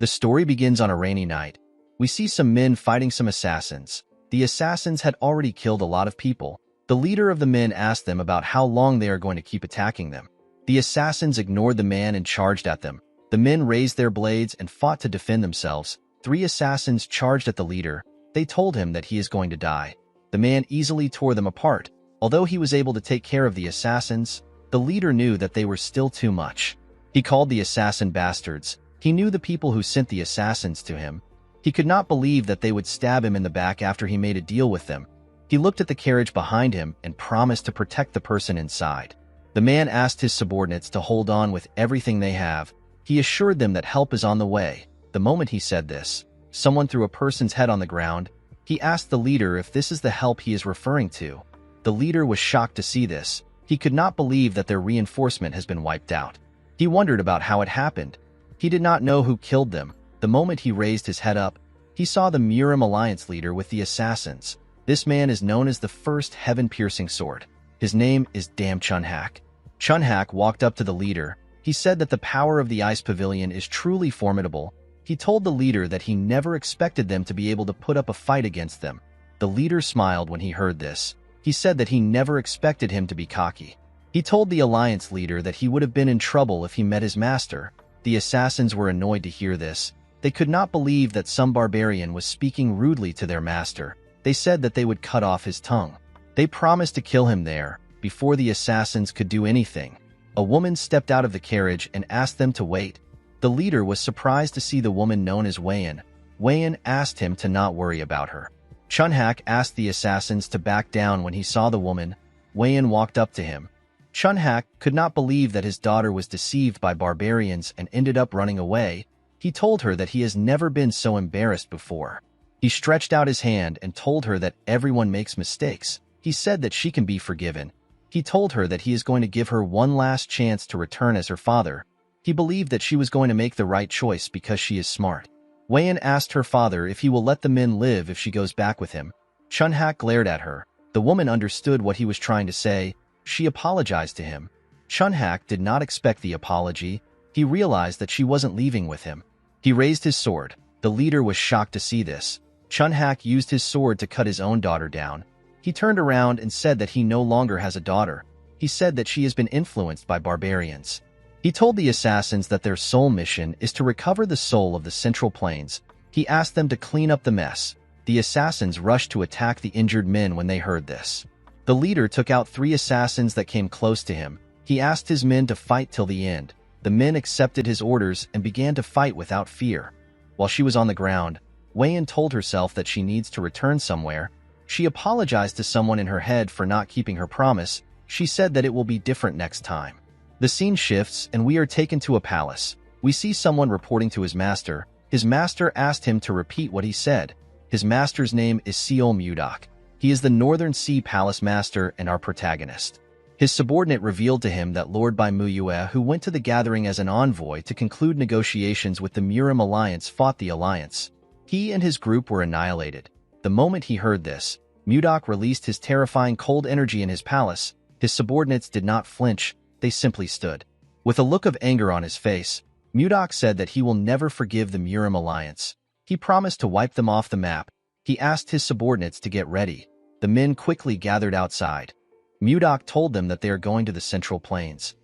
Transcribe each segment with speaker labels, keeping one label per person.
Speaker 1: The story begins on a rainy night. We see some men fighting some assassins. The assassins had already killed a lot of people. The leader of the men asked them about how long they are going to keep attacking them. The assassins ignored the man and charged at them. The men raised their blades and fought to defend themselves. 3 assassins charged at the leader. They told him that he is going to die. The man easily tore them apart. Although he was able to take care of the assassins, the leader knew that they were still too much. He called the assassin bastards. He knew the people who sent the assassins to him. He could not believe that they would stab him in the back after he made a deal with them. He looked at the carriage behind him and promised to protect the person inside. The man asked his subordinates to hold on with everything they have. He assured them that help is on the way. The moment he said this, someone threw a person's head on the ground. He asked the leader if this is the help he is referring to. The leader was shocked to see this. He could not believe that their reinforcement has been wiped out. He wondered about how it happened. He did not know who killed them. The moment he raised his head up, he saw the Murim Alliance leader with the assassins. This man is known as the first heaven-piercing sword. His name is Dam Chunhak. Chunhak walked up to the leader. He said that the power of the Ice Pavilion is truly formidable. He told the leader that he never expected them to be able to put up a fight against them. The leader smiled when he heard this. He said that he never expected him to be cocky. He told the Alliance leader that he would have been in trouble if he met his master. The assassins were annoyed to hear this. They could not believe that some barbarian was speaking rudely to their master. They said that they would cut off his tongue. They promised to kill him there, before the assassins could do anything. A woman stepped out of the carriage and asked them to wait. The leader was surprised to see the woman known as Wayan. Wayan asked him to not worry about her. Chunhak asked the assassins to back down when he saw the woman. Wayan walked up to him. Chunhak could not believe that his daughter was deceived by barbarians and ended up running away. He told her that he has never been so embarrassed before. He stretched out his hand and told her that everyone makes mistakes. He said that she can be forgiven. He told her that he is going to give her one last chance to return as her father. He believed that she was going to make the right choice because she is smart. Wayan asked her father if he will let the men live if she goes back with him. Chunhak glared at her. The woman understood what he was trying to say. She apologized to him. Chunhak did not expect the apology. He realized that she wasn't leaving with him. He raised his sword. The leader was shocked to see this. Chunhak used his sword to cut his own daughter down. He turned around and said that he no longer has a daughter. He said that she has been influenced by barbarians. He told the assassins that their sole mission is to recover the soul of the Central Plains. He asked them to clean up the mess. The assassins rushed to attack the injured men when they heard this. The leader took out 3 assassins that came close to him. He asked his men to fight till the end. The men accepted his orders and began to fight without fear. While she was on the ground, Wayan told herself that she needs to return somewhere. She apologized to someone in her head for not keeping her promise. She said that it will be different next time. The scene shifts and we are taken to a palace. We see someone reporting to his master. His master asked him to repeat what he said. His master's name is Seol Mudak. He is the Northern Sea Palace Master and our protagonist. His subordinate revealed to him that Lord Bai Muyue, who went to the gathering as an envoy to conclude negotiations with the Murim Alliance, fought the alliance. He and his group were annihilated. The moment he heard this, Mudak released his terrifying cold energy in his palace. His subordinates did not flinch, they simply stood. With a look of anger on his face, Mudak said that he will never forgive the Murim Alliance. He promised to wipe them off the map. He asked his subordinates to get ready. The men quickly gathered outside. Mudak told them that they are going to the Central Plains.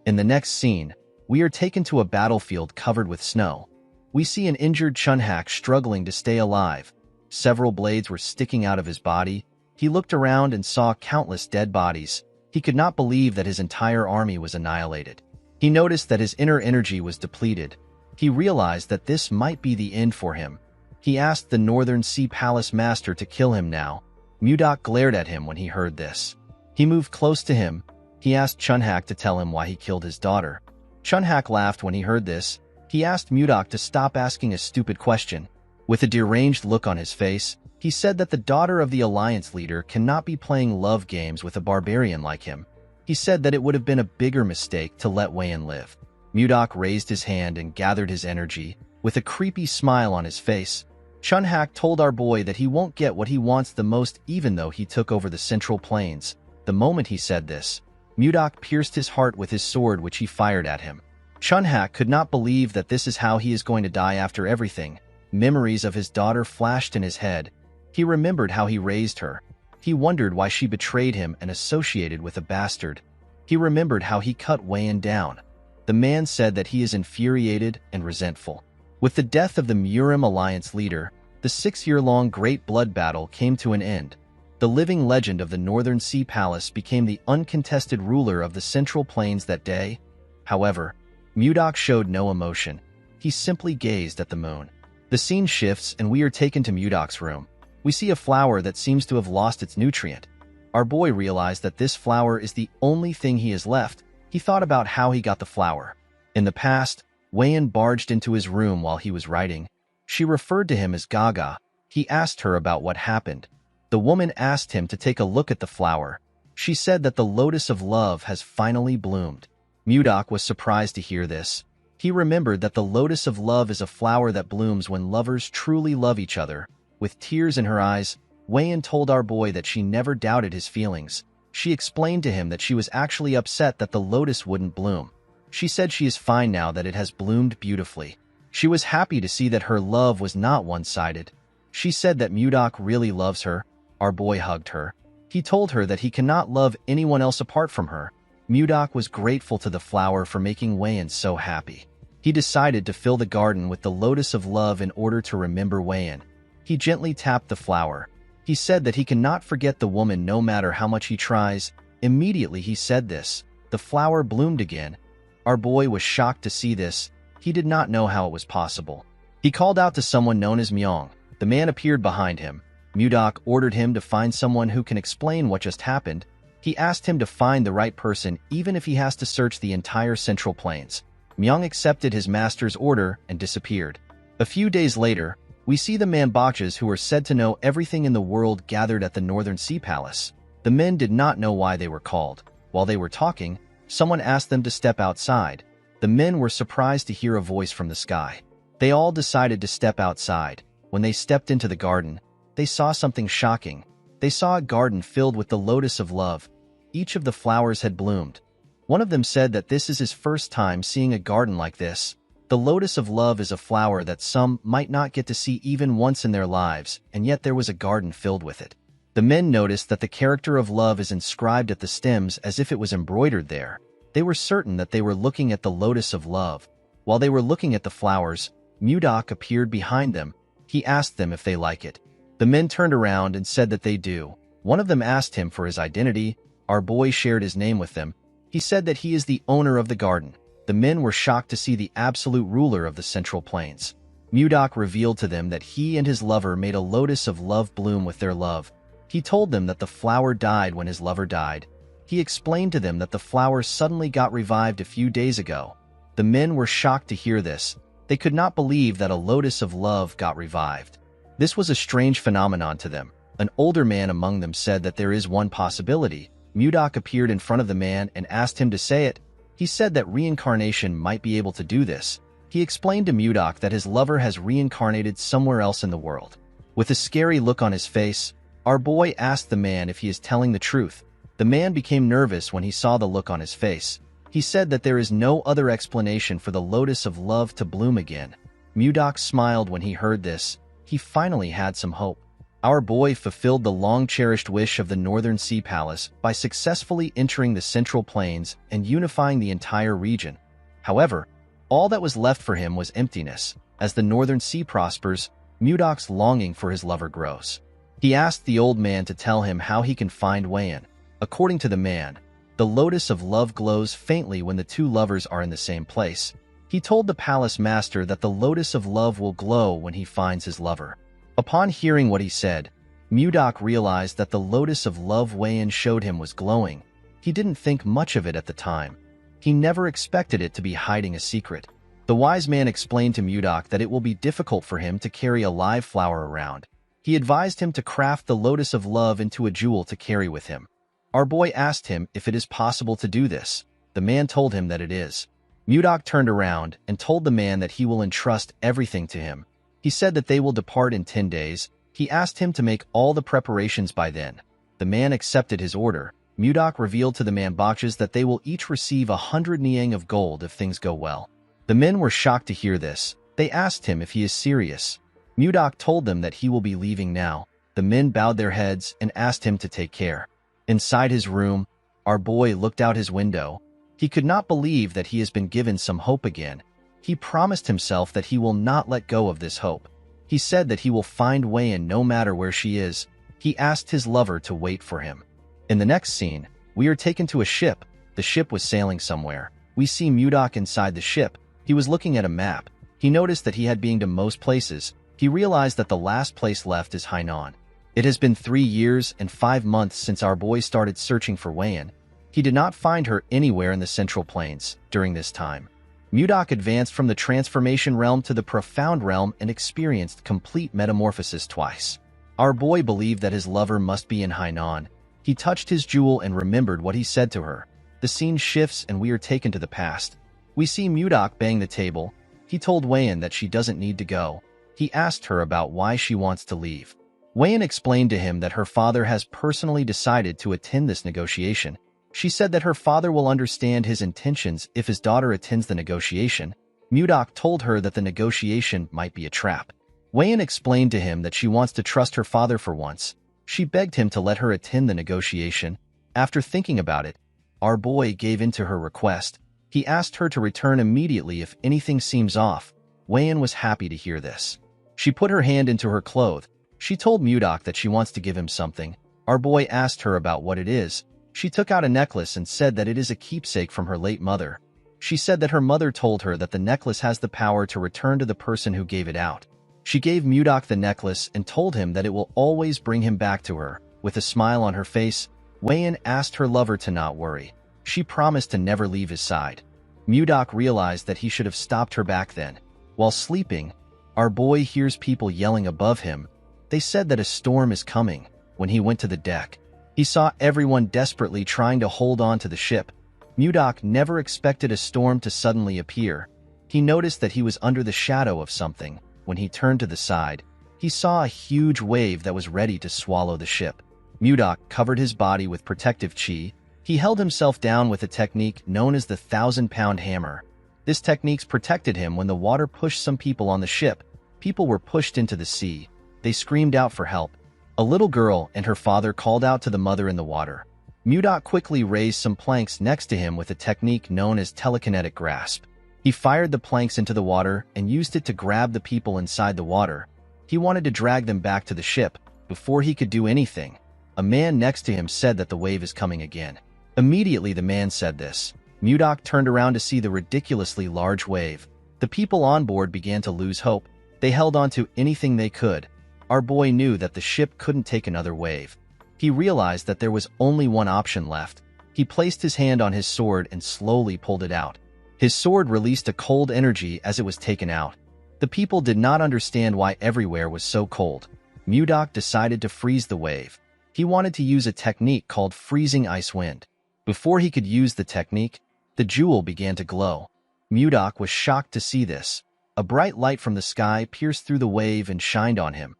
Speaker 1: In the next scene, we are taken to a battlefield covered with snow. We see an injured Chunhak struggling to stay alive. Several blades were sticking out of his body. He looked around and saw countless dead bodies. He could not believe that his entire army was annihilated. He noticed that his inner energy was depleted. He realized that this might be the end for him. He asked the Northern Sea Palace Master to kill him now. Mudak glared at him when he heard this. He moved close to him. He asked Chunhak to tell him why he killed his daughter. Chunhak laughed when he heard this. He asked Mudak to stop asking a stupid question. With a deranged look on his face, he said that the daughter of the alliance leader cannot be playing love games with a barbarian like him. He said that it would have been a bigger mistake to let Wayan live. Mudak raised his hand and gathered his energy. With a creepy smile on his face, Chunhak told our boy that he won't get what he wants the most even though he took over the Central Plains. The moment he said this, Mudak pierced his heart with his sword which he fired at him. Chunhak could not believe that this is how he is going to die after everything. Memories of his daughter flashed in his head. He remembered how he raised her. He wondered why she betrayed him and associated with a bastard. He remembered how he cut Wayan down. The man said that he is infuriated and resentful. With the death of the Murim Alliance leader, the 6-year-long Great Blood Battle came to an end. The living legend of the Northern Sea Palace became the uncontested ruler of the Central Plains that day. However, Mudok showed no emotion. He simply gazed at the moon. The scene shifts and we are taken to Mudok's room. We see a flower that seems to have lost its nutrient. Our boy realized that this flower is the only thing he has left. He thought about how he got the flower. In the past, Wayan barged into his room while he was writing. She referred to him as Gaga. He asked her about what happened. The woman asked him to take a look at the flower. She said that the lotus of love has finally bloomed. Mudok was surprised to hear this. He remembered that the lotus of love is a flower that blooms when lovers truly love each other. With tears in her eyes, Wayan told our boy that she never doubted his feelings. She explained to him that she was actually upset that the lotus wouldn't bloom. She said she is fine now that it has bloomed beautifully. She was happy to see that her love was not one-sided. She said that Mudok really loves her. Our boy hugged her. He told her that he cannot love anyone else apart from her. Mudok was grateful to the flower for making Wayan so happy. He decided to fill the garden with the lotus of love in order to remember Wayan. He gently tapped the flower. He said that he cannot forget the woman no matter how much he tries. Immediately he said this. The flower bloomed again. Our boy was shocked to see this. He did not know how it was possible. He called out to someone known as Myong. The man appeared behind him. Mudok ordered him to find someone who can explain what just happened. He asked him to find the right person even if he has to search the entire Central Plains. Myong accepted his master's order and disappeared. A few days later, we see the Manbachas who are said to know everything in the world gathered at the Northern Sea Palace. The men did not know why they were called. While they were talking, someone asked them to step outside. The men were surprised to hear a voice from the sky. They all decided to step outside. When they stepped into the garden, they saw something shocking. They saw a garden filled with the lotus of love. Each of the flowers had bloomed. One of them said that this is his first time seeing a garden like this. The lotus of love is a flower that some might not get to see even once in their lives, and yet there was a garden filled with it. The men noticed that the character of love is inscribed at the stems as if it was embroidered there. They were certain that they were looking at the lotus of love. While they were looking at the flowers, Mudok appeared behind them. He asked them if they like it. The men turned around and said that they do. One of them asked him for his identity. Our boy shared his name with them. He said that he is the owner of the garden. The men were shocked to see the absolute ruler of the Central Plains. Mudok revealed to them that he and his lover made a lotus of love bloom with their love. He told them that the flower died when his lover died. He explained to them that the flower suddenly got revived a few days ago. The men were shocked to hear this. They could not believe that a lotus of love got revived. This was a strange phenomenon to them. An older man among them said that there is one possibility. Mudok appeared in front of the man and asked him to say it. He said that reincarnation might be able to do this. He explained to Mudok that his lover has reincarnated somewhere else in the world. With a scary look on his face, our boy asked the man if he is telling the truth. The man became nervous when he saw the look on his face. He said that there is no other explanation for the lotus of love to bloom again. Mudok smiled when he heard this. He finally had some hope. Our boy fulfilled the long-cherished wish of the Northern Sea Palace by successfully entering the Central Plains and unifying the entire region. However, all that was left for him was emptiness. As the Northern Sea prospers, Mudok's longing for his lover grows. He asked the old man to tell him how he can find Wayan. According to the man, the lotus of love glows faintly when the two lovers are in the same place. He told the palace master that the lotus of love will glow when he finds his lover. Upon hearing what he said, Mudok realized that the lotus of love Wayan showed him was glowing. He didn't think much of it at the time. He never expected it to be hiding a secret. The wise man explained to Mudok that it will be difficult for him to carry a live flower around. He advised him to craft the lotus of love into a jewel to carry with him. Our boy asked him if it is possible to do this. The man told him that it is. Mudok turned around and told the man that he will entrust everything to him. He said that they will depart in 10 days. He asked him to make all the preparations by then. The man accepted his order. Mudok revealed to the mangacaps that they will each receive 100 niang of gold if things go well. The men were shocked to hear this. They asked him if he is serious. Mudok told them that he will be leaving now. The men bowed their heads and asked him to take care. Inside his room, our boy looked out his window. He could not believe that he has been given some hope again. He promised himself that he will not let go of this hope. He said that he will find Wayan no matter where she is. He asked his lover to wait for him. In the next scene, we are taken to a ship. The ship was sailing somewhere. We see Mudok inside the ship. He was looking at a map. He noticed that he had been to most places. He realized that the last place left is Hainan. It has been 3 years and 5 months since our boy started searching for Wayan. He did not find her anywhere in the Central Plains during this time. Mudok advanced from the transformation realm to the profound realm and experienced complete metamorphosis twice. Our boy believed that his lover must be in Hainan. He touched his jewel and remembered what he said to her. The scene shifts and we are taken to the past. We see Mudok bang the table. He told Wayan that she doesn't need to go. He asked her about why she wants to leave. Wayan explained to him that her father has personally decided to attend this negotiation. She said that her father will understand his intentions if his daughter attends the negotiation. Mudok told her that the negotiation might be a trap. Wayan explained to him that she wants to trust her father for once. She begged him to let her attend the negotiation. After thinking about it, our boy gave in to her request. He asked her to return immediately if anything seems off. Wayan was happy to hear this. She put her hand into her cloth. She told Mudok that she wants to give him something. Our boy asked her about what it is. She took out a necklace and said that it is a keepsake from her late mother. She said that her mother told her that the necklace has the power to return to the person who gave it out. She gave Mudok the necklace and told him that it will always bring him back to her. With a smile on her face, Wayan asked her lover to not worry. She promised to never leave his side. Mudok realized that he should have stopped her back then. While sleeping, our boy hears people yelling above him. They said that a storm is coming. When he went to the deck, he saw everyone desperately trying to hold on to the ship. Mudok never expected a storm to suddenly appear. He noticed that he was under the shadow of something. When he turned to the side, he saw a huge wave that was ready to swallow the ship. Mudok covered his body with protective chi. He held himself down with a technique known as the 1,000-pound hammer. This technique protected him when the water pushed some people on the ship. People were pushed into the sea. They screamed out for help. A little girl and her father called out to the mother in the water. Mudok quickly raised some planks next to him with a technique known as telekinetic grasp. He fired the planks into the water and used it to grab the people inside the water. He wanted to drag them back to the ship. Before he could do anything, a man next to him said that the wave is coming again. Immediately the man said this. Mudok turned around to see the ridiculously large wave. The people on board began to lose hope. They held on to anything they could. Our boy knew that the ship couldn't take another wave. He realized that there was only one option left. He placed his hand on his sword and slowly pulled it out. His sword released a cold energy as it was taken out. The people did not understand why everywhere was so cold. Mudok decided to freeze the wave. He wanted to use a technique called freezing ice wind. Before he could use the technique, the jewel began to glow. Mudok was shocked to see this. A bright light from the sky pierced through the wave and shined on him.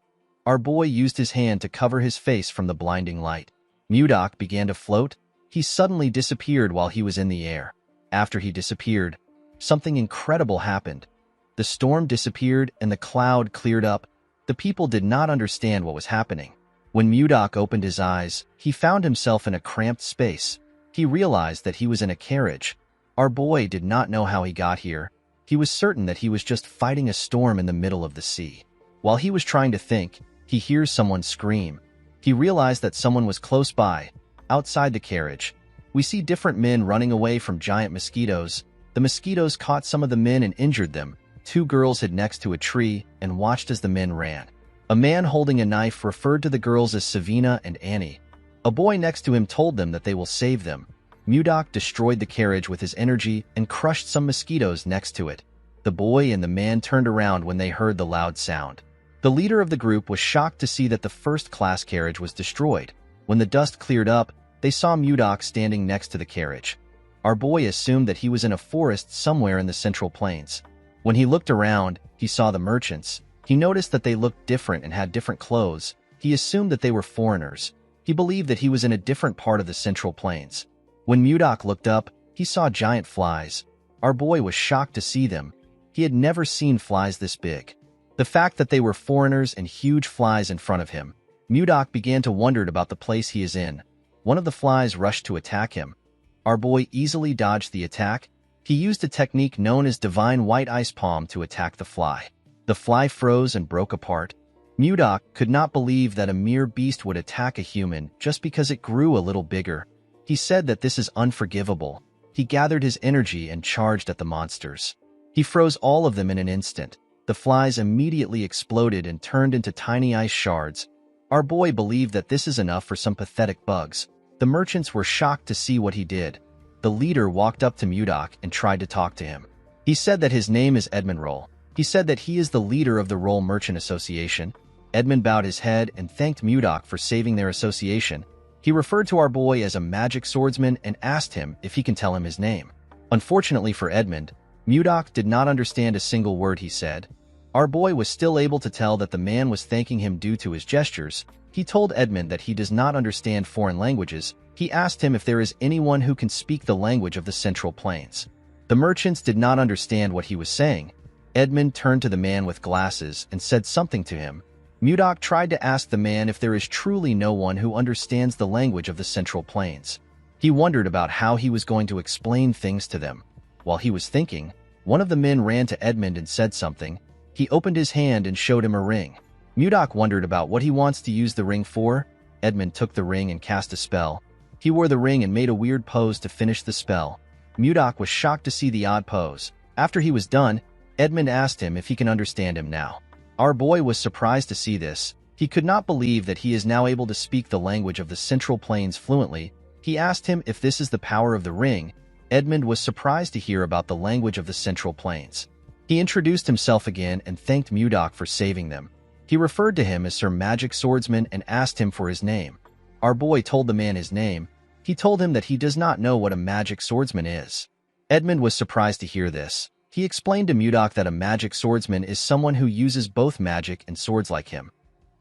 Speaker 1: Our boy used his hand to cover his face from the blinding light. Mudok began to float. He suddenly disappeared while he was in the air. After he disappeared, something incredible happened. The storm disappeared and the cloud cleared up. The people did not understand what was happening. When Mudok opened his eyes, he found himself in a cramped space. He realized that he was in a carriage. Our boy did not know how he got here. He was certain that he was just fighting a storm in the middle of the sea. While he was trying to think, he hears someone scream. He realized that someone was close by, outside the carriage. We see different men running away from giant mosquitoes. The mosquitoes caught some of the men and injured them. 2 girls hid next to a tree and watched as the men ran. A man holding a knife referred to the girls as Savina and Annie. A boy next to him told them that they will save them. Mudok destroyed the carriage with his energy and crushed some mosquitoes next to it. The boy and the man turned around when they heard the loud sound. The leader of the group was shocked to see that the first-class carriage was destroyed. When the dust cleared up, they saw Mudok standing next to the carriage. Our boy assumed that he was in a forest somewhere in the Central Plains. When he looked around, he saw the merchants. He noticed that they looked different and had different clothes. He assumed that they were foreigners. He believed that he was in a different part of the Central Plains. When Mudok looked up, he saw giant flies. Our boy was shocked to see them. He had never seen flies this big. The fact that they were foreigners and huge flies in front of him, Mudok began to wonder about the place he is in. One of the flies rushed to attack him. Our boy easily dodged the attack. He used a technique known as Divine White Ice Palm to attack the fly. The fly froze and broke apart. Mudok could not believe that a mere beast would attack a human just because it grew a little bigger. He said that this is unforgivable. He gathered his energy and charged at the monsters. He froze all of them in an instant. The flies immediately exploded and turned into tiny ice shards. Our boy believed that this is enough for some pathetic bugs. The merchants were shocked to see what he did. The leader walked up to Mudok and tried to talk to him. He said that his name is Edmund Roll. He said that he is the leader of the Roll Merchant Association. Edmund bowed his head and thanked Mudok for saving their association. He referred to our boy as a magic swordsman and asked him if he can tell him his name. Unfortunately for Edmund, Mudok did not understand a single word he said. Our boy was still able to tell that the man was thanking him due to his gestures. He told Edmund that he does not understand foreign languages. He asked him if there is anyone who can speak the language of the Central Plains. The merchants did not understand what he was saying. Edmund turned to the man with glasses and said something to him. Mudok tried to ask the man if there is truly no one who understands the language of the Central Plains. He wondered about how he was going to explain things to them. While he was thinking, one of the men ran to Edmund and said something. He opened his hand and showed him a ring. Mudok wondered about what he wants to use the ring for. Edmund took the ring and cast a spell. He wore the ring and made a weird pose to finish the spell. Mudok was shocked to see the odd pose. After he was done, Edmund asked him if he can understand him now. Our boy was surprised to see this. He could not believe that he is now able to speak the language of the Central Plains fluently. He asked him if this is the power of the ring. Edmund was surprised to hear about the language of the Central Plains. He introduced himself again and thanked Mudok for saving them. He referred to him as Sir Magic Swordsman and asked him for his name. Our boy told the man his name. He told him that he does not know what a magic swordsman is. Edmund was surprised to hear this. He explained to Mudok that a magic swordsman is someone who uses both magic and swords like him.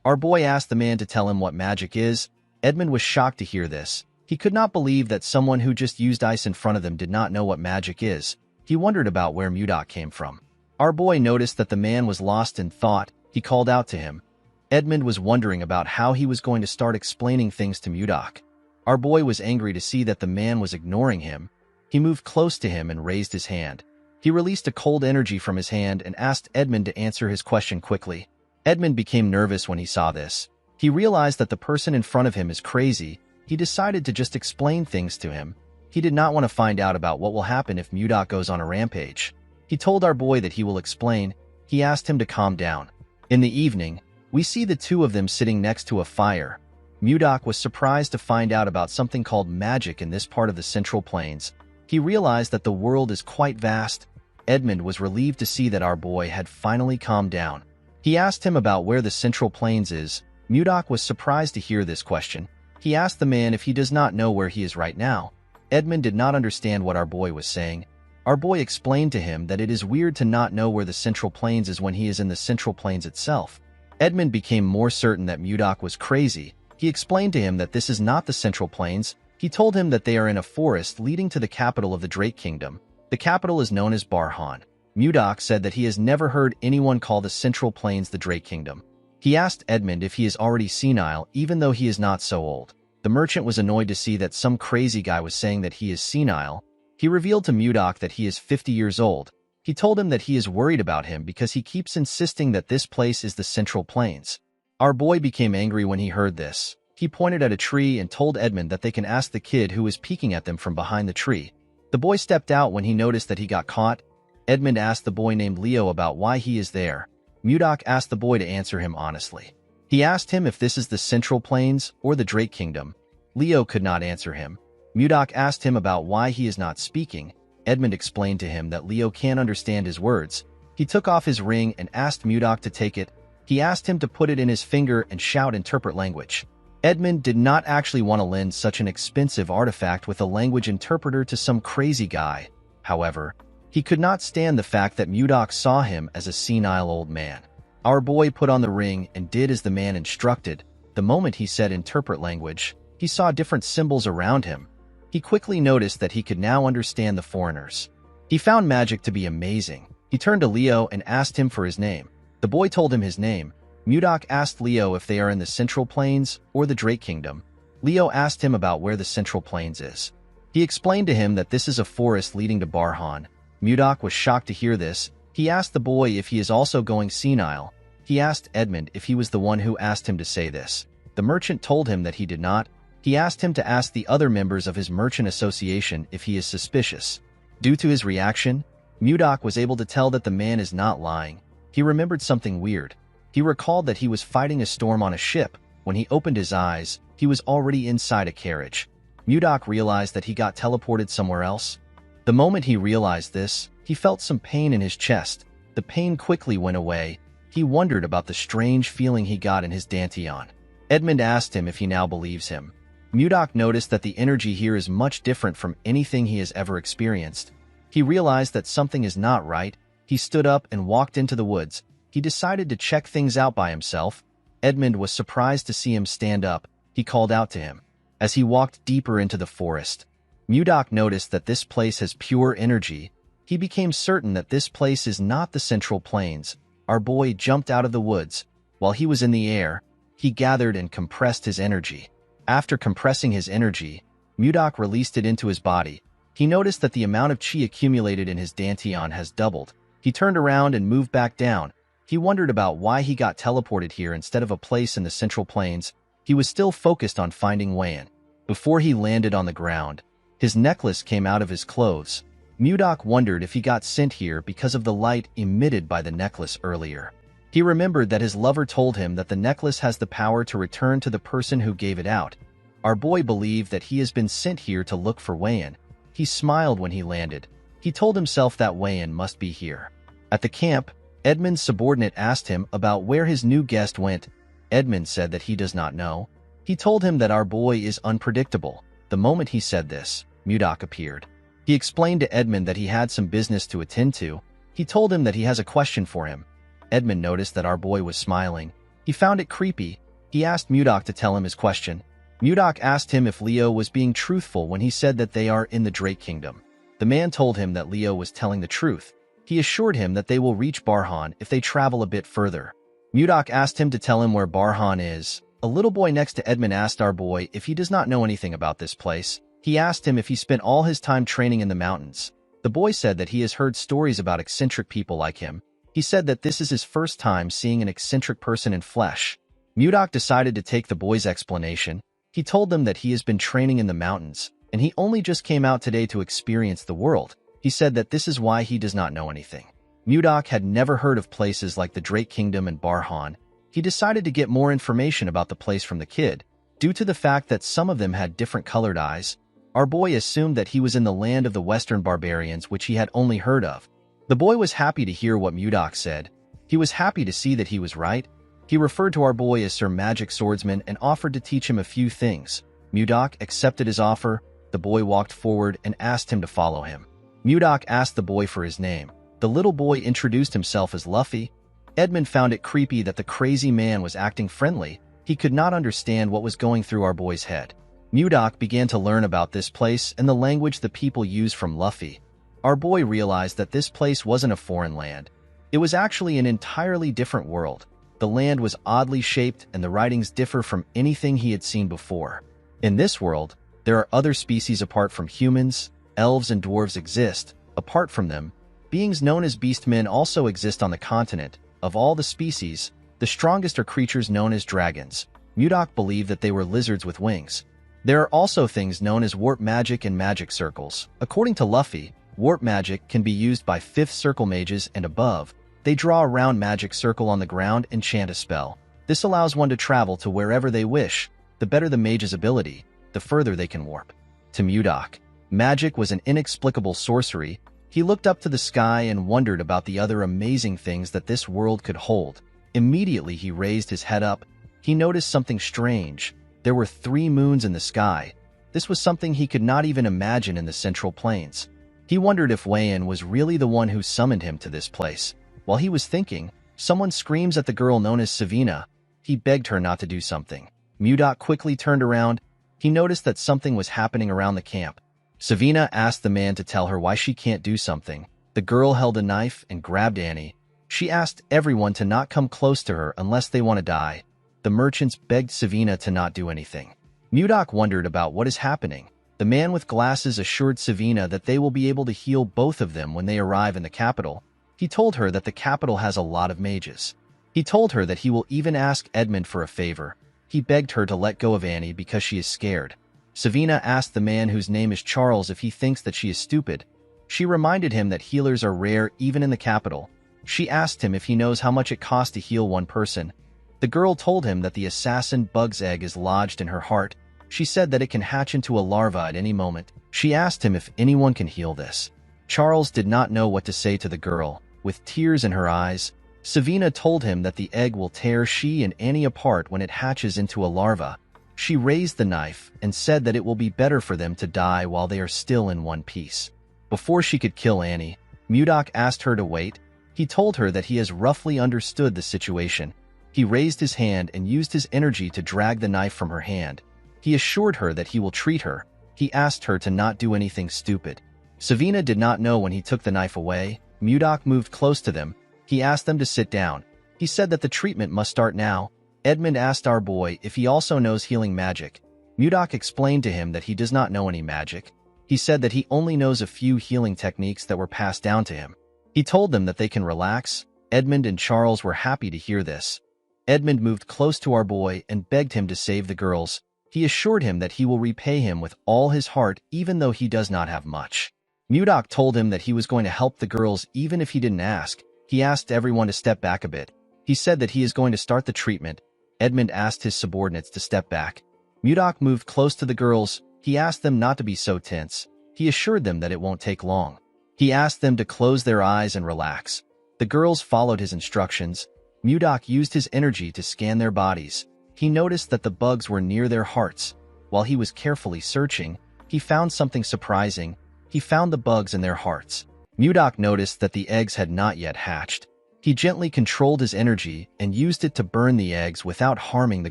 Speaker 1: Our boy asked the man to tell him what magic is. Edmund was shocked to hear this. He could not believe that someone who just used ice in front of them did not know what magic is. He wondered about where Mudok came from. Our boy noticed that the man was lost in thought. He called out to him. Edmund was wondering about how he was going to start explaining things to Mudok. Our boy was angry to see that the man was ignoring him. He moved close to him and raised his hand. He released a cold energy from his hand and asked Edmund to answer his question quickly. Edmund became nervous when he saw this. He realized that the person in front of him is crazy. He decided to just explain things to him. He did not want to find out about what will happen if Mudok goes on a rampage. He told our boy that he will explain. He asked him to calm down. In the evening, we see the two of them sitting next to a fire. Mudok was surprised to find out about something called magic in this part of the Central Plains. He realized that the world is quite vast. Edmund was relieved to see that our boy had finally calmed down. He asked him about where the Central Plains is. Mudok was surprised to hear this question. He asked the man if he does not know where he is right now. Edmund did not understand what our boy was saying. Our boy explained to him that it is weird to not know where the Central Plains is when he is in the Central Plains itself. Edmund became more certain that Mudok was crazy. He explained to him that this is not the Central Plains. He told him that they are in a forest leading to the capital of the Drake Kingdom. The capital is known as Barhan. Mudok said that he has never heard anyone call the Central Plains the Drake Kingdom. He asked Edmund if he is already senile, even though he is not so old. The merchant was annoyed to see that some crazy guy was saying that he is senile. He revealed to Mudok that he is 50 years old. He told him that he is worried about him because he keeps insisting that this place is the Central Plains. Our boy became angry when he heard this. He pointed at a tree and told Edmund that they can ask the kid who was peeking at them from behind the tree. The boy stepped out when he noticed that he got caught. Edmund asked the boy named Leo about why he is there. Mudok asked the boy to answer him honestly. He asked him if this is the Central Plains or the Drake Kingdom. Leo could not answer him. Mudok asked him about why he is not speaking. Edmund explained to him that Leo can't understand his words. He took off his ring and asked Mudok to take it. He asked him to put it in his finger and shout interpret language. Edmund did not actually want to lend such an expensive artifact with a language interpreter to some crazy guy. However, he could not stand the fact that Mudok saw him as a senile old man. Our boy put on the ring and did as the man instructed. The moment he said interpret language, He saw different symbols around him. He quickly noticed that he could now understand the foreigners. He found magic to be amazing. He turned to Leo and asked him for his name. The boy told him his name. Mudok asked Leo if they are in the Central Plains or the Drake Kingdom. Leo asked him about where the Central Plains is. He explained to him that this is a forest leading to Barhan. Mudok was shocked to hear this. He asked the boy if he is also going senile. He asked Edmund if he was the one who asked him to say this. The merchant told him that he did not. He asked him to ask the other members of his merchant association if he is suspicious. Due to his reaction, Mudok was able to tell that the man is not lying. He remembered something weird. He recalled that he was fighting a storm on a ship. When he opened his eyes, he was already inside a carriage. Mudok realized that he got teleported somewhere else. The moment he realized this, he felt some pain in his chest. The pain quickly went away. He wondered about the strange feeling he got in his dantian. Edmund asked him if he now believes him. Mudok noticed that the energy here is much different from anything he has ever experienced. He realized that something is not right. He stood up and walked into the woods. He decided to check things out by himself. Edmund was surprised to see him stand up. He called out to him. As he walked deeper into the forest, Mudok noticed that this place has pure energy. He became certain that this place is not the Central Plains. Our boy jumped out of the woods. While he was in the air, he gathered and compressed his energy. After compressing his energy, Mudok released it into his body. He noticed that the amount of chi accumulated in his dantian has doubled. He turned around and moved back down. He wondered about why he got teleported here instead of a place in the Central Plains. He was still focused on finding Wayan. Before he landed on the ground, his necklace came out of his clothes. Mudok wondered if he got sent here because of the light emitted by the necklace earlier. He remembered that his lover told him that the necklace has the power to return to the person who gave it out. Our boy believed that he has been sent here to look for Wayan. He smiled when he landed. He told himself that Wayan must be here. At the camp, Edmund's subordinate asked him about where his new guest went. Edmund said that he does not know. He told him that our boy is unpredictable. The moment he said this, Mudok appeared. He explained to Edmund that he had some business to attend to. He told him that he has a question for him. Edmund noticed that our boy was smiling. He found it creepy. He asked Mudok to tell him his question. Mudok asked him if Leo was being truthful when he said that they are in the Drake Kingdom. The man told him that Leo was telling the truth. He assured him that they will reach Barhan if they travel a bit further. Mudok asked him to tell him where Barhan is. A little boy next to Edmund asked our boy if he does not know anything about this place. He asked him if he spent all his time training in the mountains. The boy said that he has heard stories about eccentric people like him. He said that this is his first time seeing an eccentric person in flesh. Mudok decided to take the boy's explanation. He told them that he has been training in the mountains, and he only just came out today to experience the world. He said that this is why he does not know anything. Mudok had never heard of places like the Drake Kingdom and Barhan. He decided to get more information about the place from the kid. Due to the fact that some of them had different colored eyes, our boy assumed that he was in the land of the Western barbarians, which he had only heard of. The boy was happy to hear what Mudok said. He was happy to see that he was right. He referred to our boy as Sir Magic Swordsman and offered to teach him a few things. Mudok accepted his offer. The boy walked forward and asked him to follow him. Mudok asked the boy for his name. The little boy introduced himself as Luffy. Edmund found it creepy that the crazy man was acting friendly. He could not understand what was going through our boy's head. Mudok began to learn about this place and the language the people use from Luffy. Our boy realized that this place wasn't a foreign land. It was actually an entirely different world. The land was oddly shaped and the writings differ from anything he had seen before. In this world, there are other species apart from humans. Elves and dwarves exist. Apart from them, beings known as beastmen also exist on the continent. Of all the species, the strongest are creatures known as dragons. Mudok believed that they were lizards with wings. There are also things known as warp magic and magic circles. According to Luffy, warp magic can be used by 5th circle mages and above. They draw a round magic circle on the ground and chant a spell. This allows one to travel to wherever they wish. The better the mage's ability, the further they can warp. To Mudok, magic was an inexplicable sorcery. He looked up to the sky and wondered about the other amazing things that this world could hold. Immediately he raised his head up. He noticed something strange. There were 3 moons in the sky. This was something he could not even imagine in the Central Plains. He wondered if Wayan was really the one who summoned him to this place. While he was thinking, someone screams at the girl known as Savina. He begged her not to do something. Mudok quickly turned around. he noticed that something was happening around the camp. Savina asked the man to tell her why she can't do something. The girl held a knife and grabbed Annie. She asked everyone to not come close to her unless they want to die. The merchants begged Savina to not do anything. Mudok wondered about what is happening. The man with glasses assured Savina that they will be able to heal both of them when they arrive in the capital. He told her that the capital has a lot of mages. He told her that he will even ask Edmund for a favor. He begged her to let go of Annie because she is scared. Savina asked the man whose name is Charles if he thinks that she is stupid. She reminded him that healers are rare even in the capital. She asked him if he knows how much it costs to heal one person. The girl told him that the assassin bug's egg is lodged in her heart. She said that it can hatch into a larva at any moment. She asked him if anyone can heal this. Charles did not know what to say to the girl. With tears in her eyes, Savina told him that the egg will tear she and Annie apart when it hatches into a larva. She raised the knife and said that it will be better for them to die while they are still in one piece. Before she could kill Annie, Mudok asked her to wait. He told her that he has roughly understood the situation. He raised his hand and used his energy to drag the knife from her hand. He assured her that he will treat her. He asked her to not do anything stupid. Savina did not know when he took the knife away. Mudok moved close to them. He asked them to sit down. He said that the treatment must start now. Edmund asked our boy if he also knows healing magic. Mudok explained to him that he does not know any magic. He said that he only knows a few healing techniques that were passed down to him. He told them that they can relax. Edmund and Charles were happy to hear this. Edmund moved close to our boy and begged him to save the girls. He assured him that he will repay him with all his heart even though he does not have much. Mudok told him that he was going to help the girls even if he didn't ask. He asked everyone to step back a bit. He said that he is going to start the treatment. Edmund asked his subordinates to step back. Mudok moved close to the girls. He asked them not to be so tense. He assured them that it won't take long. He asked them to close their eyes and relax. The girls followed his instructions. Mudok used his energy to scan their bodies. He noticed that the bugs were near their hearts. While he was carefully searching, he found something surprising. He found the bugs in their hearts. Mudok noticed that the eggs had not yet hatched. He gently controlled his energy and used it to burn the eggs without harming the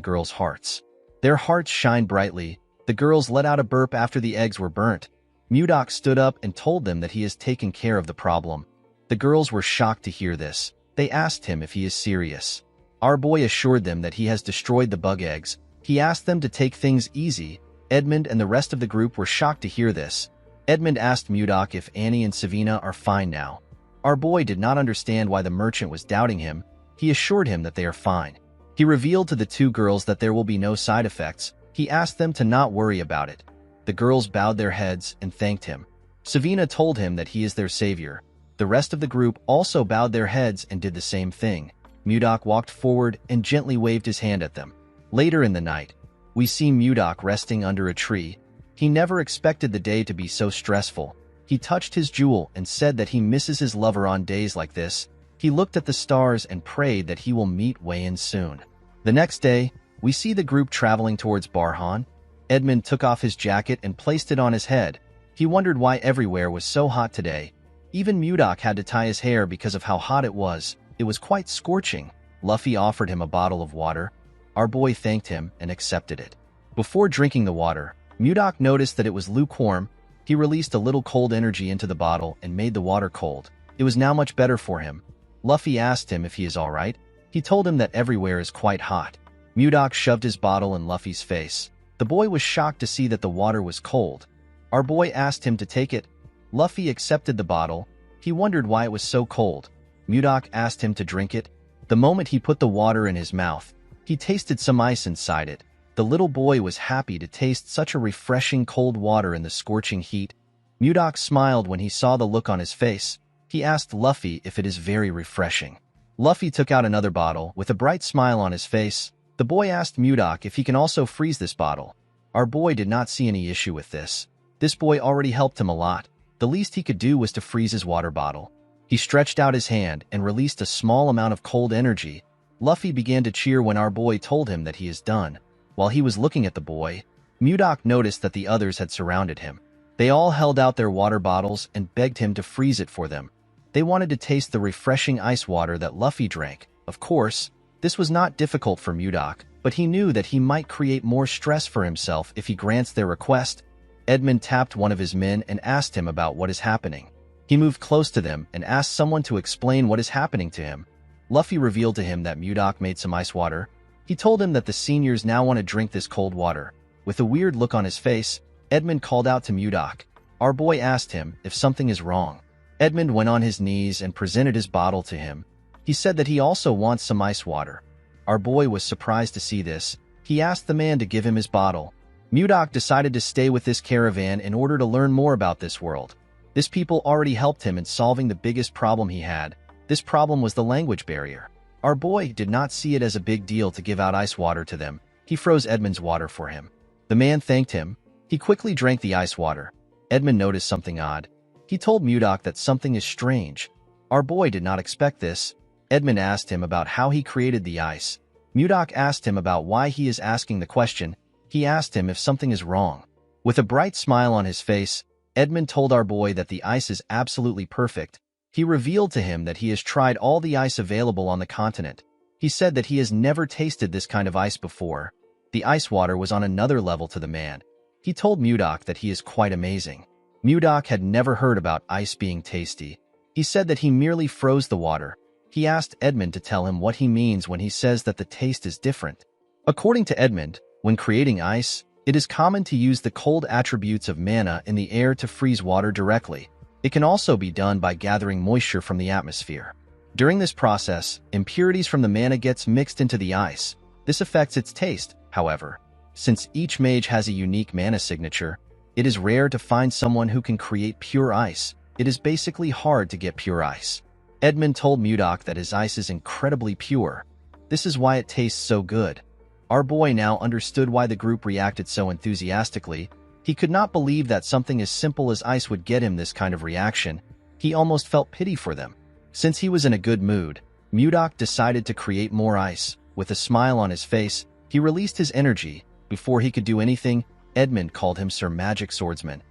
Speaker 1: girls' hearts. Their hearts shined brightly. The girls let out a burp after the eggs were burnt. Mudok stood up and told them that he has taken care of the problem. The girls were shocked to hear this. They asked him if he is serious. Our boy assured them that he has destroyed the bug eggs. He asked them to take things easy. Edmund and the rest of the group were shocked to hear this. Edmund asked Mudok if Annie and Savina are fine now. Our boy did not understand why the merchant was doubting him. He assured him that they are fine. He revealed to the two girls that there will be no side effects. He asked them to not worry about it. The girls bowed their heads and thanked him. Savina told him that he is their savior. The rest of the group also bowed their heads and did the same thing. Mudok walked forward and gently waved his hand at them. Later in the night, we see Mudok resting under a tree. He never expected the day to be so stressful. He touched his jewel and said that he misses his lover on days like this. He looked at the stars and prayed that he will meet Wayan soon. The next day, we see the group traveling towards Barhan. Edmund took off his jacket and placed it on his head. He wondered why everywhere was so hot today. Even Mudok had to tie his hair because of how hot it was. It was quite scorching. Luffy offered him a bottle of water. Our boy thanked him and accepted it. Before drinking the water, Mudok noticed that it was lukewarm. He released a little cold energy into the bottle and made the water cold. It was now much better for him. Luffy asked him if he is alright. He told him that everywhere is quite hot. Mudok shoved his bottle in Luffy's face. The boy was shocked to see that the water was cold. Our boy asked him to take it. Luffy accepted the bottle. He wondered why it was so cold. Mudok asked him to drink it. The moment he put the water in his mouth, he tasted some ice inside it. The little boy was happy to taste such a refreshing cold water in the scorching heat. Mudok smiled when he saw the look on his face. He asked Luffy if it is very refreshing. Luffy took out another bottle with a bright smile on his face. The boy asked Mudok if he can also freeze this bottle. Our boy did not see any issue with this. This boy already helped him a lot. The least he could do was to freeze his water bottle. He stretched out his hand and released a small amount of cold energy. Luffy began to cheer when our boy told him that he is done. While he was looking at the boy, Mudok noticed that the others had surrounded him. They all held out their water bottles and begged him to freeze it for them. They wanted to taste the refreshing ice water that Luffy drank. Of course, this was not difficult for Mudok. but he knew that he might create more stress for himself if he grants their request. Edmund tapped one of his men and asked him about what is happening. He moved close to them and asked someone to explain what is happening to him. Luffy revealed to him that Mudok made some ice water. He told him that the seniors now want to drink this cold water. With a weird look on his face, Edmund called out to Mudok. Our boy asked him if something is wrong. Edmund went on his knees and presented his bottle to him. He said that he also wants some ice water. Our boy was surprised to see this. He asked the man to give him his bottle. Mudok decided to stay with this caravan in order to learn more about this world. This people already helped him in solving the biggest problem he had. This problem was the language barrier. Our boy did not see it as a big deal to give out ice water to them. He froze Edmund's water for him. The man thanked him. He quickly drank the ice water. Edmund noticed something odd. He told Mudok that something is strange. Our boy did not expect this. Edmund asked him about how he created the ice. Mudok asked him about why he is asking the question. He asked him if something is wrong. With a bright smile on his face, Edmund told our boy that the ice is absolutely perfect. He revealed to him that he has tried all the ice available on the continent. He said that he has never tasted this kind of ice before. The ice water was on another level to the man. He told Mudok that he is quite amazing. Mudok had never heard about ice being tasty. He said that he merely froze the water. He asked Edmund to tell him what he means when he says that the taste is different. According to Edmund, when creating ice, it is common to use the cold attributes of mana in the air to freeze water directly. It can also be done by gathering moisture from the atmosphere. During this process, impurities from the mana gets mixed into the ice. This affects its taste, however. Since each mage has a unique mana signature, it is rare to find someone who can create pure ice. It is basically hard to get pure ice. Edmund told Mudok that his ice is incredibly pure. This is why it tastes so good. Our boy now understood why the group reacted so enthusiastically. He could not believe that something as simple as ice would get him this kind of reaction. He almost felt pity for them. Since he was in a good mood, Mudok decided to create more ice. With a smile on his face, he released his energy. Before he could do anything, Edmund called him Sir Magic Swordsman.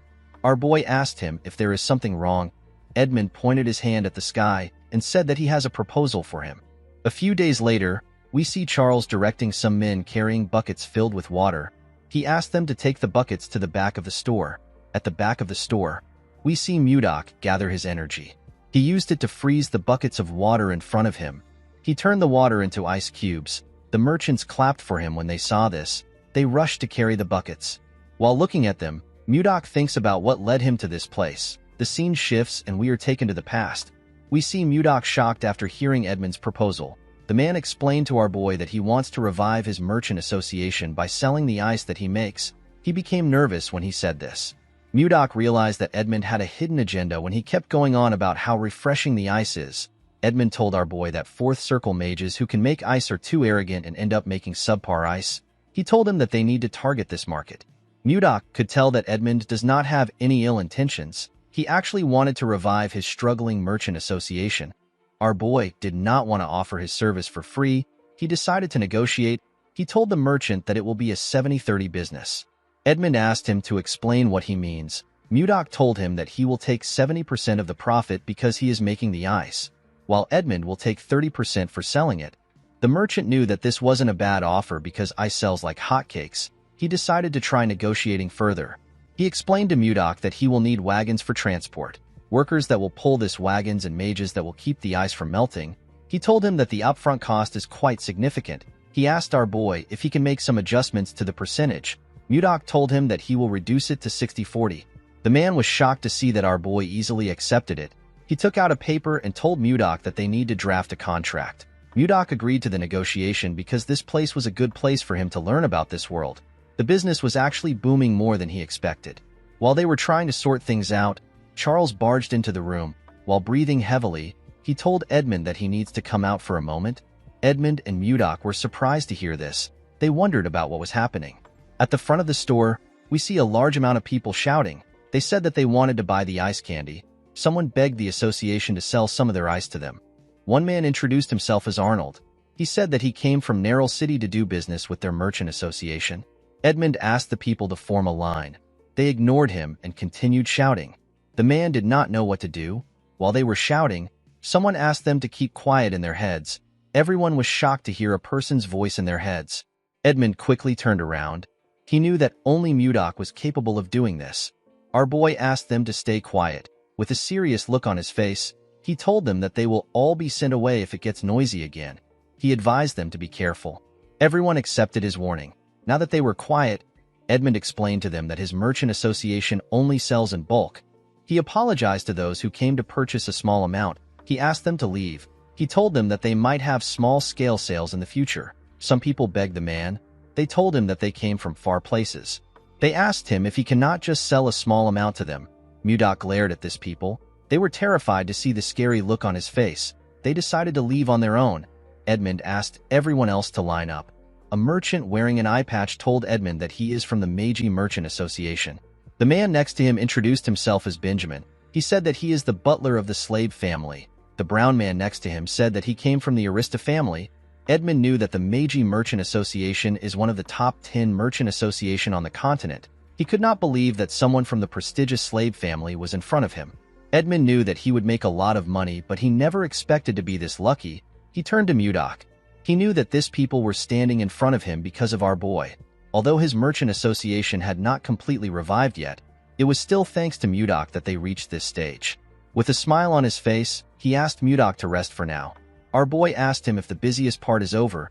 Speaker 1: Our boy asked him if there is something wrong. Edmund pointed his hand at the sky and said that he has a proposal for him. A few days later, we see Charles directing some men carrying buckets filled with water. He asked them to take the buckets to the back of the store. At the back of the store, we see Mudok gather his energy. He used it to freeze the buckets of water in front of him. He turned the water into ice cubes. The merchants clapped for him when they saw this. They rushed to carry the buckets. While looking at them, Mudok thinks about what led him to this place. The scene shifts and we are taken to the past. We see Mudok shocked after hearing Edmund's proposal. The man explained to our boy that he wants to revive his merchant association by selling the ice that he makes. He became nervous when he said this. Mudok realized that Edmund had a hidden agenda when he kept going on about how refreshing the ice is. Edmund told our boy that fourth circle mages who can make ice are too arrogant and end up making subpar ice. He told him that they need to target this market. Mudok could tell that Edmund does not have any ill intentions. He actually wanted to revive his struggling merchant association. Our boy did not want to offer his service for free. He decided to negotiate. He told the merchant that it will be a 70-30 business. Edmund asked him to explain what he means. Mudok told him that he will take 70% of the profit because he is making the ice, while Edmund will take 30% for selling it. The merchant knew that this wasn't a bad offer because ice sells like hotcakes. He decided to try negotiating further. He explained to Mudok that he will need wagons for transport, workers that will pull this wagons and mages that will keep the ice from melting. He told him that the upfront cost is quite significant. He asked our boy if he can make some adjustments to the percentage. Mudok told him that he will reduce it to 60-40. The man was shocked to see that our boy easily accepted it. He took out a paper and told Mudok that they need to draft a contract. Mudok agreed to the negotiation because this place was a good place for him to learn about this world. The business was actually booming more than he expected. While they were trying to sort things out, Charles barged into the room. While breathing heavily, he told Edmund that he needs to come out for a moment. Edmund and Mudok were surprised to hear this. They wondered about what was happening. At the front of the store, we see a large amount of people shouting. They said that they wanted to buy the ice candy. Someone begged the association to sell some of their ice to them. One man introduced himself as Arnold. He said that he came from Narrow City to do business with their merchant association. Edmund asked the people to form a line. They ignored him and continued shouting. The man did not know what to do. While they were shouting, someone asked them to keep quiet in their heads. Everyone was shocked to hear a person's voice in their heads. Edmund quickly turned around. He knew that only Mudok was capable of doing this. Our boy asked them to stay quiet. With a serious look on his face, he told them that they will all be sent away if it gets noisy again. He advised them to be careful. Everyone accepted his warning. Now that they were quiet, Edmund explained to them that his merchant association only sells in bulk. He apologized to those who came to purchase a small amount. He asked them to leave. He told them that they might have small-scale sales in the future. Some people begged the man. They told him that they came from far places. They asked him if he cannot just sell a small amount to them. Mudok glared at this people. They were terrified to see the scary look on his face. They decided to leave on their own. Edmund asked everyone else to line up. A merchant wearing an eye patch told Edmund that he is from the Meiji Merchant Association. The man next to him introduced himself as Benjamin. He said that he is the butler of the slave family. The brown man next to him said that he came from the Arista family. Edmund knew that the Meiji Merchant Association is one of the top 10 merchant association on the continent. He could not believe that someone from the prestigious slave family was in front of him. Edmund knew that he would make a lot of money, but he never expected to be this lucky. He turned to Mudok. He knew that this people were standing in front of him because of our boy. Although his merchant association had not completely revived yet, it was still thanks to Mudok that they reached this stage. With a smile on his face, he asked Mudok to rest for now. Our boy asked him if the busiest part is over.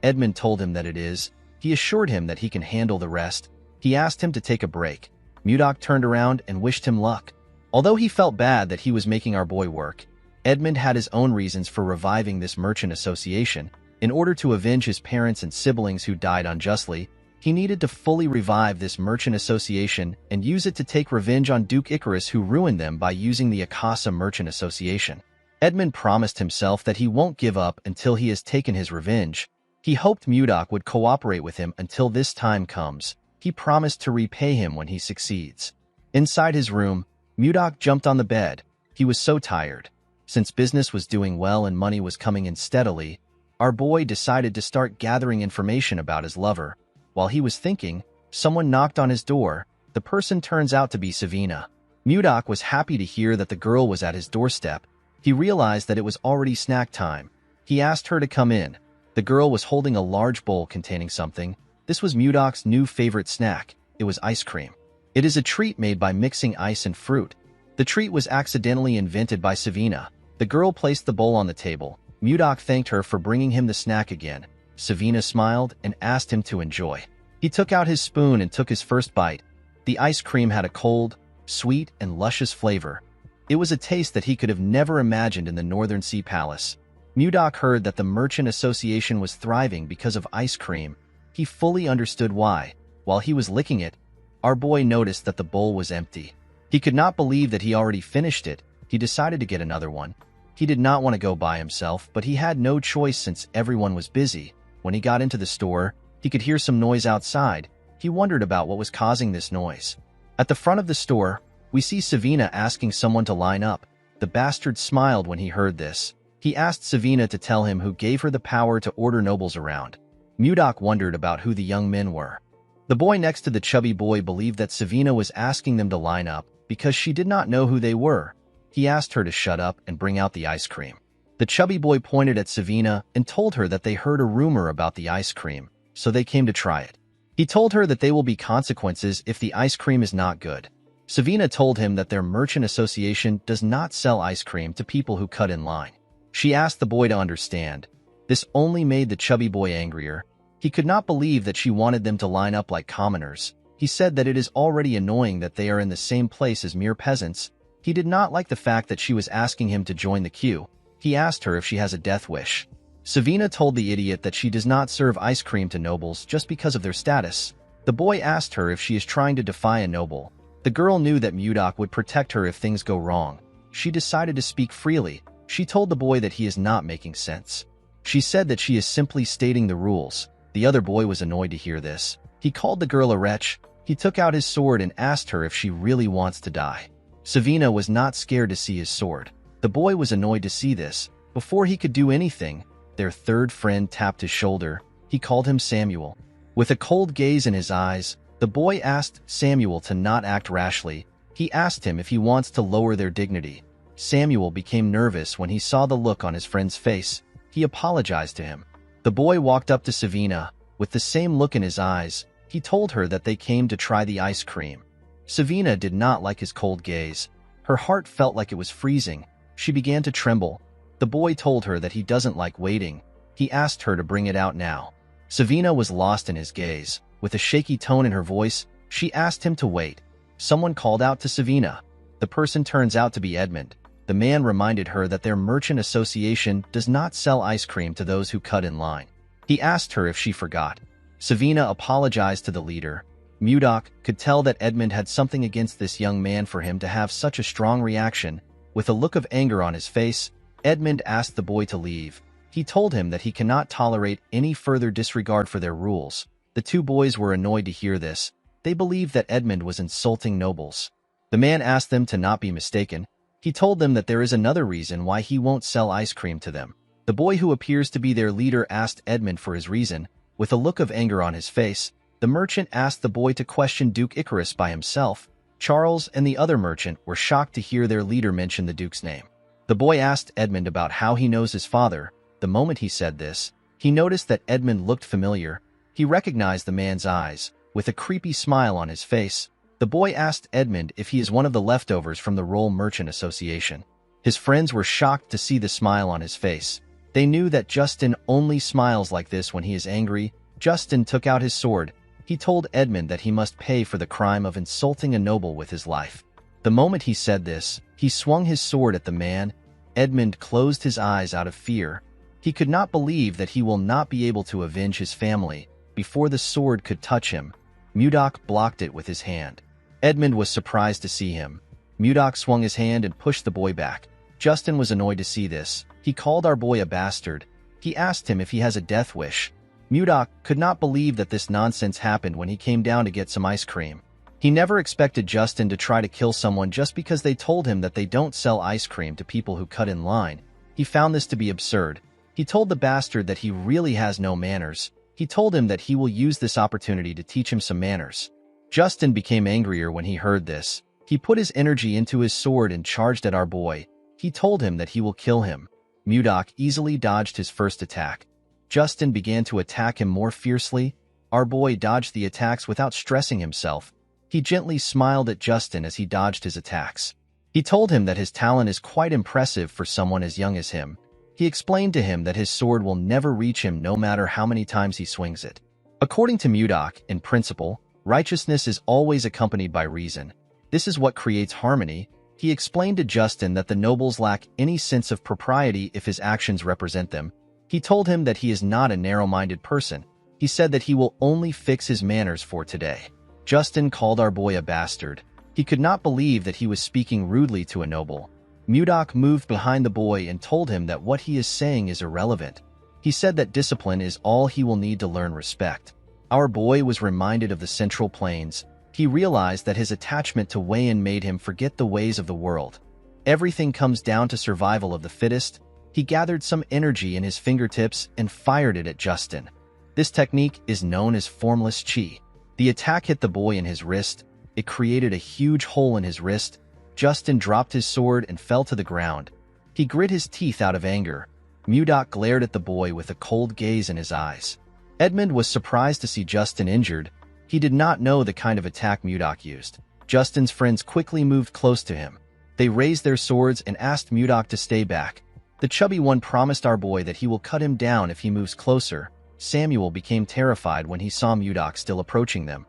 Speaker 1: Edmund told him that it is. He assured him that he can handle the rest. He asked him to take a break. Mudok turned around and wished him luck. Although he felt bad that he was making our boy work, Edmund had his own reasons for reviving this merchant association. In order to avenge his parents and siblings who died unjustly, he needed to fully revive this merchant association and use it to take revenge on Duke Icarus, who ruined them by using the Akasa Merchant Association. Edmund promised himself that he won't give up until he has taken his revenge. He hoped Mudok would cooperate with him until this time comes. He promised to repay him when he succeeds. Inside his room, Mudok jumped on the bed. He was so tired. Since business was doing well and money was coming in steadily, our boy decided to start gathering information about his lover. While he was thinking, someone knocked on his door. The person turns out to be Savina. Mudok was happy to hear that the girl was at his doorstep. He realized that it was already snack time. He asked her to come in. The girl was holding a large bowl containing something. This was Mudok's new favorite snack. It was ice cream. It is a treat made by mixing ice and fruit. The treat was accidentally invented by Savina. The girl placed the bowl on the table. Mudok thanked her for bringing him the snack again. Savina smiled and asked him to enjoy. He took out his spoon and took his first bite. The ice cream had a cold, sweet, and luscious flavor. It was a taste that he could have never imagined in the Northern Sea Palace. Mudok heard that the Merchant Association was thriving because of ice cream. He fully understood why. While he was licking it, our boy noticed that the bowl was empty. He could not believe that he already finished it. He decided to get another one. He did not want to go by himself, but he had no choice since everyone was busy. When he got into the store, he could hear some noise outside. He wondered about what was causing this noise. At the front of the store, we see Savina asking someone to line up. The bastard smiled when he heard this. He asked Savina to tell him who gave her the power to order nobles around. Mudok wondered about who the young men were. The boy next to the chubby boy believed that Savina was asking them to line up because she did not know who they were. He asked her to shut up and bring out the ice cream. The chubby boy pointed at Savina and told her that they heard a rumor about the ice cream, so they came to try it. He told her that there will be consequences if the ice cream is not good. Savina told him that their merchant association does not sell ice cream to people who cut in line. She asked the boy to understand. This only made the chubby boy angrier. He could not believe that she wanted them to line up like commoners. He said that it is already annoying that they are in the same place as mere peasants. He did not like the fact that she was asking him to join the queue. He asked her if she has a death wish. Savina told the idiot that she does not serve ice cream to nobles just because of their status. The boy asked her if she is trying to defy a noble. The girl knew that Mudok would protect her if things go wrong. She decided to speak freely. She told the boy that he is not making sense. She said that she is simply stating the rules. The other boy was annoyed to hear this. He called the girl a wretch. He took out his sword and asked her if she really wants to die. Savina was not scared to see his sword. The boy was annoyed to see this. Before he could do anything, their third friend tapped his shoulder. He called him Samuel. With a cold gaze in his eyes, the boy asked Samuel to not act rashly. He asked him if he wants to lower their dignity. Samuel became nervous when he saw the look on his friend's face. He apologized to him. The boy walked up to Savina. With the same look in his eyes, he told her that they came to try the ice cream. Savina did not like his cold gaze. Her heart felt like it was freezing. She began to tremble. The boy told her that he doesn't like waiting. He asked her to bring it out now. Savina was lost in his gaze. With a shaky tone in her voice, she asked him to wait. Someone called out to Savina. The person turns out to be Edmund. The man reminded her that their merchant association does not sell ice cream to those who cut in line. He asked her if she forgot. Savina apologized to the leader. Mudok could tell that Edmund had something against this young man for him to have such a strong reaction. With a look of anger on his face, Edmund asked the boy to leave. He told him that he cannot tolerate any further disregard for their rules. The two boys were annoyed to hear this. They believed that Edmund was insulting nobles. The man asked them to not be mistaken. He told them that there is another reason why he won't sell ice cream to them. The boy who appears to be their leader asked Edmund for his reason. With a look of anger on his face, the merchant asked the boy to question Duke Icarus by himself. Charles and the other merchant were shocked to hear their leader mention the Duke's name. The boy asked Edmund about how he knows his father. The moment he said this, he noticed that Edmund looked familiar. He recognized the man's eyes. With a creepy smile on his face, the boy asked Edmund if he is one of the leftovers from the Roll Merchant Association. His friends were shocked to see the smile on his face. They knew that Justin only smiles like this when he is angry. Justin took out his sword. He told Edmund that he must pay for the crime of insulting a noble with his life. The moment he said this, he swung his sword at the man. Edmund closed his eyes out of fear. He could not believe that he will not be able to avenge his family before the sword could touch him. Mudok blocked it with his hand. Edmund was surprised to see him. Mudok swung his hand and pushed the boy back. Justin was annoyed to see this. He called our boy a bastard. He asked him if he has a death wish. Mudok could not believe that this nonsense happened when he came down to get some ice cream. He never expected Justin to try to kill someone just because they told him that they don't sell ice cream to people who cut in line. He found this to be absurd. He told the bastard that he really has no manners. He told him that he will use this opportunity to teach him some manners. Justin became angrier when he heard this. He put his energy into his sword and charged at our boy. He told him that he will kill him. Mudok easily dodged his first attack. Justin began to attack him more fiercely. Our boy dodged the attacks without stressing himself. He gently smiled at Justin as he dodged his attacks. He told him that his talent is quite impressive for someone as young as him. He explained to him that his sword will never reach him no matter how many times he swings it. According to Mudok, in principle, righteousness is always accompanied by reason. This is what creates harmony. He explained to Justin that the nobles lack any sense of propriety if his actions represent them. He told him that he is not a narrow-minded person. He said that he will only fix his manners for today. Justin called our boy a bastard. He could not believe that he was speaking rudely to a noble. Mudok moved behind the boy and told him that what he is saying is irrelevant. He said that discipline is all he will need to learn respect. Our boy was reminded of the Central Plains. He realized that his attachment to Wayan made him forget the ways of the world. Everything comes down to survival of the fittest. He gathered some energy in his fingertips and fired it at Justin. This technique is known as formless chi. The attack hit the boy in his wrist. It created a huge hole in his wrist. Justin dropped his sword and fell to the ground. He grit his teeth out of anger. Mudok glared at the boy with a cold gaze in his eyes. Edmund was surprised to see Justin injured. He did not know the kind of attack Mudok used. Justin's friends quickly moved close to him. They raised their swords and asked Mudok to stay back. The chubby one promised our boy that he will cut him down if he moves closer. Samuel became terrified when he saw Mudok still approaching them.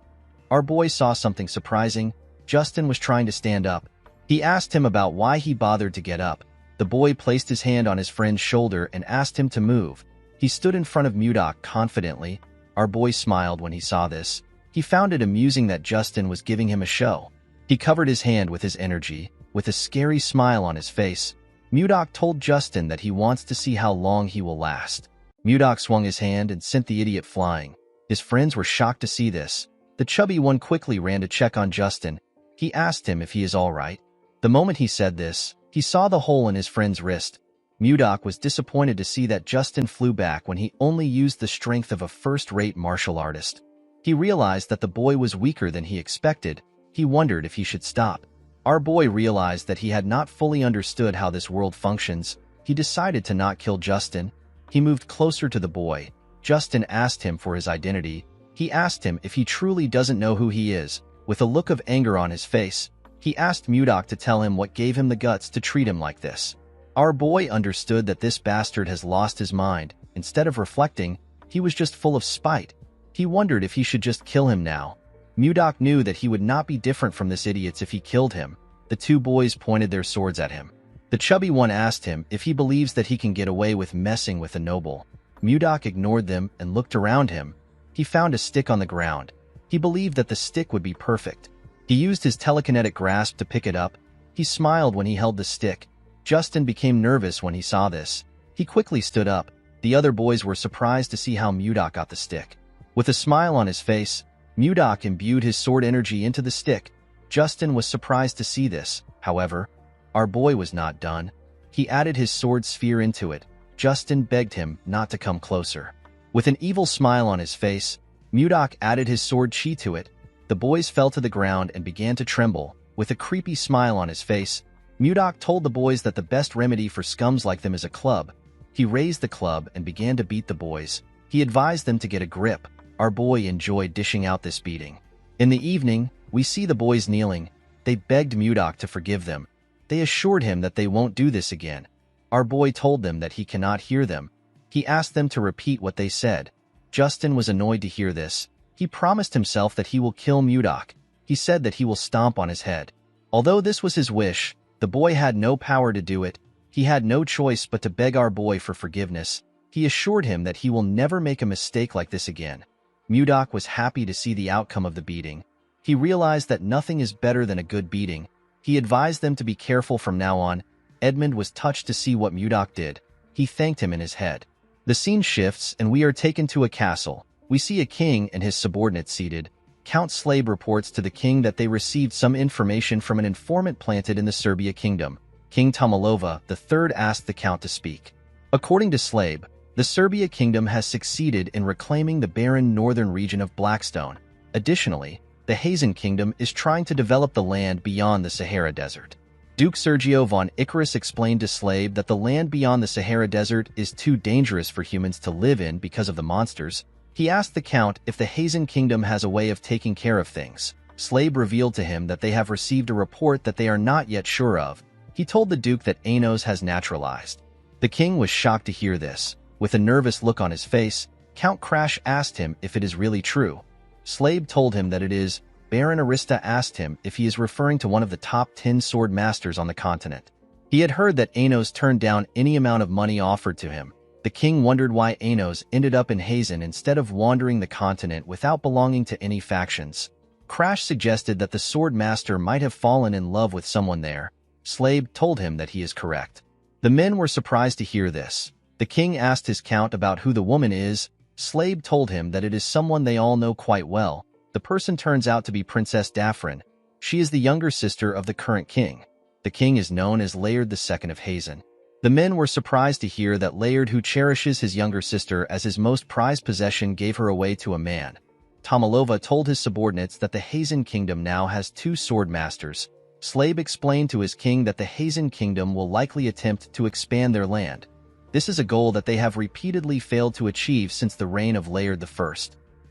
Speaker 1: Our boy saw something surprising. Justin was trying to stand up. He asked him about why he bothered to get up. The boy placed his hand on his friend's shoulder and asked him to move. He stood in front of Mudok confidently. Our boy smiled when he saw this. He found it amusing that Justin was giving him a show. He covered his hand with his energy. With a scary smile on his face, Mudok told Justin that he wants to see how long he will last. Mudok swung his hand and sent the idiot flying. His friends were shocked to see this. The chubby one quickly ran to check on Justin. He asked him if he is all right. The moment he said this, he saw the hole in his friend's wrist. Mudok was disappointed to see that Justin flew back when he only used the strength of a first-rate martial artist. He realized that the boy was weaker than he expected. He wondered if he should stop. Our boy realized that he had not fully understood how this world functions. He decided to not kill Justin. He moved closer to the boy. Justin asked him for his identity. He asked him if he truly doesn't know who he is. With a look of anger on his face, he asked Mudok to tell him what gave him the guts to treat him like this. Our boy understood that this bastard has lost his mind. Instead of reflecting, he was just full of spite. He wondered if he should just kill him now. Mudok knew that he would not be different from this idiot if he killed him. The two boys pointed their swords at him. The chubby one asked him if he believes that he can get away with messing with a noble. Mudok ignored them and looked around him. He found a stick on the ground. He believed that the stick would be perfect. He used his telekinetic grasp to pick it up. He smiled when he held the stick. Justin became nervous when he saw this. He quickly stood up. The other boys were surprised to see how Mudok got the stick. With a smile on his face, Mudok imbued his sword energy into the stick. Justin was surprised to see this. However, our boy was not done. He added his sword sphere into it. Justin begged him not to come closer. With an evil smile on his face, Mudok added his sword chi to it. The boys fell to the ground and began to tremble. With a creepy smile on his face, Mudok told the boys that the best remedy for scums like them is a club. He raised the club and began to beat the boys. He advised them to get a grip. Our boy enjoyed dishing out this beating. In the evening, we see the boys kneeling. They begged Mudok to forgive them. They assured him that they won't do this again. Our boy told them that he cannot hear them. He asked them to repeat what they said. Justin was annoyed to hear this. He promised himself that he will kill Mudok. He said that he will stomp on his head. Although this was his wish, the boy had no power to do it. He had no choice but to beg our boy for forgiveness. He assured him that he will never make a mistake like this again. Mudok was happy to see the outcome of the beating. He realized that nothing is better than a good beating. He advised them to be careful from now on. Edmund was touched to see what Mudok did. He thanked him in his head. The scene shifts and we are taken to a castle. We see a king and his subordinates seated. Count Slabe reports to the king that they received some information from an informant planted in the Serbia kingdom. King Tomalova III asked the count to speak. According to Slabe, the Serbia kingdom has succeeded in reclaiming the barren northern region of Blackstone. Additionally, the Hazen kingdom is trying to develop the land beyond the Sahara Desert. Duke Sergio von Icarus explained to Slabe that the land beyond the Sahara Desert is too dangerous for humans to live in because of the monsters. He asked the count if the Hazen kingdom has a way of taking care of things. Slabe revealed to him that they have received a report that they are not yet sure of. He told the duke that Anos has naturalized. The king was shocked to hear this. With a nervous look on his face, Count Crash asked him if it is really true. Slabe told him that it is. Baron Arista asked him if he is referring to one of the top 10 sword masters on the continent. He had heard that Anos turned down any amount of money offered to him. The king wondered why Anos ended up in Hazen instead of wandering the continent without belonging to any factions. Crash suggested that the sword master might have fallen in love with someone there. Slabe told him that he is correct. The men were surprised to hear this. The king asked his count about who the woman is. Slabe told him that it is someone they all know quite well. The person turns out to be Princess Daphrin. She is the younger sister of the current king. The king is known as Layard II of Hazen. The men were surprised to hear that Layard, who cherishes his younger sister as his most prized possession, gave her away to a man. Tomalova told his subordinates that the Hazen kingdom now has 2 sword masters. Slabe explained to his king that the Hazen kingdom will likely attempt to expand their land. This is a goal that they have repeatedly failed to achieve since the reign of Layard I.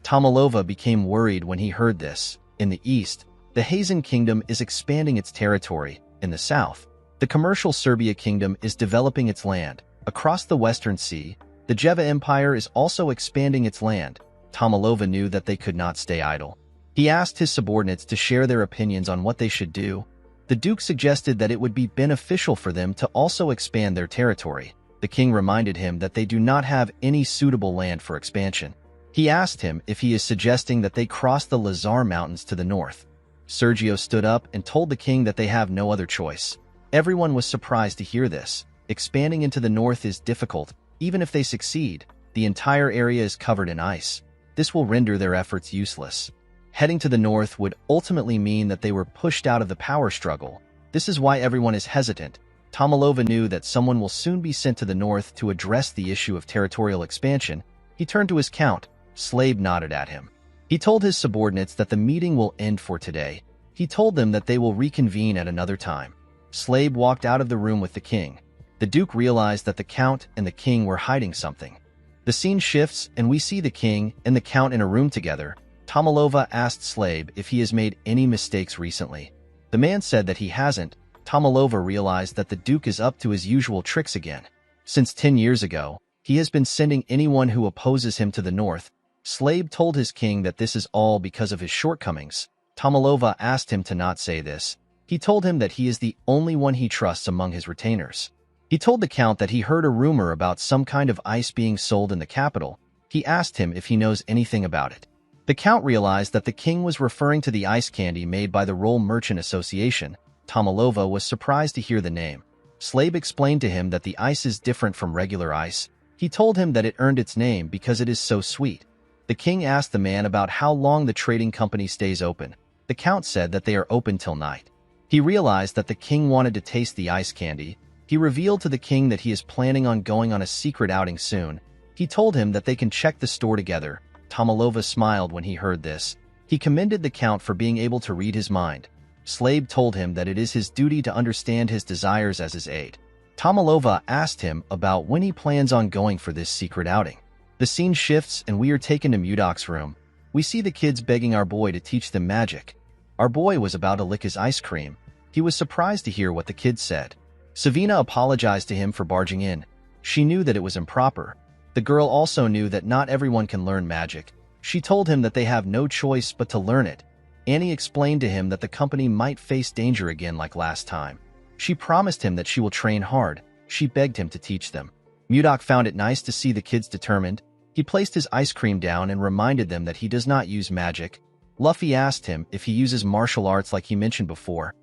Speaker 1: Tomalova became worried when he heard this. In the east, the Hazen kingdom is expanding its territory. In the south, the commercial Serbia kingdom is developing its land. Across the Western Sea, the Jeva Empire is also expanding its land. Tomalova knew that they could not stay idle. He asked his subordinates to share their opinions on what they should do. The duke suggested that it would be beneficial for them to also expand their territory. The king reminded him that they do not have any suitable land for expansion. He asked him if he is suggesting that they cross the Lazar Mountains to the north. Sergio stood up and told the king that they have no other choice. Everyone was surprised to hear this. Expanding into the north is difficult. Even if they succeed, the entire area is covered in ice. This will render their efforts useless. Heading to the north would ultimately mean that they were pushed out of the power struggle. This is why everyone is hesitant. Tomalova knew that someone will soon be sent to the north to address the issue of territorial expansion. He turned to his count. Slabe nodded at him. He told his subordinates that the meeting will end for today. He told them that they will reconvene at another time. Slabe walked out of the room with the king. The duke realized that the count and the king were hiding something. The scene shifts and we see the king and the count in a room together. Tomalova asked Slave if he has made any mistakes recently. The man said that he hasn't. Tomalova realized that the Duke is up to his usual tricks again. Since 10 years ago, he has been sending anyone who opposes him to the north. Slave told his king that this is all because of his shortcomings. Tomalova asked him to not say this. He told him that he is the only one he trusts among his retainers. He told the count that he heard a rumor about some kind of ice being sold in the capital. He asked him if he knows anything about it. The count realized that the king was referring to the ice candy made by the Roll Merchant Association. Tomalova was surprised to hear the name. Slave explained to him that the ice is different from regular ice. He told him that it earned its name because it is so sweet. The king asked the man about how long the trading company stays open. The count said that they are open till night. He realized that the king wanted to taste the ice candy. He revealed to the king that he is planning on going on a secret outing soon. He told him that they can check the store together. Tomalova smiled when he heard this. He commended the count for being able to read his mind. Slave told him that it is his duty to understand his desires as his aide. Tomalova asked him about when he plans on going for this secret outing. The scene shifts and we are taken to Mudok's room. We see the kids begging our boy to teach them magic. Our boy was about to lick his ice cream. He was surprised to hear what the kids said. Savina apologized to him for barging in. She knew that it was improper. The girl also knew that not everyone can learn magic. She told him that they have no choice but to learn it. Annie explained to him that the company might face danger again like last time. She promised him that she will train hard. She begged him to teach them. Mudok found it nice to see the kids determined. He placed his ice cream down and reminded them that he does not use magic. Luffy asked him if he uses martial arts like he mentioned before.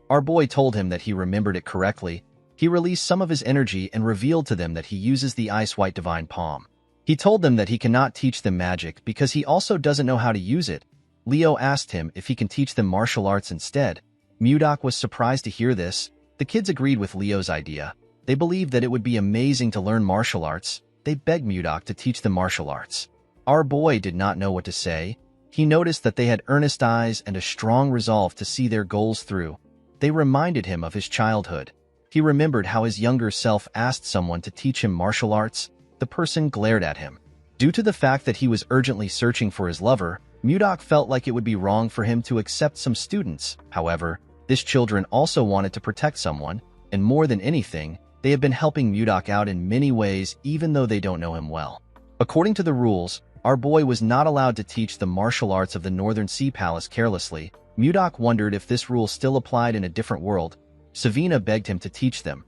Speaker 1: Our boy told him that he remembered it correctly. He released some of his energy and revealed to them that he uses the Ice White Divine Palm. He told them that he cannot teach them magic because he also doesn't know how to use it. Leo asked him if he can teach them martial arts instead. Mudok was surprised to hear this. The kids agreed with Leo's idea. They believed that it would be amazing to learn martial arts. They begged Mudok to teach them martial arts. Our boy did not know what to say. He noticed that they had earnest eyes and a strong resolve to see their goals through. They reminded him of his childhood. He remembered how his younger self asked someone to teach him martial arts. The person glared at him. Due to the fact that he was urgently searching for his lover, Mudok felt like it would be wrong for him to accept some students. However, these children also wanted to protect someone, and more than anything, they have been helping Mudok out in many ways even though they don't know him well. According to the rules, our boy was not allowed to teach the martial arts of the Northern Sea Palace carelessly. Mudok wondered if this rule still applied in a different world. Savina begged him to teach them.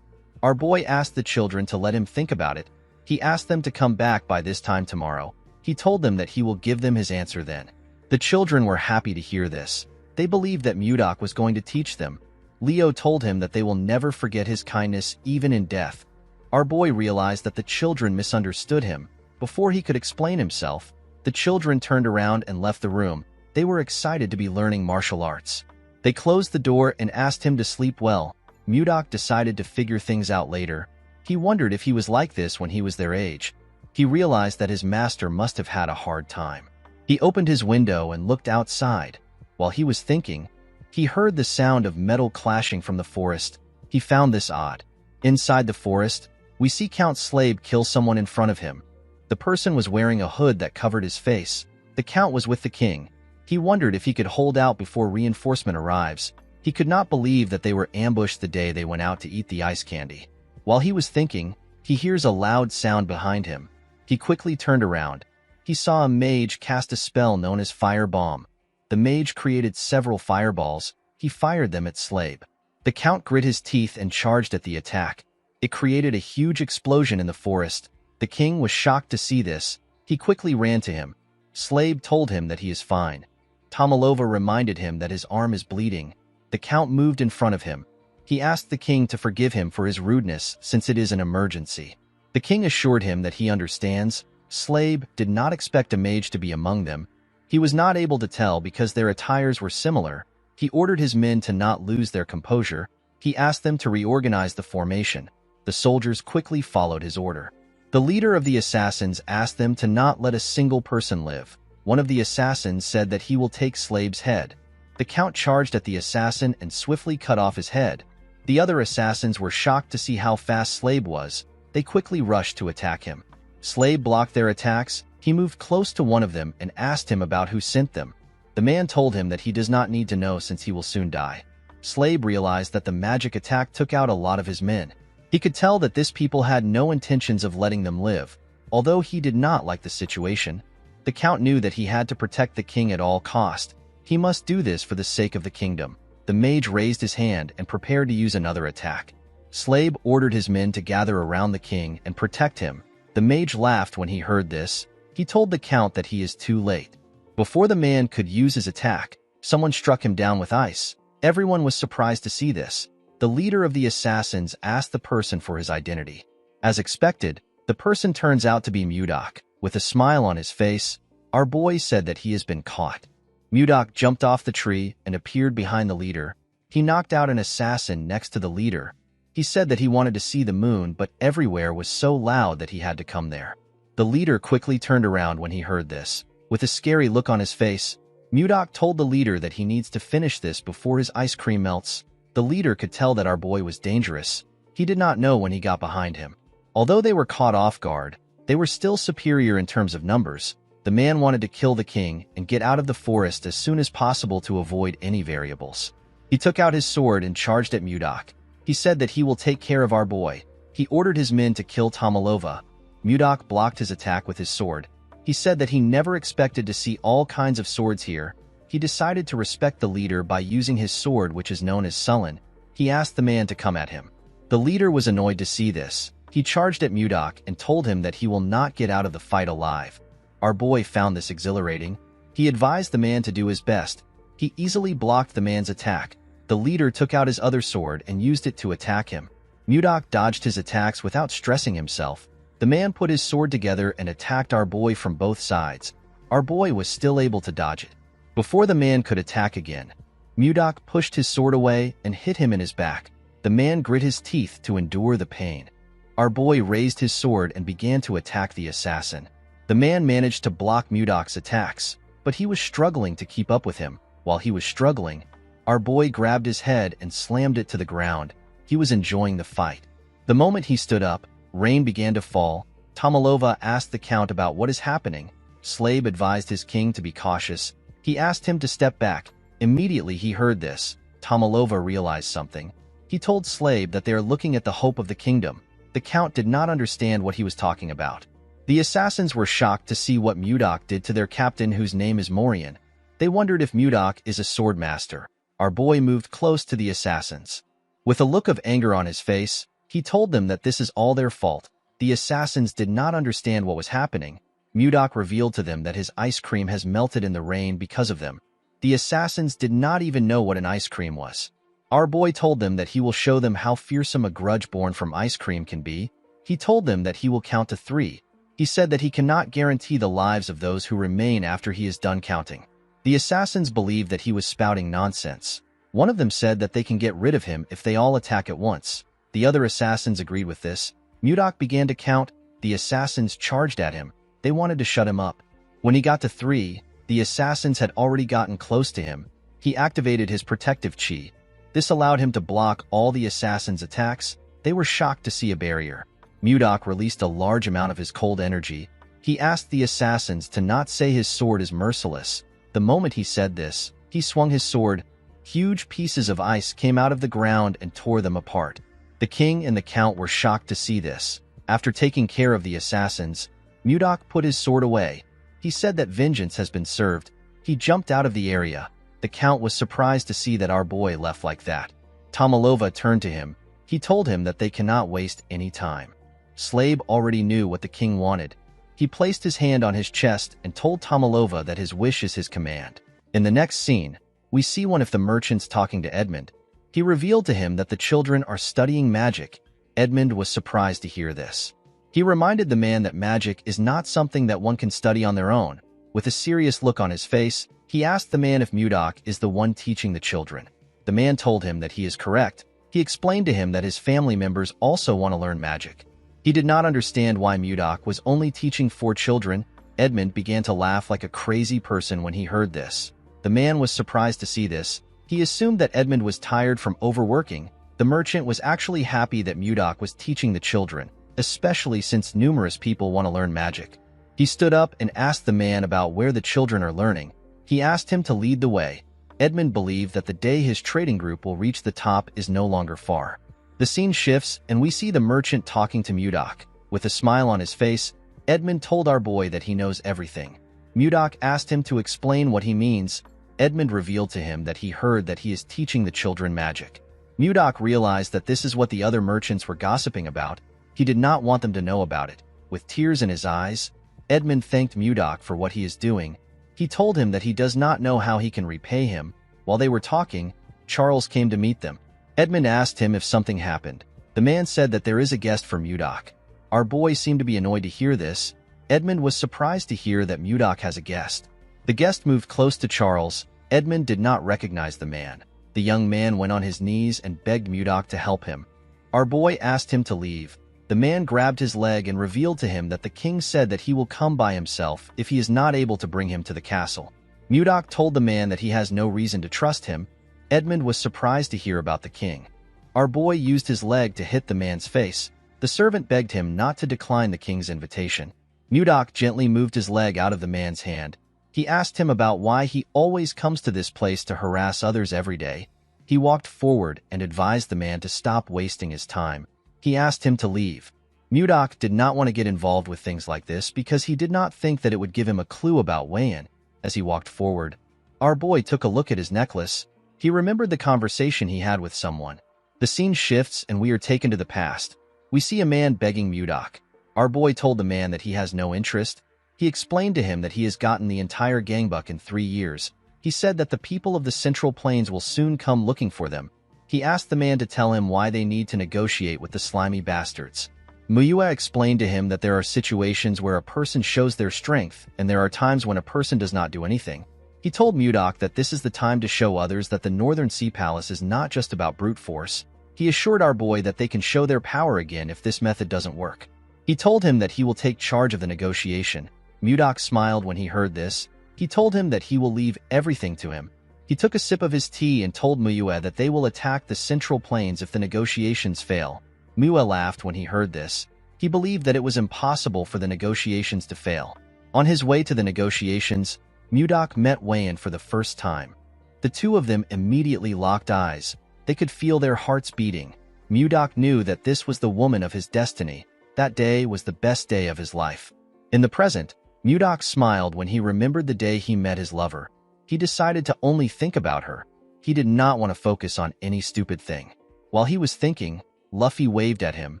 Speaker 1: Our boy asked the children to let him think about it. He asked them to come back by this time tomorrow. He told them that he will give them his answer then. The children were happy to hear this. They believed that Mudok was going to teach them. Leo told him that they will never forget his kindness even in death. Our boy realized that the children misunderstood him. Before he could explain himself, the children turned around and left the room. They were excited to be learning martial arts. They closed the door and asked him to sleep well. Mudok decided to figure things out later. He wondered if he was like this when he was their age. He realized that his master must have had a hard time. He opened his window and looked outside. While he was thinking, he heard the sound of metal clashing from the forest. He found this odd. Inside the forest, we see Count Slave kill someone in front of him. The person was wearing a hood that covered his face. The count was with the king. He wondered if he could hold out before reinforcement arrives. He could not believe that they were ambushed the day they went out to eat the ice candy. While he was thinking, he hears a loud sound behind him. He quickly turned around. He saw a mage cast a spell known as Fire Bomb. The mage created several fireballs. He fired them at Slave. The count grit his teeth and charged at the attack. It created a huge explosion in the forest. The king was shocked to see this. He quickly ran to him. Slave told him that he is fine. Tomalova reminded him that his arm is bleeding. The count moved in front of him. He asked the king to forgive him for his rudeness since it is an emergency. The king assured him that he understands. Slave did not expect a mage to be among them. He was not able to tell because their attires were similar. He ordered his men to not lose their composure. He asked them to reorganize the formation. The soldiers quickly followed his order. The leader of the assassins asked them to not let a single person live. One of the assassins said that he will take Slave's head. The count charged at the assassin and swiftly cut off his head. The other assassins were shocked to see how fast Slave was. They quickly rushed to attack him. Slave blocked their attacks. He moved close to one of them and asked him about who sent them. The man told him that he does not need to know since he will soon die. Slave realized that the magic attack took out a lot of his men. He could tell that this people had no intentions of letting them live. Although he did not like the situation, the Count knew that he had to protect the king at all cost. He must do this for the sake of the kingdom. The mage raised his hand and prepared to use another attack. Slave ordered his men to gather around the king and protect him. The mage laughed when he heard this. He told the Count that he is too late. Before the man could use his attack, someone struck him down with ice. Everyone was surprised to see this. The leader of the assassins asked the person for his identity. As expected, the person turns out to be Mudak. With a smile on his face, our boy said that he has been caught. Mudak jumped off the tree and appeared behind the leader. He knocked out an assassin next to the leader. He said that he wanted to see the moon, but everywhere was so loud that he had to come there. The leader quickly turned around when he heard this. With a scary look on his face, Mudak told the leader that he needs to finish this before his ice cream melts. The leader could tell that our boy was dangerous. He did not know when he got behind him. Although they were caught off guard, they were still superior in terms of numbers. The man wanted to kill the king and get out of the forest as soon as possible to avoid any variables. He took out his sword and charged at Mudak. He said that he will take care of our boy. He ordered his men to kill Tomalova. Mudak blocked his attack with his sword. He said that he never expected to see all kinds of swords here. He decided to respect the leader by using his sword, which is known as Sullen. He asked the man to come at him. The leader was annoyed to see this. He charged at Mudak and told him that he will not get out of the fight alive. Our boy found this exhilarating. He advised the man to do his best. He easily blocked the man's attack. The leader took out his other sword and used it to attack him. Mudak dodged his attacks without stressing himself. The man put his sword together and attacked our boy from both sides. Our boy was still able to dodge it. Before the man could attack again, Mudak pushed his sword away and hit him in his back. The man grit his teeth to endure the pain. Our boy raised his sword and began to attack the assassin. The man managed to block Mudak's attacks, but he was struggling to keep up with him. While he was struggling, our boy grabbed his head and slammed it to the ground. He was enjoying the fight. The moment he stood up, rain began to fall. Tomalova asked the Count about what is happening. Slave advised his king to be cautious. He asked him to step back. Immediately he heard this. Tomalova realized something. He told Slave that they are looking at the hope of the kingdom. The Count did not understand what he was talking about. The assassins were shocked to see what Mudak did to their captain, whose name is Morian. They wondered if Mudak is a sword master. Our boy moved close to the assassins. With a look of anger on his face, he told them that this is all their fault. The assassins did not understand what was happening. Mudak revealed to them that his ice cream has melted in the rain because of them. The assassins did not even know what an ice cream was. Our boy told them that he will show them how fearsome a grudge born from ice cream can be. He told them that he will count to 3. He said that he cannot guarantee the lives of those who remain after he is done counting. The assassins believed that he was spouting nonsense. One of them said that they can get rid of him if they all attack at once. The other assassins agreed with this. Mudak began to count. The assassins charged at him. They wanted to shut him up. When he got to 3, the assassins had already gotten close to him. He activated his protective chi. This allowed him to block all the assassins' attacks. They were shocked to see a barrier. Mudak released a large amount of his cold energy. He asked the assassins to not say his sword is merciless. The moment he said this, he swung his sword. Huge pieces of ice came out of the ground and tore them apart. The king and the Count were shocked to see this. After taking care of the assassins, Mudak put his sword away. He said that vengeance has been served. He jumped out of the area. The Count was surprised to see that our boy left like that. Tomalova turned to him. He told him that they cannot waste any time. Slave already knew what the king wanted. He placed his hand on his chest and told Tomalova that his wish is his command. In the next scene, we see one of the merchants talking to Edmund. He revealed to him that the children are studying magic. Edmund was surprised to hear this. He reminded the man that magic is not something that one can study on their own. With a serious look on his face, he asked the man if Mudak is the one teaching the children. The man told him that he is correct. He explained to him that his family members also want to learn magic. He did not understand why Mudak was only teaching 4 children. Edmund began to laugh like a crazy person when he heard this. The man was surprised to see this. He assumed that Edmund was tired from overworking. The merchant was actually happy that Mudak was teaching the children. especially since numerous people want to learn magic. He stood up and asked the man about where the children are learning. He asked him to lead the way. Edmund believed that the day his trading group will reach the top is no longer far. The scene shifts, and we see the merchant talking to Mudok. With a smile on his face, Edmund told our boy that he knows everything. Mudok asked him to explain what he means. Edmund revealed to him that he heard that he is teaching the children magic. Mudok realized that this is what the other merchants were gossiping about. He did not want them to know about it. With tears in his eyes, Edmund thanked Mudok for what he is doing. He told him that he does not know how he can repay him. While they were talking, Charles came to meet them. Edmund asked him if something happened. The man said that there is a guest for Mudok. Our boy seemed to be annoyed to hear this. Edmund was surprised to hear that Mudok has a guest. The guest moved close to Charles. Edmund did not recognize the man. The young man went on his knees and begged Mudok to help him. Our boy asked him to leave. The man grabbed his leg and revealed to him that the king said that he will come by himself if he is not able to bring him to the castle. Mudok told the man that he has no reason to trust him. Edmund was surprised to hear about the king. Our boy used his leg to hit the man's face. The servant begged him not to decline the king's invitation. Mudok gently moved his leg out of the man's hand. He asked him about why he always comes to this place to harass others every day. He walked forward and advised the man to stop wasting his time. He asked him to leave. Mudok did not want to get involved with things like this because he did not think that it would give him a clue about Wayan. As he walked forward, our boy took a look at his necklace. He remembered the conversation he had with someone. The scene shifts and we are taken to the past. We see a man begging Mudok. Our boy told the man that he has no interest. He explained to him that he has gotten the entire gangbuck in 3 years. He said that the people of the Central Plains will soon come looking for them. He asked the man to tell him why they need to negotiate with the slimy bastards. Manhwa explained to him that there are situations where a person shows their strength, and there are times when a person does not do anything. He told Mudok that this is the time to show others that the Northern Sea Palace is not just about brute force. He assured our boy that they can show their power again if this method doesn't work. He told him that he will take charge of the negotiation. Mudok smiled when he heard this. He told him that he will leave everything to him. He took a sip of his tea and told Manhwa that they will attack the Central Plains if the negotiations fail. Manhwa laughed when he heard this. He believed that it was impossible for the negotiations to fail. On his way to the negotiations, Mudok met Wayan for the first time. The two of them immediately locked eyes. They could feel their hearts beating. Mudok knew that this was the woman of his destiny. That day was the best day of his life. In the present, Mudok smiled when he remembered the day he met his lover. He decided to only think about her. He did not want to focus on any stupid thing. While he was thinking, Luffy waved at him.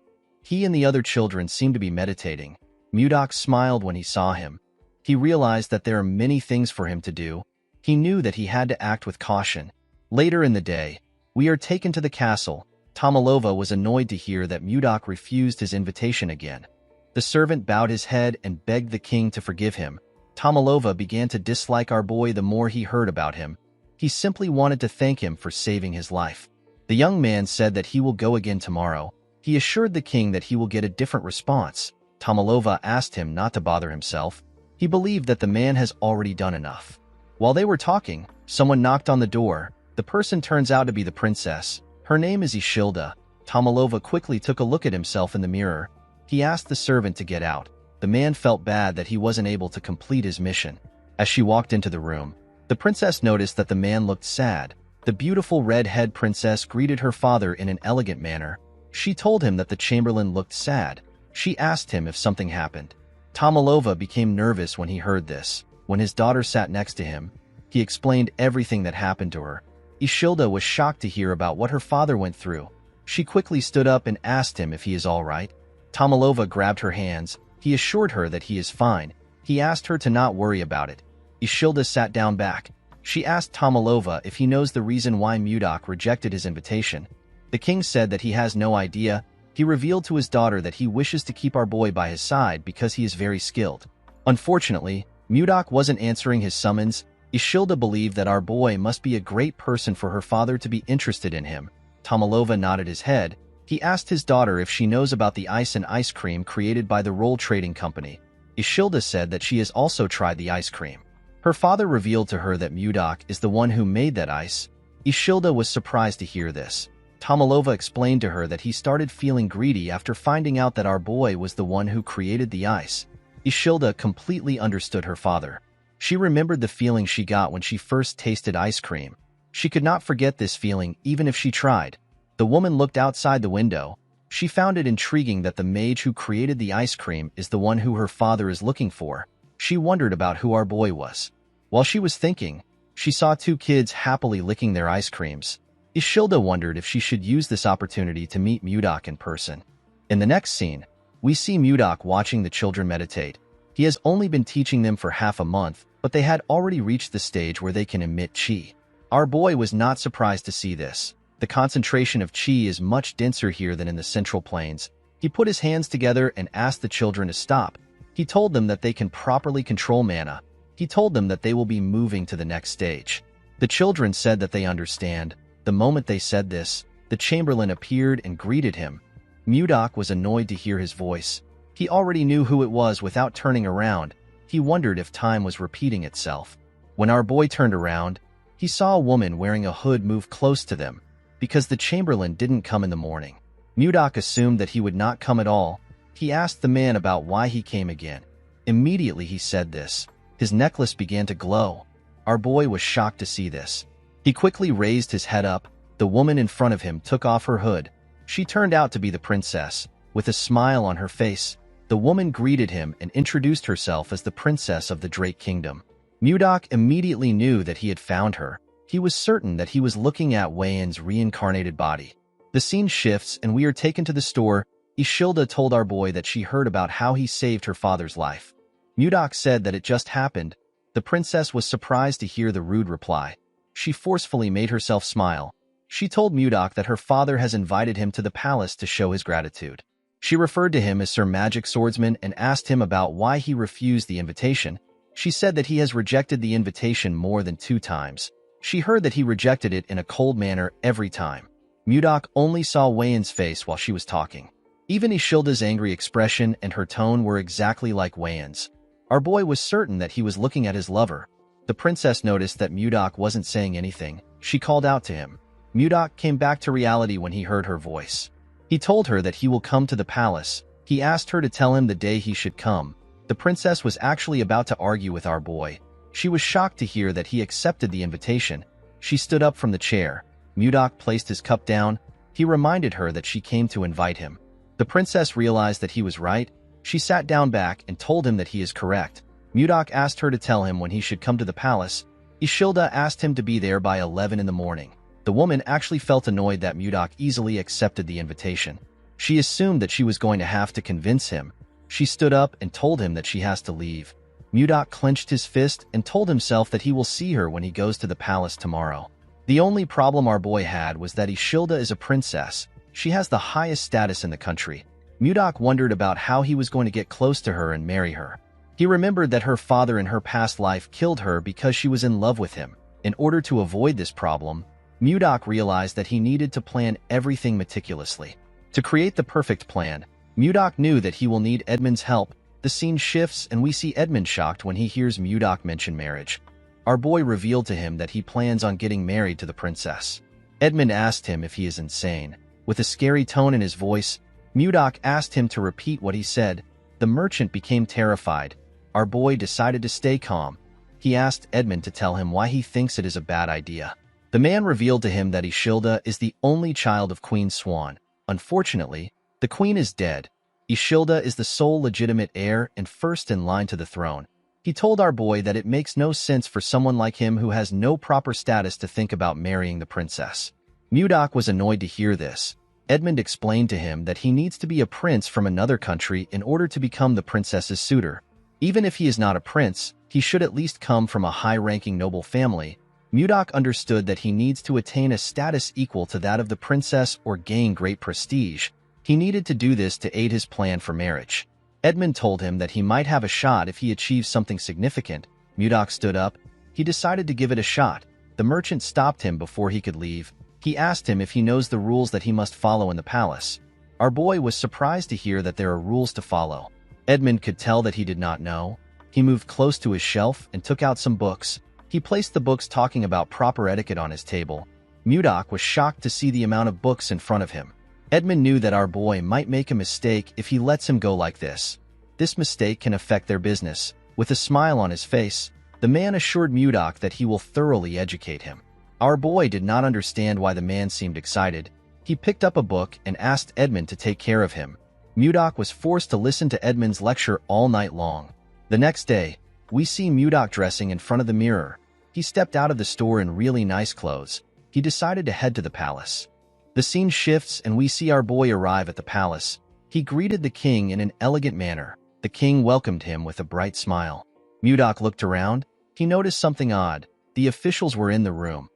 Speaker 1: He and the other children seemed to be meditating. Mudok smiled when he saw him. He realized that there are many things for him to do. He knew that he had to act with caution. Later in the day, we are taken to the castle. Tomalova was annoyed to hear that Mudok refused his invitation again. The servant bowed his head and begged the king to forgive him. Tomalova began to dislike our boy the more he heard about him. He simply wanted to thank him for saving his life. The young man said that he will go again tomorrow. He assured the king that he will get a different response. Tomalova asked him not to bother himself. He believed that the man has already done enough. While they were talking, someone knocked on the door. The person turns out to be the princess. Her name is Ishilda. Tomalova quickly took a look at himself in the mirror. He asked the servant to get out. The man felt bad that he wasn't able to complete his mission. As she walked into the room, the princess noticed that the man looked sad. The beautiful red-haired princess greeted her father in an elegant manner. She told him that the chamberlain looked sad. She asked him if something happened. Tomalova became nervous when he heard this. When his daughter sat next to him, he explained everything that happened to her. Ishilda was shocked to hear about what her father went through. She quickly stood up and asked him if he is all right. Tomalova grabbed her hands. He assured her that he is fine. He asked her to not worry about it. Ishilda sat down back. She asked Tomalova if he knows the reason why Mudok rejected his invitation. The king said that he has no idea. He revealed to his daughter that he wishes to keep our boy by his side because he is very skilled. Unfortunately, Mudok wasn't answering his summons. Ishilda believed that our boy must be a great person for her father to be interested in him. Tomalova nodded his head. He asked his daughter if she knows about the ice and ice cream created by the Roll Trading Company. Ishilda said that she has also tried the ice cream. Her father revealed to her that Mudok is the one who made that ice. Ishilda was surprised to hear this. Tomalova explained to her that he started feeling greedy after finding out that our boy was the one who created the ice. Ishilda completely understood her father. She remembered the feeling she got when she first tasted ice cream. She could not forget this feeling even if she tried. The woman looked outside the window. She found it intriguing that the mage who created the ice cream is the one who her father is looking for. She wondered about who our boy was. While she was thinking, she saw two kids happily licking their ice creams. Ishilda wondered if she should use this opportunity to meet Mudok in person. In the next scene, we see Mudok watching the children meditate. He has only been teaching them for half a month, but they had already reached the stage where they can emit chi. Our boy was not surprised to see this. The concentration of chi is much denser here than in the Central Plains. He put his hands together and asked the children to stop. He told them that they can properly control mana. He told them that they will be moving to the next stage. The children said that they understand. The moment they said this, the Chamberlain appeared and greeted him. Mudok was annoyed to hear his voice. He already knew who it was without turning around. He wondered if time was repeating itself. When our boy turned around, he saw a woman wearing a hood move close to them. Because the Chamberlain didn't come in the morning, Mudok assumed that he would not come at all. He asked the man about why he came again. Immediately he said this. His necklace began to glow. Our boy was shocked to see this. He quickly raised his head up. The woman in front of him took off her hood. She turned out to be the princess. With a smile on her face, the woman greeted him and introduced herself as the princess of the Drake Kingdom. Mudok immediately knew that he had found her. He was certain that he was looking at Wayan's reincarnated body. The scene shifts and we are taken to the store. Ishilda told our boy that she heard about how he saved her father's life. Mudok said that it just happened. The princess was surprised to hear the rude reply. She forcefully made herself smile. She told Mudok that her father has invited him to the palace to show his gratitude. She referred to him as Sir Magic Swordsman and asked him about why he refused the invitation. She said that he has rejected the invitation more than 2 times. She heard that he rejected it in a cold manner every time. Mudok only saw Wayan's face while she was talking. Even Ishilda's angry expression and her tone were exactly like Wayan's. Our boy was certain that he was looking at his lover. The princess noticed that Mudok wasn't saying anything. She called out to him. Mudok came back to reality when he heard her voice. He told her that he will come to the palace. He asked her to tell him the day he should come. The princess was actually about to argue with our boy. She was shocked to hear that he accepted the invitation. She stood up from the chair. Mudok placed his cup down. He reminded her that she came to invite him. The princess realized that he was right. She sat down back and told him that he is correct. Mudok asked her to tell him when he should come to the palace. Ishilda asked him to be there by 11 in the morning. The woman actually felt annoyed that Mudok easily accepted the invitation. She assumed that she was going to have to convince him. She stood up and told him that she has to leave. Mudok clenched his fist and told himself that he will see her when he goes to the palace tomorrow. The only problem our boy had was that Ishilda is a princess. She has the highest status in the country. Mudok wondered about how he was going to get close to her and marry her. He remembered that her father in her past life killed her because she was in love with him. In order to avoid this problem, Mudok realized that he needed to plan everything meticulously. To create the perfect plan, Mudok knew that he will need Edmund's help. The scene shifts and we see Edmund shocked when he hears Mudok mention marriage. Our boy revealed to him that he plans on getting married to the princess. Edmund asked him if he is insane. With a scary tone in his voice, Mudok asked him to repeat what he said. The merchant became terrified. Our boy decided to stay calm. He asked Edmund to tell him why he thinks it is a bad idea. The man revealed to him that Ishilda is the only child of Queen Swan. Unfortunately, the queen is dead. Ishilda is the sole legitimate heir and first in line to the throne. He told our boy that it makes no sense for someone like him who has no proper status to think about marrying the princess. Mudok was annoyed to hear this. Edmund explained to him that he needs to be a prince from another country in order to become the princess's suitor. Even if he is not a prince, he should at least come from a high-ranking noble family. Mudok understood that he needs to attain a status equal to that of the princess or gain great prestige. He needed to do this to aid his plan for marriage. Edmund told him that he might have a shot if he achieves something significant. Mudok stood up. He decided to give it a shot. The merchant stopped him before he could leave. He asked him if he knows the rules that he must follow in the palace. Our boy was surprised to hear that there are rules to follow. Edmund could tell that he did not know. He moved close to his shelf and took out some books. He placed the books talking about proper etiquette on his table. Mudok was shocked to see the amount of books in front of him. Edmund knew that our boy might make a mistake if he lets him go like this. This mistake can affect their business. With a smile on his face, the man assured Mudok that he will thoroughly educate him. Our boy did not understand why the man seemed excited. He picked up a book and asked Edmund to take care of him. Mudok was forced to listen to Edmund's lecture all night long. The next day, we see Mudok dressing in front of the mirror. He stepped out of the store in really nice clothes. He decided to head to the palace. The scene shifts and we see our boy arrive at the palace. He greeted the king in an elegant manner. The king welcomed him with a bright smile. Mudok looked around. He noticed something odd. The officials were in the room.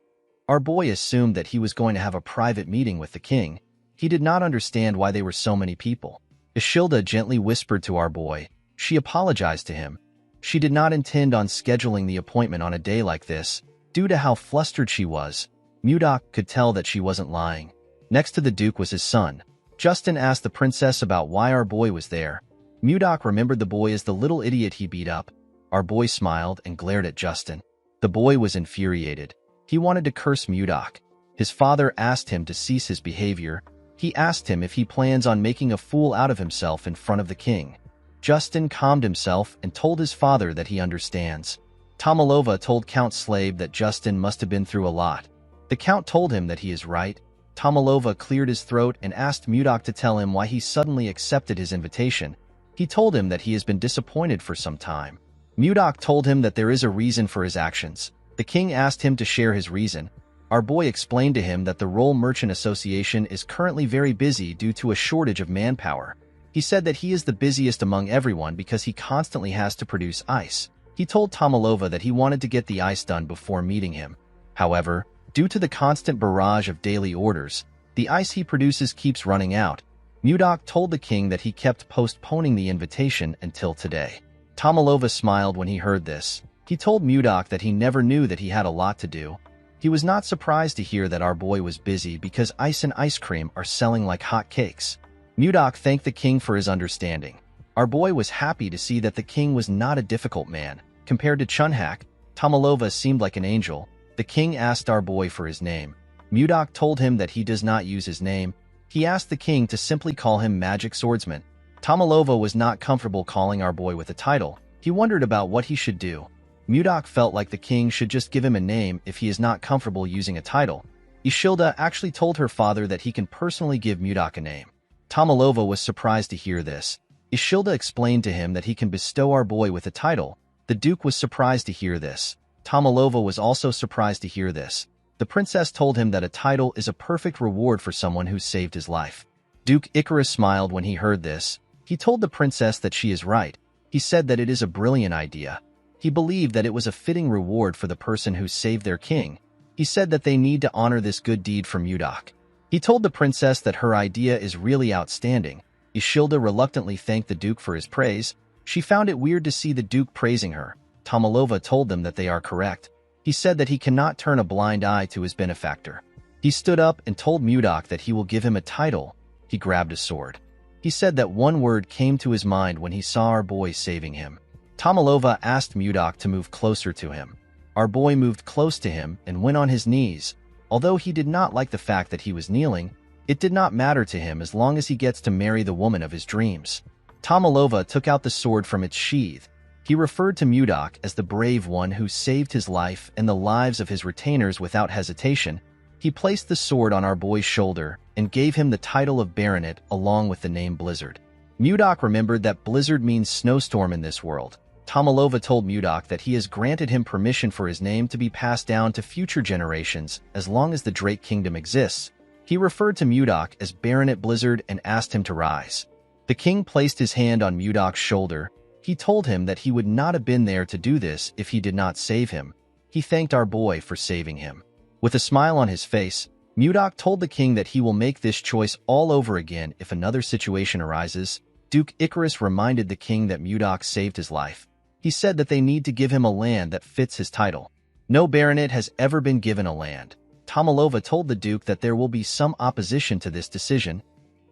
Speaker 1: Our boy assumed that he was going to have a private meeting with the king. He did not understand why there were so many people. Ishilda gently whispered to our boy. She apologized to him. She did not intend on scheduling the appointment on a day like this. Due to how flustered she was, Mudok could tell that she wasn't lying. Next to the Duke was his son. Justin asked the princess about why our boy was there. Mudok remembered the boy as the little idiot he beat up. Our boy smiled and glared at Justin. The boy was infuriated. He wanted to curse Mudok. His father asked him to cease his behavior. He asked him if he plans on making a fool out of himself in front of the king. Justin calmed himself and told his father that he understands. Tomalova told Count Slave that Justin must have been through a lot. The Count told him that he is right. Tomalova cleared his throat and asked Mudok to tell him why he suddenly accepted his invitation. He told him that he has been disappointed for some time. Mudok told him that there is a reason for his actions. The king asked him to share his reason. Our boy explained to him that the Roll Merchant Association is currently very busy due to a shortage of manpower. He said that he is the busiest among everyone because he constantly has to produce ice. He told Tomalova that he wanted to get the ice done before meeting him. However, due to the constant barrage of daily orders, the ice he produces keeps running out. Mudok told the king that he kept postponing the invitation until today. Tomalova smiled when he heard this. He told Mudok that he never knew that he had a lot to do. He was not surprised to hear that our boy was busy because ice and ice cream are selling like hot cakes. Mudok thanked the king for his understanding. Our boy was happy to see that the king was not a difficult man. Compared to Chunhak, Tomalova seemed like an angel. The king asked our boy for his name. Mudok told him that he does not use his name. He asked the king to simply call him Magic Swordsman. Tomalova was not comfortable calling our boy with a title. He wondered about what he should do. Mudok felt like the king should just give him a name if he is not comfortable using a title. Ishilda actually told her father that he can personally give Mudok a name. Tomalova was surprised to hear this. Ishilda explained to him that he can bestow our boy with a title. The Duke was surprised to hear this. Tomalova was also surprised to hear this. The princess told him that a title is a perfect reward for someone who saved his life. Duke Icarus smiled when he heard this. He told the princess that she is right. He said that it is a brilliant idea. He believed that it was a fitting reward for the person who saved their king. He said that they need to honor this good deed from Mudok. He told the princess that her idea is really outstanding. Ishilda reluctantly thanked the Duke for his praise. She found it weird to see the Duke praising her. Tomalova told them that they are correct. He said that he cannot turn a blind eye to his benefactor. He stood up and told Mudok that he will give him a title. He grabbed a sword. He said that one word came to his mind when he saw our boy saving him. Tomalova asked Mudok to move closer to him. Our boy moved close to him and went on his knees. Although he did not like the fact that he was kneeling, it did not matter to him as long as he gets to marry the woman of his dreams. Tomalova took out the sword from its sheath. He referred to Mudok as the brave one who saved his life and the lives of his retainers without hesitation. He placed the sword on our boy's shoulder and gave him the title of Baronet along with the name Blizzard. Mudok remembered that Blizzard means snowstorm in this world. Tomalova told Mudok that he has granted him permission for his name to be passed down to future generations as long as the Drake Kingdom exists. He referred to Mudok as Baronet Blizzard and asked him to rise. The king placed his hand on Mudok's shoulder. He told him that he would not have been there to do this if he did not save him. He thanked our boy for saving him. With a smile on his face, Mudok told the king that he will make this choice all over again if another situation arises. Duke Icarus reminded the king that Mudok saved his life. He said that they need to give him a land that fits his title. No baronet has ever been given a land. Tomalova told the Duke that there will be some opposition to this decision.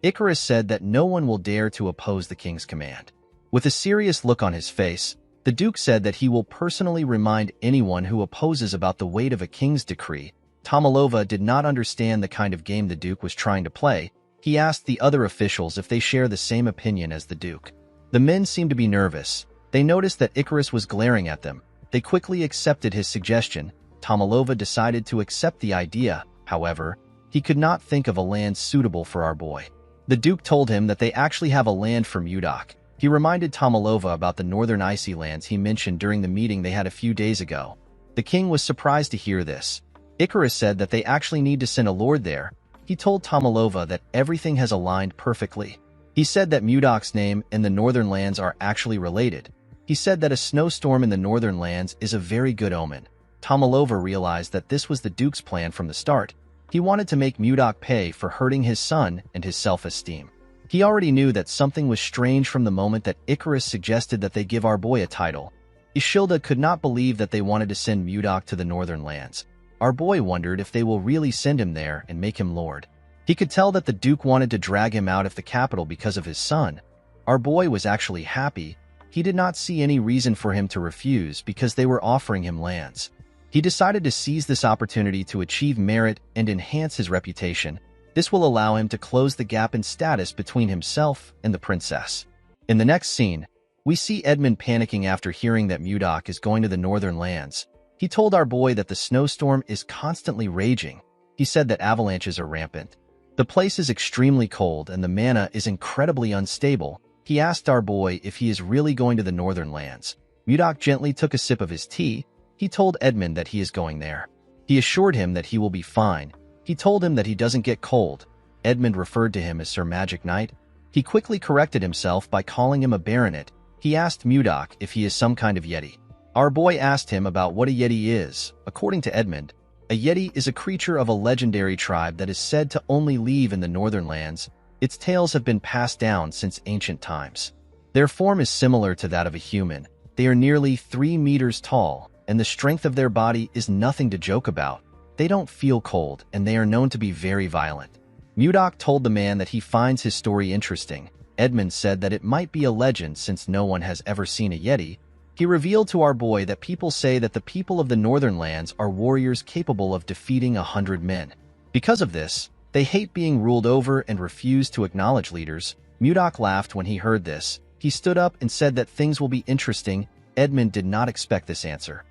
Speaker 1: Icarus said that no one will dare to oppose the king's command. With a serious look on his face, the Duke said that he will personally remind anyone who opposes about the weight of a king's decree. Tomalova did not understand the kind of game the Duke was trying to play. He asked the other officials if they share the same opinion as the Duke. The men seemed to be nervous. They noticed that Icarus was glaring at them. They quickly accepted his suggestion. Tomalova decided to accept the idea. However, he could not think of a land suitable for our boy. The Duke told him that they actually have a land for Mudak. He reminded Tomalova about the northern icy lands he mentioned during the meeting they had a few days ago. The king was surprised to hear this. Icarus said that they actually need to send a lord there. He told Tomalova that everything has aligned perfectly. He said that Mudok's name and the northern lands are actually related. He said that a snowstorm in the northern lands is a very good omen. Tomalova realized that this was the Duke's plan from the start. He wanted to make Mudok pay for hurting his son and his self-esteem. He already knew that something was strange from the moment that Icarus suggested that they give our boy a title. Ishilda could not believe that they wanted to send Mudok to the northern lands. Our boy wondered if they will really send him there and make him lord. He could tell that the Duke wanted to drag him out of the capital because of his son. Our boy was actually happy. He did not see any reason for him to refuse because they were offering him lands. He decided to seize this opportunity to achieve merit and enhance his reputation. This will allow him to close the gap in status between himself and the princess. In the next scene, we see Edmund panicking after hearing that Mudok is going to the northern lands. He told our boy that the snowstorm is constantly raging. He said that avalanches are rampant. The place is extremely cold and the mana is incredibly unstable. He asked our boy if he is really going to the northern lands. Mudok gently took a sip of his tea. He told Edmund that he is going there. He assured him that he will be fine. He told him that he doesn't get cold. Edmund referred to him as Sir Magic Knight. He quickly corrected himself by calling him a baronet. He asked Mudok if he is some kind of yeti. Our boy asked him about what a yeti is. According to Edmund, a yeti is a creature of a legendary tribe that is said to only live in the northern lands. Its tales have been passed down since ancient times. Their form is similar to that of a human. They are nearly 3 meters tall, and the strength of their body is nothing to joke about. They don't feel cold, and they are known to be very violent. Mudok told the man that he finds his story interesting. Edmund said that it might be a legend since no one has ever seen a yeti. He revealed to our boy that people say that the people of the northern lands are warriors capable of defeating 100 men. Because of this, they hate being ruled over and refuse to acknowledge leaders. Mudok laughed when he heard this. He stood up and said that things will be interesting. Edmund did not expect this answer.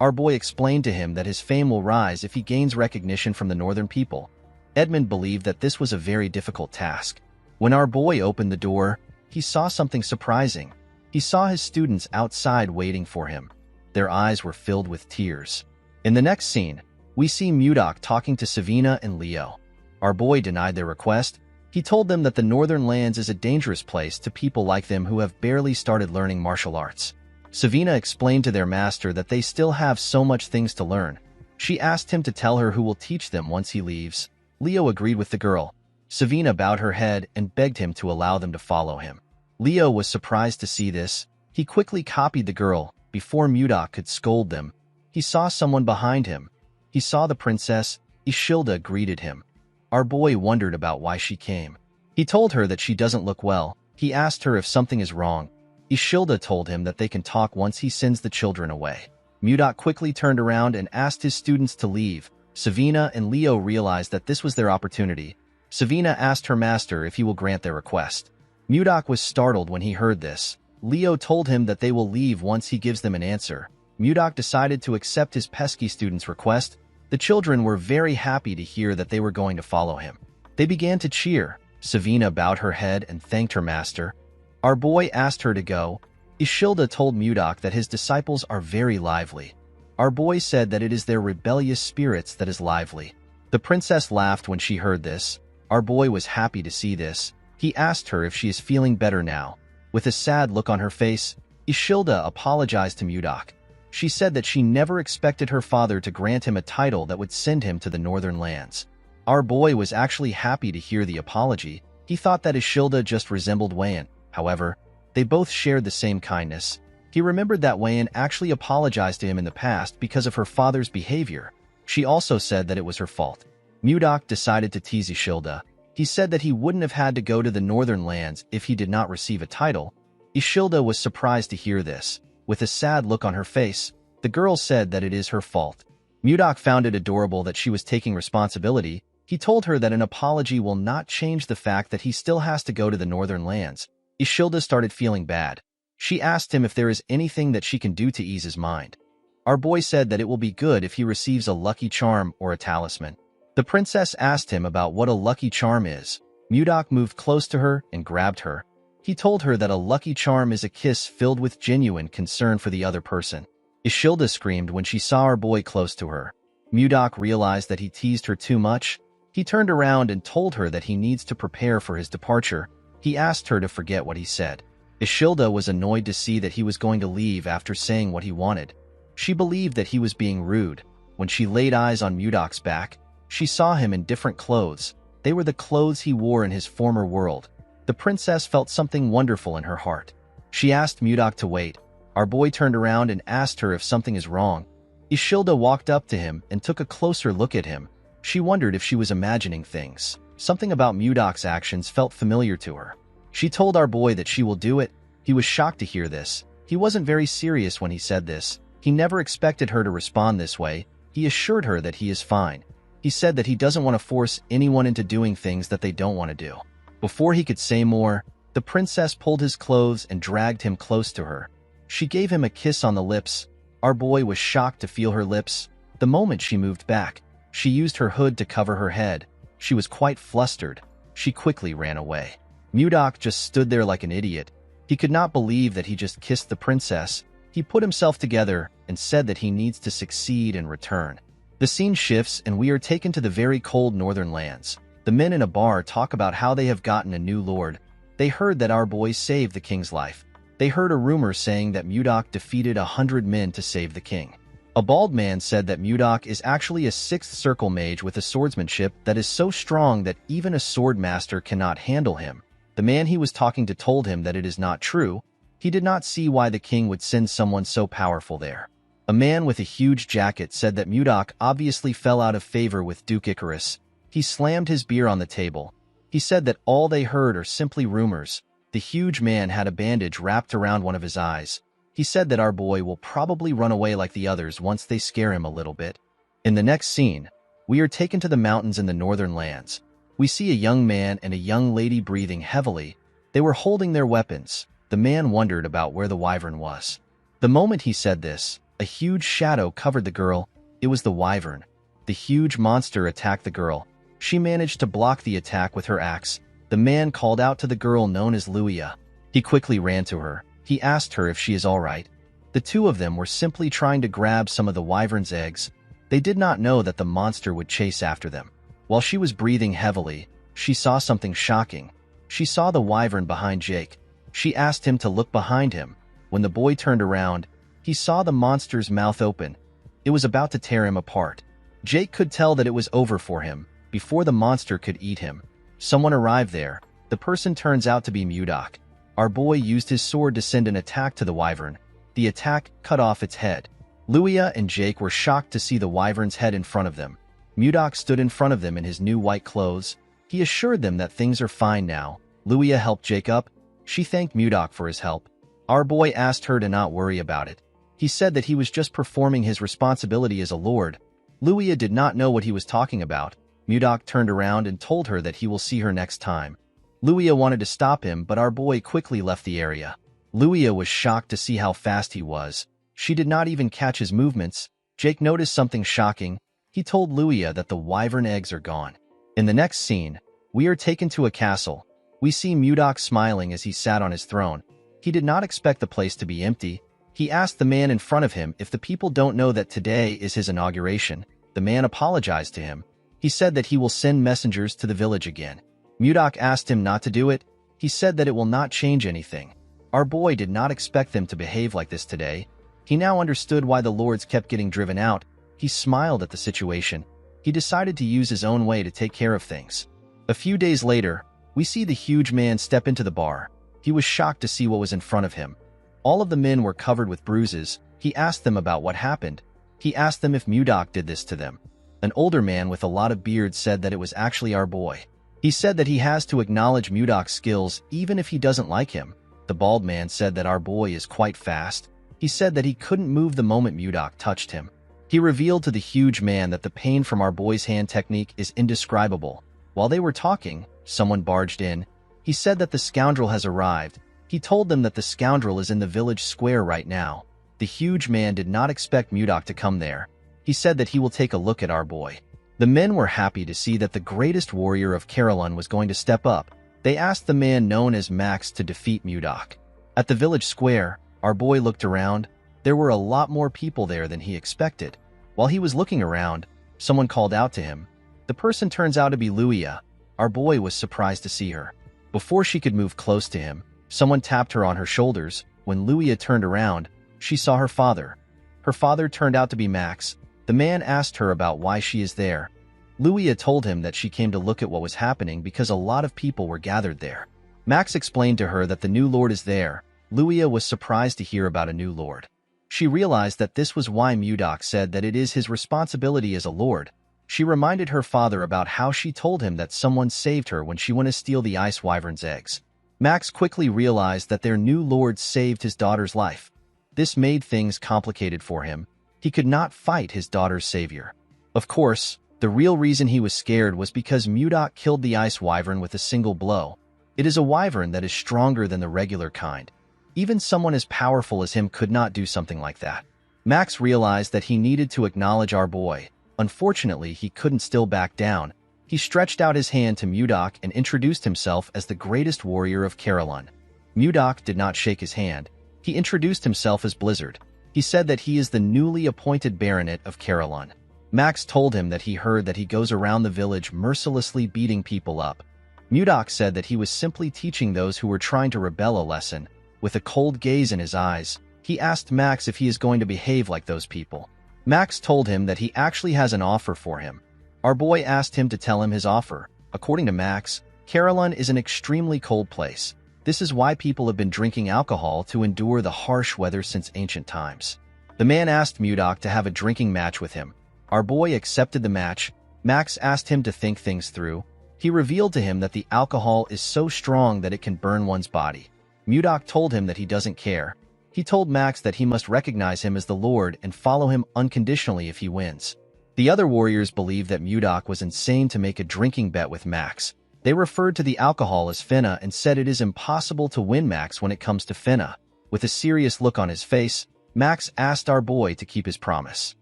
Speaker 1: Our boy explained to him that his fame will rise if he gains recognition from the northern people. Edmund believed that this was a very difficult task. When our boy opened the door, he saw something surprising. He saw his students outside waiting for him. Their eyes were filled with tears. In the next scene, we see Mudok talking to Savina and Leo. Our boy denied their request. He told them that the northern lands is a dangerous place to people like them who have barely started learning martial arts. Savina explained to their master that they still have so much things to learn. She asked him to tell her who will teach them once he leaves. Leo agreed with the girl. Savina bowed her head and begged him to allow them to follow him. Leo was surprised to see this. He quickly copied the girl. Before Mudok could scold them, he saw someone behind him. He saw the princess. Ishilda greeted him. Our boy wondered about why she came. He told her that she doesn't look well. He asked her if something is wrong. Ishilda told him that they can talk once he sends the children away. Mudok quickly turned around and asked his students to leave. Savina and Leo realized that this was their opportunity. Savina asked her master if he will grant their request. Mudok was startled when he heard this. Leo told him that they will leave once he gives them an answer. Mudok decided to accept his pesky student's request. The children were very happy to hear that they were going to follow him. They began to cheer. Savina bowed her head and thanked her master. Our boy asked her to go. Ishilda told Mudok that his disciples are very lively. Our boy said that it is their rebellious spirits that is lively. The princess laughed when she heard this. Our boy was happy to see this. He asked her if she is feeling better now. With a sad look on her face, Ishilda apologized to Mudok. She said that she never expected her father to grant him a title that would send him to the northern lands. Our boy was actually happy to hear the apology. He thought that Ishilda just resembled Wayan. However, they both shared the same kindness. He remembered that Wayan actually apologized to him in the past because of her father's behavior. She also said that it was her fault. Mudok decided to tease Ishilda. He said that he wouldn't have had to go to the northern lands if he did not receive a title. Ishilda was surprised to hear this. With a sad look on her face, the girl said that it is her fault. Mudok found it adorable that she was taking responsibility. He told her that an apology will not change the fact that he still has to go to the northern lands. Ishilda started feeling bad. She asked him if there is anything that she can do to ease his mind. Our boy said that it will be good if he receives a lucky charm or a talisman. The princess asked him about what a lucky charm is. Mudok moved close to her and grabbed her. He told her that a lucky charm is a kiss filled with genuine concern for the other person. Ishilda screamed when she saw our boy close to her. Mudok realized that he teased her too much. He turned around and told her that he needs to prepare for his departure. He asked her to forget what he said. Ishilda was annoyed to see that he was going to leave after saying what he wanted. She believed that he was being rude. When she laid eyes on Mudok's back, she saw him in different clothes. They were the clothes he wore in his former world. The princess felt something wonderful in her heart. She asked Mudok to wait. Our boy turned around and asked her if something is wrong. Ishilda walked up to him and took a closer look at him. She wondered if she was imagining things. Something about Mudok's actions felt familiar to her. She told our boy that she will do it. He was shocked to hear this. He wasn't very serious when he said this. He never expected her to respond this way. He assured her that he is fine. He said that he doesn't want to force anyone into doing things that they don't want to do. Before he could say more, the princess pulled his clothes and dragged him close to her. She gave him a kiss on the lips. Our boy was shocked to feel her lips. The moment she moved back, she used her hood to cover her head. She was quite flustered. She quickly ran away. Mudok just stood there like an idiot. He could not believe that he just kissed the princess. He put himself together and said that he needs to succeed and return. The scene shifts and we are taken to the very cold northern lands. The men in a bar talk about how they have gotten a new lord. They heard that our boy saved the king's life. They heard a rumor saying that Mudok defeated 100 men to save the king. A bald man said that Mudok is actually a sixth circle mage with a swordsmanship that is so strong that even a sword master cannot handle him. The man he was talking to told him that it is not true. He did not see why the king would send someone so powerful there. A man with a huge jacket said that Mudok obviously fell out of favor with Duke Icarus. He slammed his beer on the table. He said that all they heard are simply rumors. The huge man had a bandage wrapped around one of his eyes. He said that our boy will probably run away like the others once they scare him a little bit. In the next scene, we are taken to the mountains in the northern lands. We see a young man and a young lady breathing heavily. They were holding their weapons. The man wondered about where the wyvern was. The moment he said this, a huge shadow covered the girl. It was the wyvern. The huge monster attacked the girl. She managed to block the attack with her axe. The man called out to the girl known as Luia. He quickly ran to her. He asked her if she is all right. The two of them were simply trying to grab some of the wyvern's eggs. They did not know that the monster would chase after them. While she was breathing heavily, she saw something shocking. She saw the wyvern behind Jake. She asked him to look behind him. When the boy turned around, he saw the monster's mouth open. It was about to tear him apart. Jake could tell that it was over for him before the monster could eat him. Someone arrived there. The person turns out to be Mudok. Our boy used his sword to send an attack to the wyvern. The attack cut off its head. Luia and Jake were shocked to see the wyvern's head in front of them. Mudok stood in front of them in his new white clothes. He assured them that things are fine now. Luia helped Jake up. She thanked Mudok for his help. Our boy asked her to not worry about it. He said that he was just performing his responsibility as a lord. Luia did not know what he was talking about. Mudok turned around and told her that he will see her next time. Luia wanted to stop him, but our boy quickly left the area. Luia was shocked to see how fast he was. She did not even catch his movements. Jake noticed something shocking. He told Luia that the wyvern eggs are gone. In the next scene, we are taken to a castle. We see Mudok smiling as he sat on his throne. He did not expect the place to be empty. He asked the man in front of him if the people don't know that today is his inauguration. The man apologized to him. He said that he will send messengers to the village again. Mudok asked him not to do it. He said that it will not change anything. Our boy did not expect them to behave like this today. He now understood why the lords kept getting driven out. He smiled at the situation. He decided to use his own way to take care of things. A few days later, we see the huge man step into the bar. He was shocked to see what was in front of him. All of the men were covered with bruises. He asked them about what happened. He asked them if Mudok did this to them. An older man with a lot of beard said that it was actually our boy. He said that he has to acknowledge Mudok's skills even if he doesn't like him. The bald man said that our boy is quite fast. He said that he couldn't move the moment Mudok touched him. He revealed to the huge man that the pain from our boy's hand technique is indescribable. While they were talking, someone barged in. He said that the scoundrel has arrived. He told them that the scoundrel is in the village square right now. The huge man did not expect Mudok to come there. He said that he will take a look at our boy. The men were happy to see that the greatest warrior of Carolyn was going to step up. They asked the man known as Max to defeat Mudok. At the village square, our boy looked around. There were a lot more people there than he expected. While he was looking around, someone called out to him. The person turns out to be Luia. Our boy was surprised to see her. Before she could move close to him, someone tapped her on her shoulders. When Luia turned around, she saw her father. Her father turned out to be Max. The man asked her about why she is there. Luia told him that she came to look at what was happening because a lot of people were gathered there. Max explained to her that the new lord is there. Luia was surprised to hear about a new lord. She realized that this was why Mudok said that it is his responsibility as a lord. She reminded her father about how she told him that someone saved her when she went to steal the ice wyvern's eggs. Max quickly realized that their new lord saved his daughter's life. This made things complicated for him. He could not fight his daughter's savior. Of course, the real reason he was scared was because Mudok killed the ice wyvern with a single blow. It is a wyvern that is stronger than the regular kind. Even someone as powerful as him could not do something like that. Max realized that he needed to acknowledge our boy. Unfortunately, he couldn't still back down. He stretched out his hand to Mudok and introduced himself as the greatest warrior of Carolyn. Mudok did not shake his hand. He introduced himself as Blizzard. He said that he is the newly appointed baronet of Carolyn. Max told him that he heard that he goes around the village mercilessly beating people up. Mudok said that he was simply teaching those who were trying to rebel a lesson. With a cold gaze in his eyes, he asked Max if he is going to behave like those people. Max told him that he actually has an offer for him. Our boy asked him to tell him his offer. According to Max, Carolyn is an extremely cold place. This is why people have been drinking alcohol to endure the harsh weather since ancient times. The man asked Mudok to have a drinking match with him. Our boy accepted the match. Max asked him to think things through. He revealed to him that the alcohol is so strong that it can burn one's body. Mudok told him that he doesn't care. He told Max that he must recognize him as the Lord and follow him unconditionally if he wins. The other warriors believed that Mudok was insane to make a drinking bet with Max. They referred to the alcohol as finna and said it is impossible to win Max when it comes to finna. With a serious look on his face, Max asked our boy to keep his promise.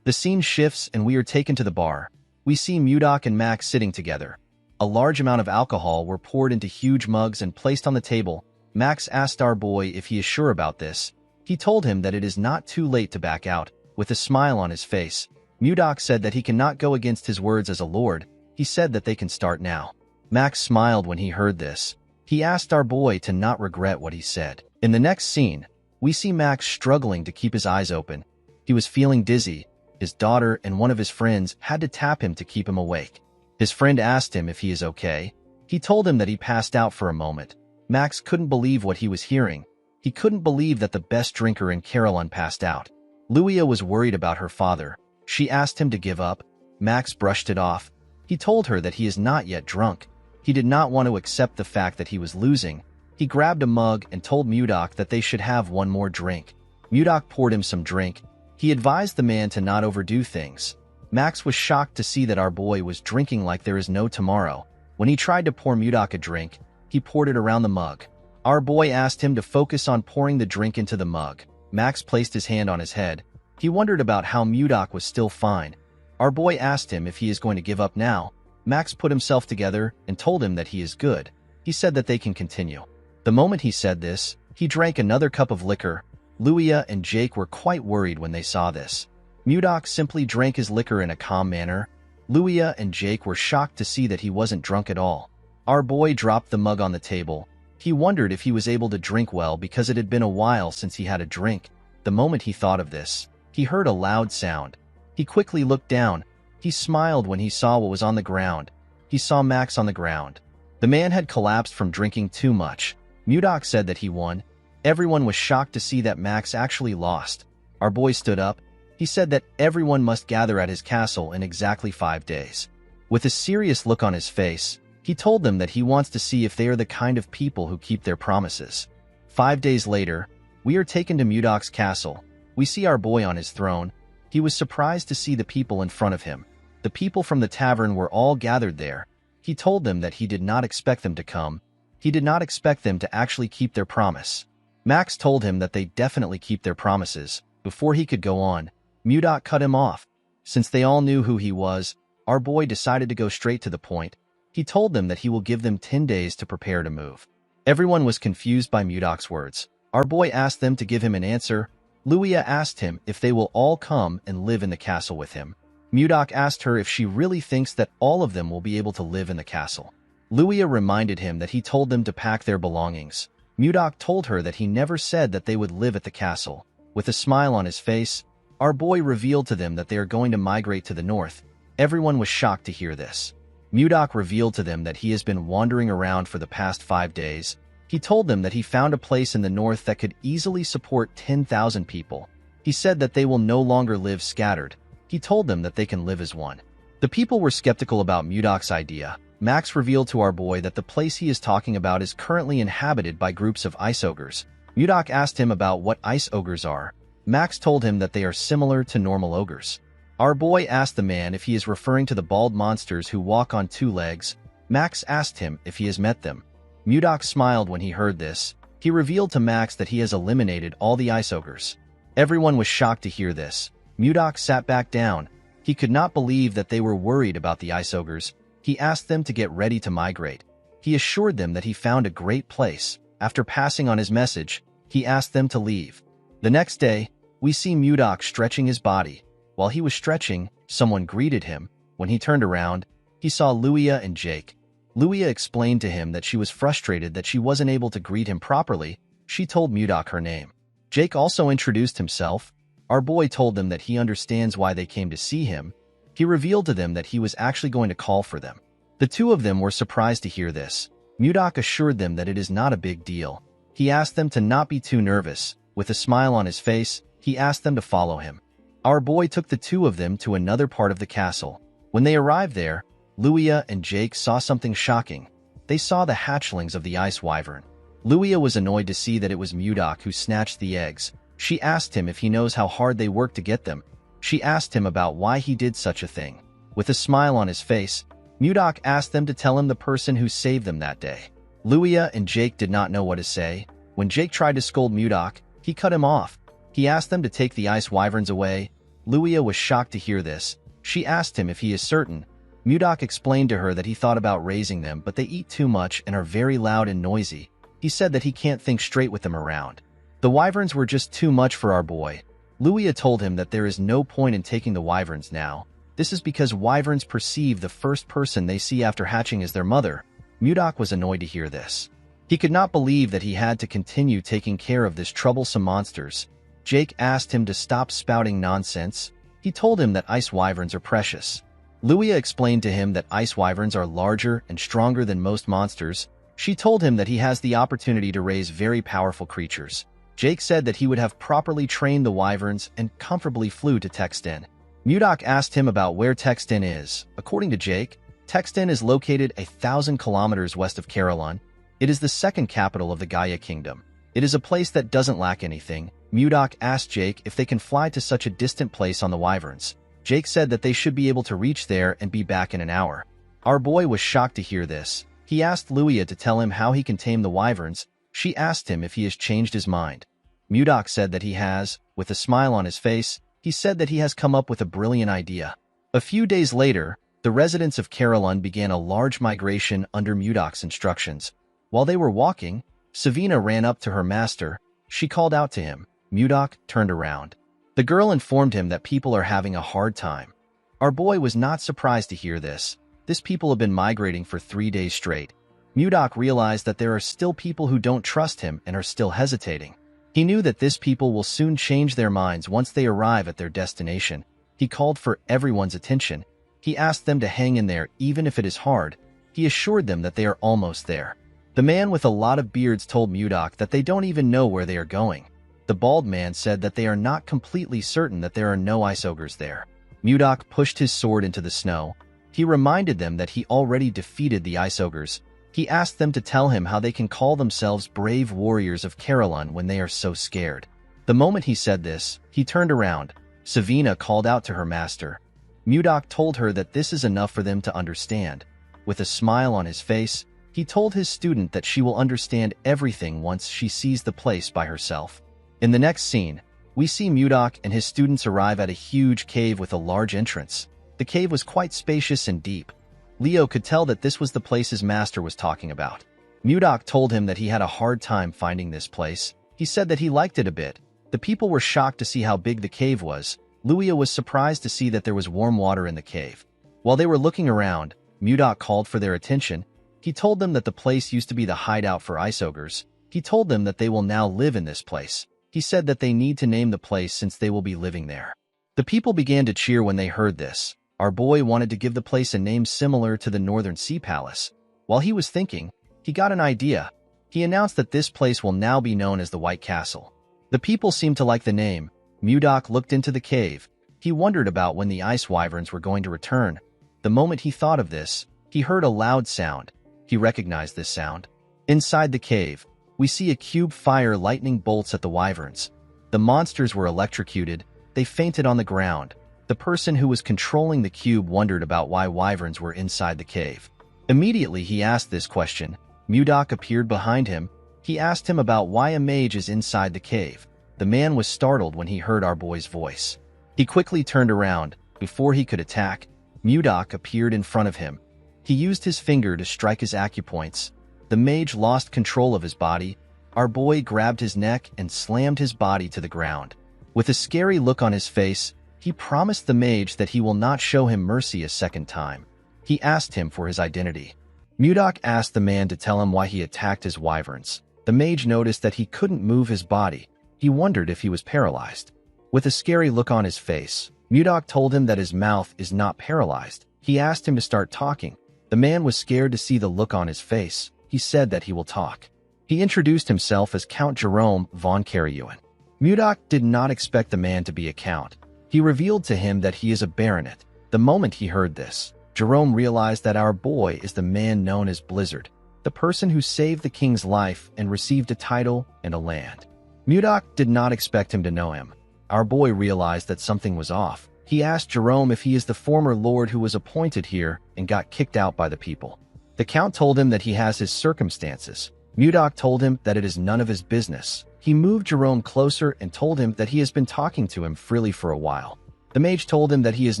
Speaker 1: The scene shifts and we are taken to the bar. We see Mudok and Max sitting together. A large amount of alcohol were poured into huge mugs and placed on the table. Max asked our boy if he is sure about this. He told him that it is not too late to back out. With a smile on his face, Mudok said that he cannot go against his words as a lord. He said that they can start now. Max smiled when he heard this. He asked our boy to not regret what he said. In the next scene, we see Max struggling to keep his eyes open. He was feeling dizzy. His daughter and one of his friends had to tap him to keep him awake. His friend asked him if he is okay. He told him that he passed out for a moment. Max couldn't believe what he was hearing. He couldn't believe that the best drinker in Carolyn passed out. Luia was worried about her father. She asked him to give up. Max brushed it off. He told her that he is not yet drunk. He did not want to accept the fact that he was losing. He grabbed a mug and told Mudok that they should have one more drink. Mudok poured him some drink. He advised the man to not overdo things. Max was shocked to see that our boy was drinking like there is no tomorrow. When he tried to pour Mudok a drink, he poured it around the mug. Our boy asked him to focus on pouring the drink into the mug. Max placed his hand on his head. He wondered about how Mudok was still fine. Our boy asked him if he is going to give up now. Max put himself together and told him that he is good. He said that they can continue. The moment he said this, he drank another cup of liquor. Luia and Jake were quite worried when they saw this. Mudok simply drank his liquor in a calm manner. Luia and Jake were shocked to see that he wasn't drunk at all. Our boy dropped the mug on the table. He wondered if he was able to drink well because it had been a while since he had a drink. The moment he thought of this, he heard a loud sound. He quickly looked down. He smiled when he saw what was on the ground. He saw Max on the ground. The man had collapsed from drinking too much. Mudok said that he won. Everyone was shocked to see that Max actually lost. Our boy stood up. He said that everyone must gather at his castle in exactly 5 days. With a serious look on his face, he told them that he wants to see if they are the kind of people who keep their promises. 5 days later, we are taken to Mudok's castle. We see our boy on his throne. He was surprised to see the people in front of him. The people from the tavern were all gathered there. He told them that he did not expect them to come. He did not expect them to actually keep their promise. Max told him that they definitely keep their promises. Before he could go on, Mudok cut him off. Since they all knew who he was, our boy decided to go straight to the point. He told them that he will give them 10 days to prepare to move. Everyone was confused by Mudok's words. Our boy asked them to give him an answer. Luia asked him if they will all come and live in the castle with him. Mudok asked her if she really thinks that all of them will be able to live in the castle. Luia reminded him that he told them to pack their belongings. Mudok told her that he never said that they would live at the castle. With a smile on his face, our boy revealed to them that they are going to migrate to the north. Everyone was shocked to hear this. Mudok revealed to them that he has been wandering around for the past 5 days. He told them that he found a place in the north that could easily support 10,000 people. He said that they will no longer live scattered. He told them that they can live as one. The people were skeptical about Mudok's idea. Max revealed to our boy that the place he is talking about is currently inhabited by groups of ice ogres. Mudok asked him about what ice ogres are. Max told him that they are similar to normal ogres. Our boy asked the man if he is referring to the bald monsters who walk on 2 legs. Max asked him if he has met them. Mudok smiled when he heard this. He revealed to Max that he has eliminated all the ice ogres. Everyone was shocked to hear this. Mudok sat back down. He could not believe that they were worried about the ice ogres. He asked them to get ready to migrate. He assured them that he found a great place. After passing on his message, he asked them to leave. The next day, we see Mudok stretching his body. While he was stretching, someone greeted him. When he turned around, he saw Luia and Jake. Luia explained to him that she was frustrated that she wasn't able to greet him properly. She told Mudok her name. Jake also introduced himself. Our boy told them that he understands why they came to see him. He revealed to them that he was actually going to call for them. The two of them were surprised to hear this. Mudok assured them that it is not a big deal. He asked them to not be too nervous. With a smile on his face, he asked them to follow him. Our boy took the two of them to another part of the castle. When they arrived there, Luia and Jake saw something shocking. They saw the hatchlings of the ice wyvern. Luia was annoyed to see that it was Mudok who snatched the eggs. She asked him if he knows how hard they worked to get them. She asked him about why he did such a thing. With a smile on his face, Mudok asked them to tell him the person who saved them that day. Luia and Jake did not know what to say. When Jake tried to scold Mudok, he cut him off. He asked them to take the ice wyverns away. Luia was shocked to hear this. She asked him if he is certain. Mudok explained to her that he thought about raising them, but they eat too much and are very loud and noisy. He said that he can't think straight with them around. The wyverns were just too much for our boy. Luia told him that there is no point in taking the wyverns now. This is because wyverns perceive the first person they see after hatching as their mother. Mudok was annoyed to hear this. He could not believe that he had to continue taking care of this troublesome monsters. Jake asked him to stop spouting nonsense. He told him that ice wyverns are precious. Luia explained to him that ice wyverns are larger and stronger than most monsters. She told him that he has the opportunity to raise very powerful creatures. Jake said that he would have properly trained the wyverns and comfortably flew to Texten. Mudok asked him about where Texten is. According to Jake, Texten is located 1,000 kilometers west of Carolyn. It is the second capital of the Gaia Kingdom. It is a place that doesn't lack anything. Mudok asked Jake if they can fly to such a distant place on the wyverns. Jake said that they should be able to reach there and be back in an hour. Our boy was shocked to hear this. He asked Luia to tell him how he can tame the wyverns. She asked him if he has changed his mind. Mudok said that he has. With a smile on his face, he said that he has come up with a brilliant idea. A few days later, the residents of Carolyn began a large migration under Mudok's instructions. While they were walking, Savina ran up to her master. She called out to him. Mudok turned around. The girl informed him that people are having a hard time. Our boy was not surprised to hear this. This people have been migrating for 3 days straight. Mudok realized that there are still people who don't trust him and are still hesitating. He knew that this people will soon change their minds once they arrive at their destination. He called for everyone's attention. He asked them to hang in there even if it is hard. He assured them that they are almost there. The man with a lot of beards told Mudok that they don't even know where they are going. The bald man said that they are not completely certain that there are no ice ogres there. Mudok pushed his sword into the snow. He reminded them that he already defeated the ice ogres. He asked them to tell him how they can call themselves brave warriors of Carolyn when they are so scared. The moment he said this, he turned around. Savina called out to her master. Mudok told her that this is enough for them to understand. With a smile on his face, he told his student that she will understand everything once she sees the place by herself. In the next scene, we see Mudok and his students arrive at a huge cave with a large entrance. The cave was quite spacious and deep. Leo could tell that this was the place his master was talking about. Mudok told him that he had a hard time finding this place. He said that he liked it a bit. The people were shocked to see how big the cave was. Luia was surprised to see that there was warm water in the cave. While they were looking around, Mudok called for their attention. He told them that the place used to be the hideout for ice ogres. He told them that they will now live in this place. He said that they need to name the place since they will be living there. The people began to cheer when they heard this. Our boy wanted to give the place a name similar to the Northern Sea Palace. While he was thinking, he got an idea. He announced that this place will now be known as the White Castle. The people seemed to like the name. Mudok looked into the cave. He wondered about when the ice wyverns were going to return. The moment he thought of this, he heard a loud sound. He recognized this sound. Inside the cave, we see a cube fire lightning bolts at the wyverns. The monsters were electrocuted. They fainted on the ground. The person who was controlling the cube wondered about why wyverns were inside the cave. Immediately he asked this question. Mudok appeared behind him. He asked him about why a mage is inside the cave. The man was startled when he heard our boy's voice. He quickly turned around. Before he could attack, Mudok appeared in front of him. He used his finger to strike his acupoints. The mage lost control of his body. Our boy grabbed his neck and slammed his body to the ground. With a scary look on his face, he promised the mage that he will not show him mercy a second time. He asked him for his identity. Mudok asked the man to tell him why he attacked his wyverns. The mage noticed that he couldn't move his body. He wondered if he was paralyzed. With a scary look on his face, Mudok told him that his mouth is not paralyzed. He asked him to start talking. The man was scared to see the look on his face. He said that he will talk. He introduced himself as Count Jerome von Karaeuen. Mudok did not expect the man to be a count. He revealed to him that he is a baronet. The moment he heard this, Jerome realized that our boy is the man known as Blizzard, the person who saved the king's life and received a title and a land. Mudok did not expect him to know him. Our boy realized that something was off. He asked Jerome if he is the former lord who was appointed here and got kicked out by the people. The count told him that he has his circumstances. Mudok told him that it is none of his business. He moved Jerome closer and told him that he has been talking to him freely for a while. The mage told him that he is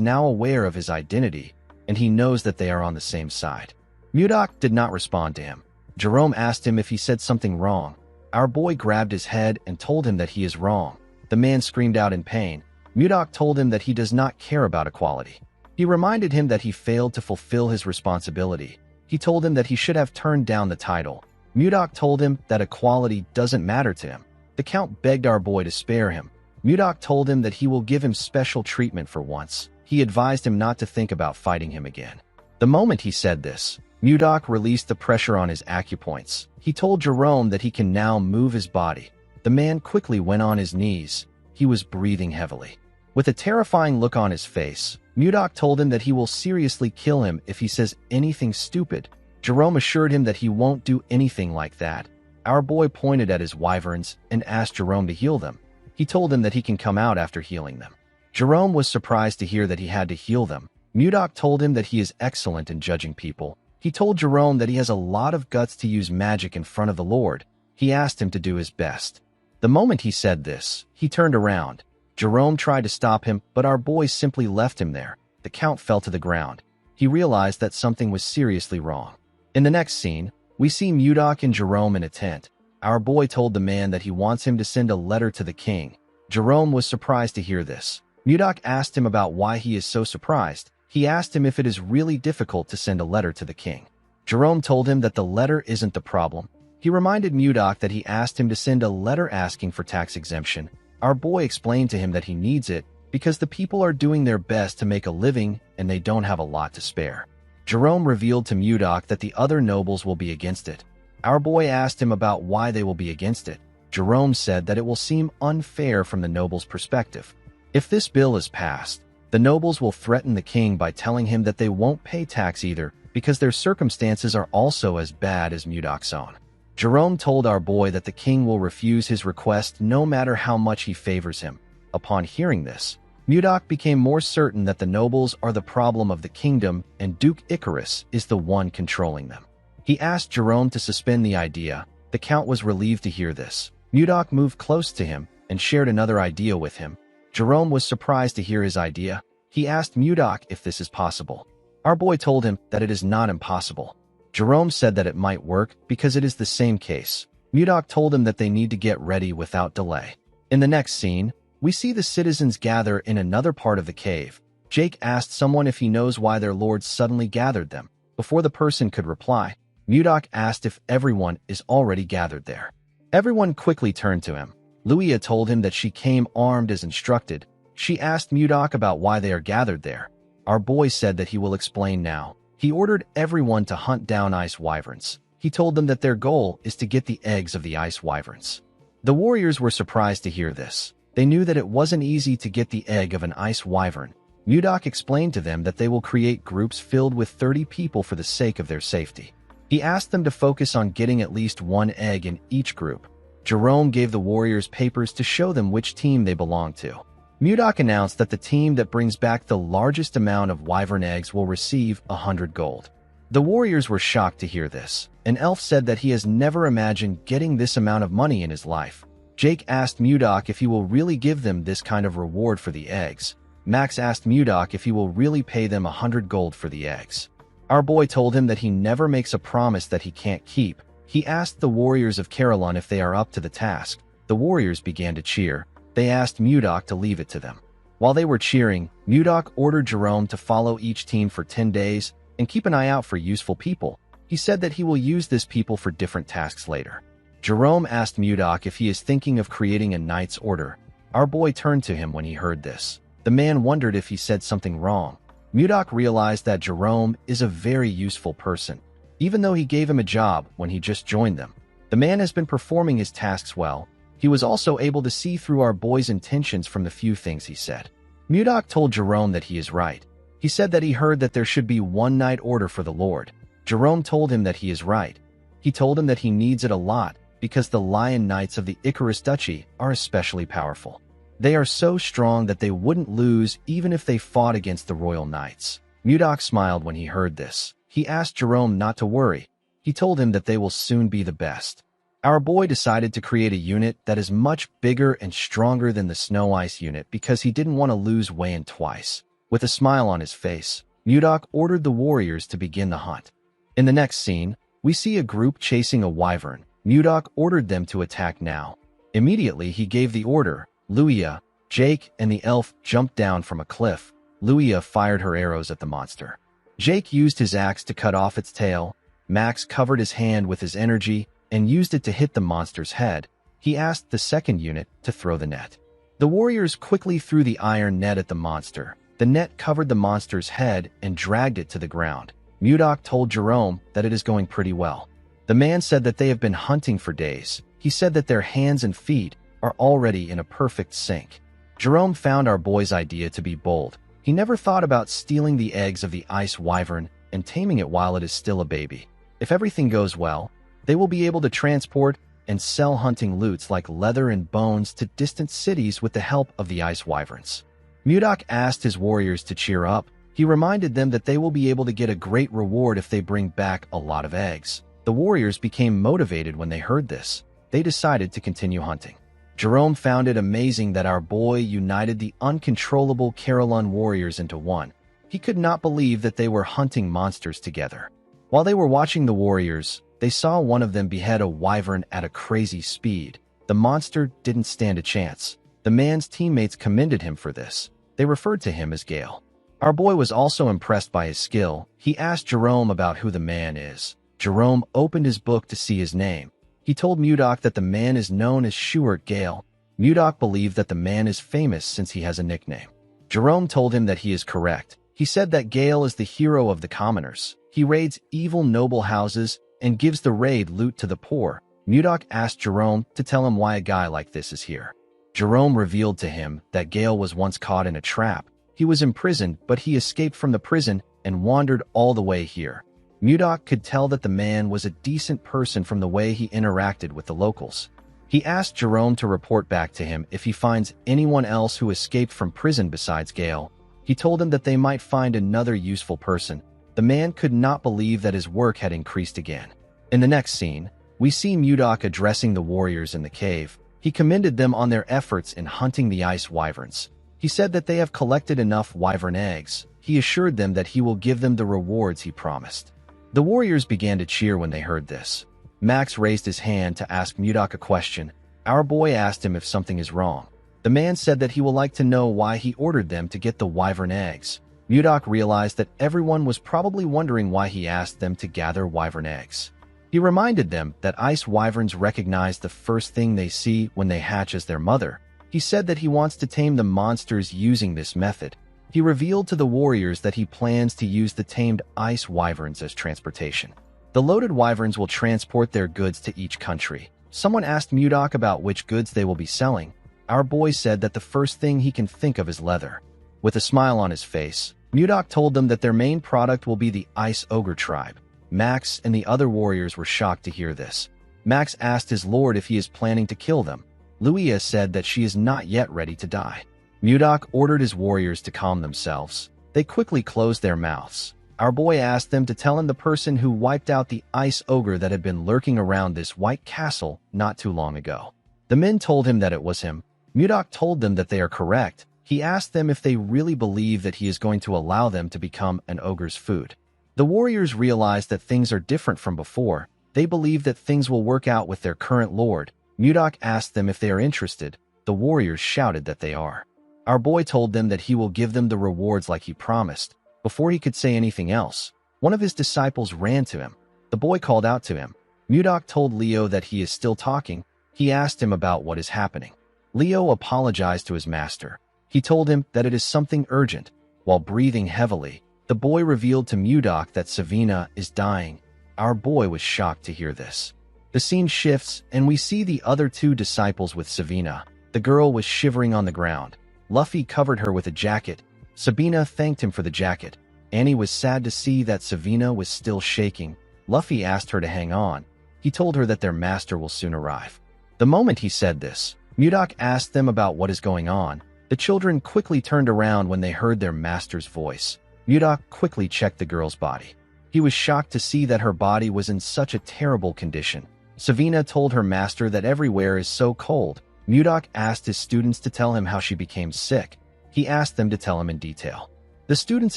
Speaker 1: now aware of his identity, and he knows that they are on the same side. Mudok did not respond to him. Jerome asked him if he said something wrong. Our boy grabbed his head and told him that he is wrong. The man screamed out in pain. Mudok told him that he does not care about equality. He reminded him that he failed to fulfill his responsibility. He told him that he should have turned down the title. Mudok told him that equality doesn't matter to him. The count begged our boy to spare him. Mudok told him that he will give him special treatment for once. He advised him not to think about fighting him again. The moment he said this, Mudok released the pressure on his acupoints. He told Jerome that he can now move his body. The man quickly went on his knees. He was breathing heavily. With a terrifying look on his face, Mudok told him that he will seriously kill him if he says anything stupid. Jerome assured him that he won't do anything like that. Our boy pointed at his wyverns and asked Jerome to heal them. He told him that he can come out after healing them. Jerome was surprised to hear that he had to heal them. Mudok told him that he is excellent in judging people. He told Jerome that he has a lot of guts to use magic in front of the Lord. He asked him to do his best. The moment he said this, he turned around. Jerome tried to stop him, but our boy simply left him there. The count fell to the ground. He realized that something was seriously wrong. In the next scene, we see Mudok and Jerome in a tent. Our boy told the man that he wants him to send a letter to the king. Jerome was surprised to hear this. Mudok asked him about why he is so surprised. He asked him if it is really difficult to send a letter to the king. Jerome told him that the letter isn't the problem. He reminded Mudok that he asked him to send a letter asking for tax exemption. Our boy explained to him that he needs it because the people are doing their best to make a living and they don't have a lot to spare. Jerome revealed to Mudok that the other nobles will be against it. Our boy asked him about why they will be against it. Jerome said that it will seem unfair from the nobles' perspective. If this bill is passed, the nobles will threaten the king by telling him that they won't pay tax either because their circumstances are also as bad as Mudok's own. Jerome told our boy that the king will refuse his request no matter how much he favors him. Upon hearing this, Mudok became more certain that the nobles are the problem of the kingdom and Duke Icarus is the one controlling them. He asked Jerome to suspend the idea. The Count was relieved to hear this. Mudok moved close to him and shared another idea with him. Jerome was surprised to hear his idea. He asked Mudok if this is possible. Our boy told him that it is not impossible. Jerome said that it might work because it is the same case. Mudok told him that they need to get ready without delay. In the next scene, we see the citizens gather in another part of the cave. Jake asked someone if he knows why their lord suddenly gathered them. Before the person could reply, Mudok asked if everyone is already gathered there. Everyone quickly turned to him. Luia told him that she came armed as instructed. She asked Mudok about why they are gathered there. Our boy said that he will explain now. He ordered everyone to hunt down ice wyverns. He told them that their goal is to get the eggs of the ice wyverns. The warriors were surprised to hear this. They knew that it wasn't easy to get the egg of an ice wyvern. Mudok explained to them that they will create groups filled with 30 people for the sake of their safety. He asked them to focus on getting at least one egg in each group. Jerome gave the warriors papers to show them which team they belonged to. Mudok announced that the team that brings back the largest amount of wyvern eggs will receive 100 gold. The warriors were shocked to hear this. An elf said that he has never imagined getting this amount of money in his life. Jake asked Mudok if he will really give them this kind of reward for the eggs. Max asked Mudok if he will really pay them 100 gold for the eggs. Our boy told him that he never makes a promise that he can't keep. He asked the warriors of Carolyn if they are up to the task. The warriors began to cheer. They asked Mudok to leave it to them. While they were cheering, Mudok ordered Jerome to follow each team for 10 days and keep an eye out for useful people. He said that he will use this people for different tasks later. Jerome asked Mudok if he is thinking of creating a knight's order. Our boy turned to him when he heard this. The man wondered if he said something wrong. Mudok realized that Jerome is a very useful person, even though he gave him a job when he just joined them. The man has been performing his tasks well. He was also able to see through our boy's intentions from the few things he said. Mudok told Jerome that he is right. He said that he heard that there should be one knight order for the Lord. Jerome told him that he is right. He told him that he needs it a lot because the Lion Knights of the Icarus Duchy are especially powerful. They are so strong that they wouldn't lose even if they fought against the Royal Knights. Mudok smiled when he heard this. He asked Jerome not to worry. He told him that they will soon be the best. Our boy decided to create a unit that is much bigger and stronger than the Snow Ice unit because he didn't want to lose Wayan twice. With a smile on his face, Mudok ordered the warriors to begin the hunt. In the next scene, we see a group chasing a wyvern. Mudok ordered them to attack now. Immediately, he gave the order. Luia, Jake, and the elf jumped down from a cliff. Luia fired her arrows at the monster. Jake used his axe to cut off its tail. Max covered his hand with his energy and used it to hit the monster's head. He asked the second unit to throw the net. The warriors quickly threw the iron net at the monster. The net covered the monster's head and dragged it to the ground. Mudok told Jerome that it is going pretty well. The man said that they have been hunting for days. He said that their hands and feet are already in a perfect sync. Jerome found our boy's idea to be bold. He never thought about stealing the eggs of the ice wyvern and taming it while it is still a baby. If everything goes well, they will be able to transport and sell hunting loots like leather and bones to distant cities with the help of the ice wyverns. Mudok asked his warriors to cheer up. He reminded them that they will be able to get a great reward if they bring back a lot of eggs. The warriors became motivated when they heard this. They decided to continue hunting. Jerome found it amazing that our boy united the uncontrollable Carolyn warriors into one. He could not believe that they were hunting monsters together. While they were watching the warriors, they saw one of them behead a wyvern at a crazy speed. The monster didn't stand a chance. The man's teammates commended him for this. They referred to him as Gale. Our boy was also impressed by his skill. He asked Jerome about who the man is. Jerome opened his book to see his name. He told Mudok that the man is known as Shuart Gale. Mudok believed that the man is famous since he has a nickname. Jerome told him that he is correct. He said that Gale is the hero of the commoners. He raids evil noble houses and gives the raid loot to the poor. Mudok asked Jerome to tell him why a guy like this is here. Jerome revealed to him that Gale was once caught in a trap. He was imprisoned, but he escaped from the prison and wandered all the way here. Mudok could tell that the man was a decent person from the way he interacted with the locals. He asked Jerome to report back to him if he finds anyone else who escaped from prison besides Gale. He told him that they might find another useful person. The man could not believe that his work had increased again. In the next scene, we see Mudok addressing the warriors in the cave. He commended them on their efforts in hunting the ice wyverns. He said that they have collected enough wyvern eggs. He assured them that he will give them the rewards he promised. The warriors began to cheer when they heard this. Max raised his hand to ask Mudok a question. Our boy asked him if something is wrong. The man said that he would like to know why he ordered them to get the wyvern eggs. Mudok realized that everyone was probably wondering why he asked them to gather wyvern eggs. He reminded them that ice wyverns recognize the first thing they see when they hatch as their mother. He said that he wants to tame the monsters using this method. He revealed to the warriors that he plans to use the tamed ice wyverns as transportation. The loaded wyverns will transport their goods to each country. Someone asked Mudok about which goods they will be selling. Our boy said that the first thing he can think of is leather. With a smile on his face, Mudok told them that their main product will be the Ice Ogre tribe. Max and the other warriors were shocked to hear this. Max asked his lord if he is planning to kill them. Luia said that she is not yet ready to die. Mudok ordered his warriors to calm themselves. They quickly closed their mouths. Our boy asked them to tell him the person who wiped out the ice ogre that had been lurking around this white castle not too long ago. The men told him that it was him. Mudok told them that they are correct. He asked them if they really believe that he is going to allow them to become an ogre's food. The warriors realized that things are different from before. They believe that things will work out with their current lord. Mudok asked them if they are interested. The warriors shouted that they are. Our boy told them that he will give them the rewards like he promised. Before he could say anything else, one of his disciples ran to him. The boy called out to him. Mudok told Leo that he is still talking. He asked him about what is happening. Leo apologized to his master. He told him that it is something urgent. While breathing heavily, the boy revealed to Mudok that Savina is dying. Our boy was shocked to hear this. The scene shifts, and we see the other two disciples with Savina. The girl was shivering on the ground. Luffy covered her with a jacket. Sabina thanked him for the jacket. Annie was sad to see that Savina was still shaking. Luffy asked her to hang on. He told her that their master will soon arrive. The moment he said this, Mudok asked them about what is going on. The children quickly turned around when they heard their master's voice. Mudok quickly checked the girl's body. He was shocked to see that her body was in such a terrible condition. Savina told her master that everywhere is so cold. Mudok asked his students to tell him how she became sick. He asked them to tell him in detail. The students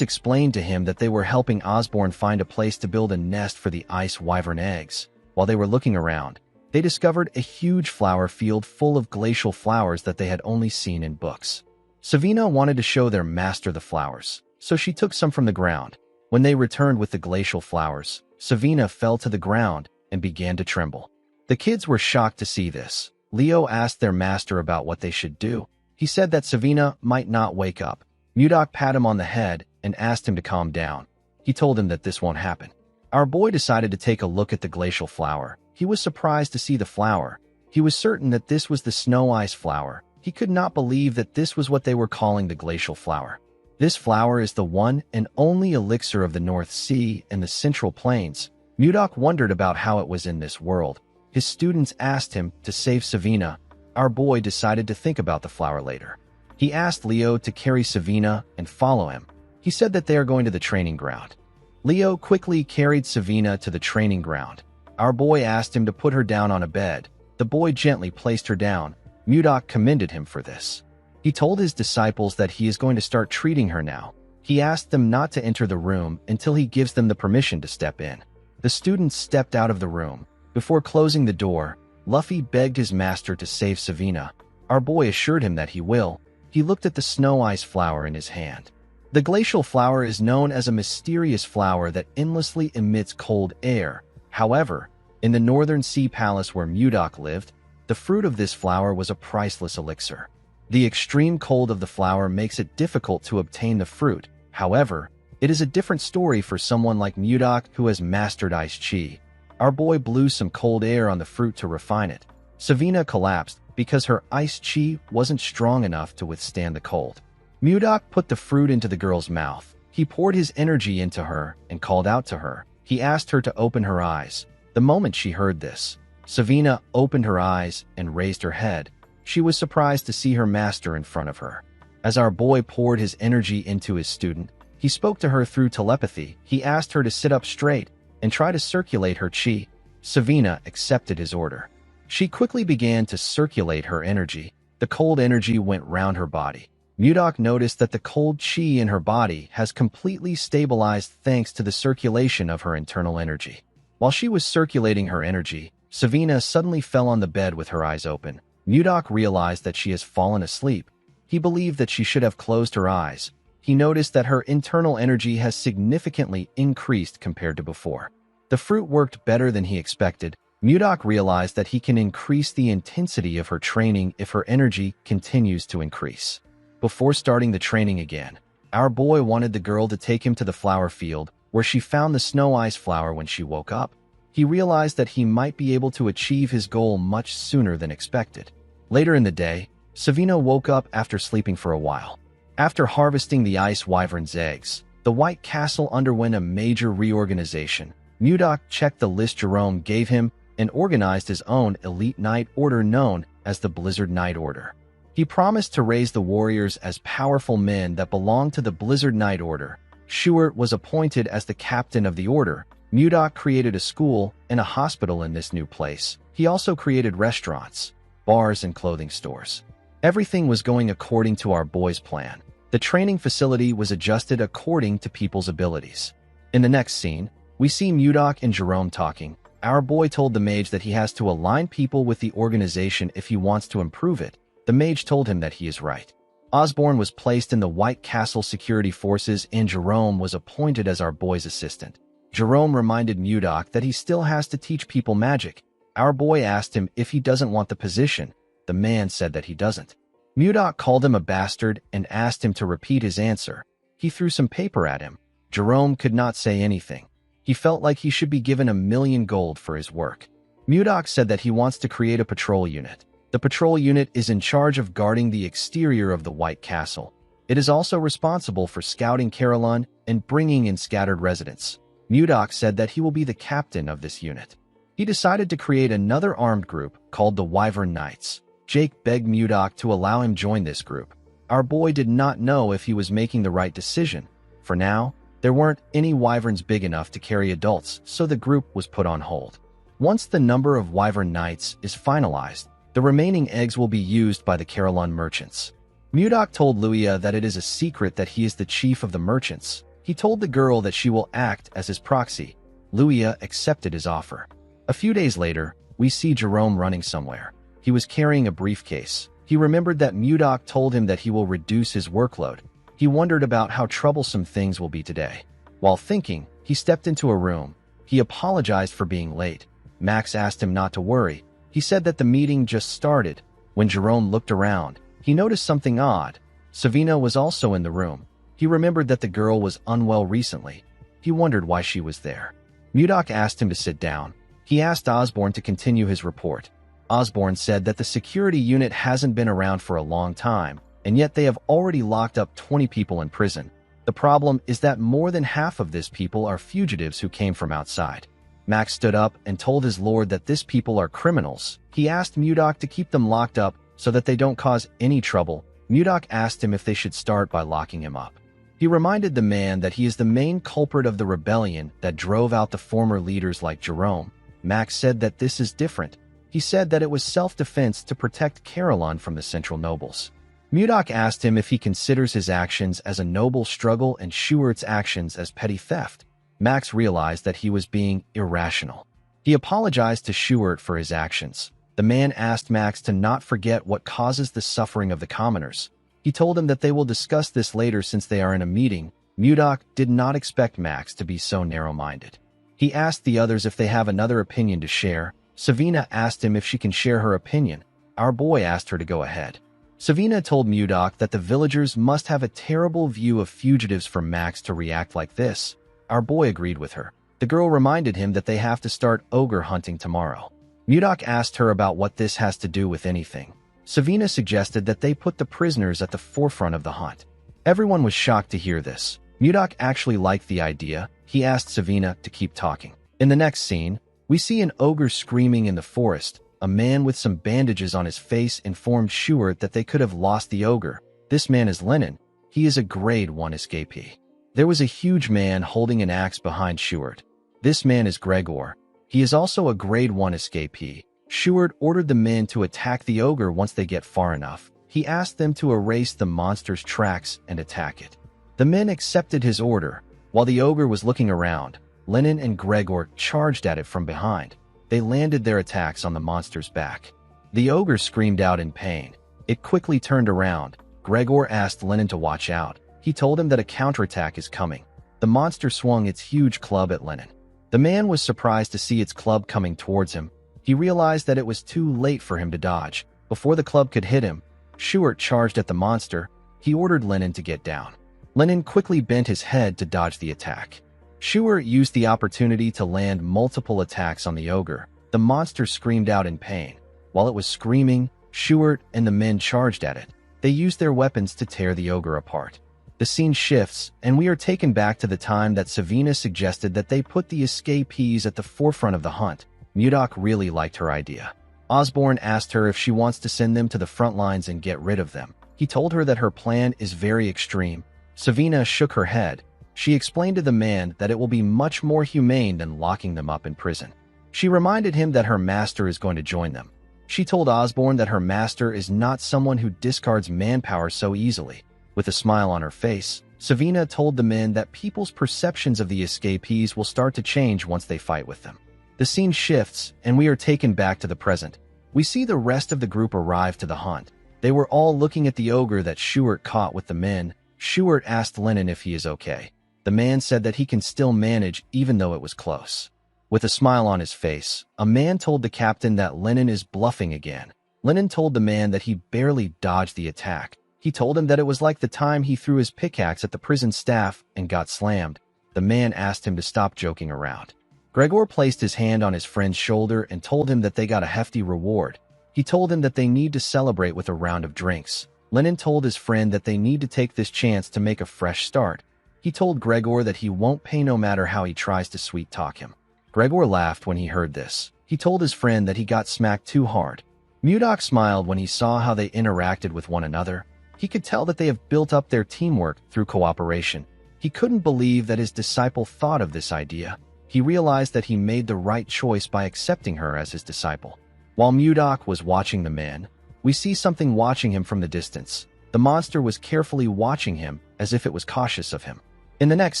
Speaker 1: explained to him that they were helping Osborne find a place to build a nest for the ice wyvern eggs. While they were looking around, they discovered a huge flower field full of glacial flowers that they had only seen in books. Savina wanted to show their master the flowers, so she took some from the ground. When they returned with the glacial flowers, Savina fell to the ground and began to tremble. The kids were shocked to see this. Leo asked their master about what they should do. He said that Savina might not wake up. Mudok patted him on the head and asked him to calm down. He told him that this won't happen. Our boy decided to take a look at the glacial flower. He was surprised to see the flower. He was certain that this was the snow ice flower. He could not believe that this was what they were calling the glacial flower. This flower is the one and only elixir of the North Sea and the Central Plains. Mudok wondered about how it was in this world. His students asked him to save Savina. Our boy decided to think about the flower later. He asked Leo to carry Savina and follow him. He said that they are going to the training ground. Leo quickly carried Savina to the training ground. Our boy asked him to put her down on a bed. The boy gently placed her down. Mudok commended him for this. He told his disciples that he is going to start treating her now. He asked them not to enter the room until he gives them the permission to step in. The students stepped out of the room. Before closing the door, Luffy begged his master to save Savina. Our boy assured him that he will. He looked at the snow ice flower in his hand. The glacial flower is known as a mysterious flower that endlessly emits cold air. However, in the Northern Sea Palace where Mudok lived, the fruit of this flower was a priceless elixir. The extreme cold of the flower makes it difficult to obtain the fruit. However, it is a different story for someone like Mudok who has mastered ice chi. Our boy blew some cold air on the fruit to refine it. Savina collapsed because her ice chi wasn't strong enough to withstand the cold. Mudok put the fruit into the girl's mouth. He poured his energy into her and called out to her. He asked her to open her eyes. The moment she heard this, Savina opened her eyes and raised her head. She was surprised to see her master in front of her. As our boy poured his energy into his student, he spoke to her through telepathy. He asked her to sit up straight and try to circulate her chi. Savina accepted his order. She quickly began to circulate her energy. The cold energy went round her body. Mudok noticed that the cold chi in her body has completely stabilized thanks to the circulation of her internal energy. While she was circulating her energy, Savina suddenly fell on the bed with her eyes open. Mudok realized that she has fallen asleep. He believed that she should have closed her eyes. He noticed that her internal energy has significantly increased compared to before. The fruit worked better than he expected. Mudok realized that he can increase the intensity of her training if her energy continues to increase. Before starting the training again, our boy wanted the girl to take him to the flower field, where she found the snow ice flower when she woke up. He realized that he might be able to achieve his goal much sooner than expected. Later in the day, Savina woke up after sleeping for a while. After harvesting the ice wyvern's eggs, the White Castle underwent a major reorganization. Mudok checked the list Jerome gave him and organized his own elite knight order known as the Blizzard Knight Order. He promised to raise the warriors as powerful men that belonged to the Blizzard Knight Order. Schuart was appointed as the captain of the order. Mudok created a school and a hospital in this new place. He also created restaurants, bars, and clothing stores. Everything was going according to our boy's plan. The training facility was adjusted according to people's abilities. In the next scene, we see Mudok and Jerome talking. Our boy told the mage that he has to align people with the organization if he wants to improve it. The mage told him that he is right. Osborne was placed in the White Castle security forces and Jerome was appointed as our boy's assistant. Jerome reminded Mudok that he still has to teach people magic. Our boy asked him if he doesn't want the position. The man said that he doesn't. Mudok called him a bastard and asked him to repeat his answer. He threw some paper at him. Jerome could not say anything. He felt like he should be given 1,000,000 gold for his work. Mudok said that he wants to create a patrol unit. The patrol unit is in charge of guarding the exterior of the White Castle. It is also responsible for scouting Carolyn and bringing in scattered residents. Mudok said that he will be the captain of this unit. He decided to create another armed group called the Wyvern Knights. Jake begged Mudok to allow him join this group. Our boy did not know if he was making the right decision. For now, there weren't any wyverns big enough to carry adults, so the group was put on hold. Once the number of Wyvern Knights is finalized, the remaining eggs will be used by the Carolyn merchants. Mudok told Luia that it is a secret that he is the chief of the merchants. He told the girl that she will act as his proxy. Luia accepted his offer. A few days later, we see Jerome running somewhere. He was carrying a briefcase. He remembered that Mudok told him that he will reduce his workload. He wondered about how troublesome things will be today. While thinking, he stepped into a room. He apologized for being late. Max asked him not to worry. He said that the meeting just started. When Jerome looked around, he noticed something odd. Savina was also in the room. He remembered that the girl was unwell recently. He wondered why she was there. Mudok asked him to sit down. He asked Osborne to continue his report. Osborne said that the security unit hasn't been around for a long time, and yet they have already locked up 20 people in prison. The problem is that more than half of these people are fugitives who came from outside. Max stood up and told his lord that these people are criminals. He asked Mudok to keep them locked up so that they don't cause any trouble. Mudok asked him if they should start by locking him up. He reminded the man that he is the main culprit of the rebellion that drove out the former leaders like Jerome. Max said that this is different. He said that it was self-defense to protect Carolyn from the central nobles. Mudok asked him if he considers his actions as a noble struggle and Schuart's actions as petty theft. Max realized that he was being irrational. He apologized to Schuart for his actions. The man asked Max to not forget what causes the suffering of the commoners. He told him that they will discuss this later since they are in a meeting. Mudok did not expect Max to be so narrow-minded. He asked the others if they have another opinion to share. Savina asked him if she can share her opinion. Our boy asked her to go ahead. Savina told Mudok that the villagers must have a terrible view of fugitives for Max to react like this. Our boy agreed with her. The girl reminded him that they have to start ogre hunting tomorrow. Mudok asked her about what this has to do with anything. Savina suggested that they put the prisoners at the forefront of the hunt. Everyone was shocked to hear this. Mudok actually liked the idea. He asked Savina to keep talking. In the next scene, We see an ogre screaming in the forest. A man with some bandages on his face informed Schuart that they could have lost the ogre. This man is Lennon. He is a grade 1 escapee. There was a huge man holding an axe behind Schuart. This man is Gregor. He is also a grade 1 escapee. Schuart ordered the men to attack the ogre once they get far enough. He asked them to erase the monster's tracks and attack it. The men accepted his order. While the ogre was looking around, Lennon and Gregor charged at it from behind. They landed their attacks on the monster's back. The ogre screamed out in pain. It quickly turned around. Gregor asked Lennon to watch out. He told him that a counterattack is coming. The monster swung its huge club at Lennon. The man was surprised to see its club coming towards him. He realized that it was too late for him to dodge. Before the club could hit him, Schuart charged at the monster. He ordered Lennon to get down. Lennon quickly bent his head to dodge the attack. Schuart used the opportunity to land multiple attacks on the ogre. The monster screamed out in pain. While it was screaming, Schuart and the men charged at it. They used their weapons to tear the ogre apart. The scene shifts, and we are taken back to the time that Savina suggested that they put the escapees at the forefront of the hunt. Mudok really liked her idea. Osborne asked her if she wants to send them to the front lines and get rid of them. He told her that her plan is very extreme. Savina shook her head. She explained to the man that it will be much more humane than locking them up in prison. She reminded him that her master is going to join them. She told Osborne that her master is not someone who discards manpower so easily. With a smile on her face, Savina told the men that people's perceptions of the escapees will start to change once they fight with them. The scene shifts, and we are taken back to the present. We see the rest of the group arrive to the hunt. They were all looking at the ogre that Schuart caught with the men. Schuart asked Lennon if he is okay. The man said that he can still manage even though it was close. With a smile on his face, a man told the captain that Lennon is bluffing again. Lennon told the man that he barely dodged the attack. He told him that it was like the time he threw his pickaxe at the prison staff and got slammed. The man asked him to stop joking around. Gregor placed his hand on his friend's shoulder and told him that they got a hefty reward. He told him that they need to celebrate with a round of drinks. Lennon told his friend that they need to take this chance to make a fresh start. He told Gregor that he won't pay no matter how he tries to sweet-talk him. Gregor laughed when he heard this. He told his friend that he got smacked too hard. Mudok smiled when he saw how they interacted with one another. He could tell that they have built up their teamwork through cooperation. He couldn't believe that his disciple thought of this idea. He realized that he made the right choice by accepting her as his disciple. While Mudok was watching the man, we see something watching him from the distance. The monster was carefully watching him as if it was cautious of him. In the next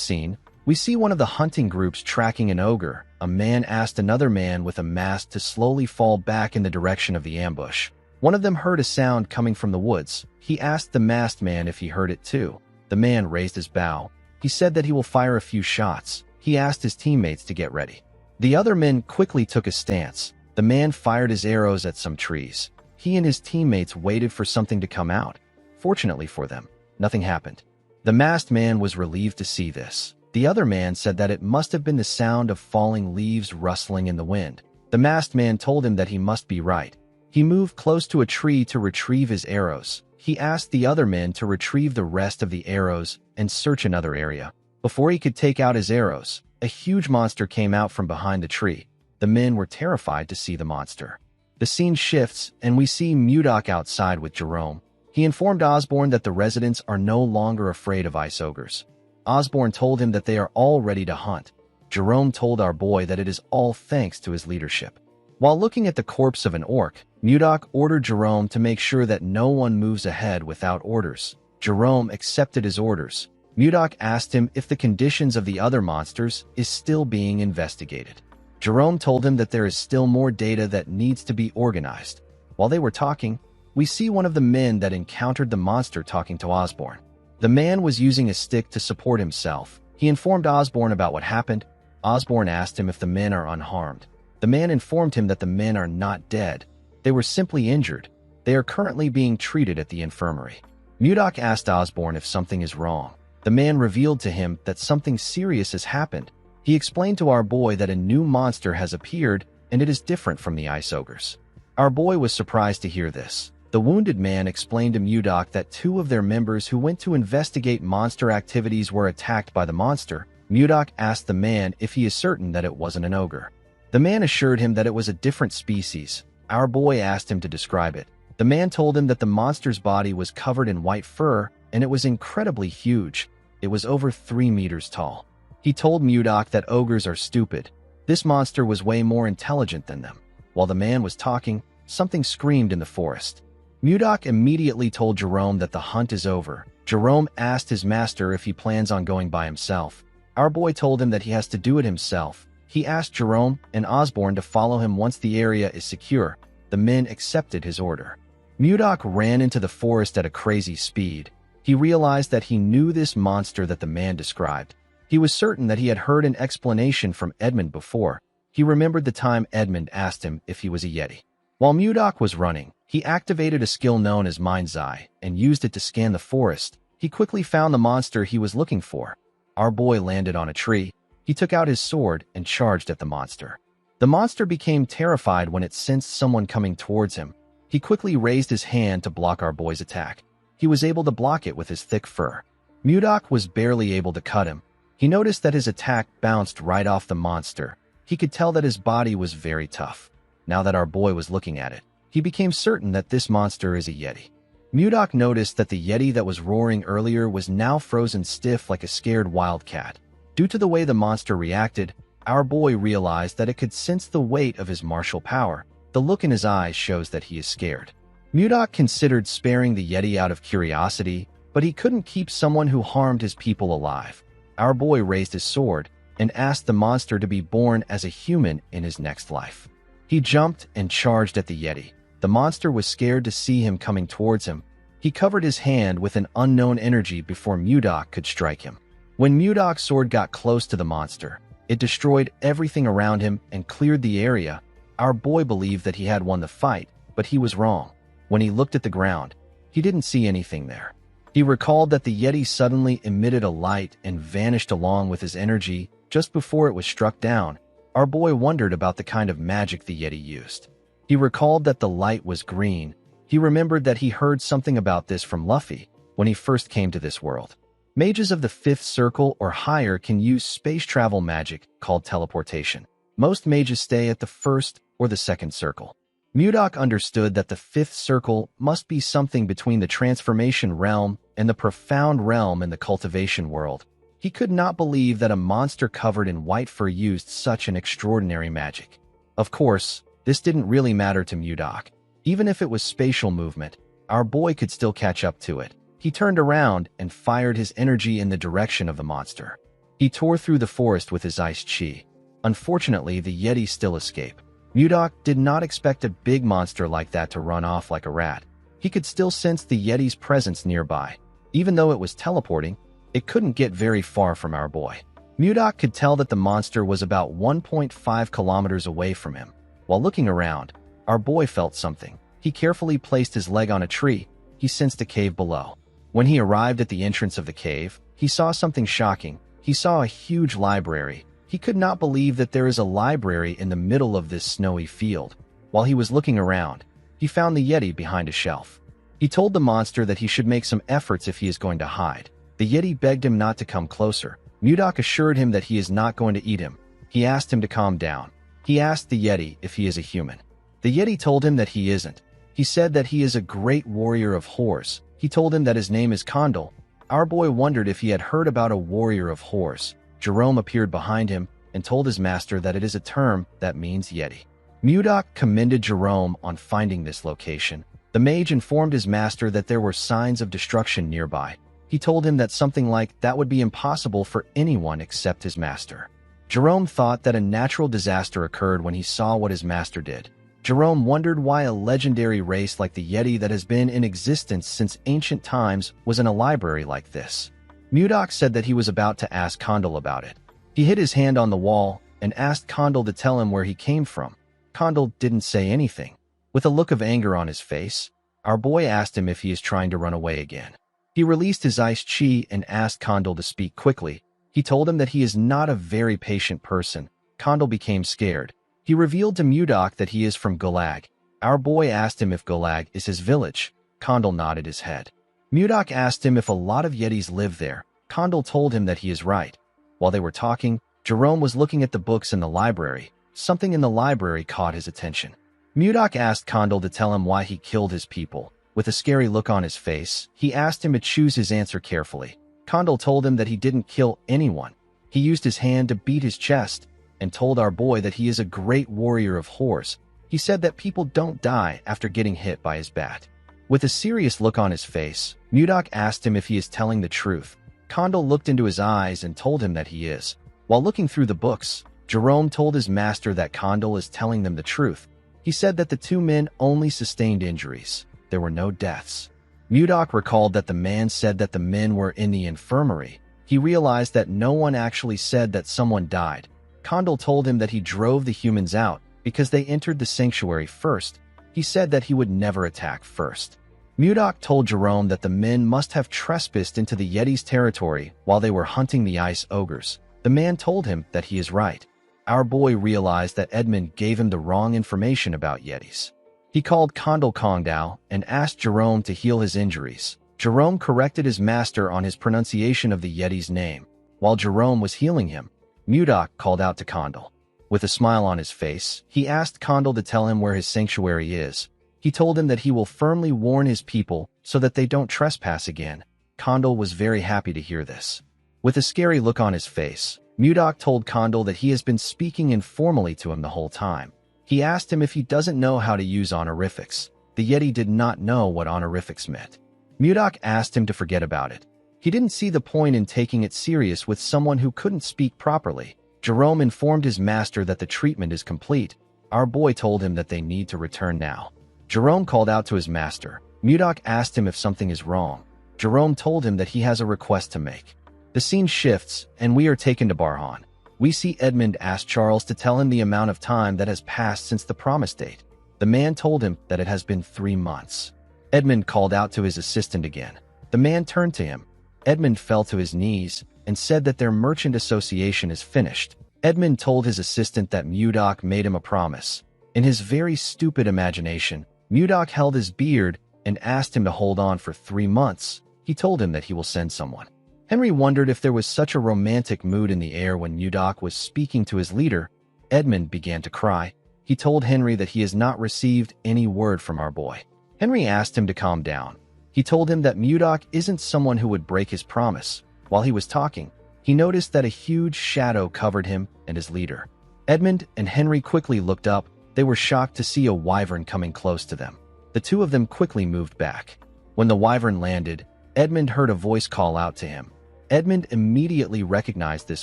Speaker 1: scene, we see one of the hunting groups tracking an ogre. A man asked another man with a mask to slowly fall back in the direction of the ambush. One of them heard a sound coming from the woods. He asked the masked man if he heard it too. The man raised his bow. He said that he will fire a few shots. He asked his teammates to get ready. The other men quickly took a stance. The man fired his arrows at some trees. He and his teammates waited for something to come out. Fortunately for them, nothing happened. The masked man was relieved to see this. The other man said that it must have been the sound of falling leaves rustling in the wind. The masked man told him that he must be right. He moved close to a tree to retrieve his arrows. He asked the other men to retrieve the rest of the arrows and search another area. Before he could take out his arrows, a huge monster came out from behind the tree. The men were terrified to see the monster. The scene shifts, and we see Mudok outside with Jerome. He informed Osborne that the residents are no longer afraid of ice ogres. Osborne told him that they are all ready to hunt. Jerome told our boy that it is all thanks to his leadership. While looking at the corpse of an orc, Mudok ordered Jerome to make sure that no one moves ahead without orders. Jerome accepted his orders. Mudok asked him if the conditions of the other monsters is still being investigated. Jerome told him that there is still more data that needs to be organized. While they were talking, we see one of the men that encountered the monster talking to Osborne. The man was using a stick to support himself. He informed Osborne about what happened. Osborne asked him if the men are unharmed. The man informed him that the men are not dead. They were simply injured. They are currently being treated at the infirmary. Mudok asked Osborne if something is wrong. The man revealed to him that something serious has happened. He explained to our boy that a new monster has appeared and it is different from the ice ogres. Our boy was surprised to hear this. The wounded man explained to Mudok that two of their members who went to investigate monster activities were attacked by the monster. Mudok asked the man if he is certain that it wasn't an ogre. The man assured him that it was a different species. Our boy asked him to describe it. The man told him that the monster's body was covered in white fur, and it was incredibly huge. It was over 3 meters tall. He told Mudok that ogres are stupid. This monster was way more intelligent than them. While the man was talking, something screamed in the forest. Mudok immediately told Jerome that the hunt is over. Jerome asked his master if he plans on going by himself. Our boy told him that he has to do it himself. He asked Jerome and Osborne to follow him once the area is secure. The men accepted his order. Mudok ran into the forest at a crazy speed. He realized that he knew this monster that the man described. He was certain that he had heard an explanation from Edmund before. He remembered the time Edmund asked him if he was a Yeti. While Mudok was running, he activated a skill known as Mind's Eye and used it to scan the forest. He quickly found the monster he was looking for. Our boy landed on a tree. He took out his sword and charged at the monster. The monster became terrified when it sensed someone coming towards him. He quickly raised his hand to block our boy's attack. He was able to block it with his thick fur. Mudok was barely able to cut him. He noticed that his attack bounced right off the monster. He could tell that his body was very tough. Now that our boy was looking at it, he became certain that this monster is a Yeti. Mudok noticed that the Yeti that was roaring earlier was now frozen stiff like a scared wildcat. Due to the way the monster reacted, our boy realized that it could sense the weight of his martial power. The look in his eyes shows that he is scared. Mudok considered sparing the Yeti out of curiosity, but he couldn't keep someone who harmed his people alive. Our boy raised his sword and asked the monster to be born as a human in his next life. He jumped and charged at the Yeti. The monster was scared to see him coming towards him. He covered his hand with an unknown energy before Mudok could strike him. When Mudok's sword got close to the monster, it destroyed everything around him and cleared the area. Our boy believed that he had won the fight, but he was wrong. When he looked at the ground, he didn't see anything there. He recalled that the Yeti suddenly emitted a light and vanished along with his energy just before it was struck down. Our boy wondered about the kind of magic the Yeti used. He recalled that the light was green. He remembered that he heard something about this from Luffy when he first came to this world. Mages of the 5th circle or higher can use space travel magic called teleportation. Most mages stay at the 1st or the 2nd circle. Mudok understood that the 5th circle must be something between the transformation realm and the profound realm in the cultivation world. He could not believe that a monster covered in white fur used such an extraordinary magic. Of course, this didn't really matter to Mudok. Even if it was spatial movement, our boy could still catch up to it. He turned around and fired his energy in the direction of the monster. He tore through the forest with his ice chi. Unfortunately, the Yeti still escaped. Mudok did not expect a big monster like that to run off like a rat. He could still sense the Yeti's presence nearby. Even though it was teleporting, it couldn't get very far from our boy. Mudok could tell that the monster was about 1.5 kilometers away from him. While looking around, our boy felt something. He carefully placed his leg on a tree. He sensed a cave below. When he arrived at the entrance of the cave, he saw something shocking. He saw a huge library. He could not believe that there is a library in the middle of this snowy field. While he was looking around, he found the Yeti behind a shelf. He told the monster that he should make some efforts if he is going to hide. The Yeti begged him not to come closer. Mudok assured him that he is not going to eat him. He asked him to calm down. He asked the Yeti if he is a human. The Yeti told him that he isn't. He said that he is a great warrior of horse. He told him that his name is Condal. Our boy wondered if he had heard about a warrior of horse. Jerome appeared behind him and told his master that it is a term that means Yeti. Mudok commended Jerome on finding this location. The mage informed his master that there were signs of destruction nearby. He told him that something like that would be impossible for anyone except his master. Jerome thought that a natural disaster occurred when he saw what his master did. Jerome wondered why a legendary race like the Yeti that has been in existence since ancient times was in a library like this. Mudok said that he was about to ask Condal about it. He hit his hand on the wall and asked Condal to tell him where he came from. Condal didn't say anything. With a look of anger on his face, our boy asked him if he is trying to run away again. He released his ice chi and asked Condal to speak quickly. He told him that he is not a very patient person. Condal became scared. He revealed to Mudok that he is from Gulag. Our boy asked him if Gulag is his village. Condal nodded his head. Mudok asked him if a lot of Yetis live there. Condal told him that he is right. While they were talking, Jerome was looking at the books in the library. something in the library caught his attention. Mudok asked Kondal to tell him why he killed his people. With a scary look on his face, he asked him to choose his answer carefully. Kondal told him that he didn't kill anyone. He used his hand to beat his chest and told our boy that he is a great warrior of horse. He said that people don't die after getting hit by his bat. With a serious look on his face, Mudok asked him if he is telling the truth. Kondal looked into his eyes and told him that he is. While looking through the books, Jerome told his master that Kondal is telling them the truth. He said that the two men only sustained injuries. There were no deaths. Mudok recalled that the man said that the men were in the infirmary. He realized that no one actually said that someone died. Kondal told him that he drove the humans out because they entered the sanctuary first. He said that he would never attack first. Mudok told Jerome that the men must have trespassed into the Yeti's territory while they were hunting the ice ogres. The man told him that he is right. Our boy realized that Edmund gave him the wrong information about Yetis. He called Kondal Kongdao and asked Jerome to heal his injuries. Jerome corrected his master on his pronunciation of the Yeti's name. While Jerome was healing him, Mudok called out to Kondal. With a smile on his face, he asked Kondal to tell him where his sanctuary is. He told him that he will firmly warn his people so that they don't trespass again. Kondal was very happy to hear this. With a scary look on his face, Mudok told Kondal that he has been speaking informally to him the whole time. He asked him if he doesn't know how to use honorifics. The Yeti did not know what honorifics meant. Mudok asked him to forget about it. He didn't see the point in taking it serious with someone who couldn't speak properly. Jerome informed his master that the treatment is complete. Our boy told him that they need to return now. Jerome called out to his master. Mudok asked him if something is wrong. Jerome told him that he has a request to make. The scene shifts, and we are taken to Barhan. We see Edmund ask Charles to tell him the amount of time that has passed since the promise date. The man told him that it has been 3 months. Edmund called out to his assistant again. The man turned to him. Edmund fell to his knees and said that their merchant association is finished. Edmund told his assistant that Mudok made him a promise. In his very stupid imagination, Mudok held his beard and asked him to hold on for 3 months. He told him that he will send someone. Henry wondered if there was such a romantic mood in the air when Mudok was speaking to his leader. Edmund began to cry. He told Henry that he has not received any word from our boy. Henry asked him to calm down. He told him that Mudok isn't someone who would break his promise. While he was talking, he noticed that a huge shadow covered him and his leader. Edmund and Henry quickly looked up. They were shocked to see a wyvern coming close to them. The two of them quickly moved back. When the wyvern landed, Edmund heard a voice call out to him. Edmund immediately recognized this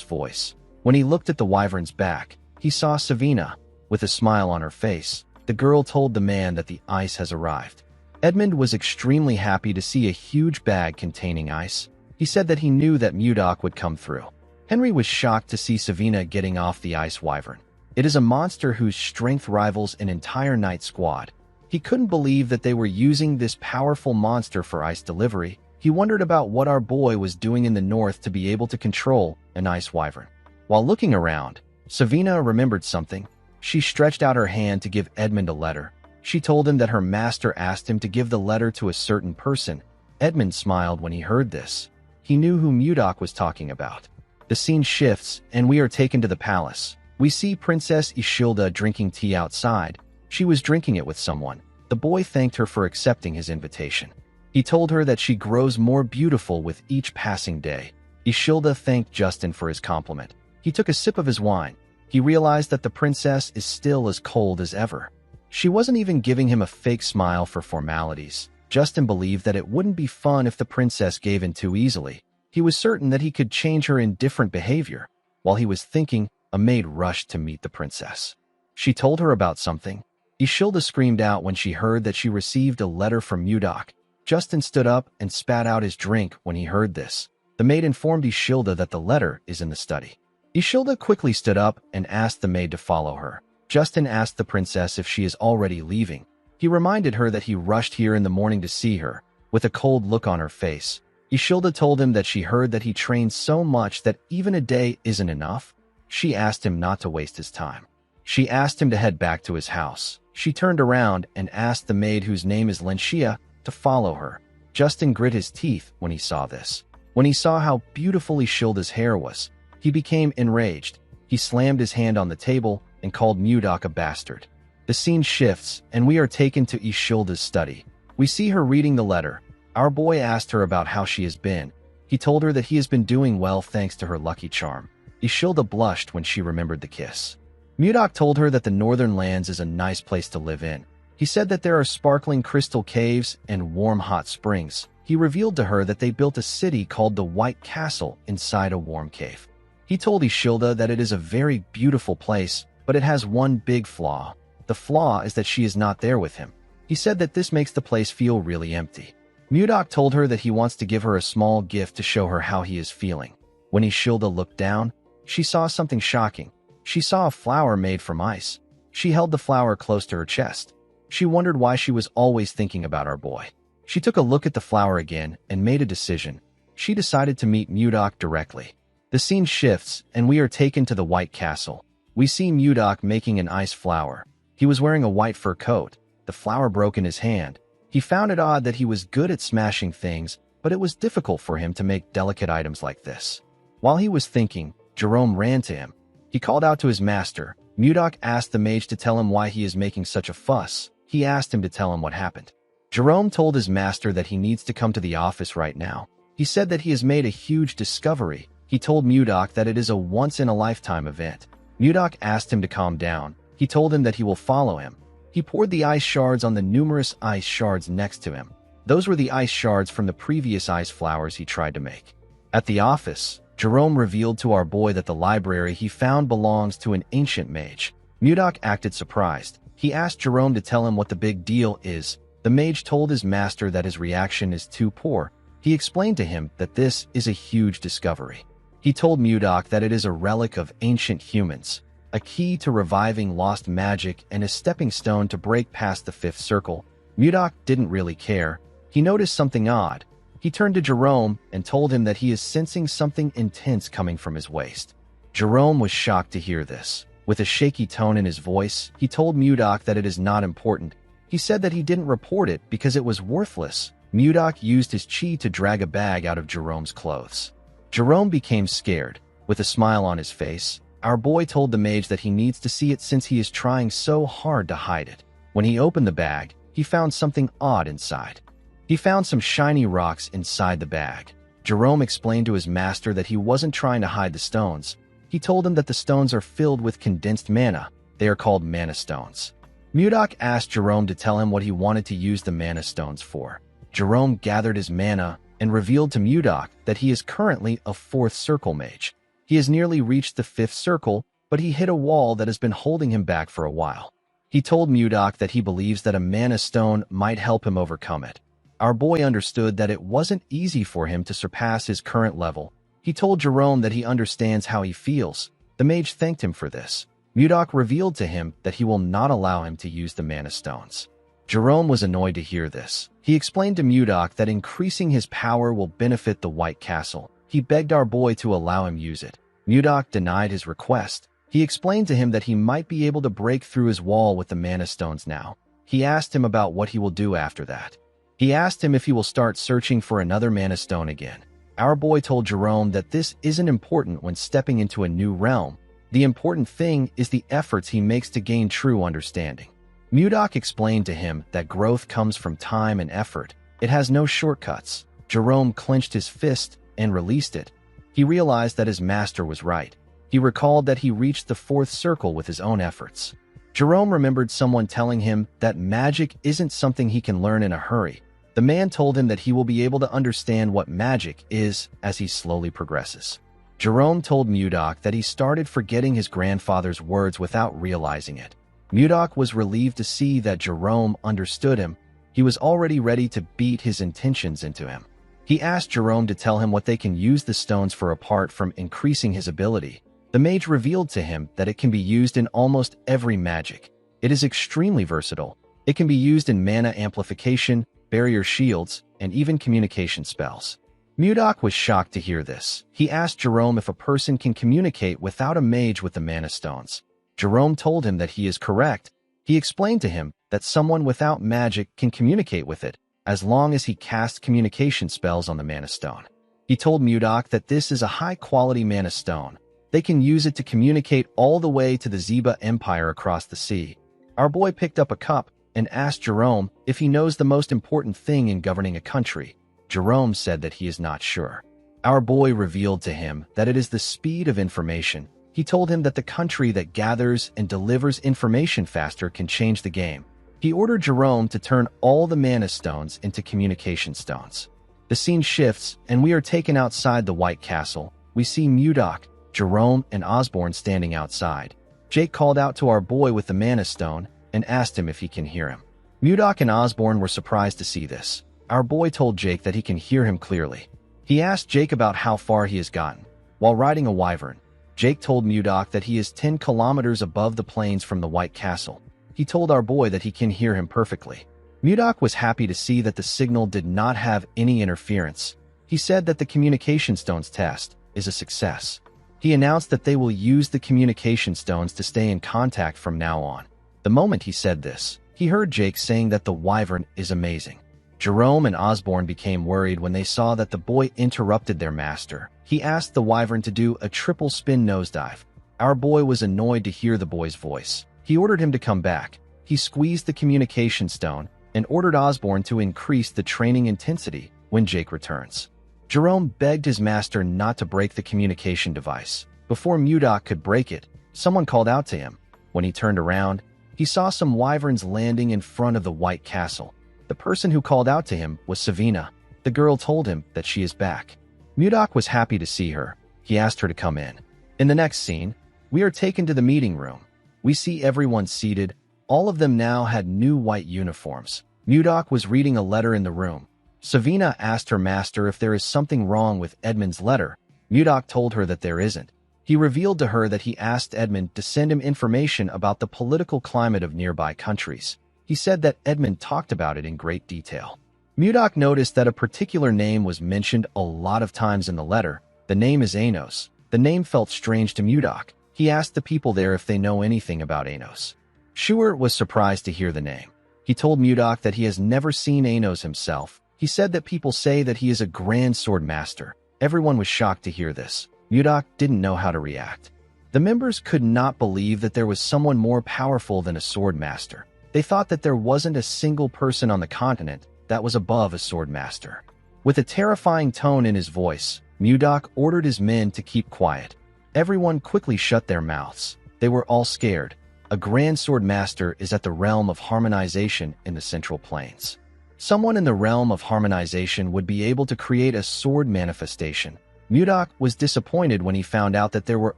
Speaker 1: voice. When he looked at the wyvern's back, he saw Savina. With a smile on her face, the girl told the man that the ice has arrived. Edmund was extremely happy to see a huge bag containing ice. He said that he knew that Mudok would come through. Henry was shocked to see Savina getting off the ice wyvern. It is a monster whose strength rivals an entire night squad. He couldn't believe that they were using this powerful monster for ice delivery. He wondered about what our boy was doing in the north to be able to control an ice wyvern. While looking around, Savina remembered something. She stretched out her hand to give Edmund a letter. She told him that her master asked him to give the letter to a certain person. Edmund smiled when he heard this. He knew who Mudok was talking about. The scene shifts, and we are taken to the palace. We see Princess Ishilda drinking tea outside. She was drinking it with someone. The boy thanked her for accepting his invitation. He told her that she grows more beautiful with each passing day. Ishilda thanked Justin for his compliment. He took a sip of his wine. He realized that the princess is still as cold as ever. She wasn't even giving him a fake smile for formalities. Justin believed that it wouldn't be fun if the princess gave in too easily. He was certain that he could change her indifferent behavior. While he was thinking, a maid rushed to meet the princess. She told her about something. Ishilda screamed out when she heard that she received a letter from Mudok. Justin stood up and spat out his drink when he heard this. The maid informed Ishilda that the letter is in the study. Ishilda quickly stood up and asked the maid to follow her. Justin asked the princess if she is already leaving. He reminded her that he rushed here in the morning to see her. With a cold look on her face, Ishilda told him that she heard that he trained so much that even a day isn't enough. She asked him not to waste his time. She asked him to head back to his house. She turned around and asked the maid, whose name is Lenshia, to follow her. Justin grit his teeth when he saw this. When he saw how beautiful Ishilda's hair was, he became enraged. He slammed his hand on the table and called Mudok a bastard. The scene shifts, and we are taken to Ishilda's study. We see her reading the letter. Our boy asked her about how she has been. He told her that he has been doing well thanks to her lucky charm. Ishilda blushed when she remembered the kiss. Mudok told her that the northern lands is a nice place to live in. He said that there are sparkling crystal caves and warm hot springs. He revealed to her that they built a city called the White Castle inside a warm cave. He told Ishilda that it is a very beautiful place, but it has one big flaw. The flaw is that she is not there with him. He said that this makes the place feel really empty. Mudok told her that he wants to give her a small gift to show her how he is feeling. When Ishilda looked down, she saw something shocking. She saw a flower made from ice. She held the flower close to her chest. She wondered why she was always thinking about our boy. She took a look at the flower again and made a decision. She decided to meet Mudok directly. The scene shifts, and we are taken to the White Castle. We see Mudok making an ice flower. He was wearing a white fur coat. The flower broke in his hand. He found it odd that he was good at smashing things, but it was difficult for him to make delicate items like this. While he was thinking, Jerome ran to him. He called out to his master. Mudok asked the mage to tell him why he is making such a fuss. He asked him to tell him what happened. Jerome told his master that he needs to come to the office right now. He said that he has made a huge discovery. He told Mudok that it is a once-in-a-lifetime event. Mudok asked him to calm down. He told him that he will follow him. He poured the ice shards on the numerous ice shards next to him. Those were the ice shards from the previous ice flowers he tried to make. At the office, Jerome revealed to our boy that the library he found belongs to an ancient mage. Mudok acted surprised. He asked Jerome to tell him what the big deal is. The mage told his master that his reaction is too poor. He explained to him that this is a huge discovery. He told Mudok that it is a relic of ancient humans, a key to reviving lost magic and a stepping stone to break past the fifth circle. Mudok didn't really care. He noticed something odd. He turned to Jerome and told him that he is sensing something intense coming from his waist. Jerome was shocked to hear this. With a shaky tone in his voice, he told Mudok that it is not important. He said that he didn't report it because it was worthless. Mudok used his chi to drag a bag out of Jerome's clothes. Jerome became scared. With a smile on his face, our boy told the mage that he needs to see it since he is trying so hard to hide it. When he opened the bag, he found something odd inside. He found some shiny rocks inside the bag. Jerome explained to his master that he wasn't trying to hide the stones. He told him that the stones are filled with condensed mana. They are called mana stones. Mudok asked Jerome to tell him what he wanted to use the mana stones for. Jerome gathered his mana and revealed to Mudok that he is currently a fourth circle mage. He has nearly reached the fifth circle, but he hit a wall that has been holding him back for a while. He told Mudok that he believes that a mana stone might help him overcome it. Our boy understood that it wasn't easy for him to surpass his current level. He told Jerome that he understands how he feels. The mage thanked him for this. Mudok revealed to him that he will not allow him to use the mana stones. Jerome was annoyed to hear this. He explained to Mudok that increasing his power will benefit the White Castle. He begged our boy to allow him use it. Mudok denied his request. He explained to him that he might be able to break through his wall with the mana stones now. He asked him about what he will do after that. He asked him if he will start searching for another mana stone again. Our boy told Jerome that this isn't important when stepping into a new realm. The important thing is the efforts he makes to gain true understanding. Mudok explained to him that growth comes from time and effort. It has no shortcuts. Jerome clenched his fist and released it. He realized that his master was right. He recalled that he reached the fourth circle with his own efforts. Jerome remembered someone telling him that magic isn't something he can learn in a hurry. The man told him that he will be able to understand what magic is as he slowly progresses. Jerome told Mudok that he started forgetting his grandfather's words without realizing it. Mudok was relieved to see that Jerome understood him. He was already ready to beat his intentions into him. He asked Jerome to tell him what they can use the stones for apart from increasing his ability. The mage revealed to him that it can be used in almost every magic. It is extremely versatile. It can be used in mana amplification, barrier shields, and even communication spells. Mudok was shocked to hear this. He asked Jerome if a person can communicate without a mage with the mana stones. Jerome told him that he is correct. He explained to him that someone without magic can communicate with it, as long as he casts communication spells on the mana stone. He told Mudok that this is a high-quality mana stone. They can use it to communicate all the way to the Zeba Empire across the sea. Our boy picked up a cup and asked Jerome if he knows the most important thing in governing a country. Jerome said that he is not sure. Our boy revealed to him that it is the speed of information. He told him that the country that gathers and delivers information faster can change the game. He ordered Jerome to turn all the mana stones into communication stones. The scene shifts, and we are taken outside the White Castle. We see Mudok, Jerome, and Osborne standing outside. Jake called out to our boy with the mana stone and asked him if he can hear him. Mudok and Osborne were surprised to see this. Our boy told Jake that he can hear him clearly. He asked Jake about how far he has gotten. While riding a wyvern, Jake told Mudok that he is 10 kilometers above the plains from the White Castle. He told our boy that he can hear him perfectly. Mudok was happy to see that the signal did not have any interference. He said that the communication stones test is a success. He announced that they will use the communication stones to stay in contact from now on. The moment he said this, he heard Jake saying that the wyvern is amazing. Jerome and Osborne became worried when they saw that the boy interrupted their master. He asked the wyvern to do a triple spin nosedive. Our boy was annoyed to hear the boy's voice. He ordered him to come back. He squeezed the communication stone and ordered Osborne to increase the training intensity when Jake returns. Jerome begged his master not to break the communication device. Before Mudok could break it, someone called out to him. When he turned around, he saw some wyverns landing in front of the White Castle. The person who called out to him was Savina. The girl told him that she is back. Mudok was happy to see her. He asked her to come in. In the next scene, we are taken to the meeting room. We see everyone seated. All of them now had new white uniforms. Mudok was reading a letter in the room. Savina asked her master if there is something wrong with Edmund's letter. Mudok told her that there isn't. He revealed to her that he asked Edmund to send him information about the political climate of nearby countries. He said that Edmund talked about it in great detail. Mudok noticed that a particular name was mentioned a lot of times in the letter. The name is Anos. The name felt strange to Mudok. He asked the people there if they know anything about Anos. Schuart was surprised to hear the name. He told Mudok that he has never seen Anos himself. He said that people say that he is a grand sword master. Everyone was shocked to hear this. Mudok didn't know how to react. The members could not believe that there was someone more powerful than a sword master. They thought that there wasn't a single person on the continent that was above a sword master. With a terrifying tone in his voice, Mudok ordered his men to keep quiet. Everyone quickly shut their mouths. They were all scared. A grand sword master is at the realm of harmonization in the Central Plains. Someone in the realm of harmonization would be able to create a sword manifestation. Mudok was disappointed when he found out that there were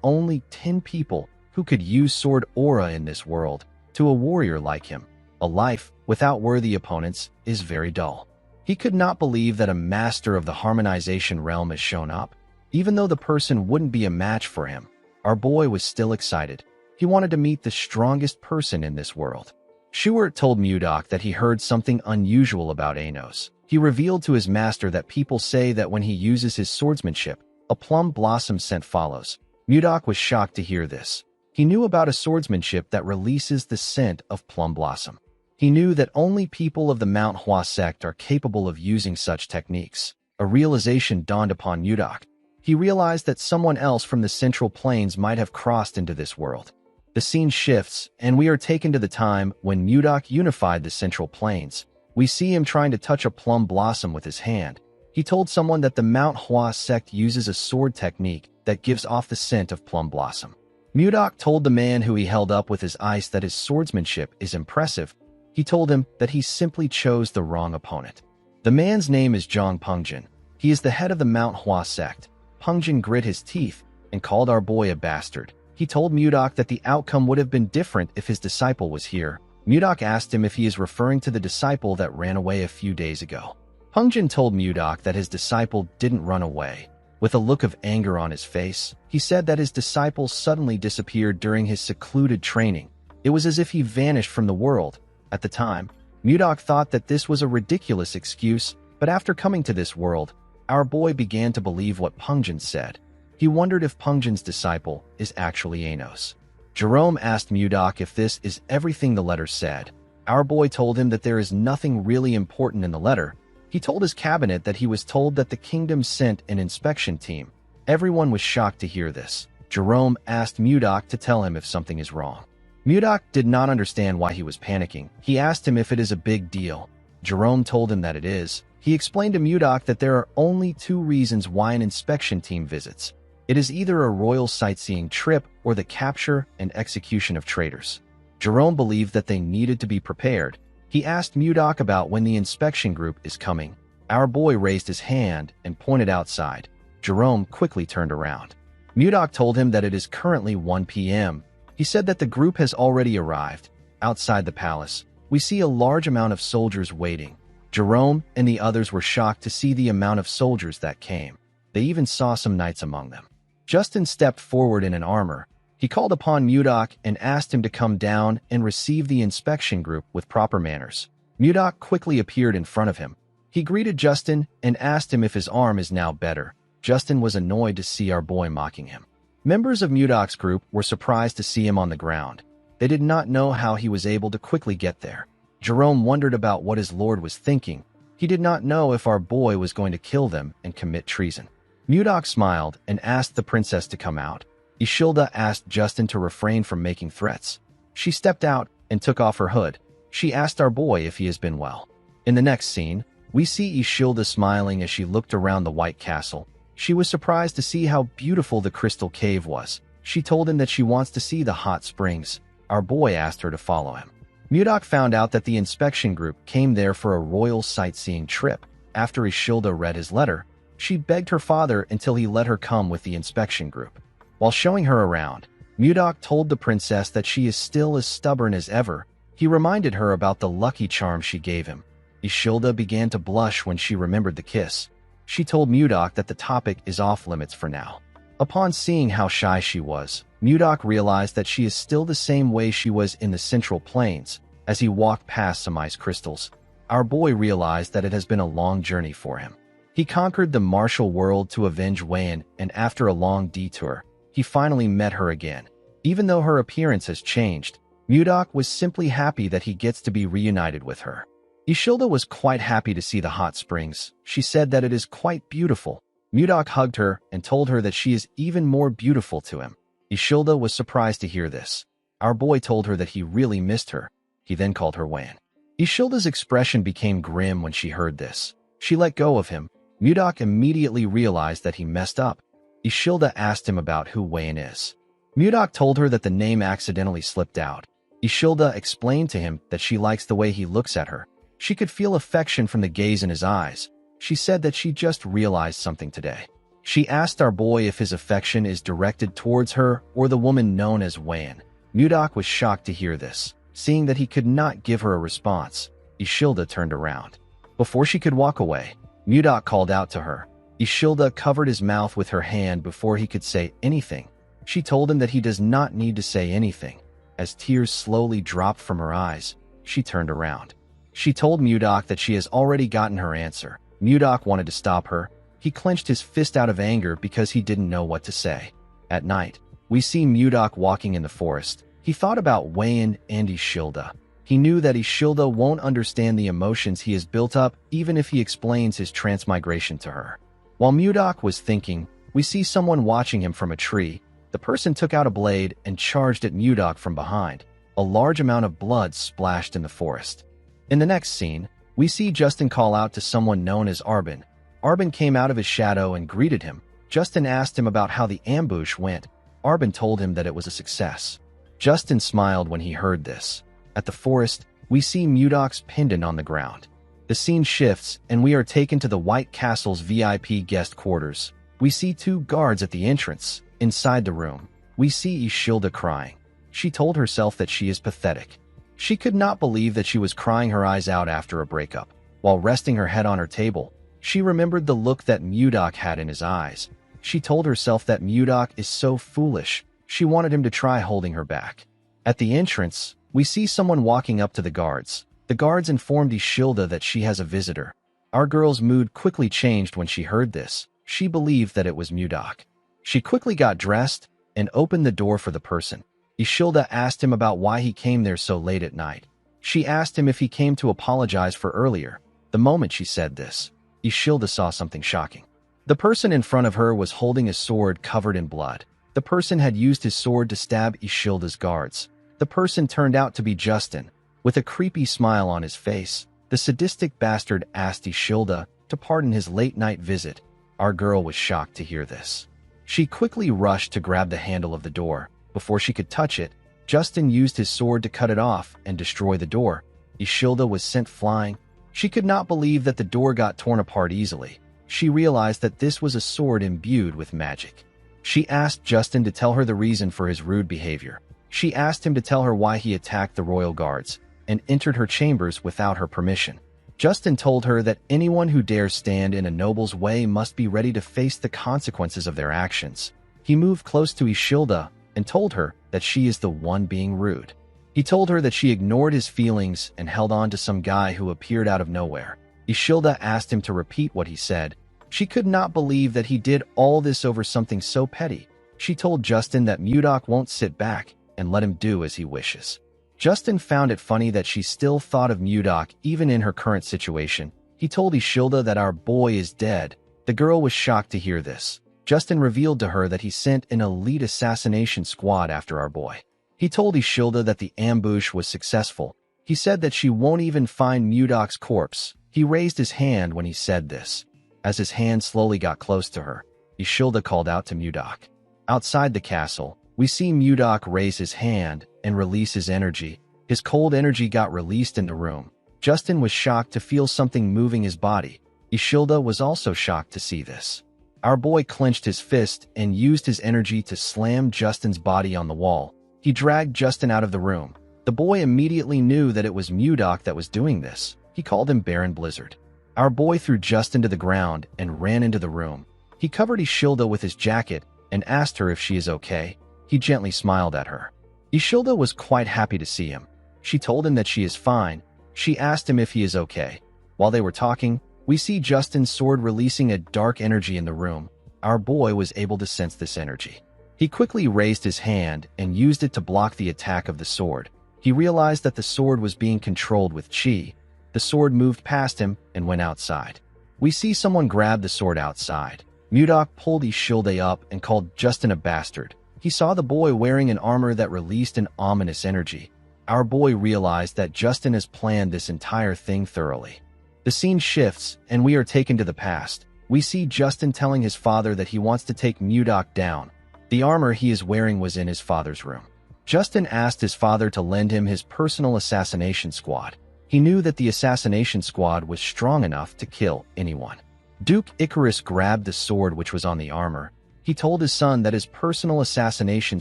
Speaker 1: only 10 people who could use sword aura in this world. To a warrior like him, a life without worthy opponents is very dull. He could not believe that a master of the harmonization realm has shown up. Even though the person wouldn't be a match for him, our boy was still excited. He wanted to meet the strongest person in this world. Schuart told Mudok that he heard something unusual about Anos. He revealed to his master that people say that when he uses his swordsmanship, a plum blossom scent follows. Mudok was shocked to hear this. He knew about a swordsmanship that releases the scent of plum blossom. He knew that only people of the Manhwa sect are capable of using such techniques. A realization dawned upon Mudok. He realized that someone else from the Central Plains might have crossed into this world. The scene shifts, and we are taken to the time when Mudok unified the Central Plains. We see him trying to touch a plum blossom with his hand. He told someone that the Manhwa sect uses a sword technique that gives off the scent of plum blossom. Mudok told the man who he held up with his ice that his swordsmanship is impressive. He told him that he simply chose the wrong opponent. The man's name is Zhang Pungjin. He is the head of the Manhwa sect. Pungjin grit his teeth and called our boy a bastard. He told Mudok that the outcome would have been different if his disciple was here. Mudok asked him if he is referring to the disciple that ran away a few days ago. Pungjin told Mudok that his disciple didn't run away. With a look of anger on his face, he said that his disciple suddenly disappeared during his secluded training. It was as if he vanished from the world. At the time, Mudok thought that this was a ridiculous excuse, but after coming to this world, our boy began to believe what Pungjin said. He wondered if Pungjin's disciple is actually Anos. Jerome asked Mudok if this is everything the letter said. Our boy told him that there is nothing really important in the letter. He told his cabinet that he was told that the kingdom sent an inspection team. Everyone was shocked to hear this. Jerome asked Mudok to tell him if something is wrong. Mudok did not understand why he was panicking. He asked him if it is a big deal. Jerome told him that it is. He explained to Mudok that there are only two reasons why an inspection team visits. It is either a royal sightseeing trip or the capture and execution of traitors. Jerome believed that they needed to be prepared. He asked Mudok about when the inspection group is coming. Our boy raised his hand and pointed outside. Jerome quickly turned around. Mudok told him that it is currently 1 p.m. He said that the group has already arrived. Outside the palace, we see a large amount of soldiers waiting. Jerome and the others were shocked to see the amount of soldiers that came. They even saw some knights among them. Justin stepped forward in an armor. He called upon Mudok and asked him to come down and receive the inspection group with proper manners. Mudok quickly appeared in front of him. He greeted Justin and asked him if his arm is now better. Justin was annoyed to see our boy mocking him. Members of Mudok's group were surprised to see him on the ground. They did not know how he was able to quickly get there. Jerome wondered about what his lord was thinking. He did not know if our boy was going to kill them and commit treason. Mudok smiled and asked the princess to come out. Ishilda asked Justin to refrain from making threats. She stepped out and took off her hood. She asked our boy if he has been well. In the next scene, we see Ishilda smiling as she looked around the White Castle. She was surprised to see how beautiful the crystal cave was. She told him that she wants to see the hot springs. Our boy asked her to follow him. Mudok found out that the inspection group came there for a royal sightseeing trip. After Ishilda read his letter, she begged her father until he let her come with the inspection group. While showing her around, Mudok told the princess that she is still as stubborn as ever. He reminded her about the lucky charm she gave him. Ishilda began to blush when she remembered the kiss. She told Mudok that the topic is off limits for now. Upon seeing how shy she was, Mudok realized that she is still the same way she was in the Central Plains. As he walked past some ice crystals, our boy realized that it has been a long journey for him. He conquered the martial world to avenge Wayan, and after a long detour, he finally met her again. Even though her appearance has changed, Mudok was simply happy that he gets to be reunited with her. Ishilda was quite happy to see the hot springs. She said that it is quite beautiful. Mudok hugged her and told her that she is even more beautiful to him. Ishilda was surprised to hear this. Our boy told her that he really missed her. He then called her Wayan. Ishilda's expression became grim when she heard this. She let go of him. Mudok immediately realized that he messed up. Ishilda asked him about who Wayan is. Mudok told her that the name accidentally slipped out. Ishilda explained to him that she likes the way he looks at her. She could feel affection from the gaze in his eyes. She said that she just realized something today. She asked our boy if his affection is directed towards her or the woman known as Wayan. Mudok was shocked to hear this. Seeing that he could not give her a response, Ishilda turned around. Before she could walk away, Mudok called out to her. Ishilda covered his mouth with her hand before he could say anything. She told him that he does not need to say anything. As tears slowly dropped from her eyes, she turned around. She told Mudok that she has already gotten her answer. Mudok wanted to stop her. He clenched his fist out of anger because he didn't know what to say. At night, we see Mudok walking in the forest. He thought about Wayan and Ishilda. He knew that Ishilda won't understand the emotions he has built up even if he explains his transmigration to her. While Mudok was thinking, we see someone watching him from a tree. The person took out a blade and charged at Mudok from behind. A large amount of blood splashed in the forest. In the next scene, we see Justin call out to someone known as Arbin. Arbin came out of his shadow and greeted him. Justin asked him about how the ambush went. Arbin told him that it was a success. Justin smiled when he heard this. At the forest, we see Mudok's pendant on the ground. The scene shifts, and we are taken to the White Castle's VIP guest quarters. We see two guards at the entrance. Inside the room, we see Ishilda crying. She told herself that she is pathetic. She could not believe that she was crying her eyes out after a breakup. While resting her head on her table, she remembered the look that Mudok had in his eyes. She told herself that Mudok is so foolish. She wanted him to try holding her back. At the entrance, we see someone walking up to the guards. The guards informed Ishilda that she has a visitor. Our girl's mood quickly changed when she heard this. She believed that it was Mudok. She quickly got dressed and opened the door for the person. Ishilda asked him about why he came there so late at night. She asked him if he came to apologize for earlier. The moment she said this, Ishilda saw something shocking. The person in front of her was holding a sword covered in blood. The The person had used his sword to stab Ishilda's guards. The person turned out to be Justin. With a creepy smile on his face, the sadistic bastard asked Ishilda to pardon his late-night visit. Our girl was shocked to hear this. She quickly rushed to grab the handle of the door. Before she could touch it, Justin used his sword to cut it off and destroy the door. Ishilda was sent flying. She could not believe that the door got torn apart easily. She realized that this was a sword imbued with magic. She asked Justin to tell her the reason for his rude behavior. She asked him to tell her why he attacked the royal guards and entered her chambers without her permission. Justin told her that anyone who dares stand in a noble's way must be ready to face the consequences of their actions. He moved close to Ishilda and told her that she is the one being rude. He told her that she ignored his feelings and held on to some guy who appeared out of nowhere. Ishilda asked him to repeat what he said. She could not believe that he did all this over something so petty. She told Justin that Mudok won't sit back and let him do as he wishes. Justin found it funny that she still thought of Mudok even in her current situation. He told Ishilda that our boy is dead. The girl was shocked to hear this. Justin revealed to her that he sent an elite assassination squad after our boy. He told Ishilda that the ambush was successful. He said that she won't even find Mudok's corpse. He raised his hand when he said this. As his hand slowly got close to her, Ishilda called out to Mudok. Outside the castle, we see Mudok raise his hand and release his energy. His cold energy got released in the room. Justin was shocked to feel something moving his body. Ishilda was also shocked to see this. Our boy clenched his fist and used his energy to slam Justin's body on the wall. He dragged Justin out of the room. The boy immediately knew that it was Mudok that was doing this. He called him Baron Blizzard. Our boy threw Justin to the ground and ran into the room. He covered Ishilda with his jacket and asked her if she is okay. He gently smiled at her. Ishilda was quite happy to see him. She told him that she is fine. She asked him if he is okay. While they were talking, we see Justin's sword releasing a dark energy in the room. Our boy was able to sense this energy. He quickly raised his hand and used it to block the attack of the sword. He realized that the sword was being controlled with chi. The sword moved past him and went outside. We see someone grab the sword outside. Mudok pulled Ishilda up and called Justin a bastard. He saw the boy wearing an armor that released an ominous energy. Our boy realized that Justin has planned this entire thing thoroughly. The scene shifts, and we are taken to the past. We see Justin telling his father that he wants to take Mudok down. The armor he is wearing was in his father's room. Justin asked his father to lend him his personal assassination squad. He knew that the assassination squad was strong enough to kill anyone. Duke Icarus grabbed the sword which was on the armor. He told his son that his personal assassination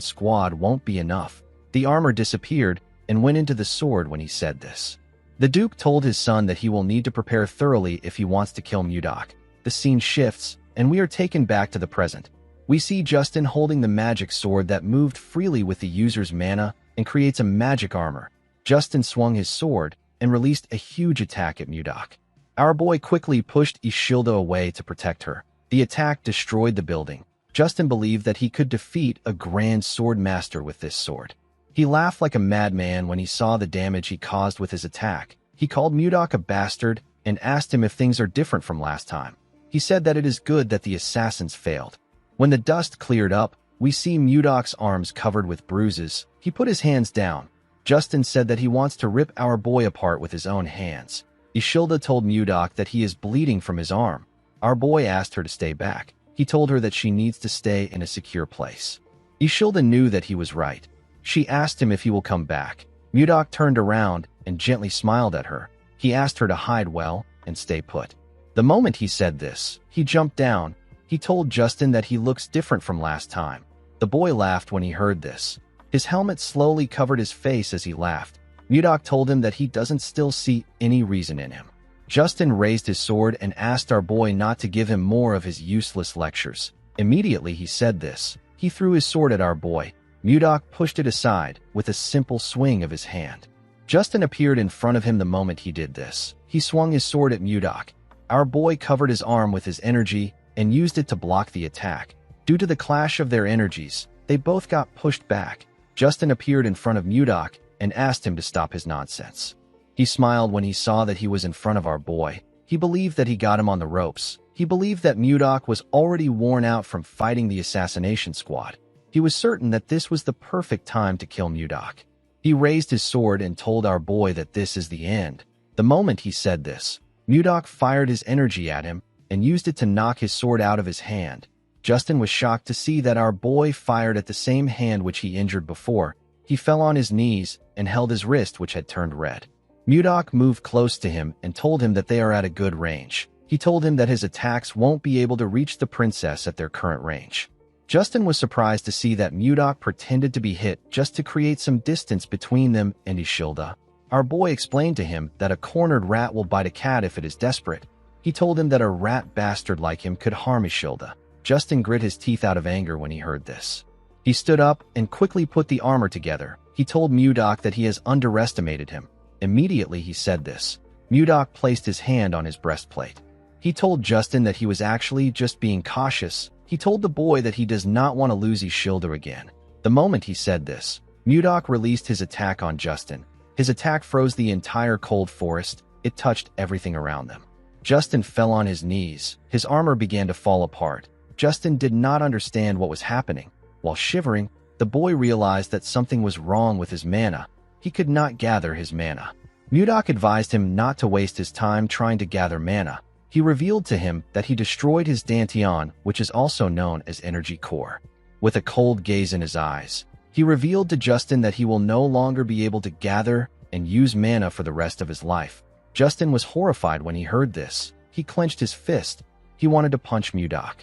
Speaker 1: squad won't be enough. The armor disappeared and went into the sword when he said this. The Duke told his son that he will need to prepare thoroughly if he wants to kill Mudok. The scene shifts, and we are taken back to the present. We see Justin holding the magic sword that moved freely with the user's mana and creates a magic armor. Justin swung his sword and released a huge attack at Mudok. Our boy quickly pushed Ishilda away to protect her. The attack destroyed the building. Justin believed that he could defeat a grand sword master with this sword. He laughed like a madman when he saw the damage he caused with his attack. He called Mudok a bastard and asked him if things are different from last time. He said that it is good that the assassins failed. When the dust cleared up, we see Mudok's arms covered with bruises. He put his hands down. Justin said that he wants to rip our boy apart with his own hands. Ishilda told Mudok that he is bleeding from his arm. Our boy asked her to stay back. He told her that she needs to stay in a secure place. Ishilda knew that he was right. She asked him if he will come back. Mudok turned around and gently smiled at her. He asked her to hide well and stay put. The moment he said this, he jumped down. He told Justin that he looks different from last time. The boy laughed when he heard this. His helmet slowly covered his face as he laughed. Mudok told him that he doesn't still see any reason in him. Justin raised his sword and asked our boy not to give him more of his useless lectures. Immediately he said this. He threw his sword at our boy. Mudok pushed it aside with a simple swing of his hand. Justin appeared in front of him the moment he did this. He swung his sword at Mudok. Our boy covered his arm with his energy and used it to block the attack. Due to the clash of their energies, they both got pushed back. Justin appeared in front of Mudok and asked him to stop his nonsense. He smiled when he saw that he was in front of our boy. He believed that he got him on the ropes. He believed that Mudok was already worn out from fighting the assassination squad. He was certain that this was the perfect time to kill Mudok. He raised his sword and told our boy that this is the end. The moment he said this, Mudok fired his energy at him and used it to knock his sword out of his hand. Justin was shocked to see that our boy fired at the same hand which he injured before. He fell on his knees and held his wrist, which had turned red. Mudok moved close to him and told him that they are at a good range. He told him that his attacks won't be able to reach the princess at their current range. Justin was surprised to see that Mudok pretended to be hit just to create some distance between them and Ishilda. Our boy explained to him that a cornered rat will bite a cat if it is desperate. He told him that a rat bastard like him could harm Ishilda. Justin grit his teeth out of anger when he heard this. He stood up and quickly put the armor together. He told Mudok that he has underestimated him. Immediately he said this, Mudok placed his hand on his breastplate. He told Justin that he was actually just being cautious. He told the boy that he does not want to lose Ishilda again. The moment he said this, Mudok released his attack on Justin. His attack froze the entire cold forest. It touched everything around them. Justin fell on his knees. His armor began to fall apart. Justin did not understand what was happening. While shivering, the boy realized that something was wrong with his mana. He could not gather his mana. Mudok advised him not to waste his time trying to gather mana. He revealed to him that he destroyed his Dantian, which is also known as energy core. With a cold gaze in his eyes, he revealed to Justin that he will no longer be able to gather and use mana for the rest of his life. Justin was horrified when he heard this. He clenched his fist. He wanted to punch Mudok.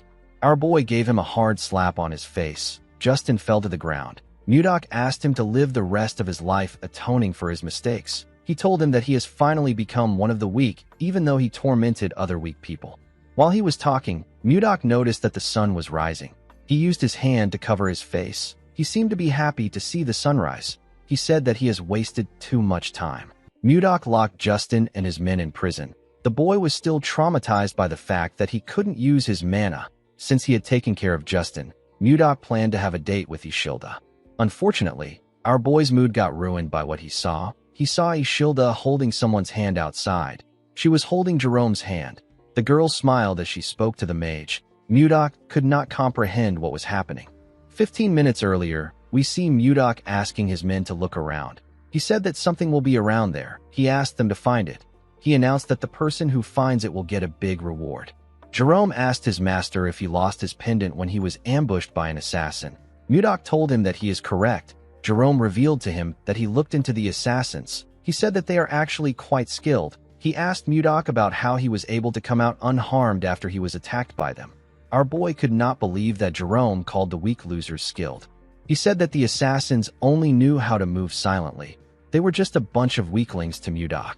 Speaker 1: Our boy gave him a hard slap on his face. Justin fell to the ground. Mudok asked him to live the rest of his life atoning for his mistakes. He told him that he has finally become one of the weak, even though he tormented other weak people. While he was talking, Mudok noticed that the sun was rising. He used his hand to cover his face. He seemed to be happy to see the sunrise. He said that he has wasted too much time. Mudok locked Justin and his men in prison. The boy was still traumatized by the fact that he couldn't use his mana. Since he had taken care of Justin, Mudok planned to have a date with Ishilda. Unfortunately, our boy's mood got ruined by what he saw. He saw Ishilda holding someone's hand outside. She was holding Jerome's hand. The girl smiled as she spoke to the mage. Mudok could not comprehend what was happening. 15 minutes earlier, we see Mudok asking his men to look around. He said that something will be around there. He asked them to find it. He announced that the person who finds it will get a big reward. Jerome asked his master if he lost his pendant when he was ambushed by an assassin. Mudok told him that he is correct. Jerome revealed to him that he looked into the assassins. He said that they are actually quite skilled. He asked Mudok about how he was able to come out unharmed after he was attacked by them. Our boy could not believe that Jerome called the weak losers skilled. He said that the assassins only knew how to move silently. They were just a bunch of weaklings to Mudok.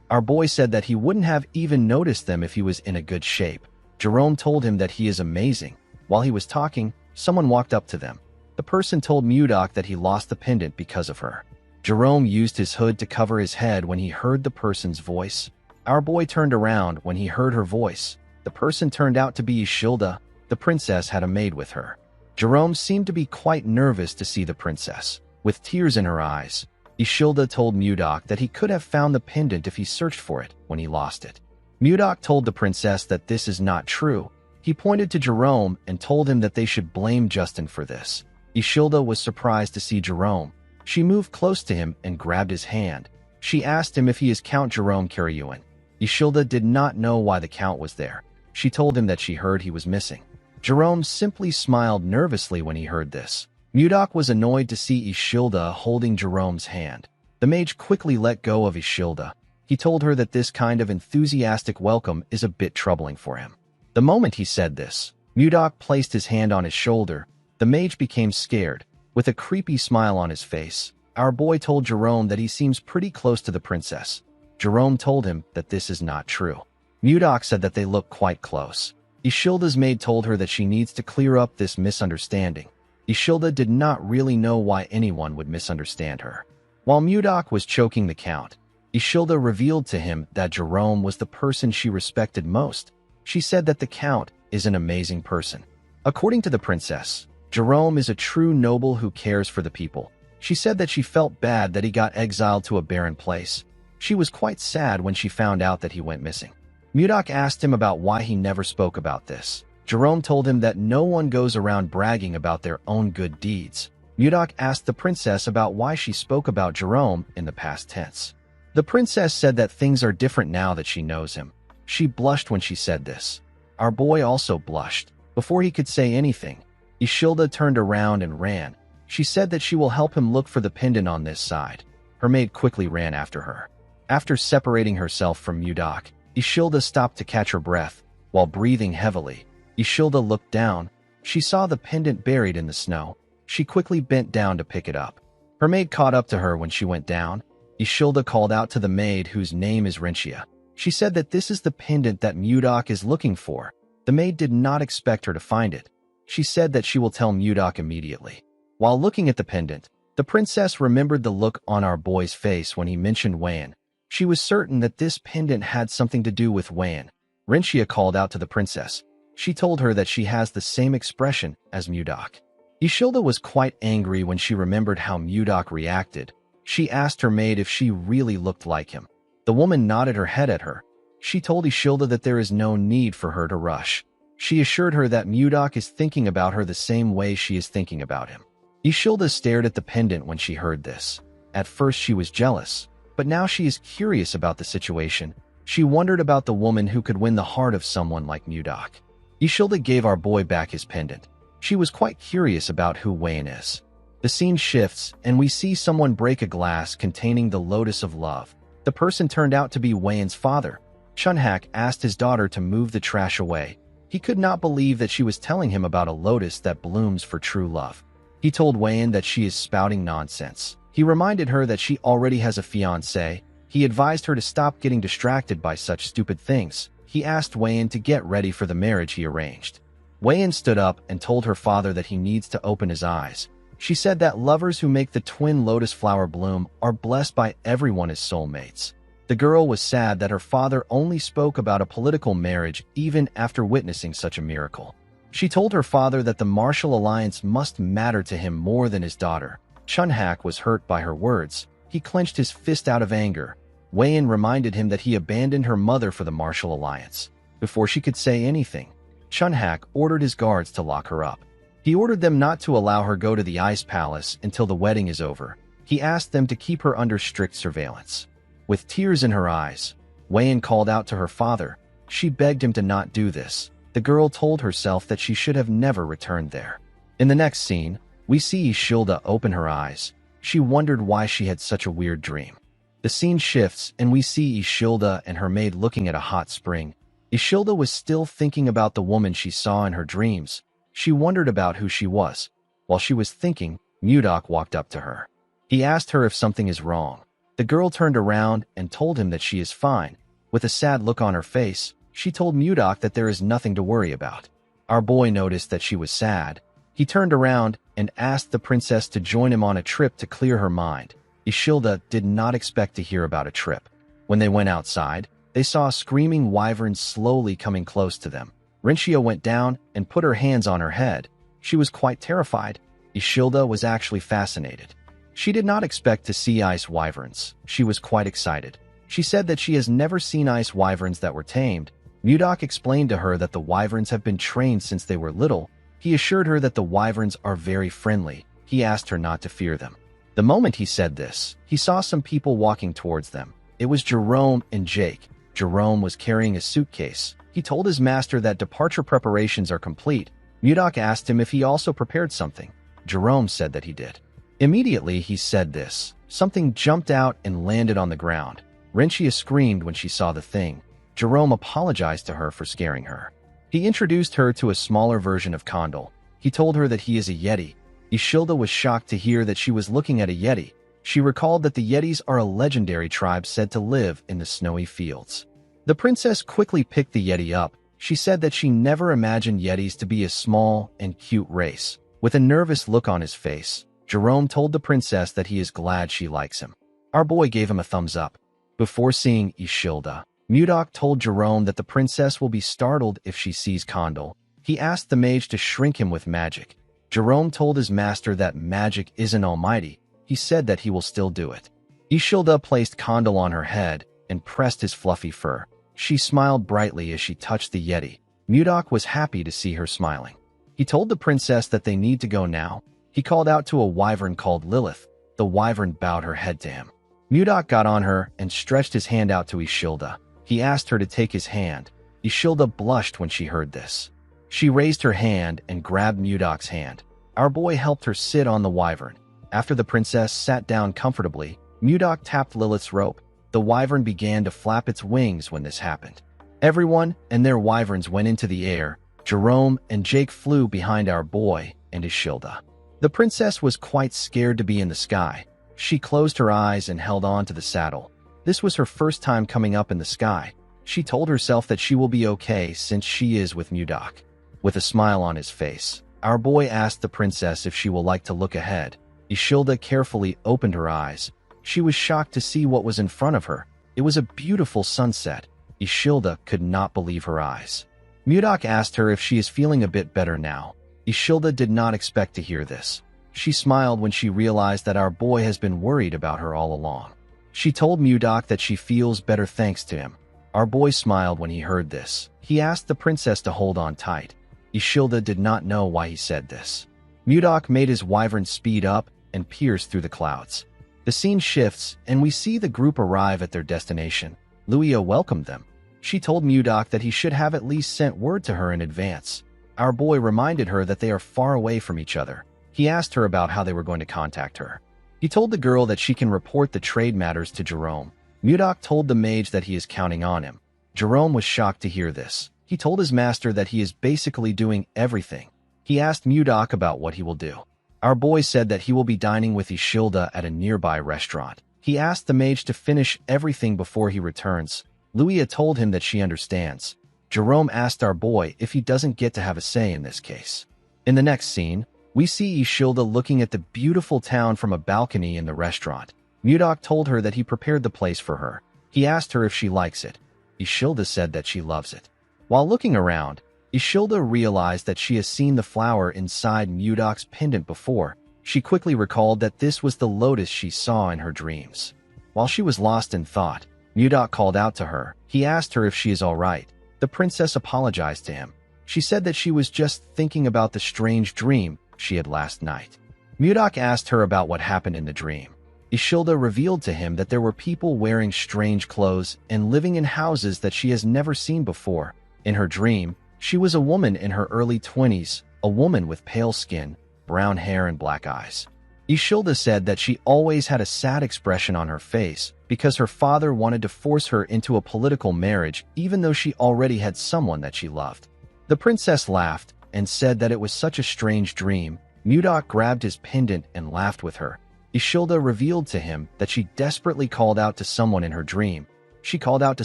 Speaker 1: Our boy said that he wouldn't have even noticed them if he was in a good shape. Jerome told him that he is amazing. While he was talking, someone walked up to them. The person told Mudok that he lost the pendant because of her. Jerome used his hood to cover his head when he heard the person's voice. Our boy turned around when he heard her voice. The person turned out to be Ishilda. The princess had a maid with her. Jerome seemed to be quite nervous to see the princess. With tears in her eyes, Ishilda told Mudok that he could have found the pendant if he searched for it when he lost it. Mudok told the princess that this is not true. He pointed to Jerome and told him that they should blame Justin for this. Ishilda was surprised to see Jerome. She moved close to him and grabbed his hand. She asked him if he is Count Jerome Karyuan. Ishilda did not know why the Count was there. She told him that she heard he was missing. Jerome simply smiled nervously when he heard this. Mudok was annoyed to see Ishilda holding Jerome's hand. The mage quickly let go of Ishilda. He told her that this kind of enthusiastic welcome is a bit troubling for him. The moment he said this, Mudok placed his hand on his shoulder. The mage became scared. With a creepy smile on his face, our boy told Jerome that he seems pretty close to the princess. Jerome told him that this is not true. Mudok said that they look quite close. Ishilda's maid told her that she needs to clear up this misunderstanding. Ishilda did not really know why anyone would misunderstand her. While Mudok was choking the count, Ishilda revealed to him that Jerome was the person she respected most. She said that the count is an amazing person. According to the princess, Jerome is a true noble who cares for the people. She said that she felt bad that he got exiled to a barren place. She was quite sad when she found out that he went missing. Mudok asked him about why he never spoke about this. Jerome told him that no one goes around bragging about their own good deeds. Mudok asked the princess about why she spoke about Jerome in the past tense. The princess said that things are different now that she knows him. She blushed when she said this. Our boy also blushed. Before he could say anything, Ishilda turned around and ran. She said that she will help him look for the pendant on this side. Her maid quickly ran after her. After separating herself from Mudok, Ishilda stopped to catch her breath. While breathing heavily, Ishilda looked down. She saw the pendant buried in the snow. She quickly bent down to pick it up. Her maid caught up to her when she went down. Ishilda called out to the maid, whose name is Renchia. She said that this is the pendant that Mudok is looking for. The maid did not expect her to find it. She said that she will tell Mudok immediately. While looking at the pendant, the princess remembered the look on our boy's face when he mentioned Wan. She was certain that this pendant had something to do with Wan. Renchia called out to the princess. She told her that she has the same expression as Mudok. Ishilda was quite angry when she remembered how Mudok reacted. She asked her maid if she really looked like him. The woman nodded her head at her. She told Ishilda that there is no need for her to rush. She assured her that Mudok is thinking about her the same way she is thinking about him. Ishilda stared at the pendant when she heard this. At first she was jealous, but now she is curious about the situation. She wondered about the woman who could win the heart of someone like Mudok. Ishilda gave our boy back his pendant. She was quite curious about who Wayne is. The scene shifts, and we see someone break a glass containing the Lotus of Love. The person turned out to be Wayne's father. Chunhak asked his daughter to move the trash away. He could not believe that she was telling him about a lotus that blooms for true love. He told Wayne that she is spouting nonsense. He reminded her that she already has a fiancé. He advised her to stop getting distracted by such stupid things. He asked Wayne to get ready for the marriage he arranged. Wayne stood up and told her father that he needs to open his eyes. She said that lovers who make the twin lotus flower bloom are blessed by everyone as soulmates. The girl was sad that her father only spoke about a political marriage even after witnessing such a miracle. She told her father that the martial alliance must matter to him more than his daughter. Chunhak was hurt by her words. He clenched his fist out of anger. Wayne reminded him that he abandoned her mother for the martial alliance. Before she could say anything, Chunhak ordered his guards to lock her up. He ordered them not to allow her go to the ice palace until the wedding is over. He asked them to keep her under strict surveillance. With tears in her eyes, Wayne called out to her father. She begged him to not do this. The girl told herself that she should have never returned there. In the next scene, we see Ishilda open her eyes. She wondered why she had such a weird dream. The scene shifts and we see Ishilda and her maid looking at a hot spring. Ishilda was still thinking about the woman she saw in her dreams. She wondered about who she was. While she was thinking, Mudok walked up to her. He asked her if something is wrong. The girl turned around and told him that she is fine. With a sad look on her face, she told Mudok that there is nothing to worry about. Our boy noticed that she was sad. He turned around and asked the princess to join him on a trip to clear her mind. Ishilda did not expect to hear about a trip. When they went outside, they saw a screaming wyvern slowly coming close to them. Renchia went down and put her hands on her head. She was quite terrified. Ishilda was actually fascinated. She did not expect to see ice wyverns. She was quite excited. She said that she has never seen ice wyverns that were tamed. Mudok explained to her that the wyverns have been trained since they were little. He assured her that the wyverns are very friendly. He asked her not to fear them. The moment he said this, he saw some people walking towards them. It was Jerome and Jake. Jerome was carrying a suitcase. He told his master that departure preparations are complete. Mudok asked him if he also prepared something. Jerome said that he did. Immediately he said this. Something jumped out and landed on the ground. Renchia screamed when she saw the thing. Jerome apologized to her for scaring her. He introduced her to a smaller version of Condal. He told her that he is a Yeti. Ishilda was shocked to hear that she was looking at a Yeti. She recalled that the Yetis are a legendary tribe said to live in the snowy fields. The princess quickly picked the Yeti up. She said that she never imagined Yetis to be a small and cute race. With a nervous look on his face, Jerome told the princess that he is glad she likes him. Our boy gave him a thumbs up. Before seeing Ishilda, Mudok told Jerome that the princess will be startled if she sees Condal. He asked the mage to shrink him with magic. Jerome told his master that magic isn't almighty. He said that he will still do it. Ishilda placed Condal on her head and pressed his fluffy fur. She smiled brightly as she touched the Yeti. Mudok was happy to see her smiling. He told the princess that they need to go now. He called out to a wyvern called Lilith. The wyvern bowed her head to him. Mudok got on her and stretched his hand out to Ishilda. He asked her to take his hand. Ishilda blushed when she heard this. She raised her hand and grabbed Mudok's hand. Our boy helped her sit on the wyvern. After the princess sat down comfortably, Mudok tapped Lilith's rope. The wyvern began to flap its wings when this happened. Everyone and their wyverns went into the air. Jerome and Jake flew behind our boy and Ishilda. The princess was quite scared to be in the sky. She closed her eyes and held on to the saddle. This was her first time coming up in the sky. She told herself that she will be okay since she is with Mudok. With a smile on his face, our boy asked the princess if she will like to look ahead. Ishilda carefully opened her eyes. She was shocked to see what was in front of her. It was a beautiful sunset. Ishilda could not believe her eyes. Mudok asked her if she is feeling a bit better now. Ishilda did not expect to hear this. She smiled when she realized that our boy has been worried about her all along. She told Mudok that she feels better thanks to him. Our boy smiled when he heard this. He asked the princess to hold on tight. Ishilda did not know why he said this. Mudok made his wyvern speed up and pierce through the clouds. The scene shifts, and we see the group arrive at their destination. Luia welcomed them. She told Mudok that he should have at least sent word to her in advance. Our boy reminded her that they are far away from each other. He asked her about how they were going to contact her. He told the girl that she can report the trade matters to Jerome. Mudok told the mage that he is counting on him. Jerome was shocked to hear this. He told his master that he is basically doing everything. He asked Mudok about what he will do. Our boy said that he will be dining with Ishilda at a nearby restaurant. He asked the mage to finish everything before he returns. Luia told him that she understands. Jerome asked our boy if he doesn't get to have a say in this case. In the next scene, we see Ishilda looking at the beautiful town from a balcony in the restaurant. Mudok told her that he prepared the place for her. He asked her if she likes it. Ishilda said that she loves it. While looking around, Ishilda realized that she has seen the flower inside Mudok's pendant before. She quickly recalled that this was the lotus she saw in her dreams. While she was lost in thought, Mudok called out to her. He asked her if she is all right. The princess apologized to him. She said that she was just thinking about the strange dream she had last night. Mudok asked her about what happened in the dream. Ishilda revealed to him that there were people wearing strange clothes and living in houses that she has never seen before. In her dream, she was a woman in her early 20s, a woman with pale skin, brown hair and black eyes. Ishilda said that she always had a sad expression on her face because her father wanted to force her into a political marriage even though she already had someone that she loved. The princess laughed and said that it was such a strange dream. Mudok grabbed his pendant and laughed with her. Ishilda revealed to him that she desperately called out to someone in her dream. She called out to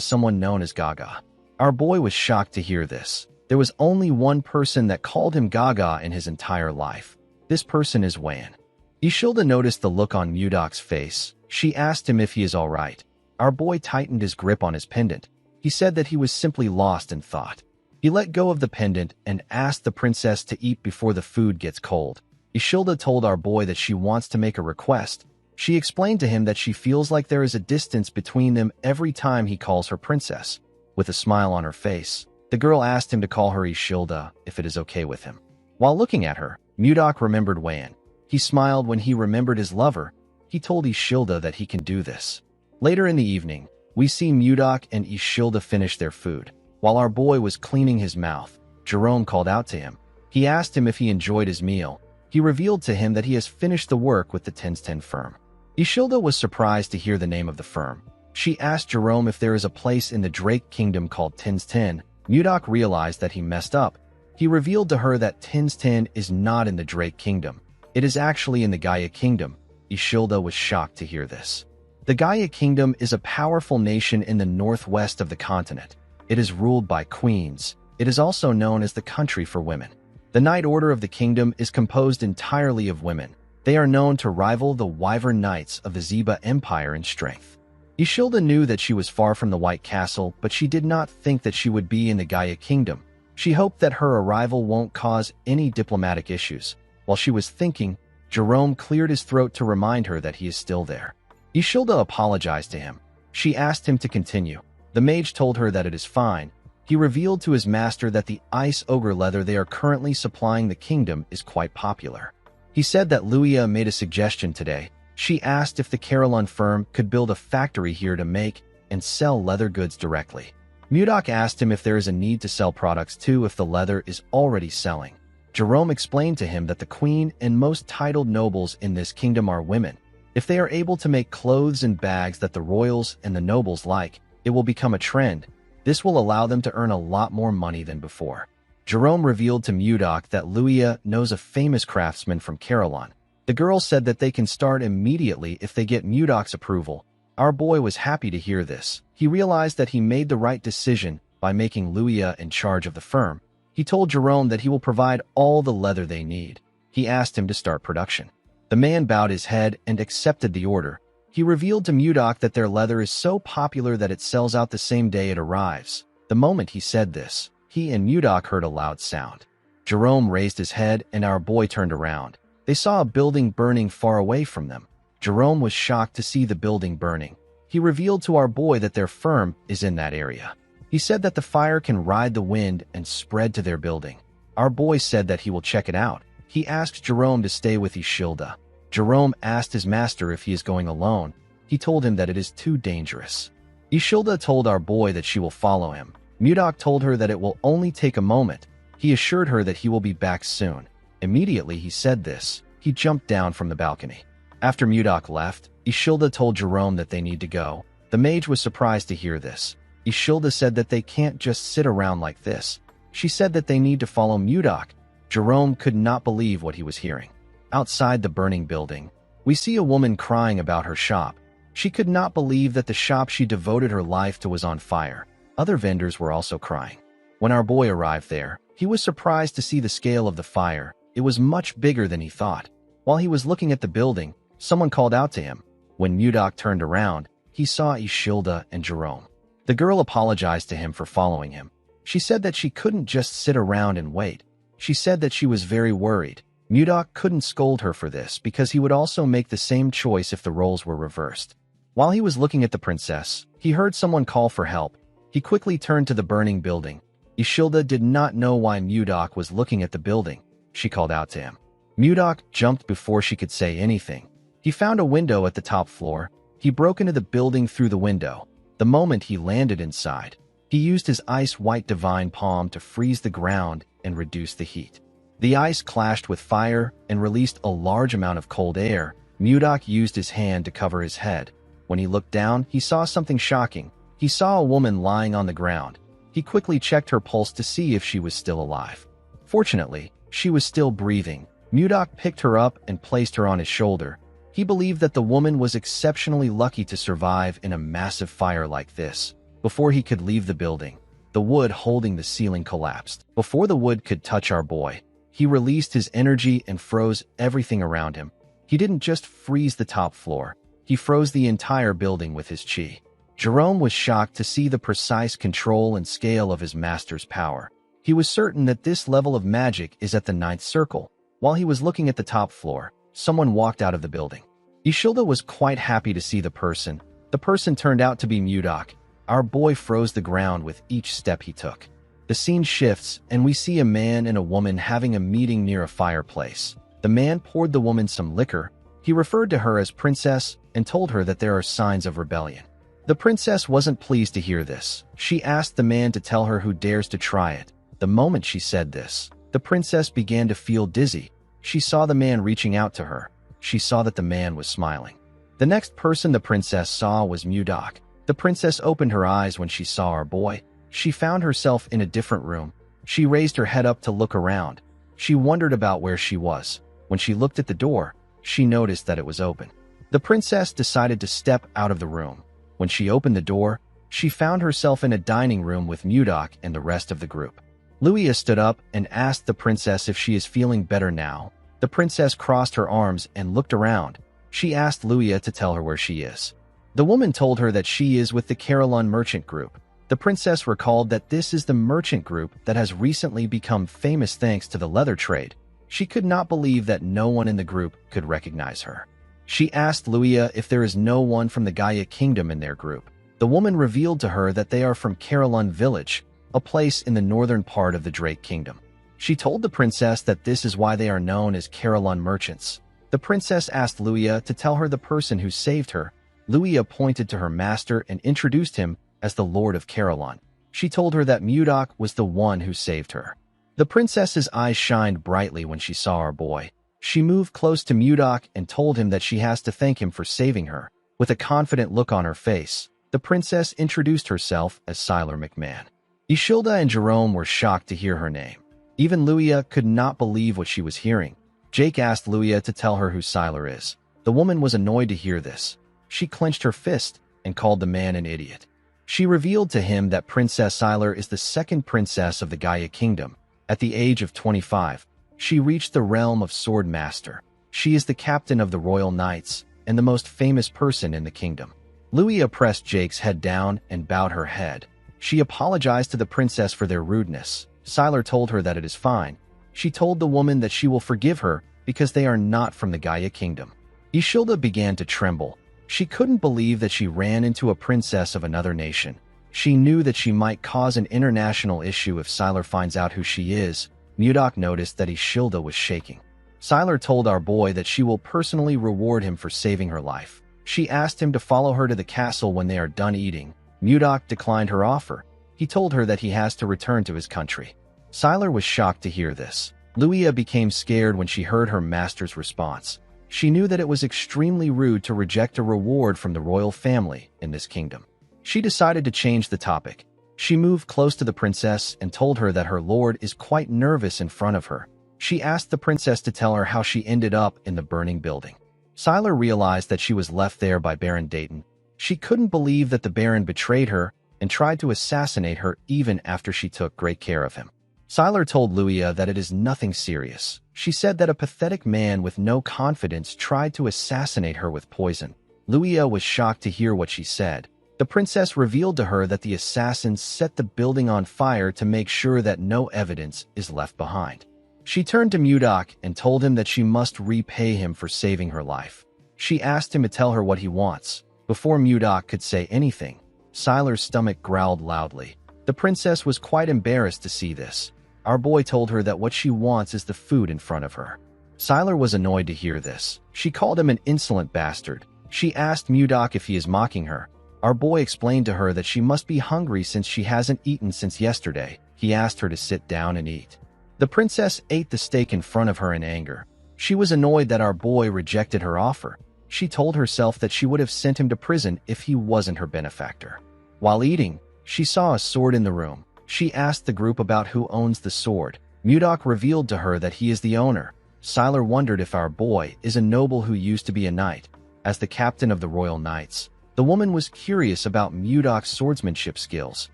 Speaker 1: someone known as Gaga. Our boy was shocked to hear this. There was only one person that called him Gaga in his entire life. This person is Wan. Ishilda noticed the look on Mudok's face. She asked him if he is all right. Our boy tightened his grip on his pendant. He said that he was simply lost in thought. He let go of the pendant and asked the princess to eat before the food gets cold. Ishilda told our boy that she wants to make a request. She explained to him that she feels like there is a distance between them every time he calls her princess. With a smile on her face, the girl asked him to call her Ishilda if it is okay with him. While looking at her, Mudok remembered Wan. He smiled when he remembered his lover. He told Ishilda that he can do this. Later in the evening, we see Mudok and Ishilda finish their food. While our boy was cleaning his mouth, Jerome called out to him. He asked him if he enjoyed his meal. He revealed to him that he has finished the work with the 1010 firm. Ishilda was surprised to hear the name of the firm. She asked Jerome if there is a place in the Drake Kingdom called 1010. Mudok realized that he messed up. He revealed to her that 1010 is not in the Drake Kingdom. It is actually in the Gaia Kingdom. Ishilda was shocked to hear this. The Gaia Kingdom is a powerful nation in the northwest of the continent. It is ruled by queens. It is also known as the country for women. The Knight Order of the kingdom is composed entirely of women. They are known to rival the Wyvern Knights of the Zeba Empire in strength. Ishilda knew that she was far from the White Castle, but she did not think that she would be in the Gaia Kingdom. She hoped that her arrival won't cause any diplomatic issues. While she was thinking, Jerome cleared his throat to remind her that he is still there. Ishilda apologized to him. She asked him to continue. The mage told her that it is fine. He revealed to his master that the ice ogre leather they are currently supplying the kingdom is quite popular. He said that Luia made a suggestion today. She asked if the Carolyn firm could build a factory here to make and sell leather goods directly. Mudok asked him if there is a need to sell products too if the leather is already selling. Jerome explained to him that the queen and most titled nobles in this kingdom are women. If they are able to make clothes and bags that the royals and the nobles like, it will become a trend. This will allow them to earn a lot more money than before. Jerome revealed to Mudok that Luia knows a famous craftsman from Carolyn. The girl said that they can start immediately if they get Mudok's approval. Our boy was happy to hear this. He realized that he made the right decision by making Luia in charge of the firm. He told Jerome that he will provide all the leather they need. He asked him to start production. The man bowed his head and accepted the order. He revealed to Mudok that their leather is so popular that it sells out the same day it arrives. The moment he said this, he and Mudok heard a loud sound. Jerome raised his head and our boy turned around. They saw a building burning far away from them. Jerome was shocked to see the building burning. He revealed to our boy that their firm is in that area. He said that the fire can ride the wind and spread to their building. Our boy said that he will check it out. He asked Jerome to stay with Ishilda. Jerome asked his master if he is going alone. He told him that it is too dangerous. Ishilda told our boy that she will follow him. Mudok told her that it will only take a moment. He assured her that he will be back soon. Immediately he said this, he jumped down from the balcony. After Mudok left, Ishilda told Jerome that they need to go. The mage was surprised to hear this. Ishilda said that they can't just sit around like this. She said that they need to follow Mudok. Jerome could not believe what he was hearing. Outside the burning building, we see a woman crying about her shop. She could not believe that the shop she devoted her life to was on fire. Other vendors were also crying. When our boy arrived there, he was surprised to see the scale of the fire. It was much bigger than he thought. While he was looking at the building, someone called out to him. When Mudok turned around, he saw Ishilda and Jerome. The girl apologized to him for following him. She said that she couldn't just sit around and wait. She said that she was very worried. Mudok couldn't scold her for this because he would also make the same choice if the roles were reversed. While he was looking at the princess, he heard someone call for help. He quickly turned to the burning building. Ishilda did not know why Mudok was looking at the building. She called out to him. Mudok jumped before she could say anything. He found a window at the top floor. He broke into the building through the window. The moment he landed inside, he used his ice-white divine palm to freeze the ground and reduce the heat. The ice clashed with fire and released a large amount of cold air. Mudok used his hand to cover his head. When he looked down, he saw something shocking. He saw a woman lying on the ground. He quickly checked her pulse to see if she was still alive. Fortunately, she was still breathing. Mudok picked her up and placed her on his shoulder. He believed that the woman was exceptionally lucky to survive in a massive fire like this. Before he could leave the building, the wood holding the ceiling collapsed. Before the wood could touch our boy, he released his energy and froze everything around him. He didn't just freeze the top floor, he froze the entire building with his chi. Jerome was shocked to see the precise control and scale of his master's power. He was certain that this level of magic is at the 9th circle. While he was looking at the top floor, someone walked out of the building. Ishilda was quite happy to see the person. The person turned out to be Mudok. Our boy froze the ground with each step he took. The scene shifts, and we see a man and a woman having a meeting near a fireplace. The man poured the woman some liquor. He referred to her as princess and told her that there are signs of rebellion. The princess wasn't pleased to hear this. She asked the man to tell her who dares to try it. The moment she said this, the princess began to feel dizzy. She saw the man reaching out to her. She saw that the man was smiling. The next person the princess saw was Mudok. The princess opened her eyes when she saw our boy. She found herself in a different room. She raised her head up to look around. She wondered about where she was. When she looked at the door, she noticed that it was open. The princess decided to step out of the room. When she opened the door, she found herself in a dining room with Mudok and the rest of the group. Luia stood up and asked the princess if she is feeling better now. The princess crossed her arms and looked around. She asked Luia to tell her where she is. The woman told her that she is with the Carolyn merchant group. The princess recalled that this is the merchant group that has recently become famous thanks to the leather trade. She could not believe that no one in the group could recognize her. She asked Luia if there is no one from the Gaia kingdom in their group. The woman revealed to her that they are from Carolyn village. a place in the northern part of the Drake Kingdom. She told the princess that this is why they are known as Carolon merchants. The princess asked Luia to tell her the person who saved her. Luia pointed to her master and introduced him as the Lord of Carolon. She told her that Mudok was the one who saved her. The princess's eyes shined brightly when she saw our boy. She moved close to Mudok and told him that she has to thank him for saving her. With a confident look on her face, the princess introduced herself as Siler McMahon. Ishilda and Jerome were shocked to hear her name. Even Luia could not believe what she was hearing. Jake asked Luia to tell her who Siler is. The woman was annoyed to hear this. She clenched her fist and called the man an idiot. She revealed to him that Princess Siler is the second princess of the Gaia Kingdom. At the age of 25, she reached the realm of Sword Master. She is the captain of the Royal Knights and the most famous person in the kingdom. Luia pressed Jake's head down and bowed her head. She apologized to the princess for their rudeness. Siler told her that it is fine. She told the woman that she will forgive her because they are not from the Gaia Kingdom. Ishilda began to tremble. She couldn't believe that she ran into a princess of another nation. She knew that she might cause an international issue if Siler finds out who she is. Mudok noticed that Ishilda was shaking. Siler told our boy that she will personally reward him for saving her life. She asked him to follow her to the castle when they are done eating. Mudok declined her offer. He told her that he has to return to his country. Siler was shocked to hear this. Luia became scared when she heard her master's response. She knew that it was extremely rude to reject a reward from the royal family in this kingdom. She decided to change the topic. She moved close to the princess and told her that her lord is quite nervous in front of her. She asked the princess to tell her how she ended up in the burning building. Siler realized that she was left there by Baron Dayton. She couldn't believe that the Baron betrayed her and tried to assassinate her even after she took great care of him. Siler told Luia that it is nothing serious. She said that a pathetic man with no confidence tried to assassinate her with poison. Luia was shocked to hear what she said. The princess revealed to her that the assassins set the building on fire to make sure that no evidence is left behind. She turned to Mudok and told him that she must repay him for saving her life. She asked him to tell her what he wants. Before Mudok could say anything, Siler's stomach growled loudly. The princess was quite embarrassed to see this. Our boy told her that what she wants is the food in front of her. Siler was annoyed to hear this. She called him an insolent bastard. She asked Mudok if he is mocking her. Our boy explained to her that she must be hungry since she hasn't eaten since yesterday. He asked her to sit down and eat. The princess ate the steak in front of her in anger. She was annoyed that our boy rejected her offer. She told herself that she would have sent him to prison if he wasn't her benefactor. While eating, she saw a sword in the room. She asked the group about who owns the sword. Mudok revealed to her that he is the owner. Siler wondered if our boy is a noble who used to be a knight. As the captain of the Royal Knights, the woman was curious about Mudok's swordsmanship skills.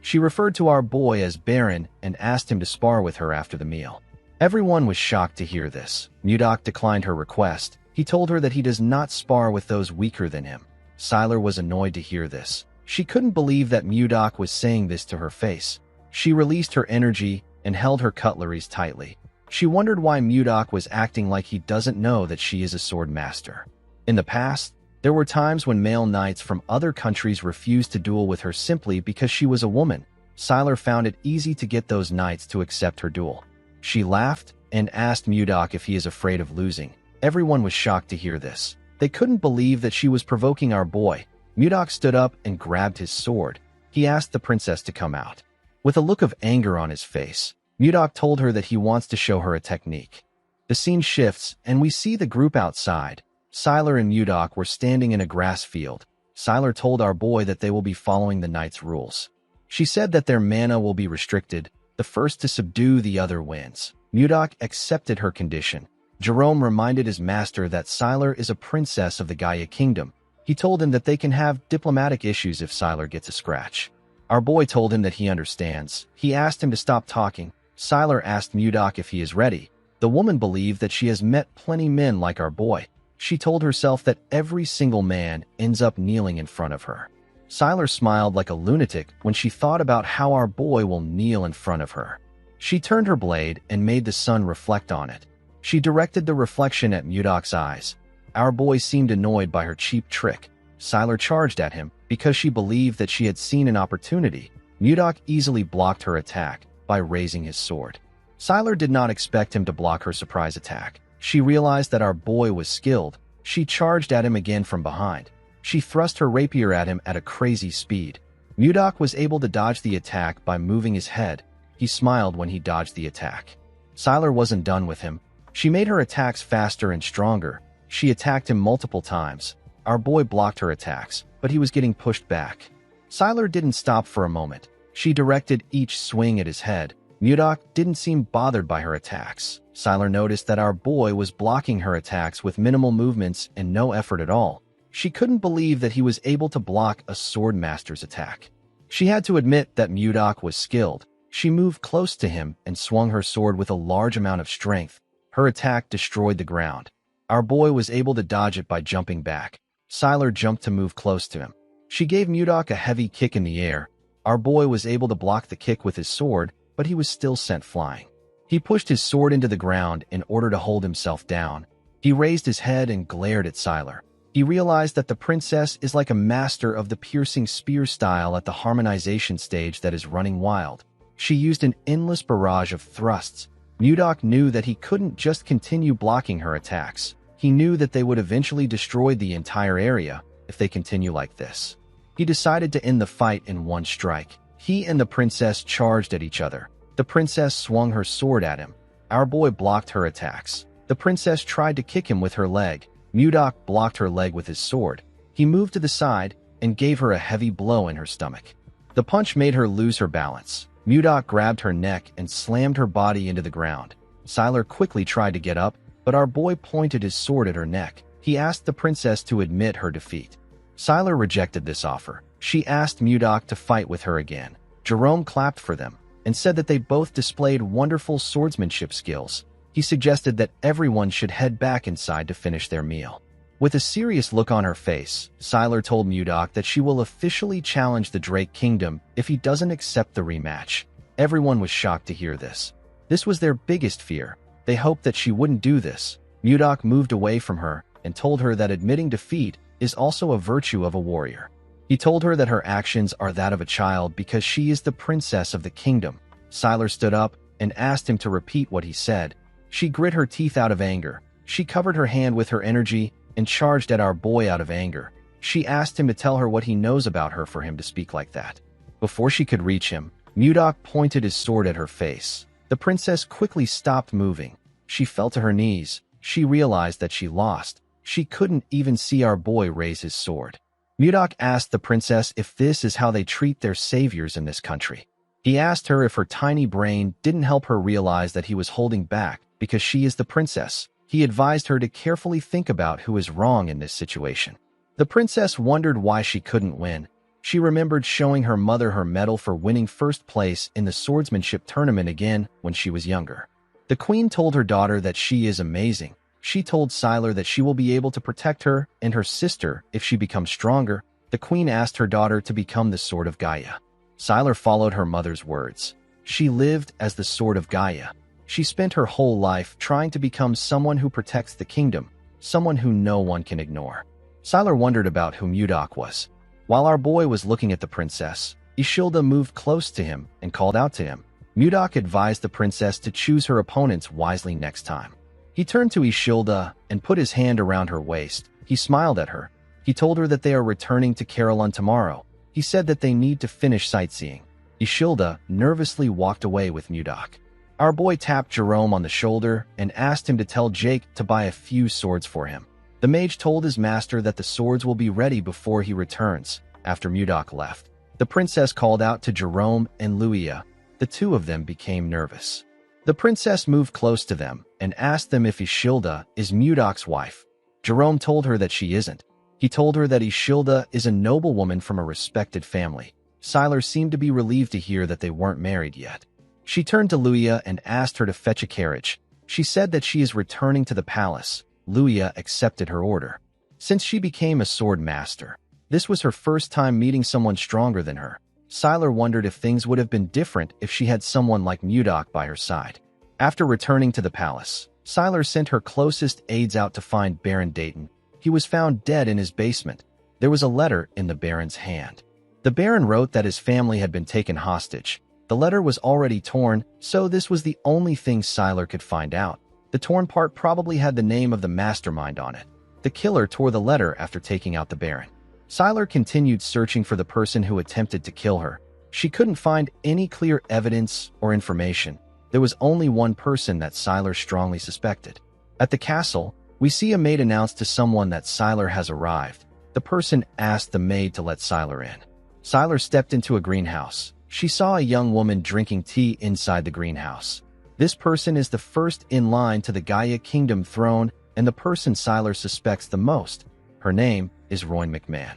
Speaker 1: She referred to our boy as Baron and asked him to spar with her after the meal. Everyone was shocked to hear this. Mudok declined her request. He told her that he does not spar with those weaker than him. Siler was annoyed to hear this. She couldn't believe that Mudok was saying this to her face. She released her energy and held her cutleries tightly. She wondered why Mudok was acting like he doesn't know that she is a sword master. In the past, there were times when male knights from other countries refused to duel with her simply because she was a woman. Siler found it easy to get those knights to accept her duel. She laughed and asked Mudok if he is afraid of losing. Everyone was shocked to hear this. They couldn't believe that she was provoking our boy. Mudok stood up and grabbed his sword. He asked the princess to come out. With a look of anger on his face, Mudok told her that he wants to show her a technique. The scene shifts, and we see the group outside. Siler and Mudok were standing in a grass field. Siler told our boy that they will be following the knight's rules. She said that their mana will be restricted. The first to subdue the other wins. Mudok accepted her condition. Jerome reminded his master that Siler is a princess of the Gaia Kingdom. He told him that they can have diplomatic issues if Siler gets a scratch. Our boy told him that he understands. He asked him to stop talking. Siler asked Mudok if he is ready. The woman believed that she has met plenty men like our boy. She told herself that every single man ends up kneeling in front of her. Siler smiled like a lunatic when she thought about how our boy will kneel in front of her. She turned her blade and made the sun reflect on it. She directed the reflection at Mudok's eyes. Our boy seemed annoyed by her cheap trick. Siler charged at him because she believed that she had seen an opportunity. Mudok easily blocked her attack by raising his sword. Sylar did not expect him to block her surprise attack. She realized that our boy was skilled. She charged at him again from behind. She thrust her rapier at him at a crazy speed. Mudok was able to dodge the attack by moving his head. He smiled when he dodged the attack. Sylar wasn't done with him. She made her attacks faster and stronger. She attacked him multiple times. Our boy blocked her attacks, but he was getting pushed back. Sylar didn't stop for a moment. She directed each swing at his head. Mudok didn't seem bothered by her attacks. Sylar noticed that our boy was blocking her attacks with minimal movements and no effort at all. She couldn't believe that he was able to block a sword master's attack. She had to admit that Mudok was skilled. She moved close to him and swung her sword with a large amount of strength. Her attack destroyed the ground. Our boy was able to dodge it by jumping back. Sylar jumped to move close to him. She gave Mudok a heavy kick in the air. Our boy was able to block the kick with his sword, but he was still sent flying. He pushed his sword into the ground in order to hold himself down. He raised his head and glared at Sylar. He realized that the princess is like a master of the piercing spear style at the harmonization stage that is running wild. She used an endless barrage of thrusts. Mudok knew that he couldn't just continue blocking her attacks. He knew that they would eventually destroy the entire area if they continue like this. He decided to end the fight in one strike. He and the princess charged at each other. The princess swung her sword at him. Our boy blocked her attacks. The princess tried to kick him with her leg. Mudok blocked her leg with his sword. He moved to the side and gave her a heavy blow in her stomach. The punch made her lose her balance. Mudok grabbed her neck and slammed her body into the ground. Sylar quickly tried to get up, but our boy pointed his sword at her neck. He asked the princess to admit her defeat. Sylar rejected this offer. She asked Mudok to fight with her again. Jerome clapped for them and said that they both displayed wonderful swordsmanship skills. He suggested that everyone should head back inside to finish their meal. With a serious look on her face, Sylar told Mudok that she will officially challenge the Drake Kingdom if he doesn't accept the rematch. Everyone was shocked to hear this. This was their biggest fear. They hoped that she wouldn't do this. Mudok moved away from her and told her that admitting defeat is also a virtue of a warrior. He told her that her actions are that of a child because she is the princess of the kingdom. Sylar stood up and asked him to repeat what he said. She grit her teeth out of anger. She covered her hand with her energy and charged at our boy out of anger. She asked him to tell her what he knows about her for him to speak like that. Before she could reach him, Mudok pointed his sword at her face. The princess quickly stopped moving. She fell to her knees. She realized that she lost. She couldn't even see our boy raise his sword. Mudok asked the princess if this is how they treat their saviors in this country. He asked her if her tiny brain didn't help her realize that he was holding back because she is the princess. He advised her to carefully think about who is wrong in this situation. The princess wondered why she couldn't win. She remembered showing her mother her medal for winning first place in the swordsmanship tournament again when she was younger. The queen told her daughter that she is amazing. She told Sylar that she will be able to protect her and her sister if she becomes stronger. The queen asked her daughter to become the Sword of Gaia. Sylar followed her mother's words. She lived as the Sword of Gaia. She spent her whole life trying to become someone who protects the kingdom, someone who no one can ignore. Sylar wondered about who Mudok was. While our boy was looking at the princess, Ishilda moved close to him and called out to him. Mudok advised the princess to choose her opponents wisely next time. He turned to Ishilda and put his hand around her waist. He smiled at her. He told her that they are returning to Carolyn tomorrow. He said that they need to finish sightseeing. Ishilda nervously walked away with Mudok. Our boy tapped Jerome on the shoulder and asked him to tell Jake to buy a few swords for him. The mage told his master that the swords will be ready before he returns. After Mudok left, the princess called out to Jerome and Luia. The two of them became nervous. The princess moved close to them and asked them if Ishilda is Mudok's wife. Jerome told her that she isn't. He told her that Ishilda is a noblewoman from a respected family. Sylar seemed to be relieved to hear that they weren't married yet. She turned to Luia and asked her to fetch a carriage. She said that she is returning to the palace. Luia accepted her order. Since she became a sword master, this was her first time meeting someone stronger than her. Sylar wondered if things would have been different if she had someone like Mudok by her side. After returning to the palace, Sylar sent her closest aides out to find Baron Dayton. He was found dead in his basement. There was a letter in the Baron's hand. The Baron wrote that his family had been taken hostage. The letter was already torn, so this was the only thing Sylar could find out. The torn part probably had the name of the mastermind on it. The killer tore the letter after taking out the Baron. Sylar continued searching for the person who attempted to kill her. She couldn't find any clear evidence or information. There was only one person that Sylar strongly suspected. At the castle, we see a maid announce to someone that Sylar has arrived. The person asked the maid to let Sylar in. Sylar stepped into a greenhouse. She saw a young woman drinking tea inside the greenhouse. This person is the first in line to the Gaia Kingdom throne and the person Sylar suspects the most. Her name is Rowan McMahon.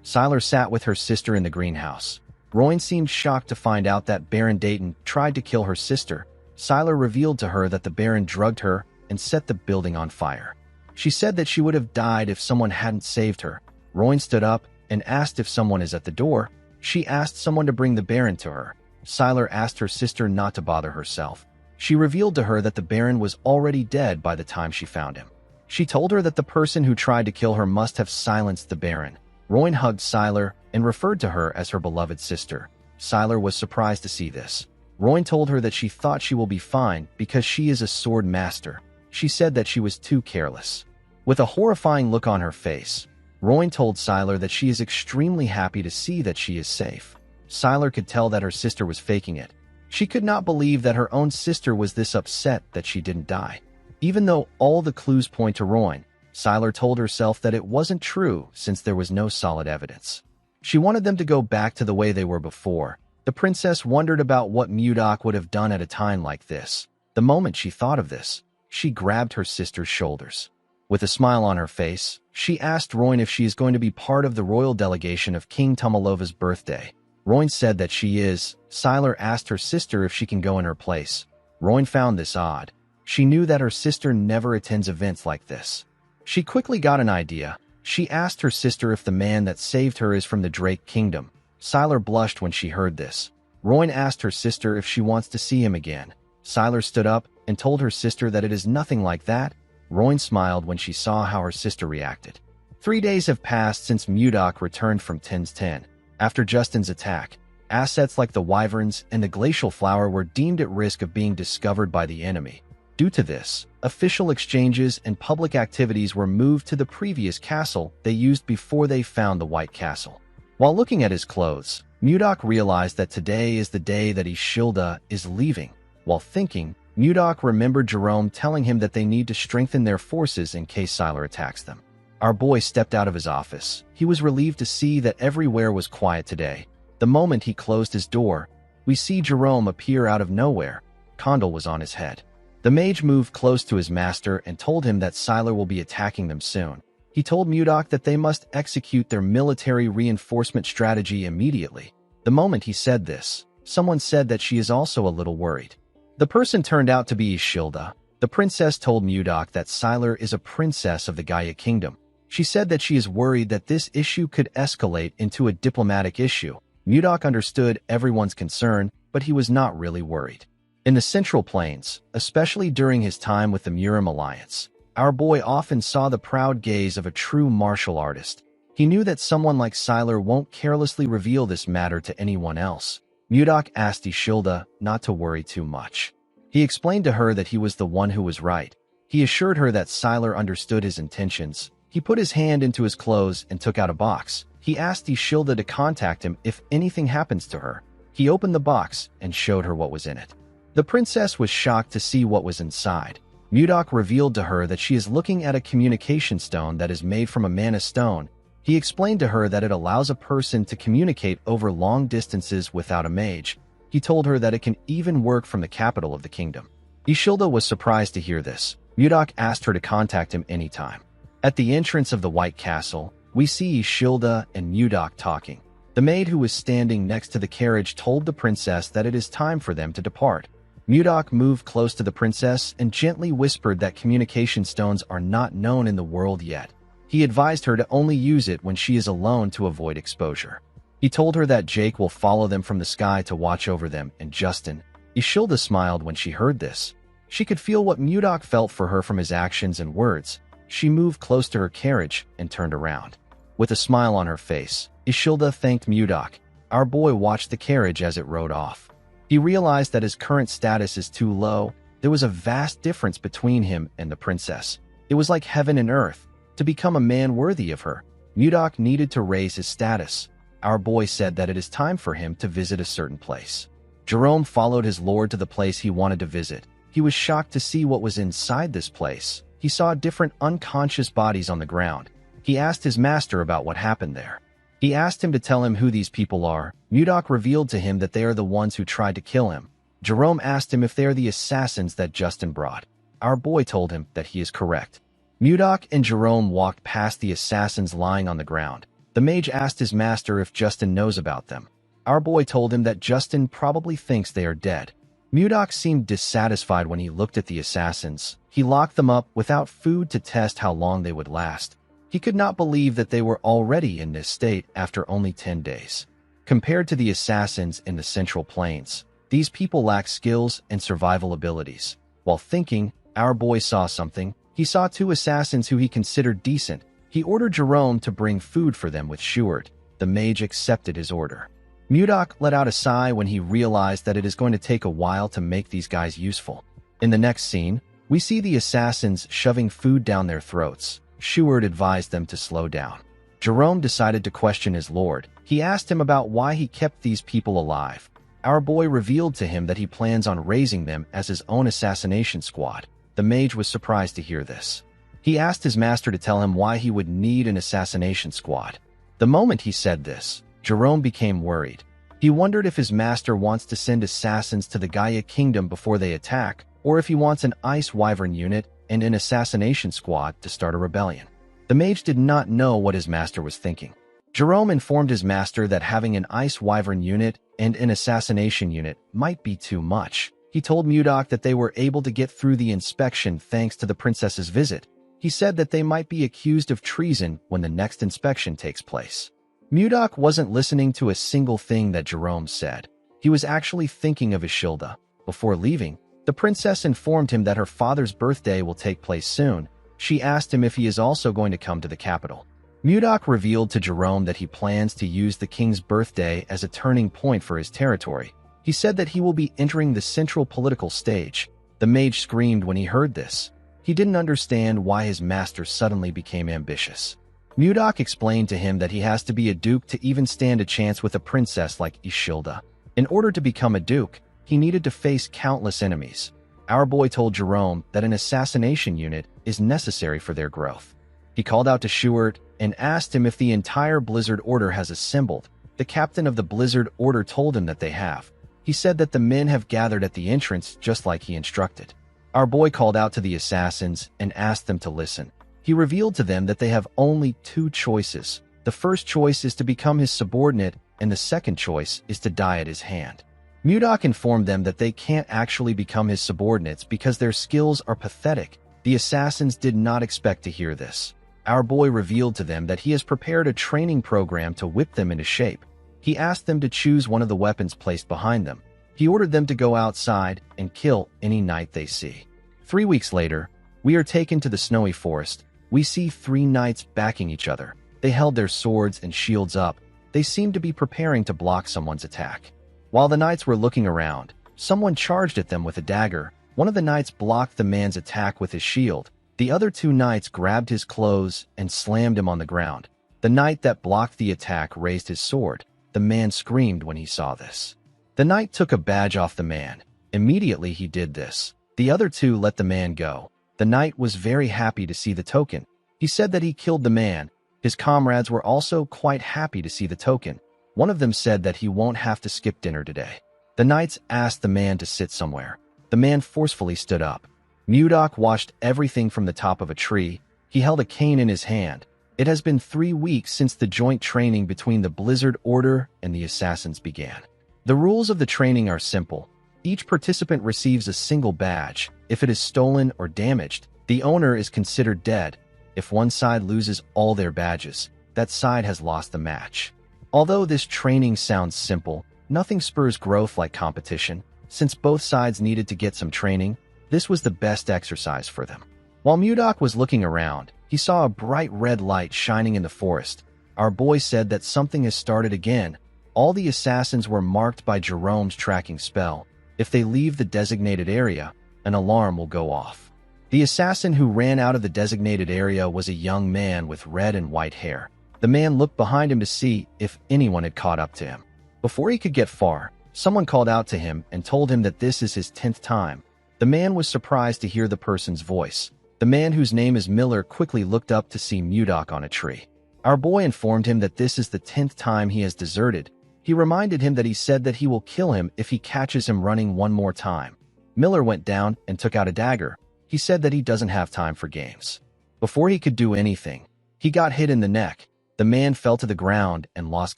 Speaker 1: Sylar sat with her sister in the greenhouse. Rowan seemed shocked to find out that Baron Dayton tried to kill her sister. Sylar revealed to her that the Baron drugged her and set the building on fire. She said that she would have died if someone hadn't saved her. Rowan stood up and asked if someone is at the door. She asked someone to bring the Baron to her. Sylar asked her sister not to bother herself. She revealed to her that the Baron was already dead by the time she found him. She told her that the person who tried to kill her must have silenced the Baron. Rowan hugged Sylar and referred to her as her beloved sister. Sylar was surprised to see this. Rowan told her that she thought she will be fine because she is a sword master. She said that she was too careless. With a horrifying look on her face, Rowan told Sylar that she is extremely happy to see that she is safe. Sylar could tell that her sister was faking it. She could not believe that her own sister was this upset that she didn't die. Even though all the clues point to Rowan, Sylar told herself that it wasn't true since there was no solid evidence. She wanted them to go back to the way they were before. The princess wondered about what Mudok would have done at a time like this. The moment she thought of this, she grabbed her sister's shoulders. With a smile on her face, she asked Rowan if she is going to be part of the royal delegation of King Tumalova's birthday. Rowan said that she is. Sylar asked her sister if she can go in her place. Rowan found this odd. She knew that her sister never attends events like this. She quickly got an idea. She asked her sister if the man that saved her is from the Drake Kingdom. Sylar blushed when she heard this. Rowan asked her sister if she wants to see him again. Sylar stood up and told her sister that it is nothing like that. Rowan smiled when she saw how her sister reacted. 3 days have passed since Mudok returned from Ten's 10. After Justin's attack, assets like the Wyverns and the Glacial Flower were deemed at risk of being discovered by the enemy. Due to this, official exchanges and public activities were moved to the previous castle they used before they found the White Castle. While looking at his clothes, Mudok realized that today is the day that Ishilda is leaving. While thinking, Mudok remembered Jerome telling him that they need to strengthen their forces in case Sylar attacks them. Our boy stepped out of his office. He was relieved to see that everywhere was quiet today. The moment he closed his door, we see Jerome appear out of nowhere. Condal was on his head. The mage moved close to his master and told him that Sylar will be attacking them soon. He told Mudok that they must execute their military reinforcement strategy immediately. The moment he said this, someone said that she is also a little worried. The person turned out to be Ishilda. The princess told Mudok that Sylar is a princess of the Gaia Kingdom. She said that she is worried that this issue could escalate into a diplomatic issue. Mudok understood everyone's concern, but he was not really worried. In the Central Plains, especially during his time with the Murim Alliance, our boy often saw the proud gaze of a true martial artist. He knew that someone like Sylar won't carelessly reveal this matter to anyone else. Mudok asked Ishilda not to worry too much. He explained to her that he was the one who was right. He assured her that Sylar understood his intentions. He put his hand into his clothes and took out a box. He asked Ishilda to contact him if anything happens to her. He opened the box and showed her what was in it. The princess was shocked to see what was inside. Mudok revealed to her that she is looking at a communication stone that is made from a mana stone. He explained to her that it allows a person to communicate over long distances without a mage. He told her that it can even work from the capital of the kingdom. Ishilda was surprised to hear this. Mudok asked her to contact him anytime. At the entrance of the White Castle, we see Ishilda and Mudok talking. The maid who was standing next to the carriage told the princess that it is time for them to depart. Mudok moved close to the princess and gently whispered that communication stones are not known in the world yet. He advised her to only use it when she is alone to avoid exposure. He told her that Jake will follow them from the sky to watch over them and Justin. Ishilda smiled when she heard this. She could feel what Mudok felt for her from his actions and words. She moved close to her carriage and turned around. With a smile on her face, Ishilda thanked Mudok. Our boy watched the carriage as it rode off. He realized that his current status is too low. There was a vast difference between him and the princess. It was like heaven and earth. To become a man worthy of her, Mudok needed to raise his status. Our boy said that it is time for him to visit a certain place. Jerome followed his lord to the place he wanted to visit. He was shocked to see what was inside this place. He saw different unconscious bodies on the ground. He asked his master about what happened there. He asked him to tell him who these people are. Mudok revealed to him that they are the ones who tried to kill him. Jerome asked him if they are the assassins that Justin brought. Our boy told him that he is correct. Mudok and Jerome walked past the assassins lying on the ground. The mage asked his master if Justin knows about them. Our boy told him that Justin probably thinks they are dead. Mudok seemed dissatisfied when he looked at the assassins. He locked them up without food to test how long they would last. He could not believe that they were already in this state after only 10 days. Compared to the assassins in the Central Plains, these people lack skills and survival abilities. While thinking, our boy saw something. He saw 2 assassins who he considered decent. He ordered Jerome to bring food for them with Shuart. The mage accepted his order. Mudok let out a sigh when he realized that it is going to take a while to make these guys useful. In the next scene, we see the assassins shoving food down their throats. Shuart advised them to slow down. Jerome decided to question his lord. He asked him about why he kept these people alive. Our boy revealed to him that he plans on raising them as his own assassination squad. The mage was surprised to hear this. He asked his master to tell him why he would need an assassination squad. The moment he said this, Jerome became worried. He wondered if his master wants to send assassins to the Gaia Kingdom before they attack, or if he wants an Ice Wyvern unit and an assassination squad to start a rebellion. The mage did not know what his master was thinking. Jerome informed his master that having an Ice Wyvern unit and an assassination unit might be too much. He told Mudok that they were able to get through the inspection thanks to the princess's visit. He said that they might be accused of treason when the next inspection takes place. Mudok wasn't listening to a single thing that Jerome said. He was actually thinking of Ishilda. Before leaving, the princess informed him that her father's birthday will take place soon. She asked him if he is also going to come to the capital. Mudok revealed to Jerome that he plans to use the king's birthday as a turning point for his territory. He said that he will be entering the central political stage. The mage screamed when he heard this. He didn't understand why his master suddenly became ambitious. Mudok explained to him that he has to be a duke to even stand a chance with a princess like Ishilda. In order to become a duke, he needed to face countless enemies. Our boy told Jerome that an assassination unit is necessary for their growth. He called out to Shuart and asked him if the entire Blizzard Order has assembled. The captain of the Blizzard Order told him that they have. He said that the men have gathered at the entrance just like he instructed. Our boy called out to the assassins and asked them to listen. He revealed to them that they have only 2 choices. The first choice is to become his subordinate, and the second choice is to die at his hand. Mudok informed them that they can't actually become his subordinates because their skills are pathetic. The assassins did not expect to hear this. Our boy revealed to them that he has prepared a training program to whip them into shape. He asked them to choose one of the weapons placed behind them. He ordered them to go outside and kill any knight they see. 3 weeks later, we are taken to the snowy forest. We see 3 knights backing each other. They held their swords and shields up. They seemed to be preparing to block someone's attack. While the knights were looking around, someone charged at them with a dagger. One of the knights blocked the man's attack with his shield. The other 2 knights grabbed his clothes and slammed him on the ground. The knight that blocked the attack raised his sword. The man screamed when he saw this. The knight took a badge off the man. Immediately he did this. The other 2 let the man go. The knight was very happy to see the token. He said that he killed the man. His comrades were also quite happy to see the token. One of them said that he won't have to skip dinner today. The knights asked the man to sit somewhere. The man forcefully stood up. Mudok watched everything from the top of a tree. He held a cane in his hand. It has been 3 weeks since the joint training between the Blizzard Order and the assassins began. The rules of the training are simple. Each participant receives a single badge. If it is stolen or damaged, the owner is considered dead. If one side loses all their badges, that side has lost the match. Although this training sounds simple, nothing spurs growth like competition. Since both sides needed to get some training, this was the best exercise for them. While Mudok was looking around, he saw a bright red light shining in the forest. Our boy said that something has started again. All the assassins were marked by Jerome's tracking spell. If they leave the designated area, an alarm will go off. The assassin who ran out of the designated area was a young man with red and white hair. The man looked behind him to see if anyone had caught up to him. Before he could get far, someone called out to him and told him that this is his 10th time. The man was surprised to hear the person's voice. The man, whose name is Miller, quickly looked up to see Mudok on a tree. Our boy informed him that this is the 10th time he has deserted. He reminded him that he said that he will kill him if he catches him running one more time. Miller went down and took out a dagger. He said that he doesn't have time for games. Before he could do anything, he got hit in the neck. The man fell to the ground and lost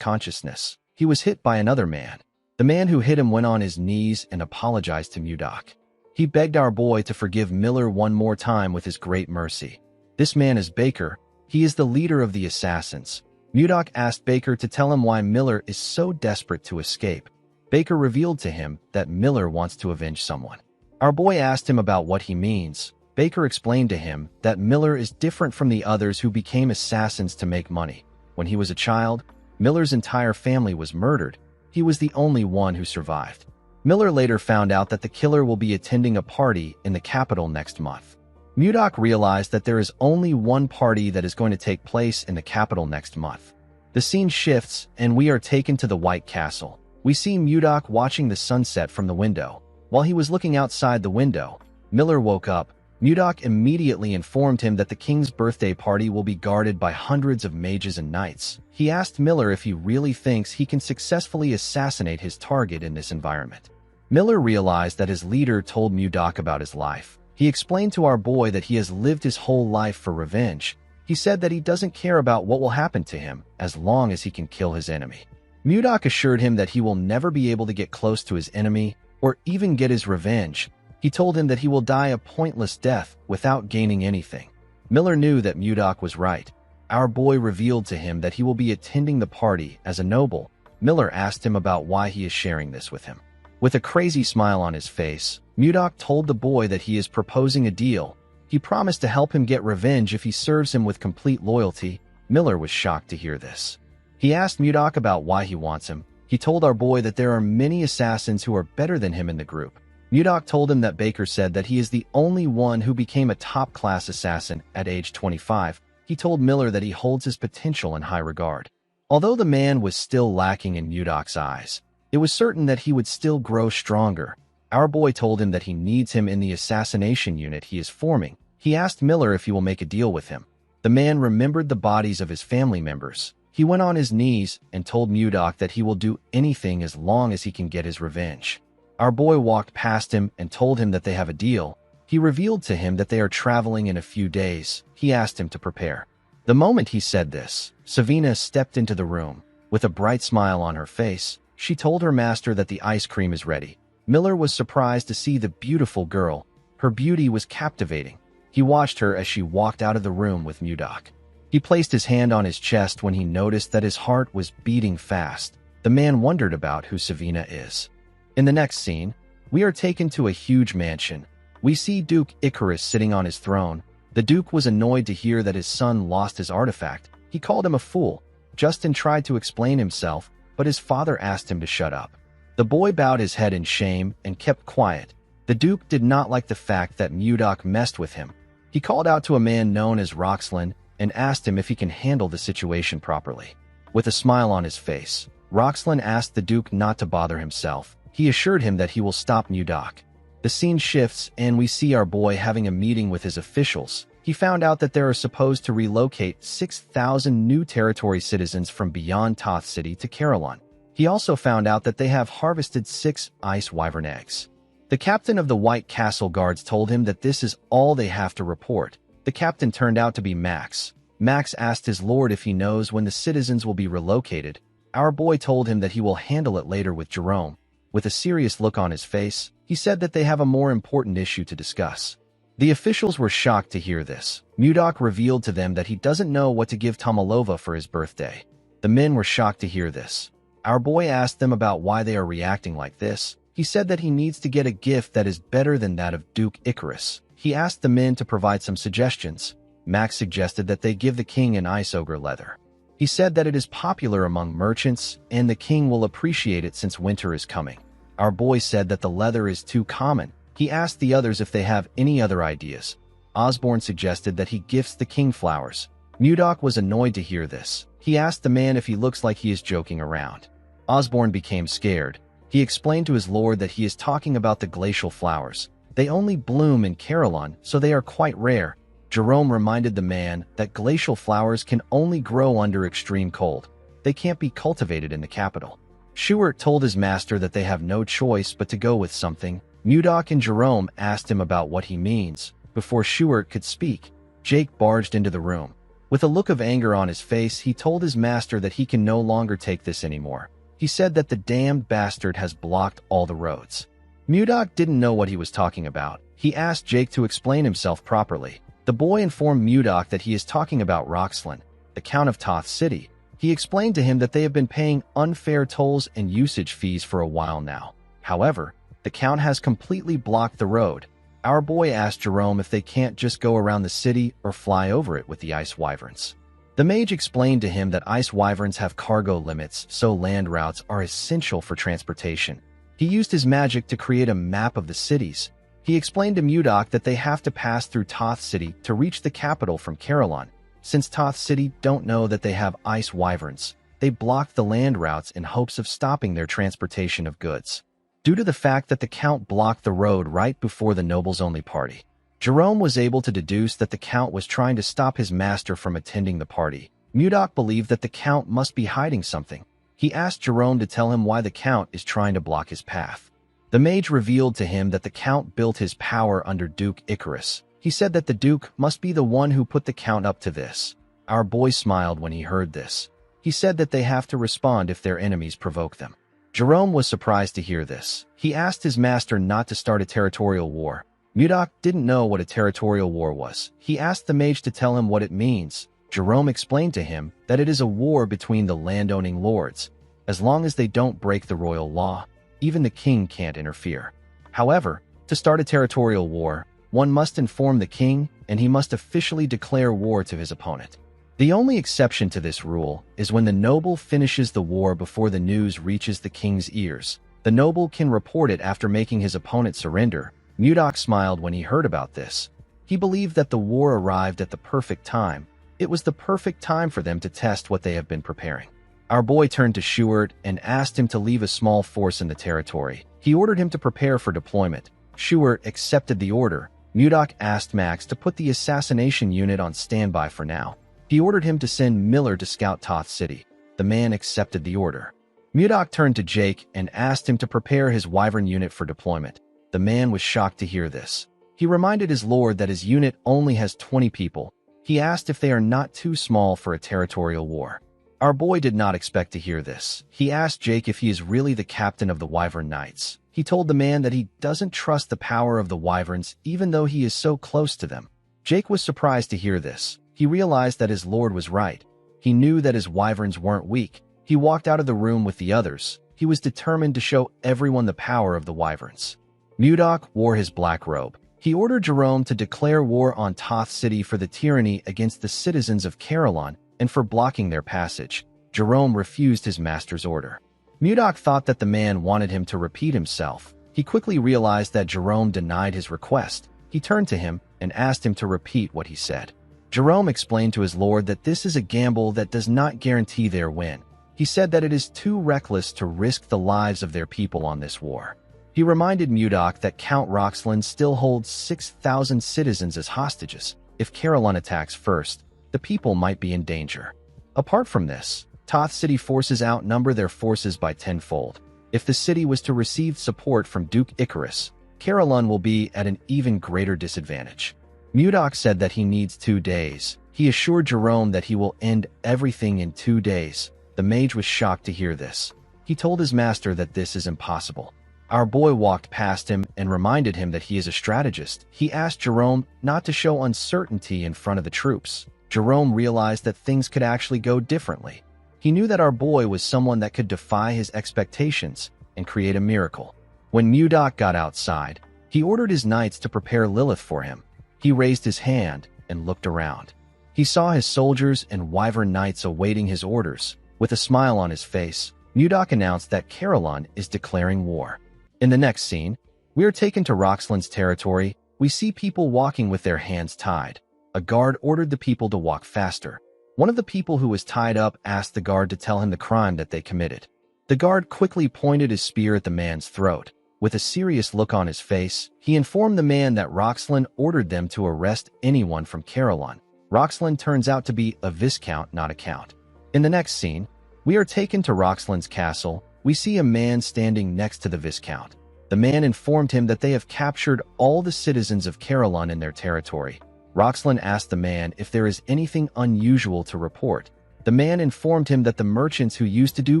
Speaker 1: consciousness. He was hit by another man. The man who hit him went on his knees and apologized to Mudok. He begged our boy to forgive Miller one more time with his great mercy. This man is Baker. He is the leader of the assassins. Mudok asked Baker to tell him why Miller is so desperate to escape. Baker revealed to him that Miller wants to avenge someone. Our boy asked him about what he means. Baker explained to him that Miller is different from the others who became assassins to make money. When he was a child, Miller's entire family was murdered. He was the only one who survived. Miller later found out that the killer will be attending a party in the capital next month. Mudok realized that there is only one party that is going to take place in the capital next month. The scene shifts, and we are taken to the White Castle. We see Mudok watching the sunset from the window. While he was looking outside the window, Miller woke up. Mudok immediately informed him that the king's birthday party will be guarded by hundreds of mages and knights. He asked Miller if he really thinks he can successfully assassinate his target in this environment. Miller realized that his leader told Mudok about his life. He explained to our boy that he has lived his whole life for revenge. He said that he doesn't care about what will happen to him as long as he can kill his enemy. Mudok assured him that he will never be able to get close to his enemy or even get his revenge. He told him that he will die a pointless death without gaining anything. Miller knew that Mudok was right. Our boy revealed to him that he will be attending the party as a noble. Miller asked him about why he is sharing this with him. With a crazy smile on his face, Mudok told the boy that he is proposing a deal. He promised to help him get revenge if he serves him with complete loyalty. Miller was shocked to hear this. He asked Mudok about why he wants him. He told our boy that there are many assassins who are better than him in the group. Mudok told him that Baker said that he is the only one who became a top-class assassin at age 25. He told Miller that he holds his potential in high regard. Although the man was still lacking in Mudok's eyes, it was certain that he would still grow stronger. Our boy told him that he needs him in the assassination unit he is forming. He asked Miller if he will make a deal with him. The man remembered the bodies of his family members. He went on his knees and told Mudok that he will do anything as long as he can get his revenge. Our boy walked past him and told him that they have a deal. He revealed to him that they are traveling in a few days. He asked him to prepare. The moment he said this, Savina stepped into the room. With a bright smile on her face, she told her master that the ice cream is ready. Miller was surprised to see the beautiful girl. Her beauty was captivating. He watched her as she walked out of the room with Mudok. He placed his hand on his chest when he noticed that his heart was beating fast. The man wondered about who Savina is. In the next scene, we are taken to a huge mansion. We see Duke Icarus sitting on his throne. The Duke was annoyed to hear that his son lost his artifact. He called him a fool. Justin tried to explain himself, but his father asked him to shut up. The boy bowed his head in shame and kept quiet. The Duke did not like the fact that Mudok messed with him. He called out to a man known as Roxlin and asked him if he can handle the situation properly. With a smile on his face, Roxlin asked the Duke not to bother himself. He assured him that he will stop Mudok. The scene shifts and we see our boy having a meeting with his officials. He found out that they are supposed to relocate 6,000 new territory citizens from beyond Toth City to Carolon. He also found out that they have harvested 6 ice wyvern eggs. The captain of the White Castle guards told him that this is all they have to report. The captain turned out to be Max. Max asked his lord if he knows when the citizens will be relocated. Our boy told him that he will handle it later with Jerome. With a serious look on his face, he said that they have a more important issue to discuss. The officials were shocked to hear this. Mudok revealed to them that he doesn't know what to give Tomalova for his birthday. The men were shocked to hear this. Our boy asked them about why they are reacting like this. He said that he needs to get a gift that is better than that of Duke Icarus. He asked the men to provide some suggestions. Max suggested that they give the king an ice ogre leather. He said that it is popular among merchants, and the king will appreciate it since winter is coming. Our boy said that the leather is too common. He asked the others if they have any other ideas. Osborne suggested that he gifts the king flowers. Mudok was annoyed to hear this. He asked the man if he looks like he is joking around. Osborne became scared. He explained to his lord that he is talking about the glacial flowers. They only bloom in Carillon, so they are quite rare. Jerome reminded the man that glacial flowers can only grow under extreme cold. They can't be cultivated in the capital. Schuart told his master that they have no choice but to go with something. Mudok and Jerome asked him about what he means. Before Schuart could speak, Jake barged into the room. With a look of anger on his face, he told his master that he can no longer take this anymore. He said that the damned bastard has blocked all the roads. Mudok didn't know what he was talking about. He asked Jake to explain himself properly. The boy informed Mudok that he is talking about Roxlin, the Count of Toth City. He explained to him that they have been paying unfair tolls and usage fees for a while now. However, the Count has completely blocked the road. Our boy asked Jerome if they can't just go around the city or fly over it with the ice wyverns. The mage explained to him that ice wyverns have cargo limits, so land routes are essential for transportation. He used his magic to create a map of the cities. He explained to Mudok that they have to pass through Toth City to reach the capital from Carillon. Since Toth City don't know that they have ice wyverns, they block the land routes in hopes of stopping their transportation of goods. Due to the fact that the Count blocked the road right before the nobles-only party, Jerome was able to deduce that the Count was trying to stop his master from attending the party. Mudok believed that the Count must be hiding something. He asked Jerome to tell him why the Count is trying to block his path. The mage revealed to him that the Count built his power under Duke Icarus. He said that the Duke must be the one who put the Count up to this. Our boy smiled when he heard this. He said that they have to respond if their enemies provoke them. Jerome was surprised to hear this. He asked his master not to start a territorial war. Mudok didn't know what a territorial war was. He asked the mage to tell him what it means. Jerome explained to him that it is a war between the landowning lords. As long as they don't break the royal law, even the king can't interfere. However, to start a territorial war, one must inform the king, and he must officially declare war to his opponent. The only exception to this rule is when the noble finishes the war before the news reaches the king's ears. The noble can report it after making his opponent surrender. Mudok smiled when he heard about this. He believed that the war arrived at the perfect time. It was the perfect time for them to test what they have been preparing. Our boy turned to Schuart and asked him to leave a small force in the territory. He ordered him to prepare for deployment. Schuart accepted the order. Mudok asked Max to put the assassination unit on standby for now. He ordered him to send Miller to scout Toth City. The man accepted the order. Mudok turned to Jake and asked him to prepare his wyvern unit for deployment. The man was shocked to hear this. He reminded his lord that his unit only has 20 people. He asked if they are not too small for a territorial war. Our boy did not expect to hear this. He asked Jake if he is really the captain of the Wyvern Knights. He told the man that he doesn't trust the power of the Wyverns even though he is so close to them. Jake was surprised to hear this. He realized that his lord was right. He knew that his wyverns weren't weak. He walked out of the room with the others. He was determined to show everyone the power of the wyverns. Mudok wore his black robe. He ordered Jerome to declare war on Toth City for the tyranny against the citizens of Carillon and for blocking their passage. Jerome refused his master's order. Mudok thought that the man wanted him to repeat himself. He quickly realized that Jerome denied his request. He turned to him and asked him to repeat what he said. Jerome explained to his lord that this is a gamble that does not guarantee their win. He said that it is too reckless to risk the lives of their people on this war. He reminded Mudok that Count Roxlin still holds 6,000 citizens as hostages. If Carillon attacks first, the people might be in danger. Apart from this, Toth City forces outnumber their forces by tenfold. If the city was to receive support from Duke Icarus, Carillon will be at an even greater disadvantage. Mudok said that he needs 2 days. He assured Jerome that he will end everything in 2 days. The mage was shocked to hear this. He told his master that this is impossible. Our boy walked past him and reminded him that he is a strategist. He asked Jerome not to show uncertainty in front of the troops. Jerome realized that things could actually go differently. He knew that our boy was someone that could defy his expectations and create a miracle. When Mudok got outside, he ordered his knights to prepare Lilith for him. He raised his hand and looked around. He saw his soldiers and wyvern knights awaiting his orders. With a smile on his face, Mudok announced that Caroline is declaring war. In the next scene, we are taken to Roxland's territory. We see people walking with their hands tied. A guard ordered the people to walk faster. One of the people who was tied up asked the guard to tell him the crime that they committed. The guard quickly pointed his spear at the man's throat. With a serious look on his face, he informed the man that Roxland ordered them to arrest anyone from Caroline. Roxland turns out to be a viscount, not a count. In the next scene, we are taken to Roxland's castle. We see a man standing next to the viscount. The man informed him that they have captured all the citizens of Caroline in their territory. Roxland asked the man if there is anything unusual to report. The man informed him that the merchants who used to do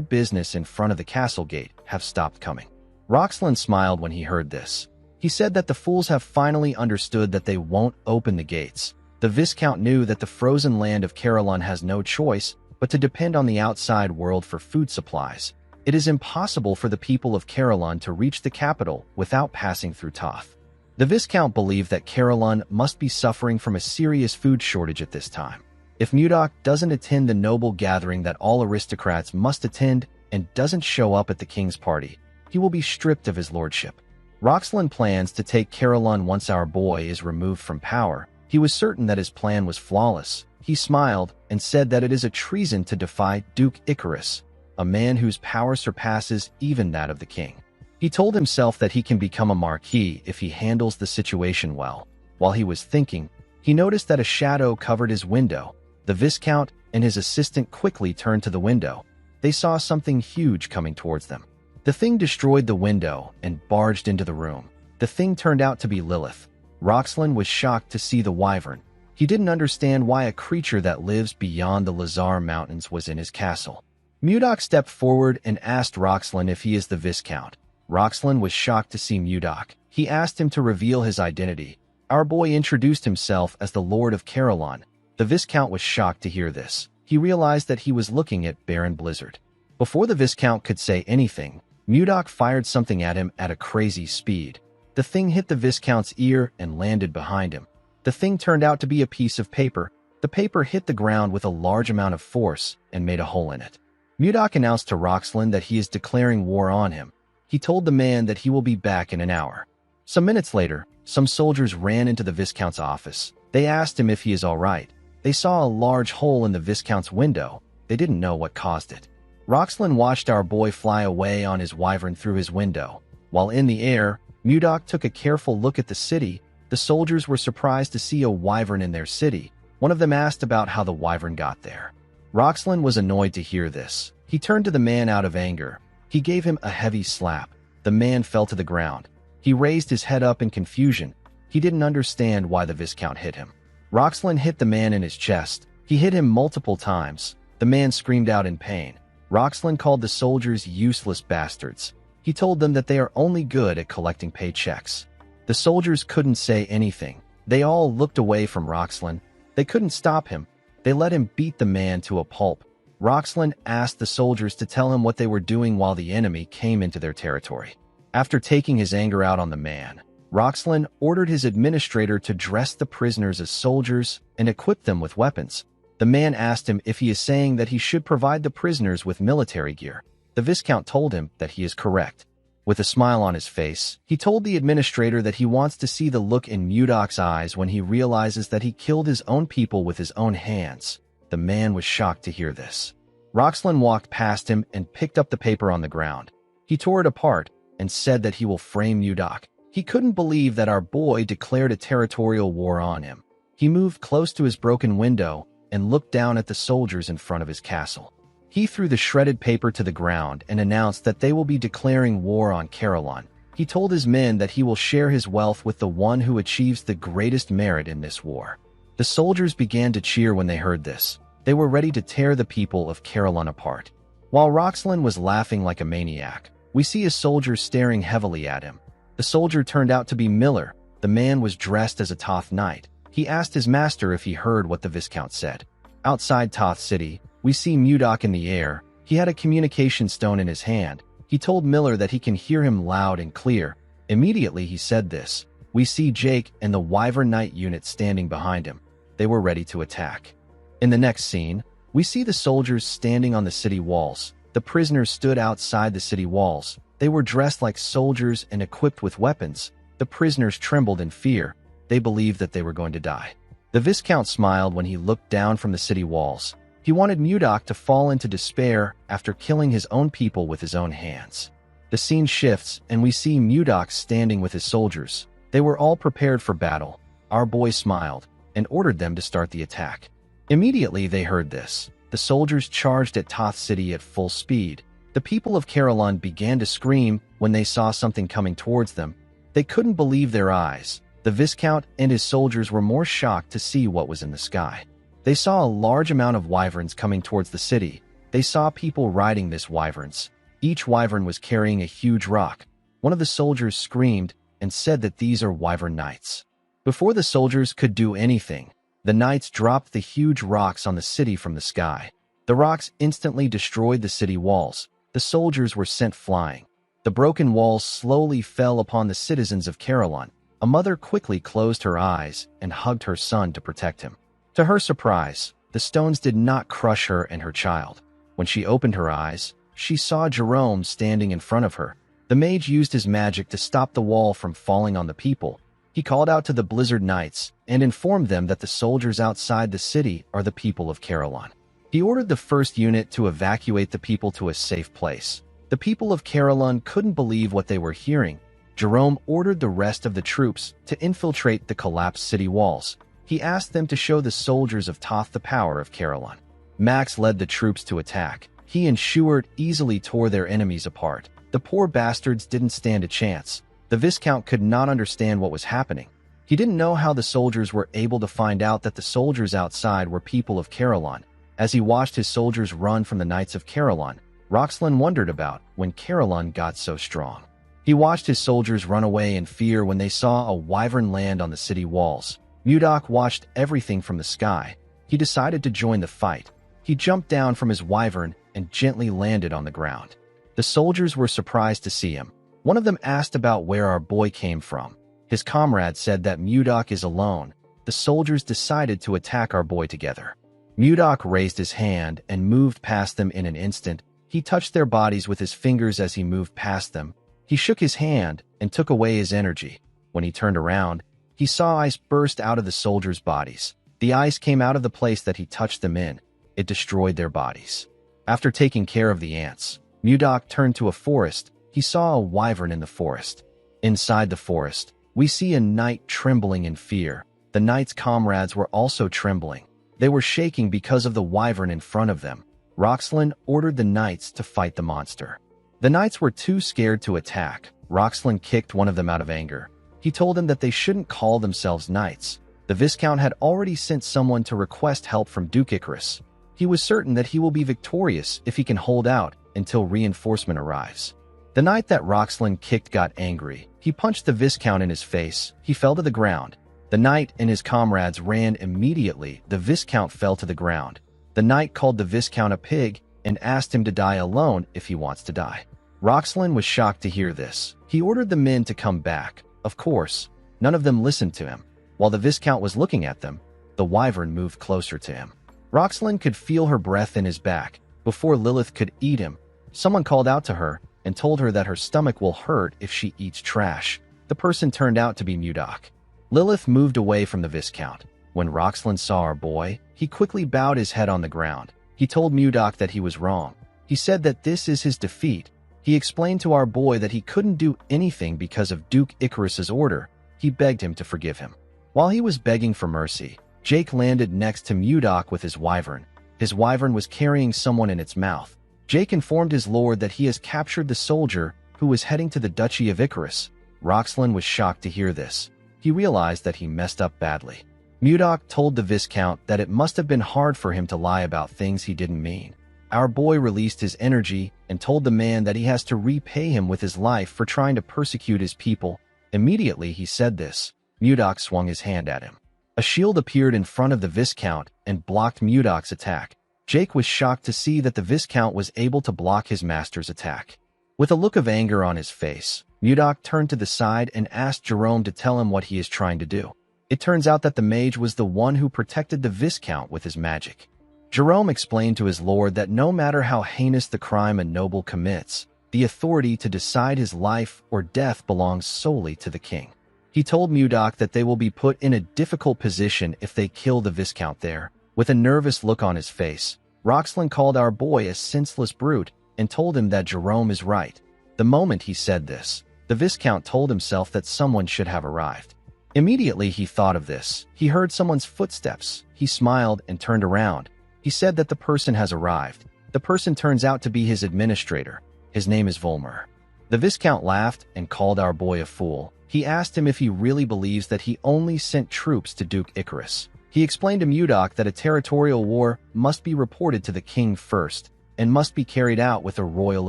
Speaker 1: business in front of the castle gate have stopped coming. Roxland smiled when he heard this. He said that the fools have finally understood that they won't open the gates. The Viscount knew that the frozen land of Caroline has no choice but to depend on the outside world for food supplies. It is impossible for the people of Caroline to reach the capital without passing through Toth. The Viscount believed that Caroline must be suffering from a serious food shortage at this time. If Mudok doesn't attend the noble gathering that all aristocrats must attend and doesn't show up at the king's party, he will be stripped of his lordship. Roxland plans to take Caroline once our boy is removed from power. He was certain that his plan was flawless. He smiled and said that it is a treason to defy Duke Icarus, a man whose power surpasses even that of the king. He told himself that he can become a marquis if he handles the situation well. While he was thinking, he noticed that a shadow covered his window. The Viscount and his assistant quickly turned to the window. They saw something huge coming towards them. The thing destroyed the window and barged into the room. The thing turned out to be Lilith. Roxland was shocked to see the wyvern. He didn't understand why a creature that lives beyond the Lazar Mountains was in his castle. Mudok stepped forward and asked Roxland if he is the Viscount. Roxland was shocked to see Mudok. He asked him to reveal his identity. Our boy introduced himself as the Lord of Caroline. The Viscount was shocked to hear this. He realized that he was looking at Baron Blizzard. Before the Viscount could say anything, Mudok fired something at him at a crazy speed. The thing hit the Viscount's ear and landed behind him. The thing turned out to be a piece of paper. The paper hit the ground with a large amount of force and made a hole in it. Mudok announced to Roxland that he is declaring war on him. He told the man that he will be back in an hour. Some minutes later, some soldiers ran into the Viscount's office. They asked him if he is all right. They saw a large hole in the Viscount's window. They didn't know what caused it. Roxland watched our boy fly away on his wyvern through his window. While in the air, Mudok took a careful look at the city. The soldiers were surprised to see a wyvern in their city. One of them asked about how the wyvern got there. Roxland was annoyed to hear this. He turned to the man out of anger. He gave him a heavy slap. The man fell to the ground. He raised his head up in confusion. He didn't understand why the Viscount hit him. Roxland hit the man in his chest. He hit him multiple times. The man screamed out in pain. Roxland called the soldiers useless bastards. He told them that they are only good at collecting paychecks. The soldiers couldn't say anything. They all looked away from Roxland. They couldn't stop him. They let him beat the man to a pulp. Roxland asked the soldiers to tell him what they were doing while the enemy came into their territory. After taking his anger out on the man, Roxland ordered his administrator to dress the prisoners as soldiers and equip them with weapons. The man asked him if he is saying that he should provide the prisoners with military gear. The Viscount told him that he is correct. With a smile on his face, he told the administrator that he wants to see the look in Mudok's eyes when he realizes that he killed his own people with his own hands. The man was shocked to hear this. Roxland walked past him and picked up the paper on the ground. He tore it apart and said that he will frame Mudok. He couldn't believe that our boy declared a territorial war on him. He moved close to his broken window and looked down at the soldiers in front of his castle. He threw the shredded paper to the ground and announced that they will be declaring war on Caroline. He told his men that he will share his wealth with the one who achieves the greatest merit in this war. The soldiers began to cheer when they heard this. They were ready to tear the people of Caroline apart. While Roxland was laughing like a maniac, we see a soldier staring heavily at him. The soldier turned out to be Miller. The man was dressed as a Toth knight. He asked his master if he heard what the Viscount said. Outside Toth City, we see Mudok in the air. He had a communication stone in his hand. He told Miller that he can hear him loud and clear. Immediately he said this. We see Jake and the Wyvern Knight unit standing behind him. They were ready to attack. In the next scene, we see the soldiers standing on the city walls. The prisoners stood outside the city walls. They were dressed like soldiers and equipped with weapons. The prisoners trembled in fear. They believed that they were going to die. The Viscount smiled when he looked down from the city walls. He wanted Mudok to fall into despair after killing his own people with his own hands. The scene shifts, and we see Mudok standing with his soldiers. They were all prepared for battle. Our boy smiled and ordered them to start the attack. Immediately they heard this. The soldiers charged at Toth City at full speed. The people of Carolyn began to scream when they saw something coming towards them. They couldn't believe their eyes. The Viscount and his soldiers were more shocked to see what was in the sky. They saw a large amount of wyverns coming towards the city. They saw people riding these wyverns. Each wyvern was carrying a huge rock. One of the soldiers screamed and said that these are wyvern knights. Before the soldiers could do anything, the knights dropped the huge rocks on the city from the sky. The rocks instantly destroyed the city walls. The soldiers were sent flying. The broken walls slowly fell upon the citizens of Carolyn. A mother quickly closed her eyes and hugged her son to protect him. To her surprise, the stones did not crush her and her child. When she opened her eyes, she saw Jerome standing in front of her. The mage used his magic to stop the wall from falling on the people. He called out to the Blizzard Knights and informed them that the soldiers outside the city are the people of Carolyn. He ordered the first unit to evacuate the people to a safe place. The people of Carolyn couldn't believe what they were hearing. Jerome ordered the rest of the troops to infiltrate the collapsed city walls. He asked them to show the soldiers of Toth the power of Carolyn. Max led the troops to attack. He and Schuart easily tore their enemies apart. The poor bastards didn't stand a chance. The Viscount could not understand what was happening. He didn't know how the soldiers were able to find out that the soldiers outside were people of Carolyn. As he watched his soldiers run from the Knights of Carolyn, Roxlin wondered about when Carolyn got so strong. He watched his soldiers run away in fear when they saw a wyvern land on the city walls. Mudok watched everything from the sky. He decided to join the fight. He jumped down from his wyvern and gently landed on the ground. The soldiers were surprised to see him. One of them asked about where our boy came from. His comrade said that Mudok is alone. The soldiers decided to attack our boy together. Mudok raised his hand and moved past them in an instant. He touched their bodies with his fingers as he moved past them. He shook his hand and took away his energy. When he turned around, he saw ice burst out of the soldiers' bodies. The ice came out of the place that he touched them in. It destroyed their bodies. After taking care of the ants, Mudok turned to a forest. He saw a wyvern in the forest. Inside the forest, we see a knight trembling in fear. The knight's comrades were also trembling. They were shaking because of the wyvern in front of them. Roxlin ordered the knights to fight the monster. The knights were too scared to attack. Roxlin kicked one of them out of anger. He told them that they shouldn't call themselves knights. The Viscount had already sent someone to request help from Duke Icarus. He was certain that he will be victorious if he can hold out until reinforcement arrives. The knight that Roxlin kicked got angry. He punched the Viscount in his face. He fell to the ground. The knight and his comrades ran immediately. The Viscount fell to the ground. The knight called the Viscount a pig and asked him to die alone if he wants to die. Roxlin was shocked to hear this. He ordered the men to come back. Of course, none of them listened to him. While the Viscount was looking at them, the wyvern moved closer to him. Roxlin could feel her breath in his back. Before Lilith could eat him, someone called out to her and told her that her stomach will hurt if she eats trash. The person turned out to be Mudok. Lilith moved away from the Viscount. When Roxlin saw our boy, he quickly bowed his head on the ground. He told Mudok that he was wrong. He said that this is his defeat. He explained to our boy that he couldn't do anything because of Duke Icarus's order. He begged him to forgive him. While he was begging for mercy, Jake landed next to Mudok with his wyvern. His wyvern was carrying someone in its mouth. Jake informed his lord that he has captured the soldier who was heading to the Duchy of Icarus. Roxlin was shocked to hear this. He realized that he messed up badly. Mudok told the Viscount that it must have been hard for him to lie about things he didn't mean. Our boy released his energy and told the man that he has to repay him with his life for trying to persecute his people. Immediately he said this, Mudok swung his hand at him. A shield appeared in front of the Viscount and blocked Mudok's attack. Jake was shocked to see that the Viscount was able to block his master's attack. With a look of anger on his face, Mudok turned to the side and asked Jerome to tell him what he is trying to do. It turns out that the mage was the one who protected the Viscount with his magic. Jerome explained to his lord that no matter how heinous the crime a noble commits, the authority to decide his life or death belongs solely to the king. He told Mudok that they will be put in a difficult position if they kill the Viscount there. With a nervous look on his face, Roxlin called our boy a senseless brute and told him that Jerome is right. The moment he said this, the Viscount told himself that someone should have arrived. Immediately he thought of this. He heard someone's footsteps. He smiled and turned around. He said that the person has arrived. The person turns out to be his administrator. His name is Volmer. The Viscount laughed and called our boy a fool. He asked him if he really believes that he only sent troops to Duke Icarus. He explained to Mudok that a territorial war must be reported to the king first and must be carried out with a royal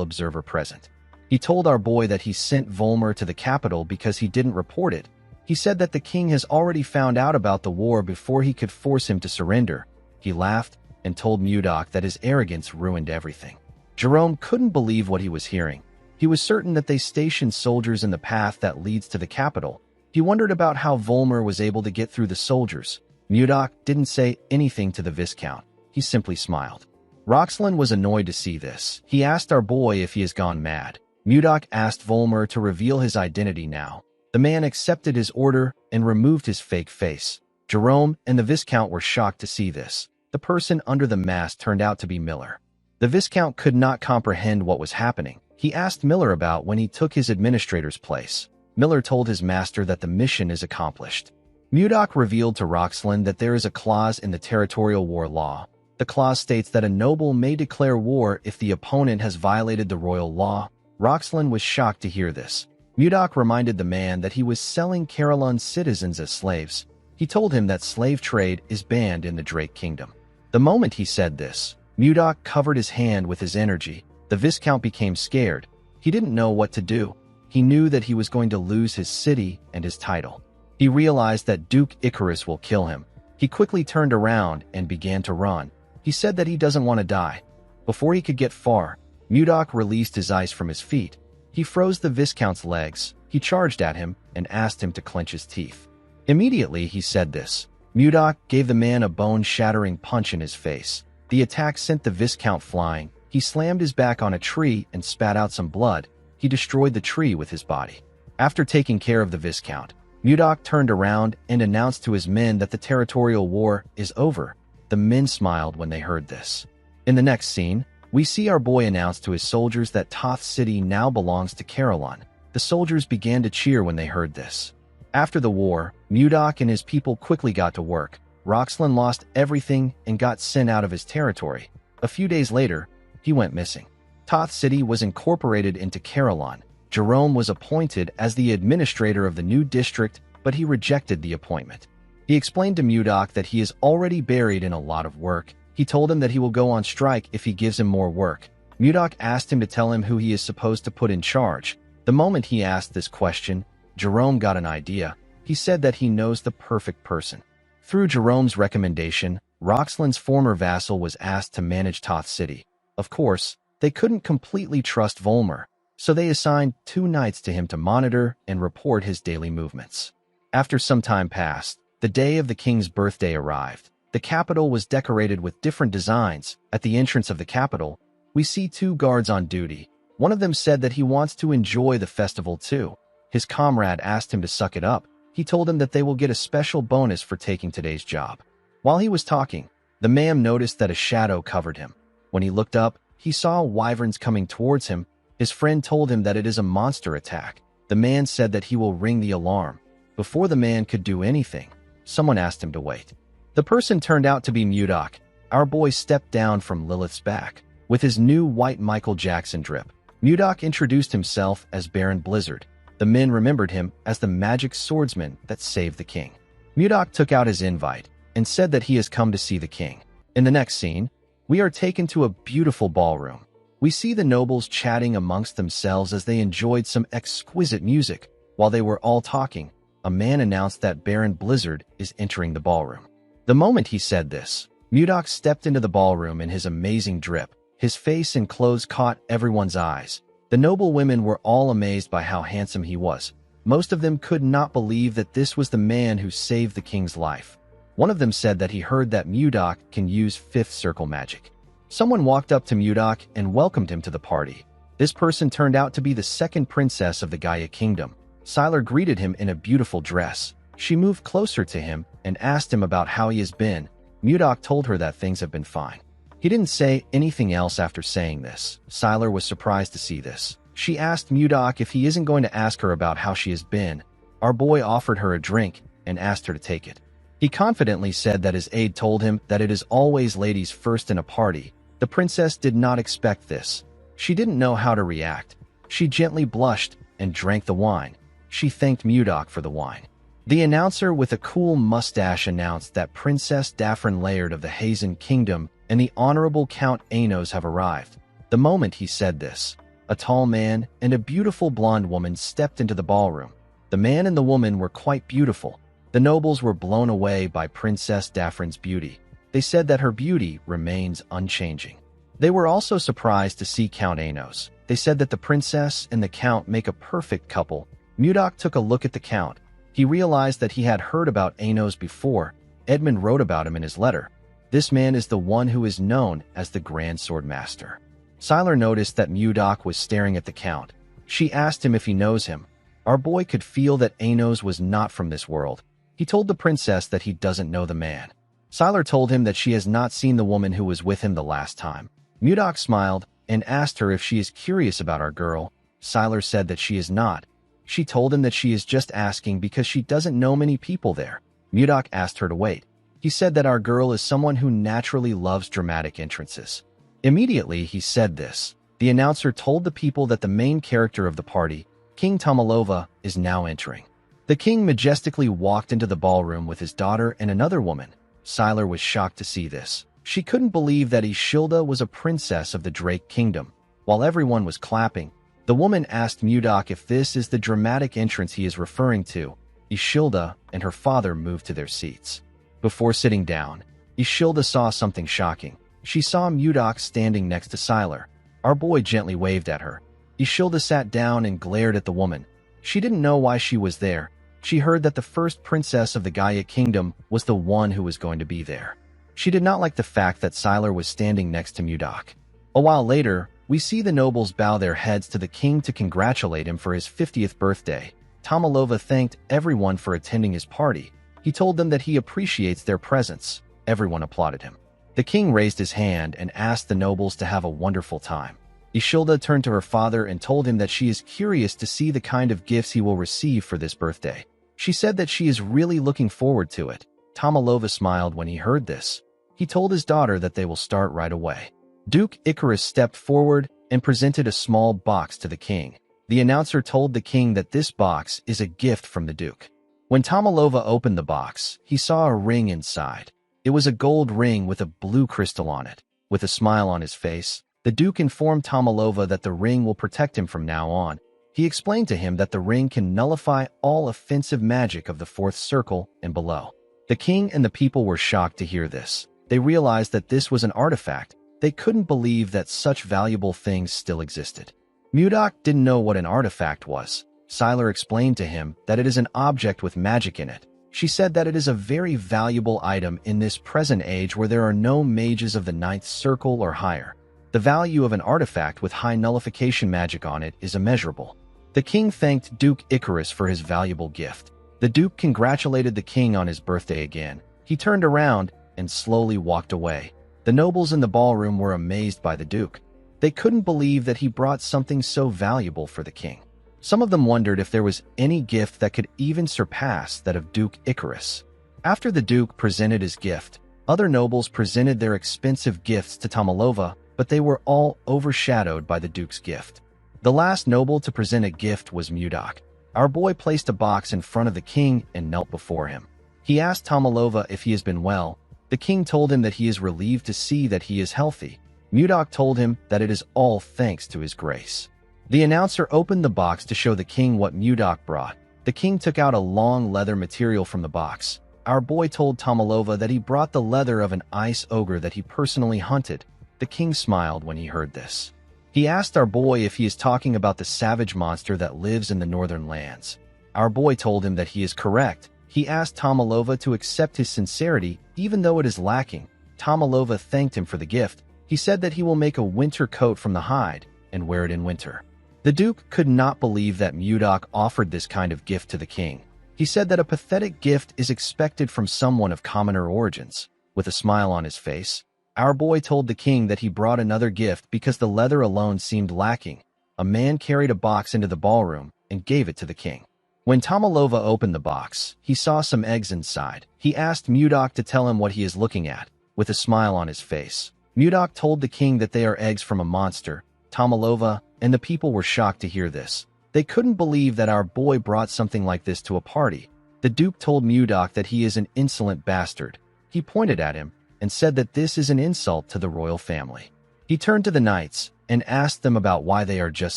Speaker 1: observer present. He told our boy that he sent Volmer to the capital because he didn't report it. He said that the king has already found out about the war before he could force him to surrender. He laughed and told Mudok that his arrogance ruined everything. Jerome couldn't believe what he was hearing. He was certain that they stationed soldiers in the path that leads to the capital. He wondered about how Volmer was able to get through the soldiers. Mudok didn't say anything to the Viscount. He simply smiled. Roxlin was annoyed to see this. He asked our boy if he has gone mad. Mudok asked Volmer to reveal his identity now. The man accepted his order and removed his fake face. Jerome and the Viscount were shocked to see this. The person under the mask turned out to be Miller. The Viscount could not comprehend what was happening. He asked Miller about when he took his administrator's place. Miller told his master that the mission is accomplished. Mudok revealed to Roxlin that there is a clause in the territorial war law. The clause states that a noble may declare war if the opponent has violated the royal law. Roxlin was shocked to hear this. Mudok reminded the man that he was selling Carolyn's citizens as slaves. He told him that slave trade is banned in the Drake Kingdom. The moment he said this, Mudok covered his hand with his energy. The Viscount became scared. He didn't know what to do. He knew that he was going to lose his city and his title. He realized that Duke Icarus will kill him. He quickly turned around and began to run. He said that he doesn't want to die. Before he could get far, Mudok released his ice from his feet. He froze the Viscount's legs. He charged at him and asked him to clench his teeth. Immediately he said this. Mudok gave the man a bone-shattering punch in his face. The attack sent the Viscount flying. He slammed his back on a tree and spat out some blood. He destroyed the tree with his body. After taking care of the Viscount, Mudok turned around and announced to his men that the territorial war is over. The men smiled when they heard this. In the next scene, we see our boy announce to his soldiers that Toth City now belongs to Carolyn. The soldiers began to cheer when they heard this. After the war, Mudok and his people quickly got to work. Roxlin lost everything and got sent out of his territory. A few days later, he went missing. Toth City was incorporated into Carolyn. Jerome was appointed as the administrator of the new district, but he rejected the appointment. He explained to Mudok that he is already buried in a lot of work. He told him that he will go on strike if he gives him more work. Mudok asked him to tell him who he is supposed to put in charge. The moment he asked this question, Jerome got an idea. He said that he knows the perfect person. Through Jerome's recommendation, Roxlin's former vassal was asked to manage Toth City. Of course, they couldn't completely trust Volmer, so they assigned 2 knights to him to monitor and report his daily movements. After some time passed, the day of the king's birthday arrived. The capital was decorated with different designs. At the entrance of the capital, we see 2 guards on duty. One of them said that he wants to enjoy the festival too. His comrade asked him to suck it up. He told him that they will get a special bonus for taking today's job. While he was talking, the man noticed that a shadow covered him. When he looked up, he saw wyverns coming towards him. His friend told him that it is a monster attack. The man said that he will ring the alarm. Before the man could do anything, someone asked him to wait. The person turned out to be Mudok. Our boy stepped down from Lilith's back. With his new white Michael Jackson drip, Mudok introduced himself as Baron Blizzard. The men remembered him as the magic swordsman that saved the king. Mudok took out his invite and said that he has come to see the king. In the next scene, we are taken to a beautiful ballroom. We see the nobles chatting amongst themselves as they enjoyed some exquisite music. While they were all talking, a man announced that Baron Blizzard is entering the ballroom. The moment he said this, Mudok stepped into the ballroom in his amazing drip. His face and clothes caught everyone's eyes. The noble women were all amazed by how handsome he was. Most of them could not believe that this was the man who saved the king's life. One of them said that he heard that Mudok can use fifth circle magic. Someone walked up to Mudok and welcomed him to the party. This person turned out to be the second princess of the Gaia kingdom. Sylar greeted him in a beautiful dress. She moved closer to him and asked him about how he has been. Mudok told her that things have been fine. He didn't say anything else after saying this. Sylar was surprised to see this. She asked Mudok if he isn't going to ask her about how she has been. Our boy offered her a drink and asked her to take it. He confidently said that his aide told him that it is always ladies first in a party. The princess did not expect this. She didn't know how to react. She gently blushed and drank the wine. She thanked Mudok for the wine. The announcer with a cool mustache announced that Princess Daphne Laird of the Hazen Kingdom and the Honorable Count Anos have arrived. The moment he said this, a tall man and a beautiful blonde woman stepped into the ballroom. The man and the woman were quite beautiful. The nobles were blown away by Princess Daphne's beauty. They said that her beauty remains unchanging. They were also surprised to see Count Anos. They said that the princess and the count make a perfect couple. Mudok took a look at the count. He realized that he had heard about Anos before. Edmund wrote about him in his letter. This man is the one who is known as the Grand Sword Master. Sylar noticed that Mudok was staring at the count. She asked him if he knows him. Our boy could feel that Anos was not from this world. He told the princess that he doesn't know the man. Sylar told him that she has not seen the woman who was with him the last time. Mudok smiled and asked her if she is curious about our girl. Sylar said that she is not. She told him that she is just asking because she doesn't know many people there. Mudok asked her to wait. He said that our girl is someone who naturally loves dramatic entrances. Immediately he said this. The announcer told the people that the main character of the party, King Tomalova, is now entering. The king majestically walked into the ballroom with his daughter and another woman. Sylar was shocked to see this. She couldn't believe that Ishilda was a princess of the Drake Kingdom. While everyone was clapping, the woman asked Mudok if this is the dramatic entrance he is referring to. Ishilda and her father moved to their seats. Before sitting down, Ishilda saw something shocking. She saw Mudok standing next to Sylar. Our boy gently waved at her. Ishilda sat down and glared at the woman. She didn't know why she was there. She heard that the first princess of the Gaia Kingdom was the one who was going to be there. She did not like the fact that Sylar was standing next to Mudok. A while later, we see the nobles bow their heads to the king to congratulate him for his 50th birthday. Tomalova thanked everyone for attending his party. He told them that he appreciates their presence. Everyone applauded him. The king raised his hand and asked the nobles to have a wonderful time. Ishilda turned to her father and told him that she is curious to see the kind of gifts he will receive for this birthday. She said that she is really looking forward to it. Tomalova smiled when he heard this. He told his daughter that they will start right away. Duke Icarus stepped forward and presented a small box to the king. The announcer told the king that this box is a gift from the duke. When Tomalova opened the box, he saw a ring inside. It was a gold ring with a blue crystal on it. With a smile on his face, the duke informed Tomalova that the ring will protect him from now on. He explained to him that the ring can nullify all offensive magic of the fourth circle and below. The king and the people were shocked to hear this. They realized that this was an artifact. They couldn't believe that such valuable things still existed. Mudok didn't know what an artifact was. Sylar explained to him that it is an object with magic in it. She said that it is a very valuable item in this present age where there are no mages of the ninth circle or higher. The value of an artifact with high nullification magic on it is immeasurable. The king thanked Duke Icarus for his valuable gift. The duke congratulated the king on his birthday again. He turned around and slowly walked away. The nobles in the ballroom were amazed by the duke. They couldn't believe that he brought something so valuable for the king. Some of them wondered if there was any gift that could even surpass that of Duke Icarus. After the duke presented his gift, other nobles presented their expensive gifts to Tomalova, but they were all overshadowed by the duke's gift. The last noble to present a gift was Mudok. Our boy placed a box in front of the king and knelt before him. He asked Tomalova if he has been well. The king told him that he is relieved to see that he is healthy. Mudok told him that it is all thanks to his grace. The announcer opened the box to show the king what Mudok brought. The king took out a long leather material from the box. Our boy told Tomalova that he brought the leather of an ice ogre that he personally hunted. The king smiled when he heard this. He asked our boy if he is talking about the savage monster that lives in the northern lands. Our boy told him that he is correct. He asked Tomalova to accept his sincerity, even though it is lacking. Tomalova thanked him for the gift. He said that he will make a winter coat from the hide and wear it in winter. The Duke could not believe that Mudok offered this kind of gift to the king. He said that a pathetic gift is expected from someone of commoner origins. With a smile on his face, our boy told the king that he brought another gift because the leather alone seemed lacking. A man carried a box into the ballroom and gave it to the king. When Tomalova opened the box, he saw some eggs inside. He asked Mudok to tell him what he is looking at. With a smile on his face, Mudok told the king that they are eggs from a monster. Tomalova and the people were shocked to hear this. They couldn't believe that our boy brought something like this to a party. The Duke told Mudok that he is an insolent bastard. He pointed at him and said that this is an insult to the royal family. He turned to the knights and asked them about why they are just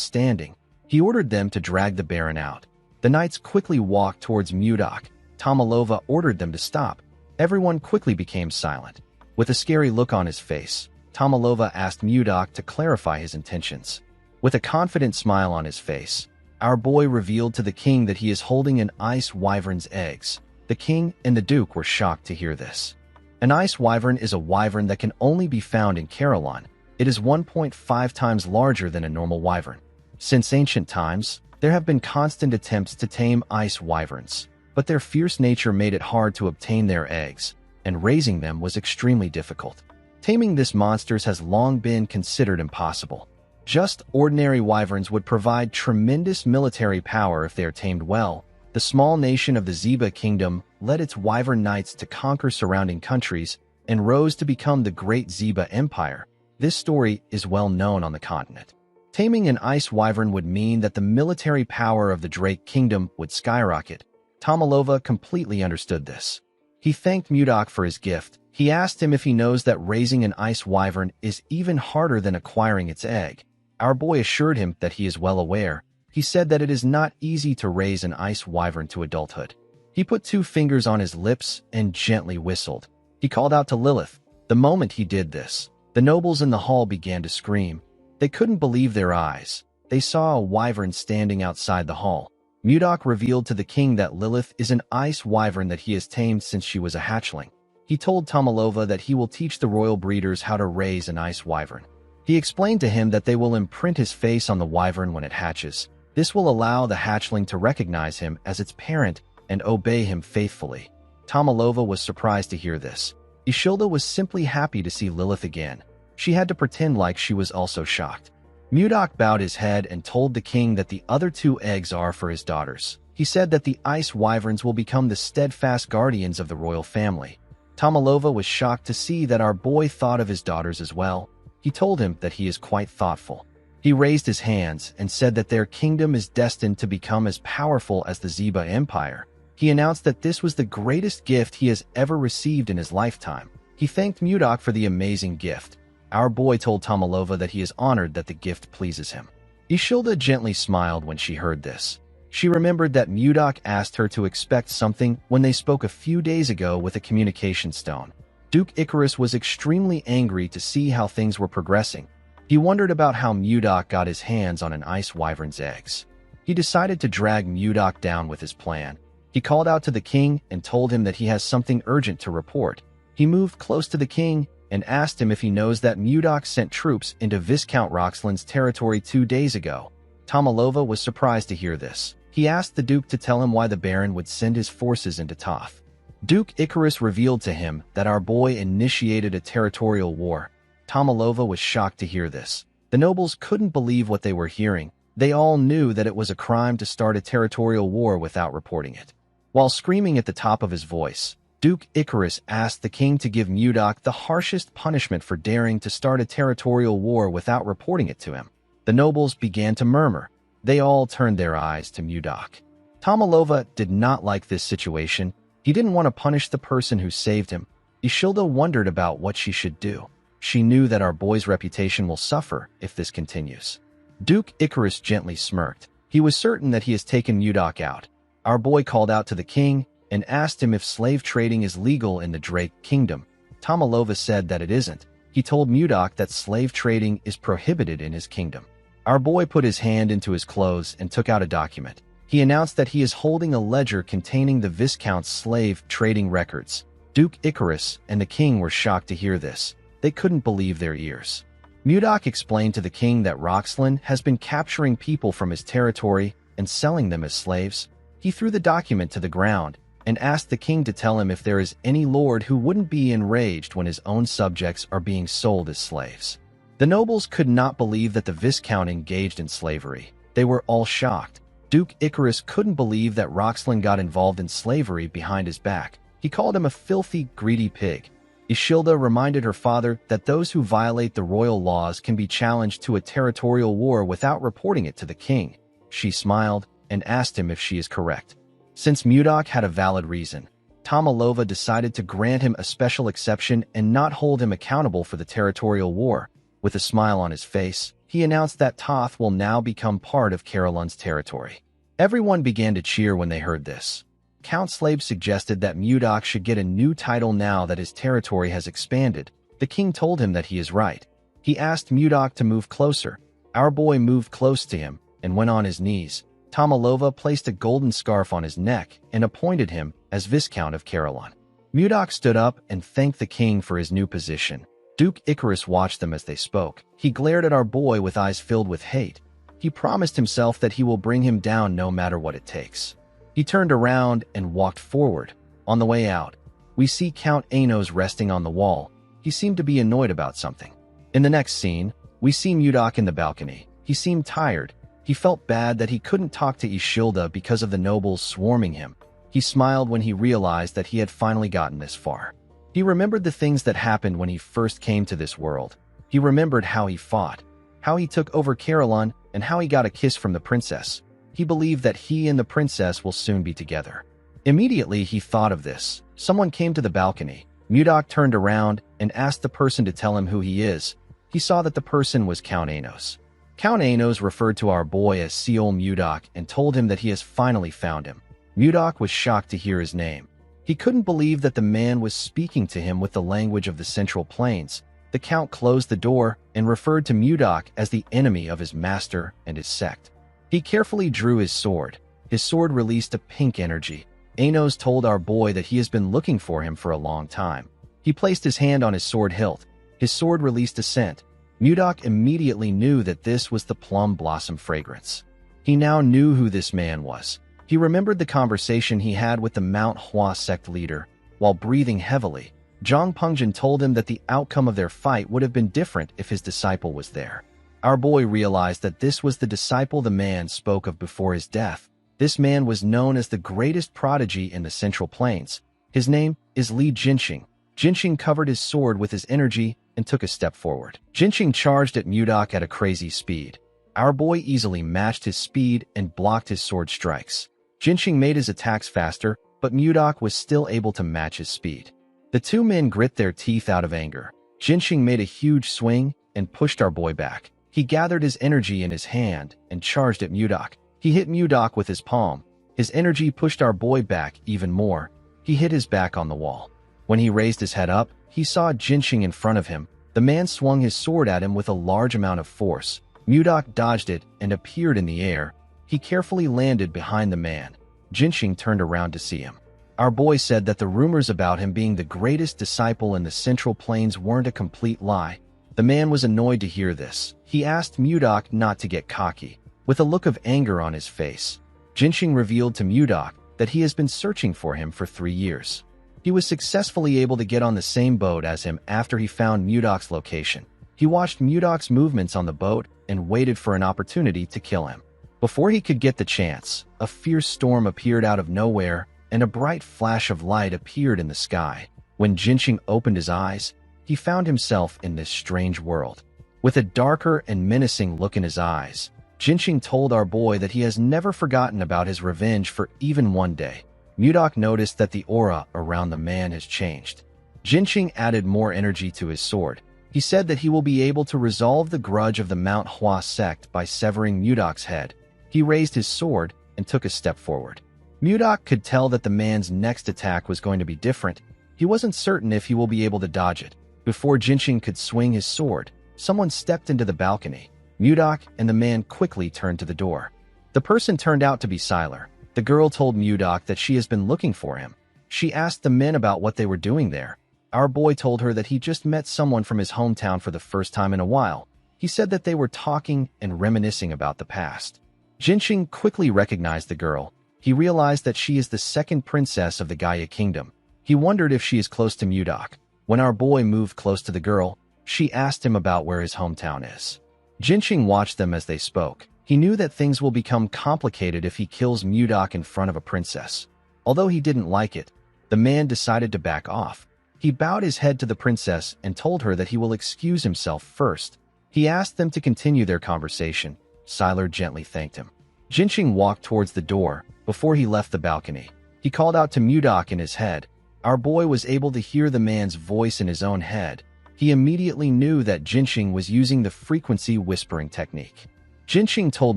Speaker 1: standing. He ordered them to drag the Baron out. The knights quickly walked towards Mudok. Tomalova ordered them to stop. Everyone quickly became silent. With a scary look on his face, Tomalova asked Mudok to clarify his intentions. With a confident smile on his face, our boy revealed to the king that he is holding an ice wyvern's eggs. The king and the Duke were shocked to hear this. An ice wyvern is a wyvern that can only be found in Carolon. It is 1.5 times larger than a normal wyvern. Since ancient times, there have been constant attempts to tame ice wyverns, but their fierce nature made it hard to obtain their eggs, and raising them was extremely difficult. Taming this monsters has long been considered impossible. Just ordinary wyverns would provide tremendous military power if they are tamed well. The small nation of the Zeba Kingdom led its wyvern knights to conquer surrounding countries and rose to become the Great Zeba Empire. This story is well known on the continent. Taming an ice wyvern would mean that the military power of the Drake Kingdom would skyrocket. Tomalova completely understood this. He thanked Mudok for his gift. He asked him if he knows that raising an ice wyvern is even harder than acquiring its egg. Our boy assured him that he is well aware. He said that it is not easy to raise an ice wyvern to adulthood. He put 2 fingers on his lips and gently whistled. He called out to Lilith. The moment he did this, the nobles in the hall began to scream. They couldn't believe their eyes. They saw a wyvern standing outside the hall. Mudok revealed to the king that Lilith is an ice wyvern that he has tamed since she was a hatchling. He told Tomalova that he will teach the royal breeders how to raise an ice wyvern. He explained to him that they will imprint his face on the wyvern when it hatches. This will allow the hatchling to recognize him as its parent and obey him faithfully. Tomalova was surprised to hear this. Ishilda was simply happy to see Lilith again. She had to pretend like she was also shocked. Mudok bowed his head and told the king that the other 2 eggs are for his daughters. He said that the ice wyverns will become the steadfast guardians of the royal family. Tomalova was shocked to see that our boy thought of his daughters as well. He told him that he is quite thoughtful. He raised his hands and said that their kingdom is destined to become as powerful as the Zeba Empire. He announced that this was the greatest gift he has ever received in his lifetime. He thanked Mudok for the amazing gift. Our boy told Tomalova that he is honored that the gift pleases him. Ishilda gently smiled when she heard this. She remembered that Mudok asked her to expect something when they spoke a few days ago with a communication stone. Duke Icarus was extremely angry to see how things were progressing. He wondered about how Mudok got his hands on an ice wyvern's eggs. He decided to drag Mudok down with his plan. He called out to the king and told him that he has something urgent to report. He moved close to the king and asked him if he knows that Mudok sent troops into Viscount Roxland's territory 2 days ago. Tomalova was surprised to hear this. He asked the Duke to tell him why the Baron would send his forces into Toth. Duke Icarus revealed to him that our boy initiated a territorial war. Tomalova was shocked to hear this. The nobles couldn't believe what they were hearing. They all knew that it was a crime to start a territorial war without reporting it. While screaming at the top of his voice, Duke Icarus asked the king to give Mudok the harshest punishment for daring to start a territorial war without reporting it to him. The nobles began to murmur. They all turned their eyes to Mudok. Tomalova did not like this situation. He didn't want to punish the person who saved him. Ishilda wondered about what she should do. She knew that our boy's reputation will suffer if this continues. Duke Icarus gently smirked. He was certain that he has taken Mudok out. Our boy called out to the king and asked him if slave trading is legal in the Drake Kingdom. Tomalova said that it isn't. He told Mudok that slave trading is prohibited in his kingdom. Our boy put his hand into his clothes and took out a document. He announced that he is holding a ledger containing the Viscount's slave trading records. Duke Icarus and the king were shocked to hear this. They couldn't believe their ears. Mudok explained to the king that Roxlin has been capturing people from his territory and selling them as slaves. He threw the document to the ground and asked the king to tell him if there is any lord who wouldn't be enraged when his own subjects are being sold as slaves. The nobles could not believe that the Viscount engaged in slavery. They were all shocked. Duke Icarus couldn't believe that Roxlin got involved in slavery behind his back. He called him a filthy, greedy pig. Ishilda reminded her father that those who violate the royal laws can be challenged to a territorial war without reporting it to the king. She smiled and asked him if she is correct. Since Mudok had a valid reason, Tomalova decided to grant him a special exception and not hold him accountable for the territorial war. With a smile on his face, he announced that Toth will now become part of Carolyn's territory. Everyone began to cheer when they heard this. Count Slave suggested that Mudok should get a new title now that his territory has expanded. The king told him that he is right. He asked Mudok to move closer. Our boy moved close to him and went on his knees. Tomalova placed a golden scarf on his neck and appointed him as Viscount of Carolyn. Mudok stood up and thanked the king for his new position. Duke Icarus watched them as they spoke. He glared at our boy with eyes filled with hate. He promised himself that he will bring him down no matter what it takes. He turned around and walked forward. On the way out, we see Count Anos resting on the wall. He seemed to be annoyed about something. In the next scene, we see Mudok in the balcony. He seemed tired. He felt bad that he couldn't talk to Ishilda because of the nobles swarming him. He smiled when he realized that he had finally gotten this far. He remembered the things that happened when he first came to this world. He remembered how he fought, how he took over Carolyn, and how he got a kiss from the princess. He believed that he and the princess will soon be together. Immediately, he thought of this. Someone came to the balcony. Mudok turned around and asked the person to tell him who he is. He saw that the person was Count Anos. Count Anos referred to our boy as Seol Mudok and told him that he has finally found him. Mudok was shocked to hear his name. He couldn't believe that the man was speaking to him with the language of the Central Plains. The Count closed the door and referred to Mudok as the enemy of his master and his sect. He carefully drew his sword. His sword released a pink energy. Anos told our boy that he has been looking for him for a long time. He placed his hand on his sword hilt. His sword released a scent. Mudok immediately knew that this was the plum blossom fragrance. He now knew who this man was. He remembered the conversation he had with the Manhwa sect leader. While breathing heavily, Zhang Pengjin told him that the outcome of their fight would have been different if his disciple was there. Our boy realized that this was the disciple the man spoke of before his death. This man was known as the greatest prodigy in the Central Plains. His name is Li Jinxing. Jinxing covered his sword with his energy and took a step forward. Jinxing charged at Mudok at a crazy speed. Our boy easily matched his speed and blocked his sword strikes. Jinxing made his attacks faster, but Mudok was still able to match his speed. The two men grit their teeth out of anger. Jinxing made a huge swing and pushed our boy back. He gathered his energy in his hand and charged at Mudok. He hit Mudok with his palm. His energy pushed our boy back even more. He hit his back on the wall. When he raised his head up, he saw Jinxing in front of him. The man swung his sword at him with a large amount of force. Mudok dodged it and appeared in the air. He carefully landed behind the man. Jinxing turned around to see him. Our boy said that the rumors about him being the greatest disciple in the Central Plains weren't a complete lie. The man was annoyed to hear this. He asked Mudok not to get cocky. With a look of anger on his face, Jinxing revealed to Mudok that he has been searching for him for 3 years. He was successfully able to get on the same boat as him after he found Mudok's location. He watched Mudok's movements on the boat and waited for an opportunity to kill him. Before he could get the chance, a fierce storm appeared out of nowhere and a bright flash of light appeared in the sky. When Jinxing opened his eyes, he found himself in this strange world. With a darker and menacing look in his eyes, Jinxing told our boy that he has never forgotten about his revenge for even one day. Mudok noticed that the aura around the man has changed. Jinxing added more energy to his sword. He said that he will be able to resolve the grudge of the Manhwa sect by severing Mudok's head. He raised his sword and took a step forward. Mudok could tell that the man's next attack was going to be different. He wasn't certain if he will be able to dodge it. Before Jinxing could swing his sword, someone stepped into the balcony. Mudok and the man quickly turned to the door. The person turned out to be Siler. The girl told Mudok that she has been looking for him. She asked the men about what they were doing there. Our boy told her that he just met someone from his hometown for the first time in a while. He said that they were talking and reminiscing about the past. Jinxing quickly recognized the girl. He realized that she is the second princess of the Gaia kingdom. He wondered if she is close to Mudok. When our boy moved close to the girl, she asked him about where his hometown is. Jinxing watched them as they spoke. He knew that things will become complicated if he kills Mudok in front of a princess. Although he didn't like it, the man decided to back off. He bowed his head to the princess and told her that he will excuse himself first. He asked them to continue their conversation. Siler gently thanked him. Jinxing walked towards the door. Before he left the balcony, he called out to Mudok in his head. Our boy was able to hear the man's voice in his own head. He immediately knew that Jinxing was using the frequency whispering technique. Jinxing told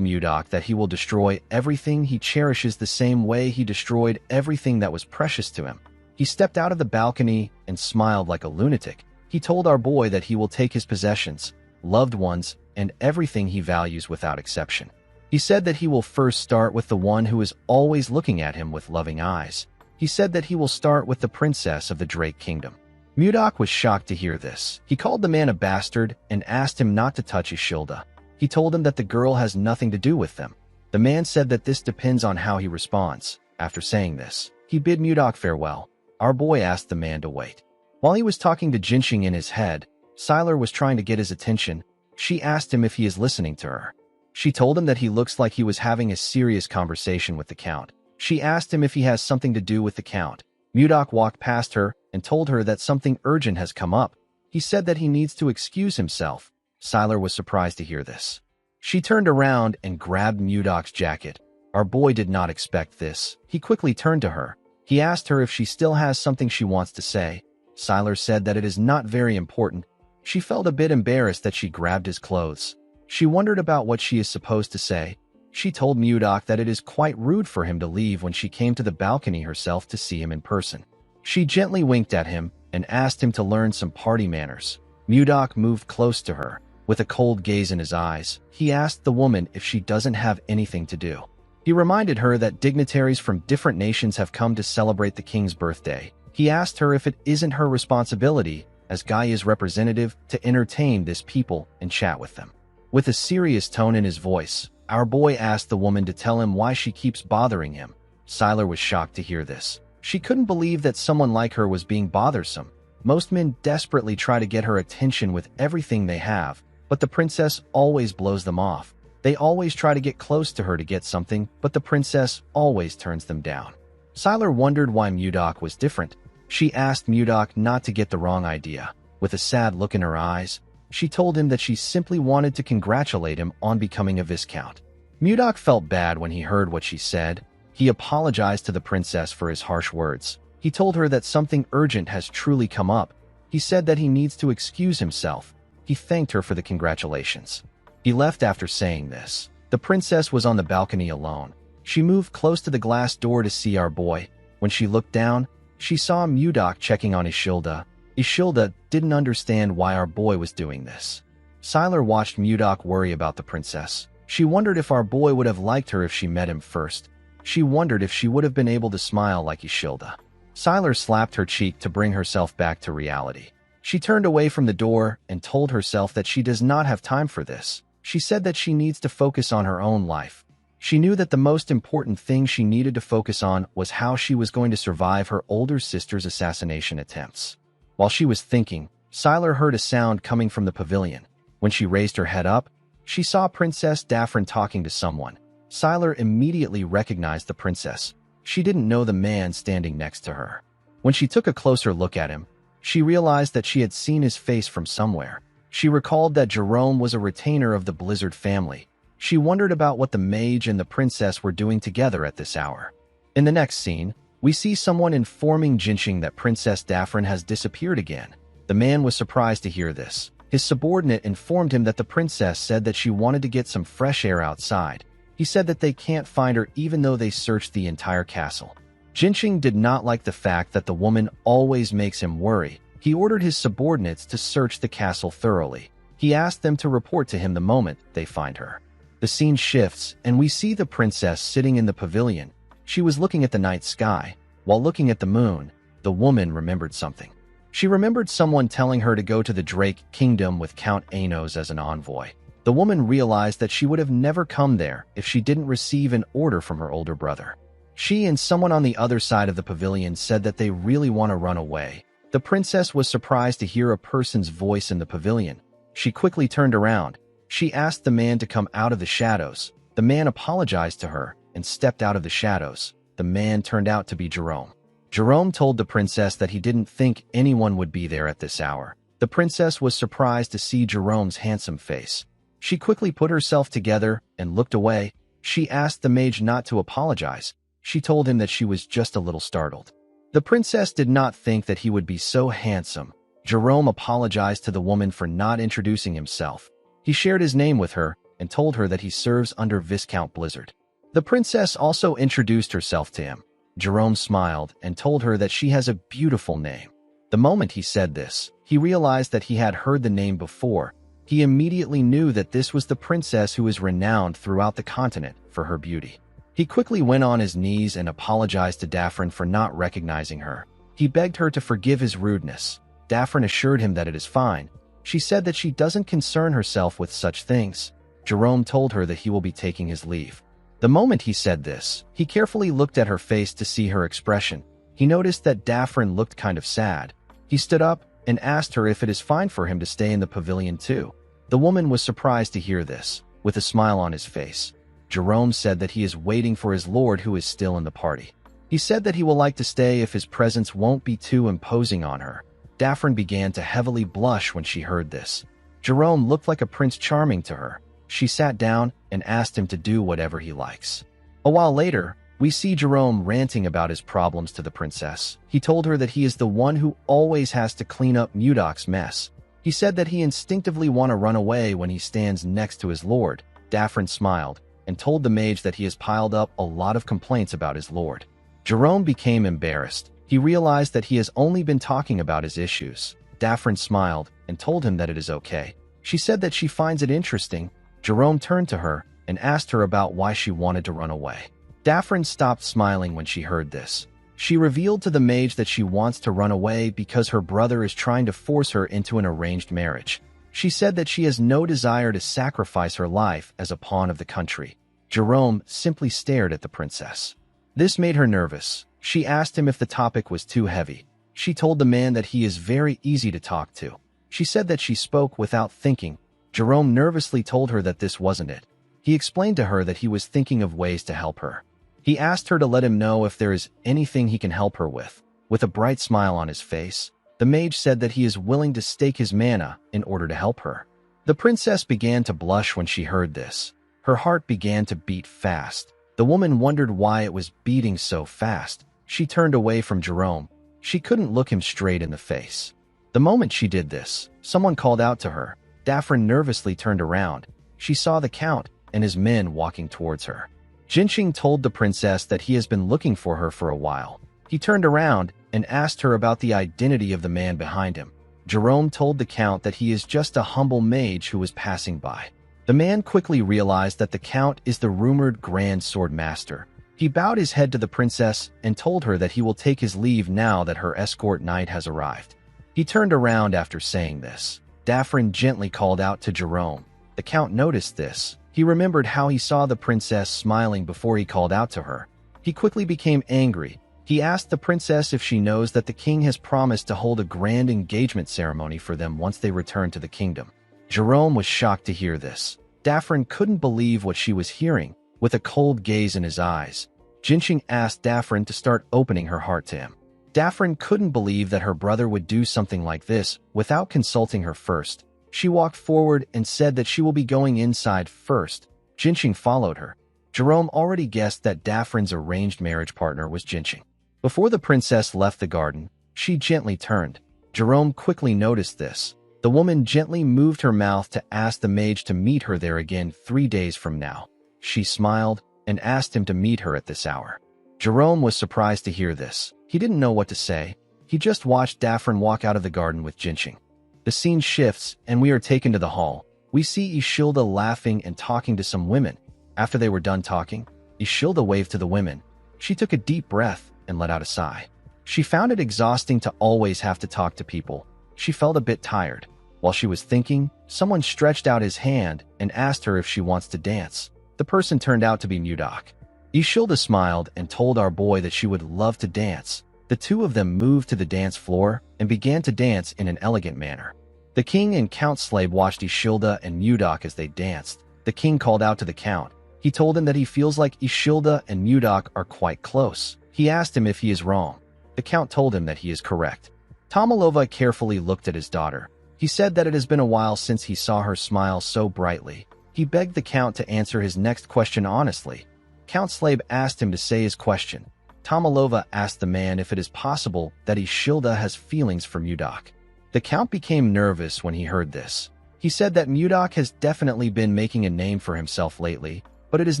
Speaker 1: Mudok that he will destroy everything he cherishes the same way he destroyed everything that was precious to him. He stepped out of the balcony and smiled like a lunatic. He told our boy that he will take his possessions, loved ones, and everything he values without exception. He said that he will first start with the one who is always looking at him with loving eyes. He said that he will start with the princess of the Drake Kingdom. Mudok was shocked to hear this. He called the man a bastard and asked him not to touch Ishilda. He told him that the girl has nothing to do with them. The man said that this depends on how he responds. After saying this, he bid Mudok farewell. Our boy asked the man to wait. While he was talking to Jinxing in his head, Siler was trying to get his attention. She asked him if he is listening to her. She told him that he looks like he was having a serious conversation with the Count. She asked him if he has something to do with the Count. Mudok walked past her and told her that something urgent has come up. He said that he needs to excuse himself. Siler was surprised to hear this. She turned around and grabbed Mudok's jacket. Our boy did not expect this. He quickly turned to her. He asked her if she still has something she wants to say. Siler said that it is not very important. She felt a bit embarrassed that she grabbed his clothes. She wondered about what she is supposed to say. She told Mudok that it is quite rude for him to leave when she came to the balcony herself to see him in person. She gently winked at him and asked him to learn some party manners. Mudok moved close to her. With a cold gaze in his eyes, he asked the woman if she doesn't have anything to do. He reminded her that dignitaries from different nations have come to celebrate the king's birthday. He asked her if it isn't her responsibility, as Gaia's representative, to entertain this people and chat with them. With a serious tone in his voice, our boy asked the woman to tell him why she keeps bothering him. Siler was shocked to hear this. She couldn't believe that someone like her was being bothersome. Most men desperately try to get her attention with everything they have, but the princess always blows them off. They always try to get close to her to get something, but the princess always turns them down. Siler wondered why Mudok was different. She asked Mudok not to get the wrong idea. With a sad look in her eyes, she told him that she simply wanted to congratulate him on becoming a viscount. Mudok felt bad when he heard what she said. He apologized to the princess for his harsh words. He told her that something urgent has truly come up. He said that he needs to excuse himself. He thanked her for the congratulations. He left after saying this. The princess was on the balcony alone. She moved close to the glass door to see our boy. When she looked down, she saw Mudok checking on Ishilda. Ishilda didn't understand why our boy was doing this. Siler watched Mudok worry about the princess. She wondered if our boy would have liked her if she met him first. She wondered if she would have been able to smile like Ishilda. Siler slapped her cheek to bring herself back to reality. She turned away from the door and told herself that she does not have time for this. She said that she needs to focus on her own life. She knew that the most important thing she needed to focus on was how she was going to survive her older sister's assassination attempts. While she was thinking, Siler heard a sound coming from the pavilion. When she raised her head up, she saw Princess Daphne talking to someone. Siler immediately recognized the princess. She didn't know the man standing next to her. When she took a closer look at him, she realized that she had seen his face from somewhere. She recalled that Jerome was a retainer of the Blizzard family. She wondered about what the mage and the princess were doing together at this hour. In the next scene, we see someone informing Jinxing that Princess Daphne has disappeared again. The man was surprised to hear this. His subordinate informed him that the princess said that she wanted to get some fresh air outside. He said that they can't find her even though they searched the entire castle. Jinxing did not like the fact that the woman always makes him worry. He ordered his subordinates to search the castle thoroughly. He asked them to report to him the moment they find her. The scene shifts, and we see the princess sitting in the pavilion. She was looking at the night sky. While looking at the moon, the woman remembered something. She remembered someone telling her to go to the Drake Kingdom with Count Anos as an envoy. The woman realized that she would have never come there if she didn't receive an order from her older brother. She and someone on the other side of the pavilion said that they really want to run away. The princess was surprised to hear a person's voice in the pavilion. She quickly turned around. She asked the man to come out of the shadows. The man apologized to her and stepped out of the shadows. The man turned out to be Jerome. Jerome told the princess that he didn't think anyone would be there at this hour. The princess was surprised to see Jerome's handsome face. She quickly put herself together and looked away. She asked the mage not to apologize. She told him that she was just a little startled. The princess did not think that he would be so handsome. Jerome apologized to the woman for not introducing himself. He shared his name with her and told her that he serves under Viscount Blizzard. The princess also introduced herself to him. Jerome smiled and told her that she has a beautiful name. The moment he said this, he realized that he had heard the name before. He immediately knew that this was the princess who is renowned throughout the continent for her beauty. He quickly went on his knees and apologized to Daphne for not recognizing her. He begged her to forgive his rudeness. Daphne assured him that it is fine. She said that she doesn't concern herself with such things. Jerome told her that he will be taking his leave. The moment he said this, he carefully looked at her face to see her expression. He noticed that Daphne looked kind of sad. He stood up and asked her if it is fine for him to stay in the pavilion too. The woman was surprised to hear this, with a smile on his face. Jerome said that he is waiting for his lord who is still in the party. He said that he will like to stay if his presence won't be too imposing on her. Daphne began to heavily blush when she heard this. Jerome looked like a Prince Charming to her. She sat down and asked him to do whatever he likes. A while later, we see Jerome ranting about his problems to the princess. He told her that he is the one who always has to clean up Mudok's mess. He said that he instinctively wants to run away when he stands next to his lord. Daphne smiled and told the mage that he has piled up a lot of complaints about his lord. Jerome became embarrassed. He realized that he has only been talking about his issues. Daphne smiled and told him that it is okay. She said that she finds it interesting. Jerome turned to her and asked her about why she wanted to run away. Daphne stopped smiling when she heard this. She revealed to the mage that she wants to run away because her brother is trying to force her into an arranged marriage. She said that she has no desire to sacrifice her life as a pawn of the country. Jerome simply stared at the princess. This made her nervous. She asked him if the topic was too heavy. She told the man that he is very easy to talk to. She said that she spoke without thinking. Jerome nervously told her that this wasn't it. He explained to her that he was thinking of ways to help her. He asked her to let him know if there is anything he can help her with. With a bright smile on his face, the mage said that he is willing to stake his mana in order to help her. The princess began to blush when she heard this. Her heart began to beat fast. The woman wondered why it was beating so fast. She turned away from Jerome. She couldn't look him straight in the face. The moment she did this, someone called out to her. Daphne nervously turned around. She saw the count and his men walking towards her. Jinxing told the princess that he has been looking for her for a while. He turned around and asked her about the identity of the man behind him. Jerome told the count that he is just a humble mage who was passing by. The man quickly realized that the count is the rumored Grand Sword Master. He bowed his head to the princess and told her that he will take his leave now that her escort knight has arrived. He turned around after saying this. Daphne gently called out to Jerome. The count noticed this. He remembered how he saw the princess smiling before he called out to her. He quickly became angry. He asked the princess if she knows that the king has promised to hold a grand engagement ceremony for them once they return to the kingdom. Jerome was shocked to hear this. Daphne couldn't believe what she was hearing. With a cold gaze in his eyes, Jinxing asked Daphne to start opening her heart to him. Daphne couldn't believe that her brother would do something like this without consulting her first. She walked forward and said that she will be going inside first. Jinxing followed her. Jerome already guessed that Daphne's arranged marriage partner was Jinxing. Before the princess left the garden, she gently turned. Jerome quickly noticed this. The woman gently moved her mouth to ask the mage to meet her there again 3 days from now. She smiled and asked him to meet her at this hour. Jerome was surprised to hear this. He didn't know what to say. He just watched Daphne walk out of the garden with Jinxing. The scene shifts and we are taken to the hall. We see Ishilda laughing and talking to some women. After they were done talking, Ishilda waved to the women. She took a deep breath and let out a sigh. She found it exhausting to always have to talk to people. She felt a bit tired. While she was thinking, someone stretched out his hand and asked her if she wants to dance. The person turned out to be Mudok. Ishilda smiled and told our boy that she would love to dance. The two of them moved to the dance floor and began to dance in an elegant manner. The king and Count Slave watched Ishilda and Mudok as they danced. The king called out to the count. He told him that he feels like Ishilda and Mudok are quite close. He asked him if he is wrong. The count told him that he is correct. Tomalova carefully looked at his daughter. He said that it has been a while since he saw her smile so brightly. He begged the count to answer his next question honestly. Count Slave asked him to say his question. Tomalova asked the man if it is possible that Ishilda has feelings for Mudok. The count became nervous when he heard this. He said that Mudok has definitely been making a name for himself lately, but it is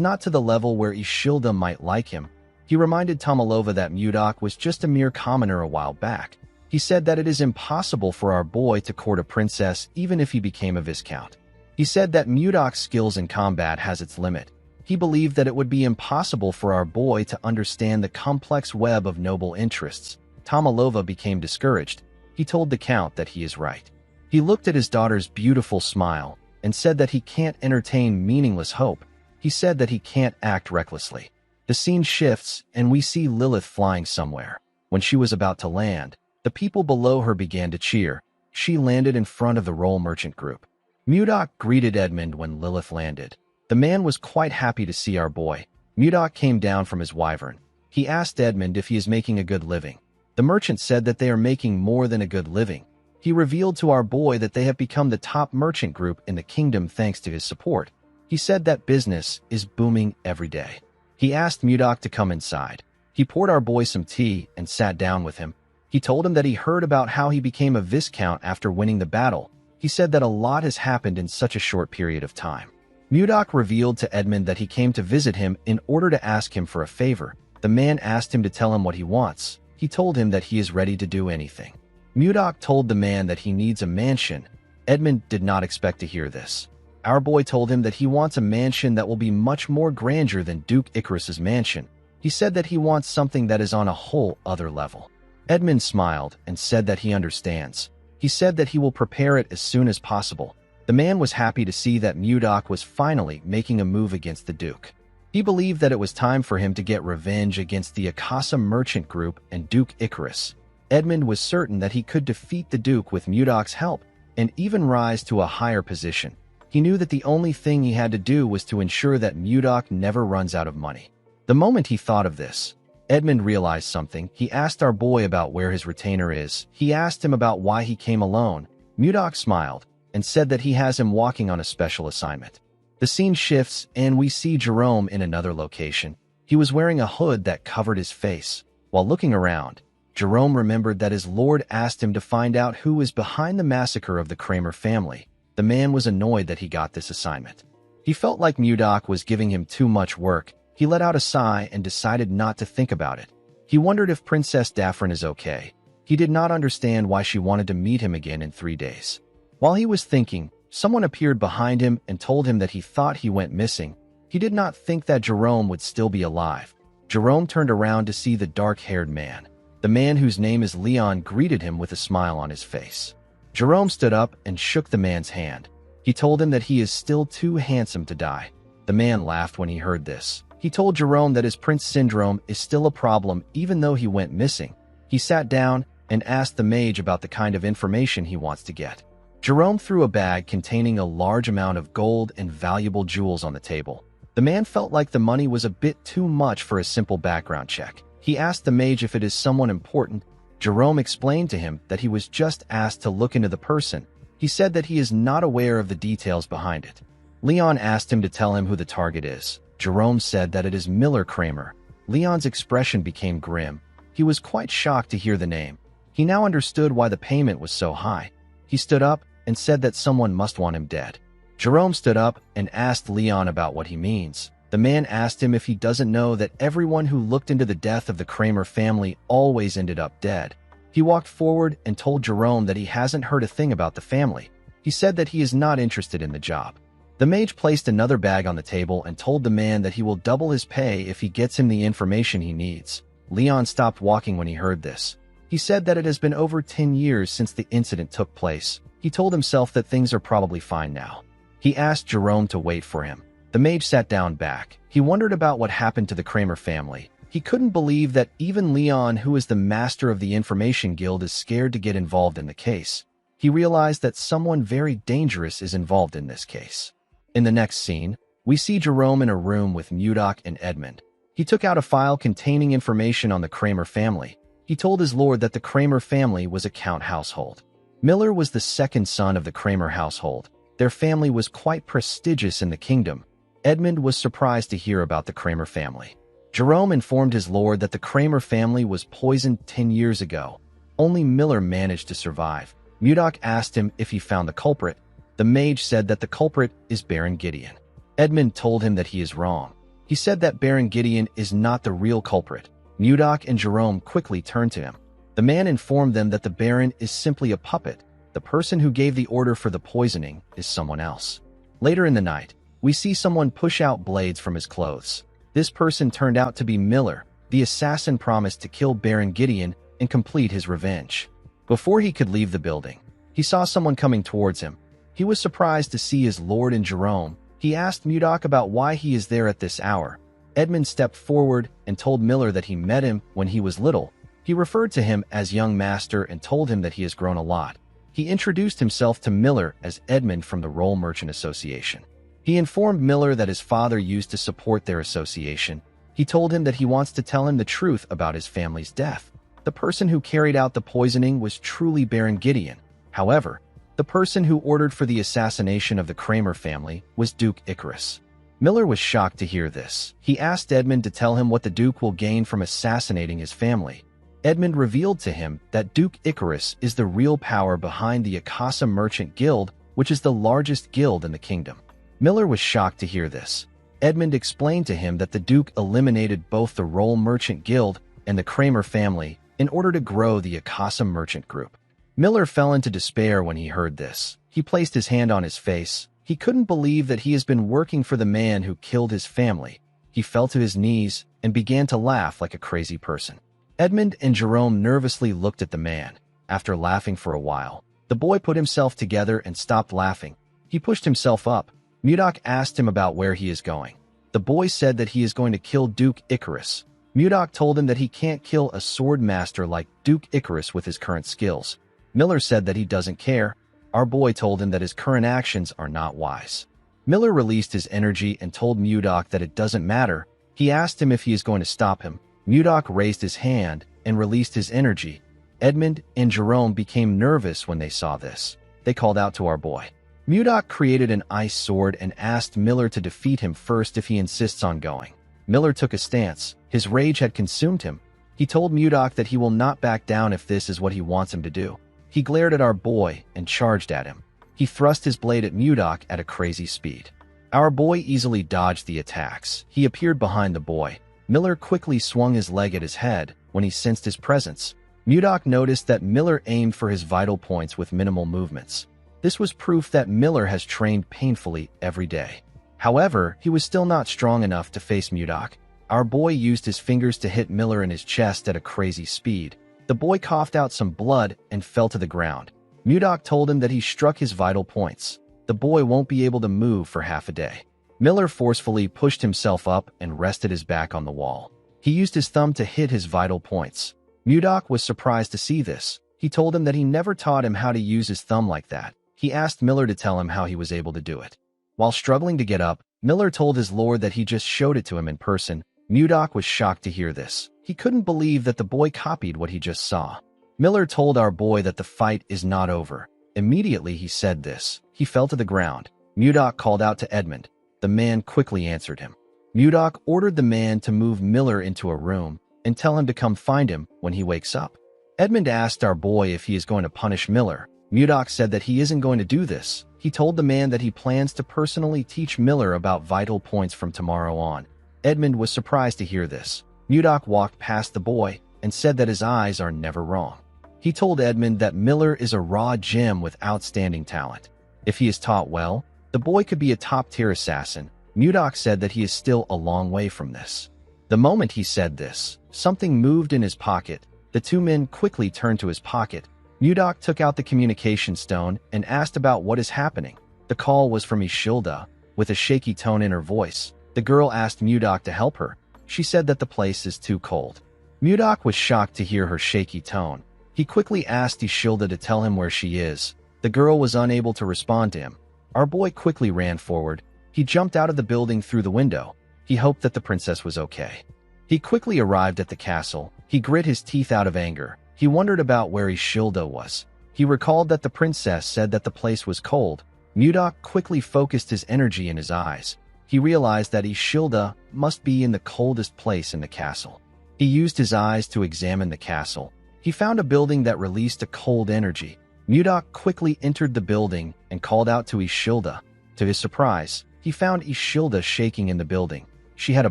Speaker 1: not to the level where Ishilda might like him. He reminded Tomalova that Mudok was just a mere commoner a while back. He said that it is impossible for our boy to court a princess even if he became a viscount. He said that Mudok's skills in combat has its limit. He believed that it would be impossible for our boy to understand the complex web of noble interests. Tomalova became discouraged. He told the count that he is right. He looked at his daughter's beautiful smile and said that he can't entertain meaningless hope. He said that he can't act recklessly. The scene shifts and we see Lilith flying somewhere. When she was about to land, the people below her began to cheer. She landed in front of the Roll Merchant group. Mudok greeted Edmund when Lilith landed. The man was quite happy to see our boy. Mudok came down from his wyvern. He asked Edmund if he is making a good living. The merchant said that they are making more than a good living. He revealed to our boy that they have become the top merchant group in the kingdom thanks to his support. He said that business is booming every day. He asked Mudok to come inside. He poured our boy some tea and sat down with him. He told him that he heard about how he became a viscount after winning the battle. He said that a lot has happened in such a short period of time. Mudok revealed to Edmund that he came to visit him in order to ask him for a favor. The man asked him to tell him what he wants. He told him that he is ready to do anything. Mudok told the man that he needs a mansion. Edmund did not expect to hear this. Our boy told him that he wants a mansion that will be much more grandeur than Duke Icarus's mansion. He said that he wants something that is on a whole other level. Edmund smiled and said that he understands. He said that he will prepare it as soon as possible. The man was happy to see that Mudok was finally making a move against the Duke. He believed that it was time for him to get revenge against the Akasa merchant group and Duke Icarus. Edmund was certain that he could defeat the Duke with Mudok's help and even rise to a higher position. He knew that the only thing he had to do was to ensure that Mudok never runs out of money. The moment he thought of this, Edmund realized something. He asked our boy about where his retainer is. He asked him about why he came alone. Mudok smiled and said that he has him walking on a special assignment. The scene shifts and we see Jerome in another location. He was wearing a hood that covered his face. While looking around, Jerome remembered that his lord asked him to find out who was behind the massacre of the Kramer family. The man was annoyed that he got this assignment. He felt like Mudok was giving him too much work. He let out a sigh and decided not to think about it. He wondered if Princess Daphne is okay. He did not understand why she wanted to meet him again in 3 days. While he was thinking, someone appeared behind him and told him that he thought he went missing. He did not think that Jerome would still be alive. Jerome turned around to see the dark-haired man. The man whose name is Leon greeted him with a smile on his face. Jerome stood up and shook the man's hand. He told him that he is still too handsome to die. The man laughed when he heard this. He told Jerome that his prince syndrome is still a problem even though he went missing. He sat down and asked the mage about the kind of information he wants to get. Jerome threw a bag containing a large amount of gold and valuable jewels on the table. The man felt like the money was a bit too much for a simple background check. He asked the mage if it is someone important. Jerome explained to him that he was just asked to look into the person. He said that he is not aware of the details behind it. Leon asked him to tell him who the target is. Jerome said that it is Miller Kramer. Leon's expression became grim. He was quite shocked to hear the name. He now understood why the payment was so high. He stood up and said that someone must want him dead. Jerome stood up and asked Leon about what he means. The man asked him if he doesn't know that everyone who looked into the death of the Kramer family always ended up dead. He walked forward and told Jerome that he hasn't heard a thing about the family. He He said that he is not interested in the job. The mage placed another bag on the table and told the man that he will double his pay if he gets him the information he needs. Leon stopped walking when he heard this. He said that it has been over 10 years since the incident took place. He told himself that things are probably fine now. He asked Jerome to wait for him. The mage sat down back. He wondered about what happened to the Kramer family. He couldn't believe that even Leon, who is the master of the Information Guild, is scared to get involved in the case. He realized that someone very dangerous is involved in this case. In the next scene, we see Jerome in a room with Mudok and Edmund. He took out a file containing information on the Kramer family. He told his lord that the Kramer family was a count household. Miller was the second son of the Kramer household. Their family was quite prestigious in the kingdom. Edmund was surprised to hear about the Kramer family. Jerome informed his lord that the Kramer family was poisoned 10 years ago. Only Miller managed to survive. Mudok asked him if he found the culprit. The mage said that the culprit is Baron Gideon. Edmund told him that he is wrong. He said that Baron Gideon is not the real culprit. Mudok and Jerome quickly turned to him. The man informed them that the Baron is simply a puppet. The person who gave the order for the poisoning is someone else. Later in the night, we see someone push out blades from his clothes. This person turned out to be Miller. The assassin promised to kill Baron Gideon and complete his revenge. Before he could leave the building, he saw someone coming towards him. He was surprised to see his lord and Jerome. He asked Mudok about why he is there at this hour. Edmund stepped forward and told Miller that he met him when he was little. He referred to him as young master and told him that he has grown a lot. He introduced himself to Miller as Edmund from the Roll Merchant Association. He informed Miller that his father used to support their association. He told him that he wants to tell him the truth about his family's death. The person who carried out the poisoning was truly Baron Gideon. However, the person who ordered for the assassination of the Kramer family was Duke Icarus. Miller was shocked to hear this. He asked Edmund to tell him what the Duke will gain from assassinating his family. Edmund revealed to him that Duke Icarus is the real power behind the Akasa Merchant Guild, which is the largest guild in the kingdom. Miller was shocked to hear this. Edmund explained to him that the Duke eliminated both the Roll Merchant Guild and the Kramer family in order to grow the Akasa Merchant Group. Miller fell into despair when he heard this. He placed his hand on his face. He couldn't believe that he has been working for the man who killed his family. He fell to his knees and began to laugh like a crazy person. Edmund and Jerome nervously looked at the man. After laughing for a while, the boy put himself together and stopped laughing. He pushed himself up. Mudok asked him about where he is going. The boy said that he is going to kill Duke Icarus. Mudok told him that he can't kill a sword master like Duke Icarus with his current skills. Miller said that he doesn't care. Our boy told him that his current actions are not wise. Miller released his energy and told Mudok that it doesn't matter. He asked him if he is going to stop him. Mudok raised his hand and released his energy. Edmund and Jerome became nervous when they saw this. They called out to our boy. Mudok created an ice sword and asked Miller to defeat him first if he insists on going. Miller took a stance. His rage had consumed him. He told Mudok that he will not back down if this is what he wants him to do. He glared at our boy and charged at him. He thrust his blade at Mudok at a crazy speed. Our boy easily dodged the attacks. He appeared behind the boy. Miller quickly swung his leg at his head when he sensed his presence. Mudok noticed that Miller aimed for his vital points with minimal movements. This was proof that Miller has trained painfully every day. However, he was still not strong enough to face Mudok. Our boy used his fingers to hit Miller in his chest at a crazy speed. The boy coughed out some blood and fell to the ground. Mudok told him that he struck his vital points. The boy won't be able to move for half a day. Miller forcefully pushed himself up and rested his back on the wall. He used his thumb to hit his vital points. Mudok was surprised to see this. He told him that he never taught him how to use his thumb like that. He asked Miller to tell him how he was able to do it. While struggling to get up, Miller told his lord that he just showed it to him in person. Mudok was shocked to hear this. He couldn't believe that the boy copied what he just saw. Miller told our boy that the fight is not over. Immediately he said this. He fell to the ground. Mudok called out to Edmund. The man quickly answered him. Mudok ordered the man to move Miller into a room and tell him to come find him when he wakes up. Edmund asked our boy if he is going to punish Miller. Mudok said that he isn't going to do this. He told the man that he plans to personally teach Miller about vital points from tomorrow on. Edmund was surprised to hear this. Mudok walked past the boy and said that his eyes are never wrong. He told Edmund that Miller is a raw gem with outstanding talent. If he is taught well, the boy could be a top-tier assassin. Mudok said that he is still a long way from this. The moment he said this, something moved in his pocket. The two men quickly turned to his pocket. Mudok took out the communication stone and asked about what is happening. The call was from Ishilda. With a shaky tone in her voice, the girl asked Mudok to help her. She said that the place is too cold. Mudok was shocked to hear her shaky tone. He quickly asked Ishilda to tell him where she is. The girl was unable to respond to him. Our boy quickly ran forward. He jumped out of the building through the window. He hoped that the princess was okay. He quickly arrived at the castle. He grit his teeth out of anger. He wondered about where Ishilda was. He recalled that the princess said that the place was cold. Mudok quickly focused his energy in his eyes. He realized that Ishilda must be in the coldest place in the castle. He used his eyes to examine the castle. He found a building that released a cold energy. Mudok quickly entered the building and called out to Ishilda. To his surprise, he found Ishilda shaking in the building. She had a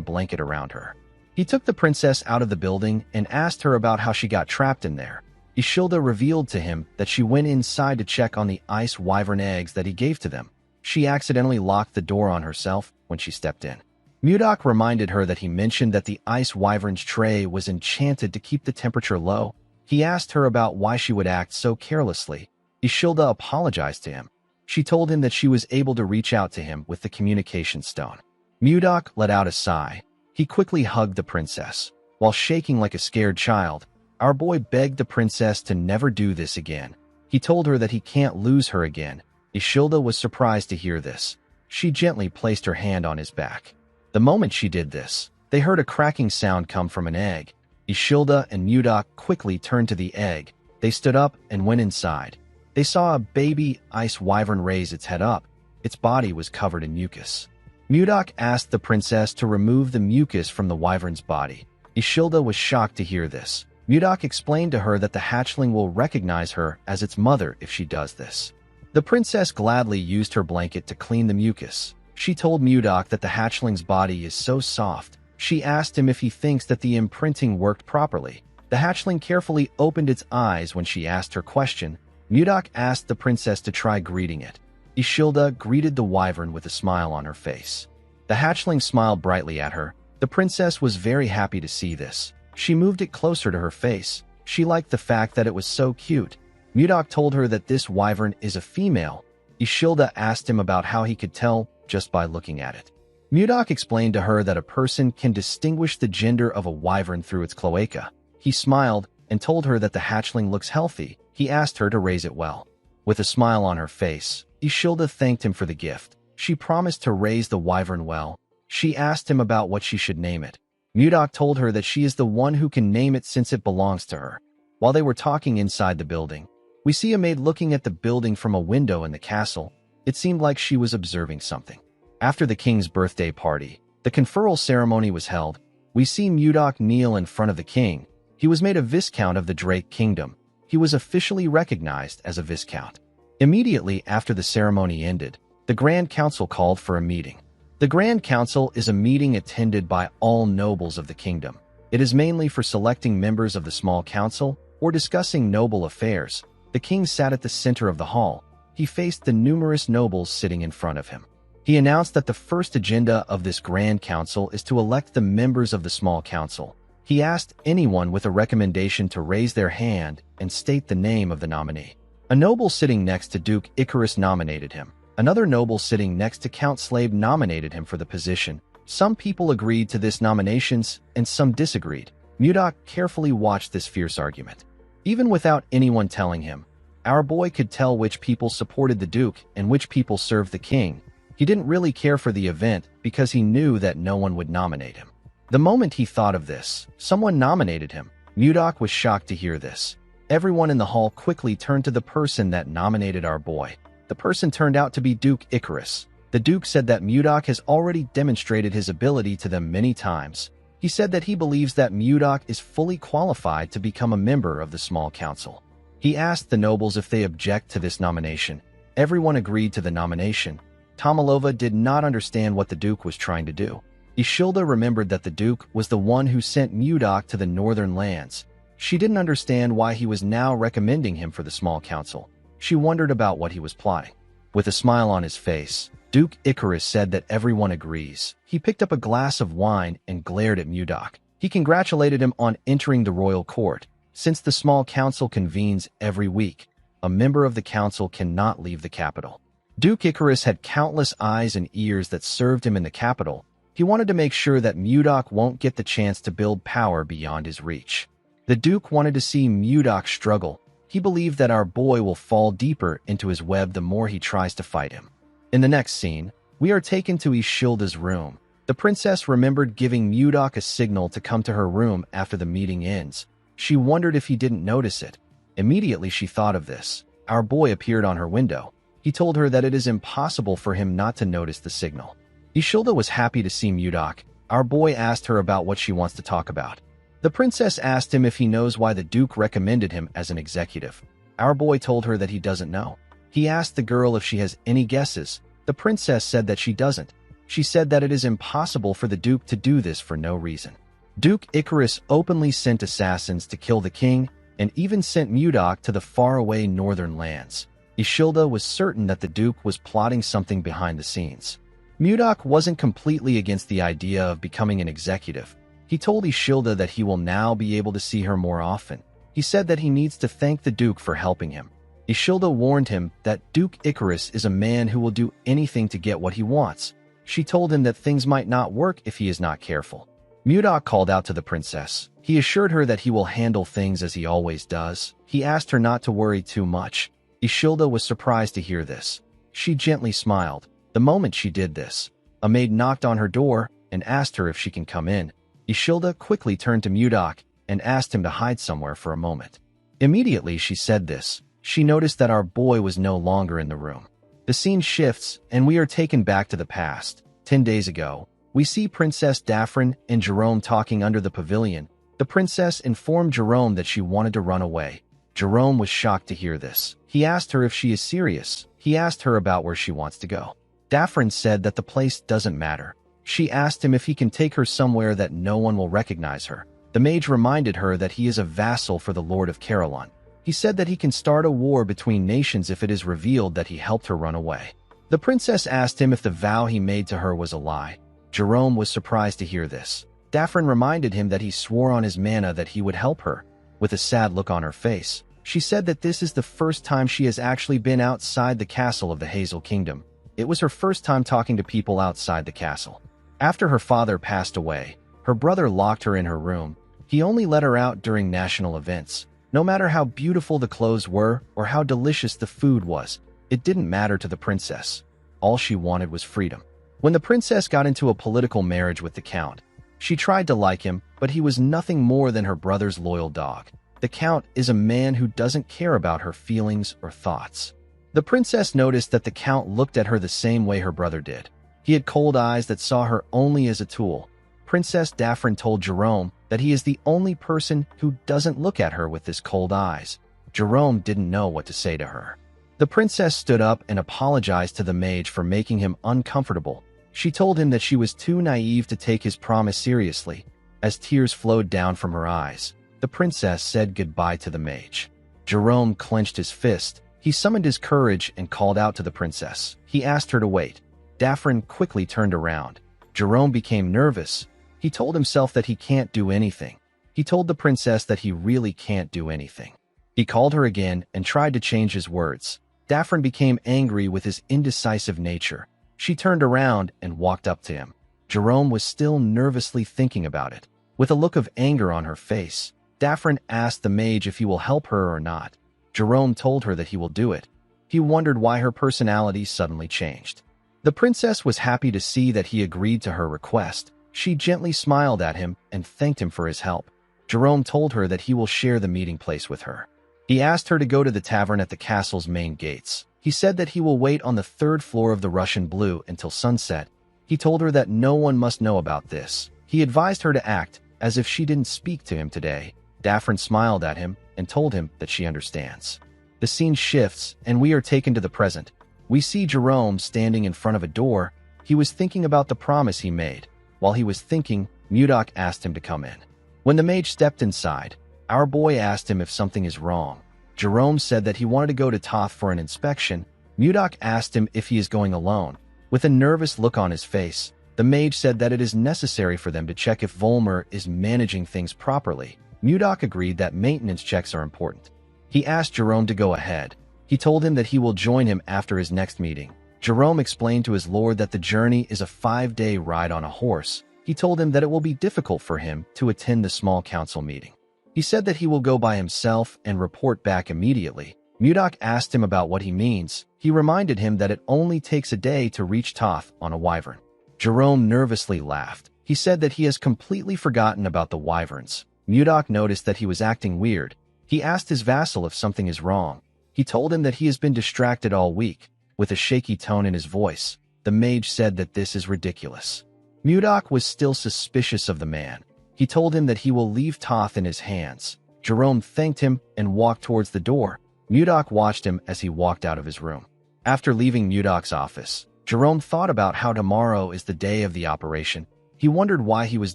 Speaker 1: blanket around her. He took the princess out of the building and asked her about how she got trapped in there. Ishilda revealed to him that she went inside to check on the ice wyvern eggs that he gave to them. She accidentally locked the door on herself when she stepped in. Mudok reminded her that he mentioned that the ice wyvern's tray was enchanted to keep the temperature low. He asked her about why she would act so carelessly. Ishilda apologized to him. She told him that she was able to reach out to him with the communication stone. Mudok let out a sigh. He quickly hugged the princess. While shaking like a scared child, our boy begged the princess to never do this again. He told her that he can't lose her again. Ishilda was surprised to hear this. She gently placed her hand on his back. The moment she did this, they heard a cracking sound come from an egg. Ishilda and Mudok quickly turned to the egg. They stood up and went inside. They saw a baby ice wyvern raise its head up. Its body was covered in mucus. Mudok asked the princess to remove the mucus from the wyvern's body. Ishilda was shocked to hear this. Mudok explained to her that the hatchling will recognize her as its mother if she does this. The princess gladly used her blanket to clean the mucus. She told Mudok that the hatchling's body is so soft. She asked him if he thinks that the imprinting worked properly. The hatchling carefully opened its eyes when she asked her question. Mudok asked the princess to try greeting it. Ishilda greeted the wyvern with a smile on her face. The hatchling smiled brightly at her. The princess was very happy to see this. She moved it closer to her face. She liked the fact that it was so cute. Mudok told her that this wyvern is a female. Ishilda asked him about how he could tell just by looking at it. Mudok explained to her that a person can distinguish the gender of a wyvern through its cloaca. He smiled and told her that the hatchling looks healthy. He asked her to raise it well. With a smile on her face, Ishilda thanked him for the gift. She promised to raise the wyvern well. She asked him about what she should name it. Mudok told her that she is the one who can name it since it belongs to her. While they were talking inside the building, we see a maid looking at the building from a window in the castle. It seemed like she was observing something. After the king's birthday party, the conferral ceremony was held. We see Mudok kneel in front of the king. He was made a viscount of the Drake Kingdom. He was officially recognized as a viscount. Immediately after the ceremony ended, the Grand Council called for a meeting. The Grand Council is a meeting attended by all nobles of the kingdom. It is mainly for selecting members of the small council or discussing noble affairs. The king sat at the center of the hall. He faced the numerous nobles sitting in front of him. He announced that the first agenda of this Grand Council is to elect the members of the small council. He asked anyone with a recommendation to raise their hand and state the name of the nominee. A noble sitting next to Duke Icarus nominated him. Another noble sitting next to Count Slave nominated him for the position. Some people agreed to this nominations and some disagreed. Mudok carefully watched this fierce argument. Even without anyone telling him, our boy could tell which people supported the Duke and which people served the king. He didn't really care for the event because he knew that no one would nominate him. The moment he thought of this, someone nominated him. Mudok was shocked to hear this. Everyone in the hall quickly turned to the person that nominated our boy. The person turned out to be Duke Icarus. The Duke said that Mudok has already demonstrated his ability to them many times. He said that he believes that Mudok is fully qualified to become a member of the small council. He asked the nobles if they object to this nomination. Everyone agreed to the nomination. Tomalova did not understand what the Duke was trying to do. Ishilda remembered that the Duke was the one who sent Mudok to the northern lands. She didn't understand why he was now recommending him for the small council. She wondered about what he was plotting. With a smile on his face, Duke Icarus said that everyone agrees. He picked up a glass of wine and glared at Mudok. He congratulated him on entering the royal court. Since the small council convenes every week, a member of the council cannot leave the capital. Duke Icarus had countless eyes and ears that served him in the capital. He wanted to make sure that Mudok won't get the chance to build power beyond his reach. The Duke wanted to see Mudok struggle. He believed that our boy will fall deeper into his web the more he tries to fight him. In the next scene, we are taken to Ishilda's room. The princess remembered giving Mudok a signal to come to her room after the meeting ends. She wondered if he didn't notice it. Immediately she thought of this. Our boy appeared on her window. He told her that it is impossible for him not to notice the signal. Ishilda was happy to see Mudok. Our boy asked her about what she wants to talk about. The princess asked him if he knows why the Duke recommended him as an executive. Our boy told her that he doesn't know. He asked the girl if she has any guesses. The princess said that she doesn't. She said that it is impossible for the Duke to do this for no reason. Duke Icarus openly sent assassins to kill the king and even sent Mudok to the faraway northern lands. Ishilda was certain that the Duke was plotting something behind the scenes. Mudok wasn't completely against the idea of becoming an executive. He told Ishilda that he will now be able to see her more often. He said that he needs to thank the Duke for helping him. Ishilda warned him that Duke Icarus is a man who will do anything to get what he wants. She told him that things might not work if he is not careful. Mudok called out to the princess. He assured her that he will handle things as he always does. He asked her not to worry too much. Ishilda was surprised to hear this. She gently smiled. The moment she did this, a maid knocked on her door and asked her if she can come in. Ishilda quickly turned to Mudok and asked him to hide somewhere for a moment. Immediately she said this, she noticed that our boy was no longer in the room. The scene shifts, and we are taken back to the past. 10 days ago, we see Princess Daphne and Jerome talking under the pavilion. The princess informed Jerome that she wanted to run away. Jerome was shocked to hear this. He asked her if she is serious. He asked her about where she wants to go. Daphne said that the place doesn't matter. She asked him if he can take her somewhere that no one will recognize her. The mage reminded her that he is a vassal for the Lord of Carillon. He said that he can start a war between nations if it is revealed that he helped her run away. The princess asked him if the vow he made to her was a lie. Jerome was surprised to hear this. Daphne reminded him that he swore on his mana that he would help her. With a sad look on her face, she said that this is the first time she has actually been outside the castle of the Hazel Kingdom. It was her first time talking to people outside the castle. After her father passed away, her brother locked her in her room. He only let her out during national events. No matter how beautiful the clothes were or how delicious the food was, it didn't matter to the princess. All she wanted was freedom. When the princess got into a political marriage with the count, she tried to like him, but he was nothing more than her brother's loyal dog. The count is a man who doesn't care about her feelings or thoughts. The princess noticed that the count looked at her the same way her brother did. He had cold eyes that saw her only as a tool. Princess Daphne told Jerome that he is the only person who doesn't look at her with his cold eyes. Jerome didn't know what to say to her. The princess stood up and apologized to the mage for making him uncomfortable. She told him that she was too naive to take his promise seriously. As tears flowed down from her eyes, the princess said goodbye to the mage. Jerome clenched his fist. He summoned his courage and called out to the princess. He asked her to wait. Daphne quickly turned around. Jerome became nervous. He told himself that he can't do anything. He told the princess that he really can't do anything. He called her again and tried to change his words. Daphne became angry with his indecisive nature. She turned around and walked up to him. Jerome was still nervously thinking about it. With a look of anger on her face, Daphne asked the mage if he will help her or not. Jerome told her that he will do it. He wondered why her personality suddenly changed. The princess was happy to see that he agreed to her request. She gently smiled at him and thanked him for his help. Jerome told her that he will share the meeting place with her. He asked her to go to the tavern at the castle's main gates. He said that he will wait on the 3rd floor of the Russian Blue until sunset. He told her that no one must know about this. He advised her to act as if she didn't speak to him today. Daphne smiled at him and told him that she understands. The scene shifts, and we are taken to the present. We see Jerome standing in front of a door. He was thinking about the promise he made. While he was thinking, Mudok asked him to come in. When the mage stepped inside, our boy asked him if something is wrong. Jerome said that he wanted to go to Toth for an inspection. Mudok asked him if he is going alone. With a nervous look on his face, the mage said that it is necessary for them to check if Volmer is managing things properly. Mudok agreed that maintenance checks are important. He asked Jerome to go ahead. He told him that he will join him after his next meeting. Jerome explained to his lord that the journey is a 5-day ride on a horse. He told him that it will be difficult for him to attend the small council meeting. He said that he will go by himself and report back immediately. Mudok asked him about what he means. He reminded him that it only takes a day to reach Toth on a wyvern. Jerome nervously laughed. He said that he has completely forgotten about the wyverns. Mudok noticed that he was acting weird. He asked his vassal if something is wrong. He told him that he has been distracted all week. With a shaky tone in his voice, the mage said that this is ridiculous. Mudok was still suspicious of the man. He told him that he will leave Toth in his hands. Jerome thanked him and walked towards the door. Mudok watched him as he walked out of his room. After leaving Mudok's office, Jerome thought about how tomorrow is the day of the operation. He wondered why he was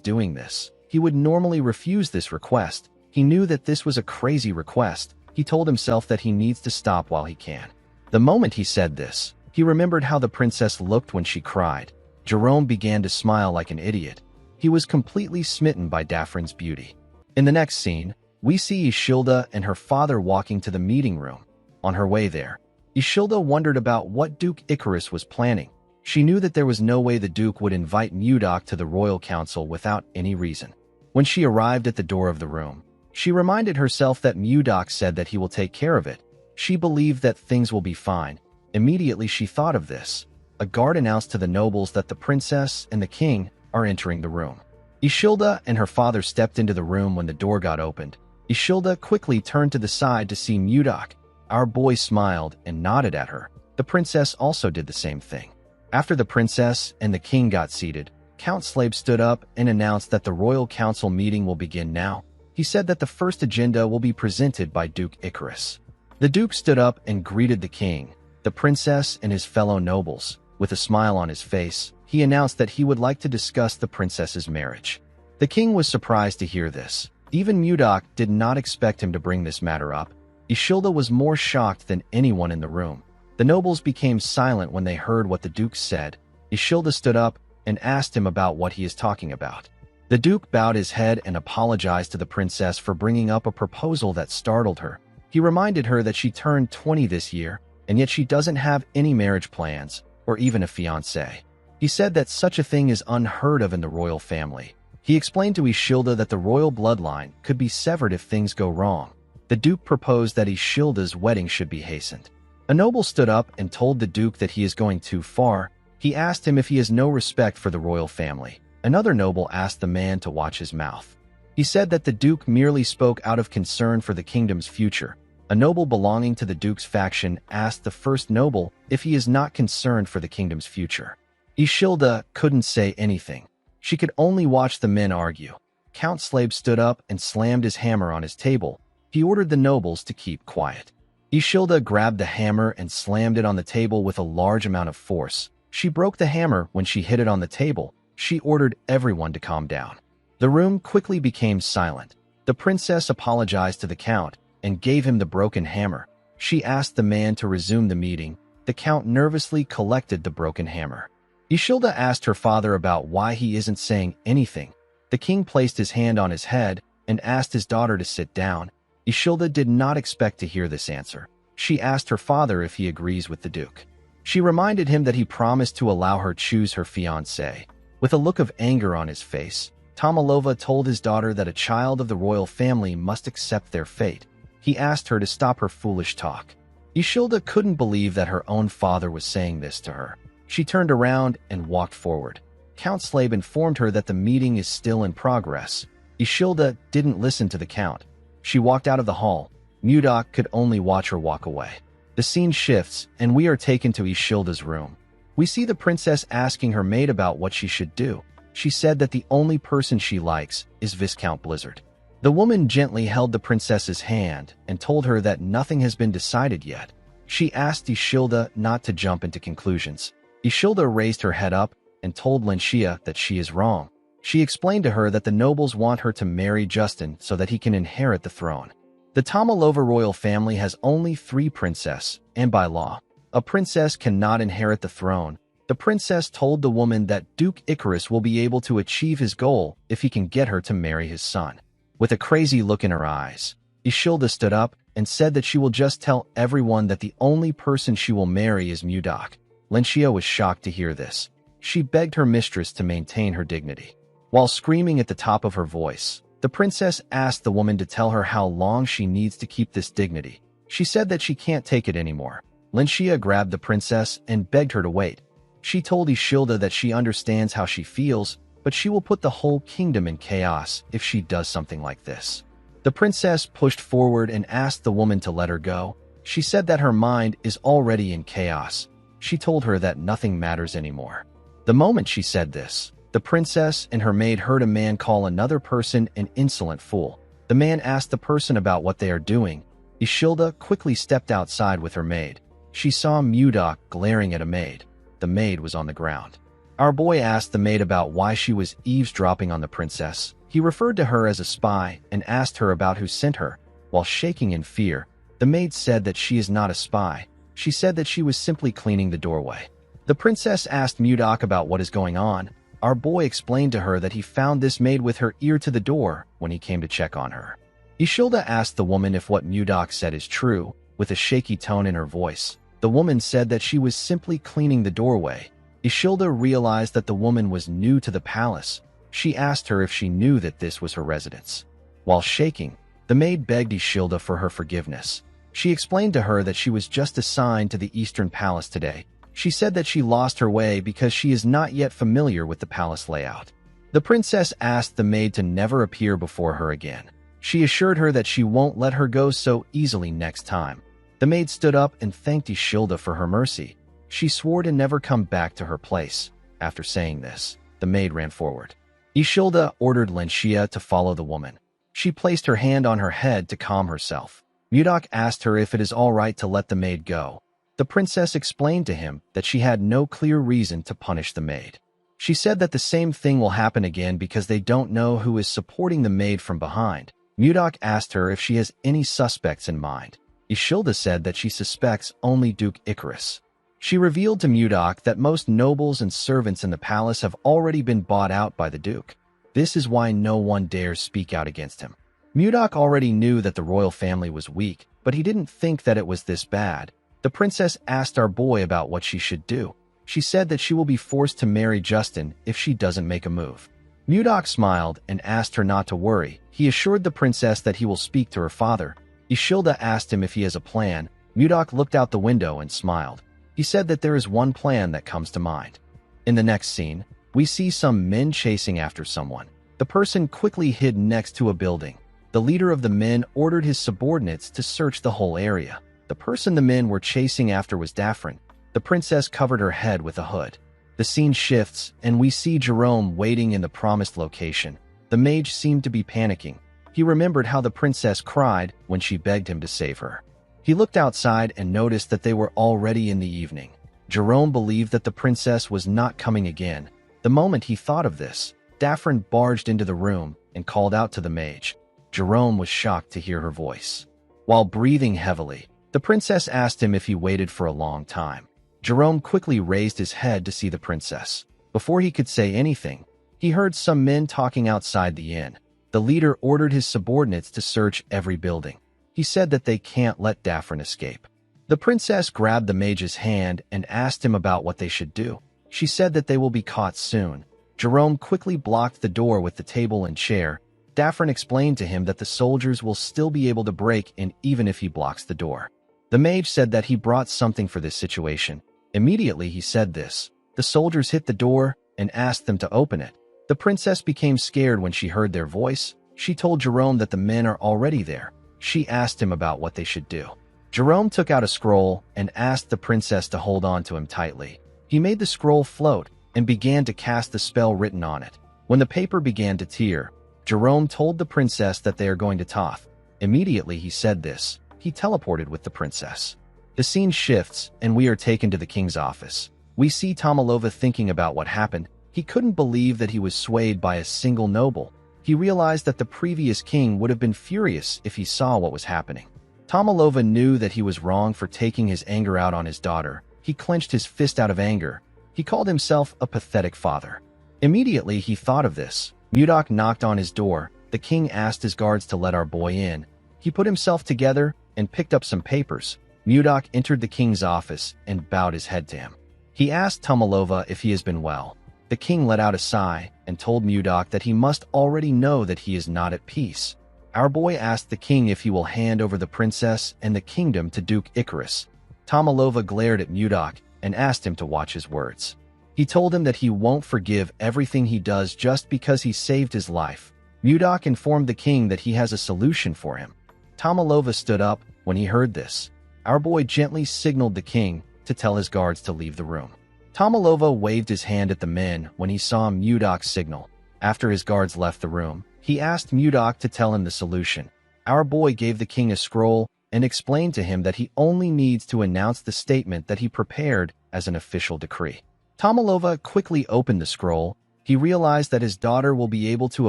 Speaker 1: doing this. He would normally refuse this request. He knew that this was a crazy request. He told himself that he needs to stop while he can. The moment he said this, he remembered how the princess looked when she cried. Jerome began to smile like an idiot. He was completely smitten by Daphne's beauty. In the next scene, we see Ishilda and her father walking to the meeting room. On her way there, Ishilda wondered about what Duke Icarus was planning. She knew that there was no way the Duke would invite Mudok to the royal council without any reason. When she arrived at the door of the room, she reminded herself that Mudok said that he will take care of it. She believed that things will be fine. Immediately she thought of this. A guard announced to the nobles that the princess and the king are entering the room. Ishilda and her father stepped into the room when the door got opened. Ishilda quickly turned to the side to see Mudok. Our boy smiled and nodded at her. The princess also did the same thing. After the princess and the king got seated, Count Slave stood up and announced that the royal council meeting will begin now. He said that the first agenda will be presented by Duke Icarus. The Duke stood up and greeted the king, the princess, and his fellow nobles. With a smile on his face, he announced that he would like to discuss the princess's marriage. The king was surprised to hear this. Even Mudok did not expect him to bring this matter up. Ishilda was more shocked than anyone in the room. The nobles became silent when they heard what the Duke said. Ishilda stood up and asked him about what he is talking about. The Duke bowed his head and apologized to the princess for bringing up a proposal that startled her. He reminded her that she turned 20 this year, and yet she doesn't have any marriage plans or even a fiancé. He said that such a thing is unheard of in the royal family. He explained to Ishilda that the royal bloodline could be severed if things go wrong. The Duke proposed that Ishilda's wedding should be hastened. A noble stood up and told the Duke that he is going too far. He asked him if he has no respect for the royal family. Another noble asked the man to watch his mouth. He said that the Duke merely spoke out of concern for the kingdom's future. A noble belonging to the Duke's faction asked the first noble if he is not concerned for the kingdom's future. Ishilda couldn't say anything. She could only watch the men argue. Count Slave stood up and slammed his hammer on his table. He ordered the nobles to keep quiet. Ishilda grabbed the hammer and slammed it on the table with a large amount of force. She broke the hammer when she hit it on the table. She ordered everyone to calm down. The room quickly became silent. The princess apologized to the count and gave him the broken hammer. She asked the man to resume the meeting. The count nervously collected the broken hammer. Ishilda asked her father about why he isn't saying anything. The king placed his hand on his head and asked his daughter to sit down. Ishilda did not expect to hear this answer. She asked her father if he agrees with the Duke. She reminded him that he promised to allow her choose her fiancé. With a look of anger on his face, Tomalova told his daughter that a child of the royal family must accept their fate. He asked her to stop her foolish talk. Ishilda couldn't believe that her own father was saying this to her. She turned around and walked forward. Count Slave informed her that the meeting is still in progress. Ishilda didn't listen to the count. She walked out of the hall. Mudok could only watch her walk away. The scene shifts, and we are taken to Ishilda's room. We see the princess asking her maid about what she should do. She said that the only person she likes is Viscount Blizzard. The woman gently held the princess's hand and told her that nothing has been decided yet. She asked Ishilda not to jump into conclusions. Ishilda raised her head up and told Lenshia that she is wrong. She explained to her that the nobles want her to marry Justin so that he can inherit the throne. The Tomalova royal family has only 3 princesses, and by law, A princess cannot inherit the throne. The princess told the woman that Duke Icarus will be able to achieve his goal if he can get her to marry his son. With a crazy look in her eyes, Ishilda stood up and said that she will just tell everyone that the only person she will marry is Mudok. Lenshia was shocked to hear this. She begged her mistress to maintain her dignity. While screaming at the top of her voice, the princess asked the woman to tell her how long she needs to keep this dignity. She said that she can't take it anymore. Lenshia grabbed the princess and begged her to wait. She told Ishilda that she understands how she feels, but she will put the whole kingdom in chaos if she does something like this. The princess pushed forward and asked the woman to let her go. She said that her mind is already in chaos. She told her that nothing matters anymore. The moment she said this, the princess and her maid heard a man call another person an insolent fool. The man asked the person about what they are doing. Ishilda quickly stepped outside with her maid. She saw Mudok glaring at a maid. The maid was on the ground. Our boy asked the maid about why she was eavesdropping on the princess. He referred to her as a spy and asked her about who sent her. While shaking in fear, the maid said that she is not a spy. She said that she was simply cleaning the doorway. The princess asked Mudok about what is going on. Our boy explained to her that he found this maid with her ear to the door when he came to check on her. Ishilda asked the woman if what Mudok said is true. With a shaky tone in her voice, the woman said that she was simply cleaning the doorway. Ishilda realized that the woman was new to the palace. She asked her if she knew that this was her residence. While shaking, the maid begged Ishilda for her forgiveness. She explained to her that she was just assigned to the Eastern Palace today. She said that she lost her way because she is not yet familiar with the palace layout. The princess asked the maid to never appear before her again. She assured her that she won't let her go so easily next time. The maid stood up and thanked Ishilda for her mercy. She swore to never come back to her place. After saying this, the maid ran forward. Ishilda ordered Lenshia to follow the woman. She placed her hand on her head to calm herself. Mudok asked her if it is all right to let the maid go. The princess explained to him that she had no clear reason to punish the maid. She said that the same thing will happen again because they don't know who is supporting the maid from behind. Mudok asked her if she has any suspects in mind. Ishilda said that she suspects only Duke Icarus. She revealed to Mudok that most nobles and servants in the palace have already been bought out by the Duke. This is why no one dares speak out against him. Mudok already knew that the royal family was weak, but he didn't think that it was this bad. The princess asked our boy about what she should do. She said that she will be forced to marry Justin if she doesn't make a move. Mudok smiled and asked her not to worry. He assured the princess that he will speak to her father. Ishilda asked him if he has a plan. Mudok looked out the window and smiled. He said that there is one plan that comes to mind. In the next scene, we see some men chasing after someone. The person quickly hid next to a building. The leader of the men ordered his subordinates to search the whole area. The person the men were chasing after was Daphne. The princess covered her head with a hood. The scene shifts, and we see Jerome waiting in the promised location. The mage seemed to be panicking. He remembered how the princess cried when she begged him to save her. He looked outside and noticed that they were already in the evening. Jerome believed that the princess was not coming again. The moment he thought of this, Daphne barged into the room and called out to the mage. Jerome was shocked to hear her voice. While breathing heavily, the princess asked him if he waited for a long time. Jerome quickly raised his head to see the princess. Before he could say anything, he heard some men talking outside the inn. The leader ordered his subordinates to search every building. He said that they can't let Daphne escape. The princess grabbed the mage's hand and asked him about what they should do. She said that they will be caught soon. Jerome quickly blocked the door with the table and chair. Daphne explained to him that the soldiers will still be able to break in even if he blocks the door. The mage said that he brought something for this situation. Immediately he said this. The soldiers hit the door and asked them to open it. The princess became scared when she heard their voice. She told Jerome that the men are already there. She asked him about what they should do. Jerome took out a scroll and asked the princess to hold on to him tightly. He made the scroll float and began to cast the spell written on it. When the paper began to tear, Jerome told the princess that they are going to Toth. Immediately he said this. He teleported with the princess. The scene shifts, and we are taken to the king's office. We see Tomalova thinking about what happened. He couldn't believe that he was swayed by a single noble. He realized that the previous king would have been furious if he saw what was happening. Tomalova knew that he was wrong for taking his anger out on his daughter. He clenched his fist out of anger. He called himself a pathetic father. Immediately, he thought of this. Mudok knocked on his door. The king asked his guards to let our boy in. He put himself together and picked up some papers. Mudok entered the king's office and bowed his head to him. He asked Tomalova if he has been well. The king let out a sigh and told Mudok that he must already know that he is not at peace. Our boy asked the king if he will hand over the princess and the kingdom to Duke Icarus. Tomalova glared at Mudok and asked him to watch his words. He told him that he won't forgive everything he does just because he saved his life. Mudok informed the king that he has a solution for him. Tomalova stood up when he heard this. Our boy gently signaled the king to tell his guards to leave the room. Tomalova waved his hand at the men when he saw Mudok's signal. After his guards left the room, he asked Mudok to tell him the solution. Our boy gave the king a scroll and explained to him that he only needs to announce the statement that he prepared as an official decree. Tomalova quickly opened the scroll. He realized that his daughter will be able to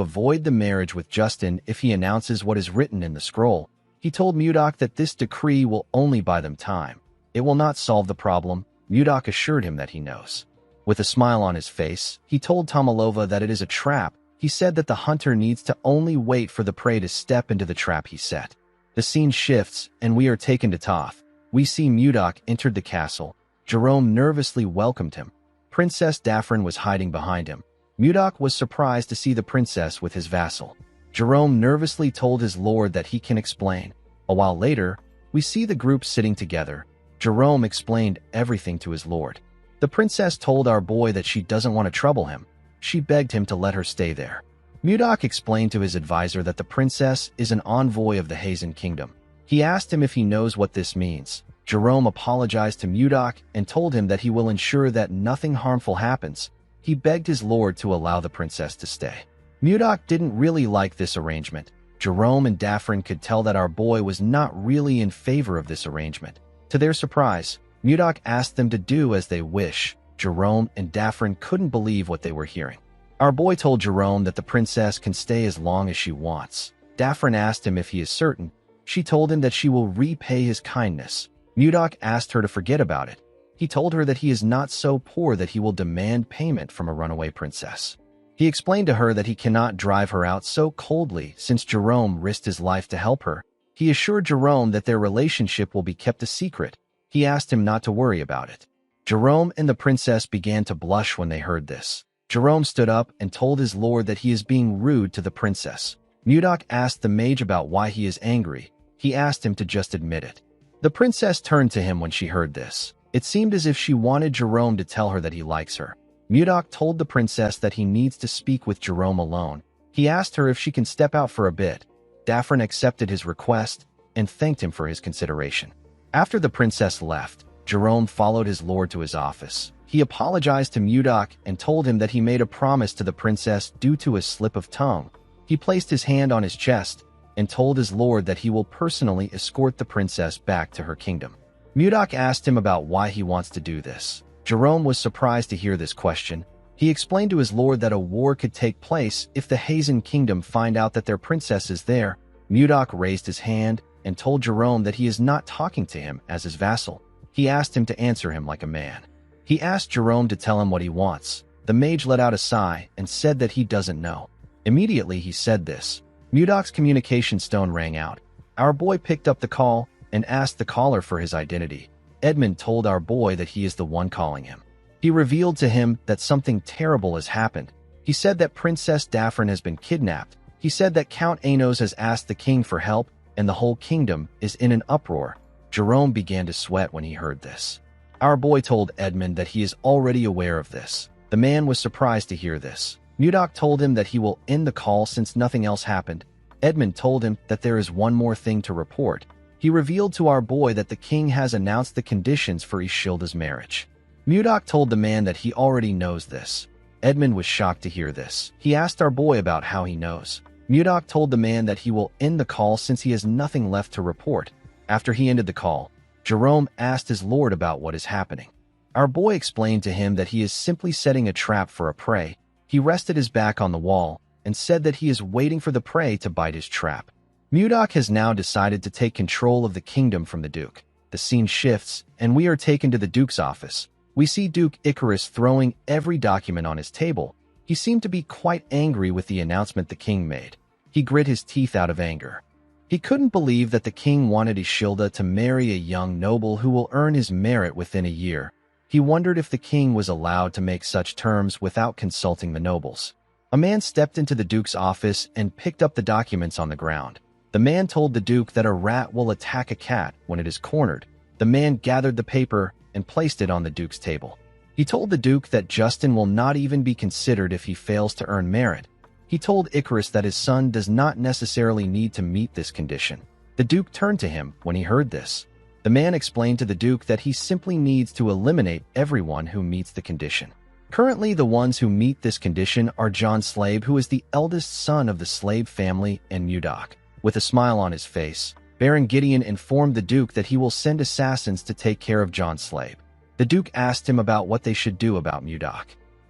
Speaker 1: avoid the marriage with Justin if he announces what is written in the scroll. He told Mudok that this decree will only buy them time. It will not solve the problem. Mudok assured him that he knows. With a smile on his face, he told Tomalova that it is a trap. He said that the hunter needs to only wait for the prey to step into the trap he set. The scene shifts, and we are taken to Toth. We see Mudok entered the castle. Jerome nervously welcomed him. Princess Daphne was hiding behind him. Mudok was surprised to see the princess with his vassal. Jerome nervously told his lord that he can explain. A while later, we see the group sitting together. Jerome explained everything to his lord. The princess told our boy that she doesn't want to trouble him. She begged him to let her stay there. Mudok explained to his advisor that the princess is an envoy of the Hazen Kingdom. He asked him if he knows what this means. Jerome apologized to Mudok and told him that he will ensure that nothing harmful happens. He begged his lord to allow the princess to stay. Mudok didn't really like this arrangement. Jerome and Daphne could tell that our boy was not really in favor of this arrangement. To their surprise, Mudok asked them to do as they wish. Jerome and Daphne couldn't believe what they were hearing. Our boy told Jerome that the princess can stay as long as she wants. Daphne asked him if he is certain. She told him that she will repay his kindness. Mudok asked her to forget about it. He told her that he is not so poor that he will demand payment from a runaway princess. He explained to her that he cannot drive her out so coldly since Jerome risked his life to help her. He assured Jerome that their relationship will be kept a secret. He asked him not to worry about it. Jerome and the princess began to blush when they heard this. Jerome stood up and told his lord that he is being rude to the princess. Mudok asked the mage about why he is angry. He asked him to just admit it. The princess turned to him when she heard this. It seemed as if she wanted Jerome to tell her that he likes her. Mudok told the princess that he needs to speak with Jerome alone. He asked her if she can step out for a bit. Daphne accepted his request and thanked him for his consideration. After the princess left, Jerome followed his lord to his office. He apologized to Mudok and told him that he made a promise to the princess due to a slip of tongue. He placed his hand on his chest and told his lord that he will personally escort the princess back to her kingdom. Mudok asked him about why he wants to do this. Jerome was surprised to hear this question. He explained to his lord that a war could take place if the Hazen Kingdom find out that their princess is there. Mudok raised his hand and told Jerome that he is not talking to him as his vassal. He asked him to answer him like a man. He asked Jerome to tell him what he wants. The mage let out a sigh and said that he doesn't know. Immediately he said this. Mudok's communication stone rang out. Our boy picked up the call and asked the caller for his identity. Edmund told our boy that he is the one calling him. He revealed to him that something terrible has happened. He said that Princess Daphne has been kidnapped. He said that Count Anos has asked the king for help and the whole kingdom is in an uproar. Jerome began to sweat when he heard this. Our boy told Edmund that he is already aware of this. The man was surprised to hear this. Mudok told him that he will end the call since nothing else happened. Edmund told him that there is one more thing to report. He revealed to our boy that the king has announced the conditions for Ishilda's marriage. Mudok told the man that he already knows this. Edmund was shocked to hear this. He asked our boy about how he knows. Mudok told the man that he will end the call since he has nothing left to report. After he ended the call, Jerome asked his lord about what is happening. Our boy explained to him that he is simply setting a trap for a prey. He rested his back on the wall and said that he is waiting for the prey to bite his trap. Mudok has now decided to take control of the kingdom from the Duke. The scene shifts, and we are taken to the Duke's office. We see Duke Icarus throwing every document on his table. He seemed to be quite angry with the announcement the king made. He grit his teeth out of anger. He couldn't believe that the king wanted Ishilda to marry a young noble who will earn his merit within a year. He wondered if the king was allowed to make such terms without consulting the nobles. A man stepped into the Duke's office and picked up the documents on the ground. The man told the Duke that a rat will attack a cat when it is cornered. The man gathered the paper and placed it on the Duke's table. He told the Duke that Justin will not even be considered if he fails to earn merit. He told Icarus that his son does not necessarily need to meet this condition. The Duke turned to him when he heard this. The man explained to the Duke that he simply needs to eliminate everyone who meets the condition. Currently, the ones who meet this condition are John Slave, who is the eldest son of the Slave family, and Mudok. With a smile on his face, Baron Gideon informed the Duke that he will send assassins to take care of John Slave. The Duke asked him about what they should do about Mudok.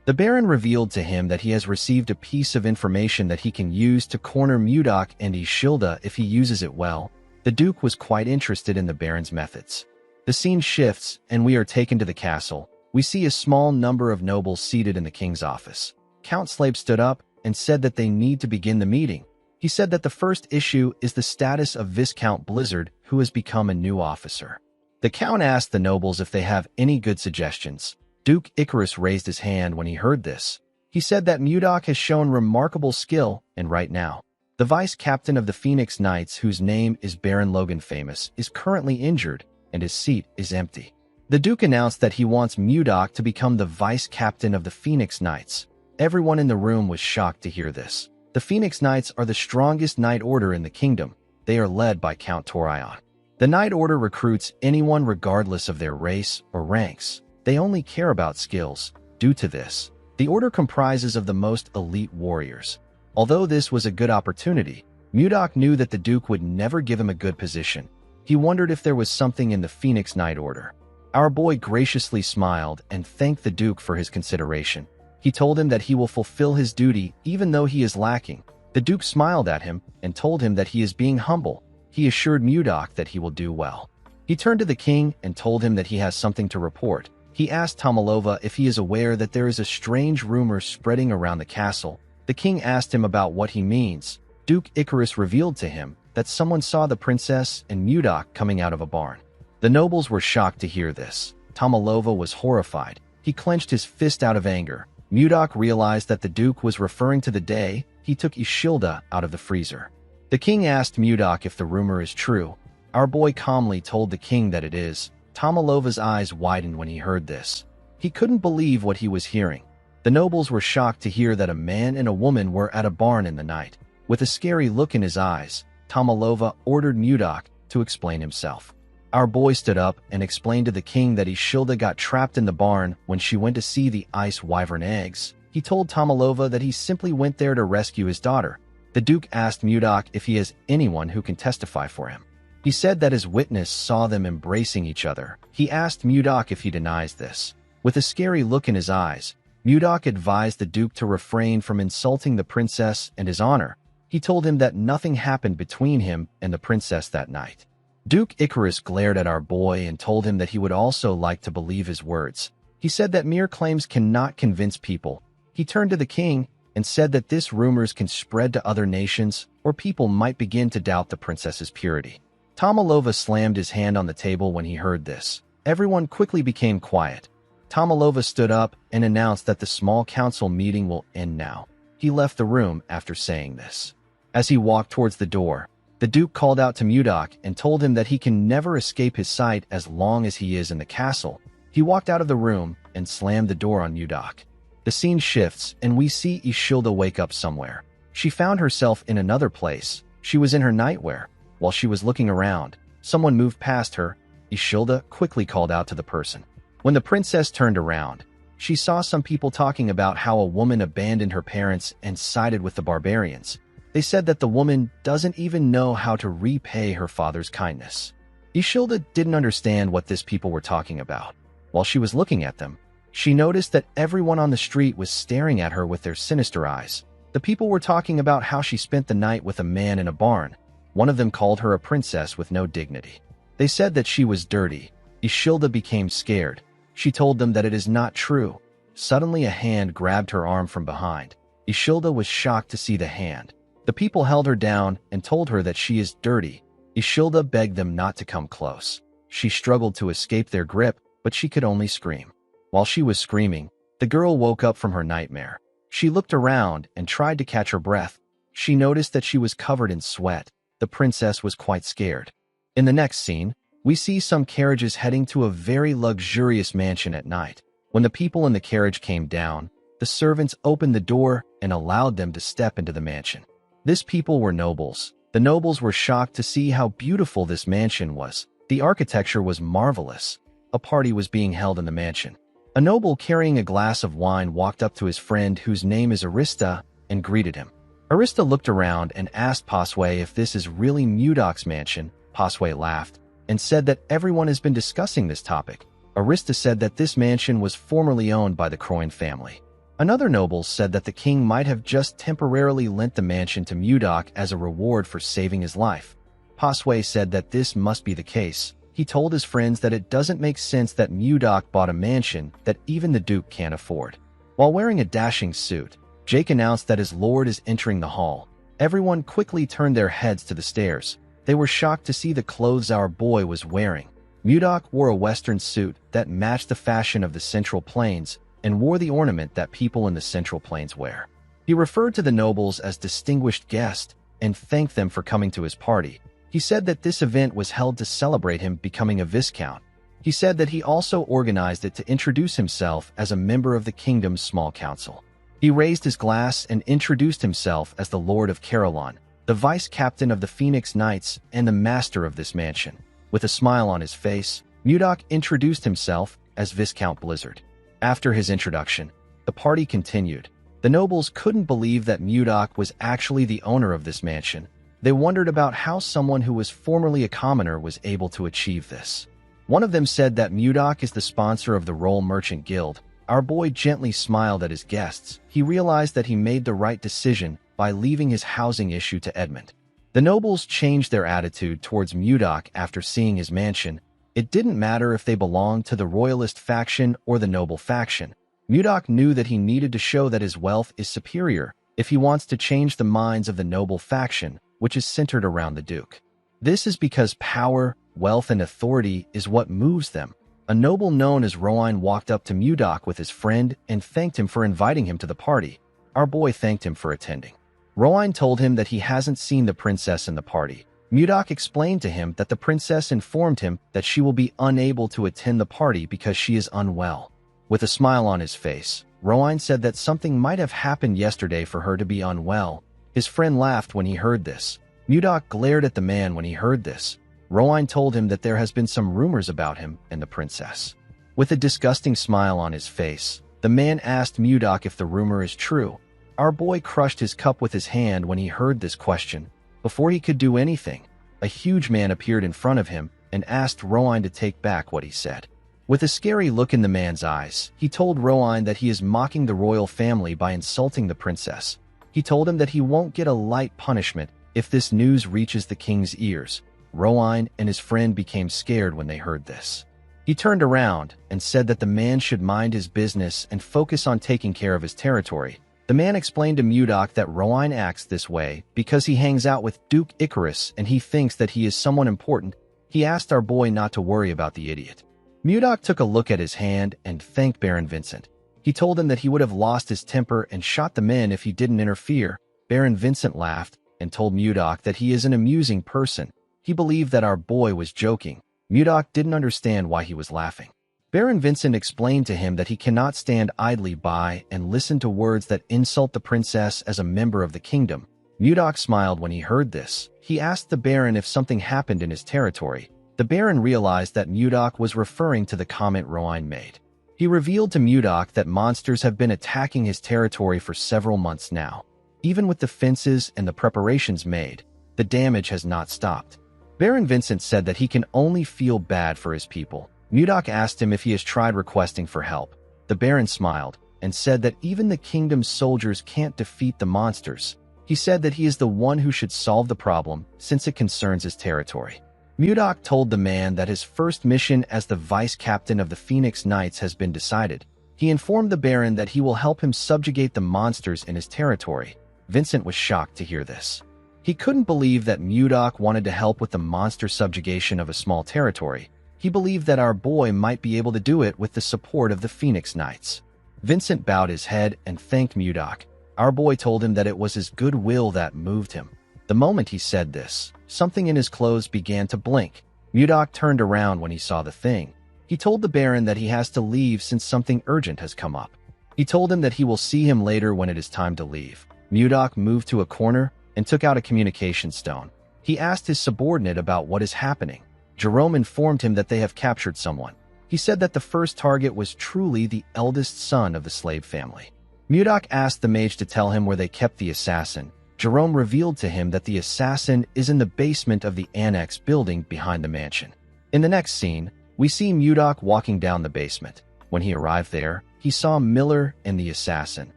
Speaker 1: The Baron revealed to him that he has received a piece of information that he can use to corner Mudok and Ishilda if he uses it well. The Duke was quite interested in the Baron's methods. The scene shifts, and we are taken to the castle. We see a small number of nobles seated in the king's office. Count Slave stood up and said that they need to begin the meeting. He said that the first issue is the status of Viscount Blizzard, who has become a new officer. The Count asked the nobles if they have any good suggestions. Duke Icarus raised his hand when he heard this. He said that Mudok has shown remarkable skill, and right now, the vice-captain of the Phoenix Knights, whose name is Baron Logan Famous, is currently injured, and his seat is empty. The Duke announced that he wants Mudok to become the vice-captain of the Phoenix Knights. Everyone in the room was shocked to hear this. The Phoenix Knights are the strongest knight order in the kingdom. They are led by Count Torion. The Knight Order recruits anyone regardless of their race or ranks. They only care about skills. Due to this, the order comprises of the most elite warriors. Although this was a good opportunity, Mudok knew that the Duke would never give him a good position. He wondered if there was something in the Phoenix Knight Order. Our boy graciously smiled and thanked the Duke for his consideration. He told him that he will fulfill his duty even though he is lacking. The Duke smiled at him and told him that he is being humble. He assured Mudok that he will do well. He turned to the king and told him that he has something to report. He asked Tomalova if he is aware that there is a strange rumor spreading around the castle. The king asked him about what he means. Duke Icarus revealed to him that someone saw the princess and Mudok coming out of a barn. The nobles were shocked to hear this. Tomalova was horrified. He clenched his fist out of anger. Mudok realized that the Duke was referring to the day he took Ishilda out of the freezer. The king asked Mudok if the rumor is true. Our boy calmly told the king that it is. Tomalova's eyes widened when he heard this. He couldn't believe what he was hearing. The nobles were shocked to hear that a man and a woman were at a barn in the night. With a scary look in his eyes, Tomalova ordered Mudok to explain himself. Our boy stood up and explained to the king that Ishilda got trapped in the barn when she went to see the ice wyvern eggs. He told Tomalova that he simply went there to rescue his daughter. The Duke asked Mudok if he has anyone who can testify for him. He said that his witness saw them embracing each other. He asked Mudok if he denies this. With a scary look in his eyes, Mudok advised the Duke to refrain from insulting the princess and his honor. He told him that nothing happened between him and the princess that night. Duke Icarus glared at our boy and told him that he would also like to believe his words. He said that mere claims cannot convince people. He turned to the king and said that this rumors can spread to other nations, or people might begin to doubt the princess's purity. Tomalova slammed his hand on the table when he heard this. Everyone quickly became quiet. Tomalova stood up and announced that the small council meeting will end now. He left the room after saying this. As he walked towards the door, the Duke called out to Mudok and told him that he can never escape his sight as long as he is in the castle. He walked out of the room and slammed the door on Mudok. The scene shifts and we see Ishilda wake up somewhere. She found herself in another place. She was in her nightwear. While she was looking around, someone moved past her. Ishilda quickly called out to the person. When the princess turned around, she saw some people talking about how a woman abandoned her parents and sided with the barbarians. They said that the woman doesn't even know how to repay her father's kindness. Ishilda didn't understand what these people were talking about. While she was looking at them, she noticed that everyone on the street was staring at her with their sinister eyes. The people were talking about how she spent the night with a man in a barn. One of them called her a princess with no dignity. They said that she was dirty. Ishilda became scared. She told them that it is not true. Suddenly a hand grabbed her arm from behind. Ishilda was shocked to see the hand. The people held her down and told her that she is dirty. Ishilda begged them not to come close. She struggled to escape their grip, but she could only scream. While she was screaming, the girl woke up from her nightmare. She looked around and tried to catch her breath. She noticed that she was covered in sweat. The princess was quite scared. In the next scene, we see some carriages heading to a very luxurious mansion at night. When the people in the carriage came down, the servants opened the door and allowed them to step into the mansion. These people were nobles. The nobles were shocked to see how beautiful this mansion was. The architecture was marvelous. A party was being held in the mansion. A noble carrying a glass of wine walked up to his friend, whose name is Arista, and greeted him. Arista looked around and asked Pasway if this is really Mudok's mansion. Pasway laughed and said that everyone has been discussing this topic. Arista said that this mansion was formerly owned by the Croyne family. Another noble said that the king might have just temporarily lent the mansion to Mudok as a reward for saving his life. Pasway said that this must be the case. He told his friends that it doesn't make sense that Mudok bought a mansion that even the Duke can't afford. While wearing a dashing suit, Jake announced that his lord is entering the hall. Everyone quickly turned their heads to the stairs. They were shocked to see the clothes our boy was wearing. Mudok wore a western suit that matched the fashion of the Central Plains and wore the ornament that people in the Central Plains wear. He referred to the nobles as distinguished guests and thanked them for coming to his party. He said that this event was held to celebrate him becoming a viscount. He said that he also organized it to introduce himself as a member of the kingdom's small council. He raised his glass and introduced himself as the Lord of Carolon, the vice captain of the Phoenix Knights and the master of this mansion. With a smile on his face, Mudok introduced himself as Viscount Blizzard. After his introduction, the party continued. The nobles couldn't believe that Mudok was actually the owner of this mansion. They wondered about how someone who was formerly a commoner was able to achieve this. One of them said that Mudok is the sponsor of the Roll Merchant Guild. Our boy gently smiled at his guests. He realized that he made the right decision by leaving his housing issue to Edmund. The nobles changed their attitude towards Mudok after seeing his mansion. It didn't matter if they belonged to the royalist faction or the noble faction. Mudok knew that he needed to show that his wealth is superior if he wants to change the minds of the noble faction, which is centered around the Duke. This is because power, wealth, and authority is what moves them. A noble known as Rowan walked up to Mudok with his friend and thanked him for inviting him to the party. Our boy thanked him for attending. Rowan told him that he hasn't seen the princess in the party. Mudok explained to him that the princess informed him that she will be unable to attend the party because she is unwell. With a smile on his face, Rowan said that something might have happened yesterday for her to be unwell. His friend laughed when he heard this. Mudok glared at the man when he heard this. Rowan told him that there has been some rumors about him and the princess. With a disgusting smile on his face, the man asked Mudok if the rumor is true. Our boy crushed his cup with his hand when he heard this question. Before he could do anything, a huge man appeared in front of him and asked Rowan to take back what he said. With a scary look in the man's eyes, he told Rowan that he is mocking the royal family by insulting the princess. He told him that he won't get a light punishment if this news reaches the king's ears. Rowan and his friend became scared when they heard this. He turned around and said that the man should mind his business and focus on taking care of his territory. The man explained to Mudok that Rowan acts this way because he hangs out with Duke Icarus and he thinks that he is someone important. He asked our boy not to worry about the idiot. Mudok took a look at his hand and thanked Baron Vincent. He told him that he would have lost his temper and shot the men if he didn't interfere. Baron Vincent laughed and told Mudok that he is an amusing person. He believed that our boy was joking. Mudok didn't understand why he was laughing. Baron Vincent explained to him that he cannot stand idly by and listen to words that insult the princess as a member of the kingdom. Mudok smiled when he heard this. He asked the Baron if something happened in his territory. The Baron realized that Mudok was referring to the comment Rowan made. He revealed to Mudok that monsters have been attacking his territory for several months now. Even with the fences and the preparations made, the damage has not stopped. Baron Vincent said that he can only feel bad for his people. Mudok asked him if he has tried requesting for help. The Baron smiled and said that even the kingdom's soldiers can't defeat the monsters. He said that he is the one who should solve the problem since it concerns his territory. Mudok told the man that his first mission as the vice captain of the Phoenix Knights has been decided. He informed the Baron that he will help him subjugate the monsters in his territory. Vincent was shocked to hear this. He couldn't believe that Mudok wanted to help with the monster subjugation of a small territory. He believed that our boy might be able to do it with the support of the Phoenix Knights. Vincent bowed his head and thanked Mudok. Our boy told him that it was his goodwill that moved him. The moment he said this, something in his clothes began to blink. Mudok turned around when he saw the thing. He told the Baron that he has to leave since something urgent has come up. He told him that he will see him later when it is time to leave. Mudok moved to a corner and took out a communication stone. He asked his subordinate about what is happening. Jerome informed him that they have captured someone. He said that the first target was truly the eldest son of the slave family. Mudok asked the mage to tell him where they kept the assassin. Jerome revealed to him that the assassin is in the basement of the annex building behind the mansion. In the next scene, we see Mudok walking down the basement. When he arrived there, he saw Miller and the assassin.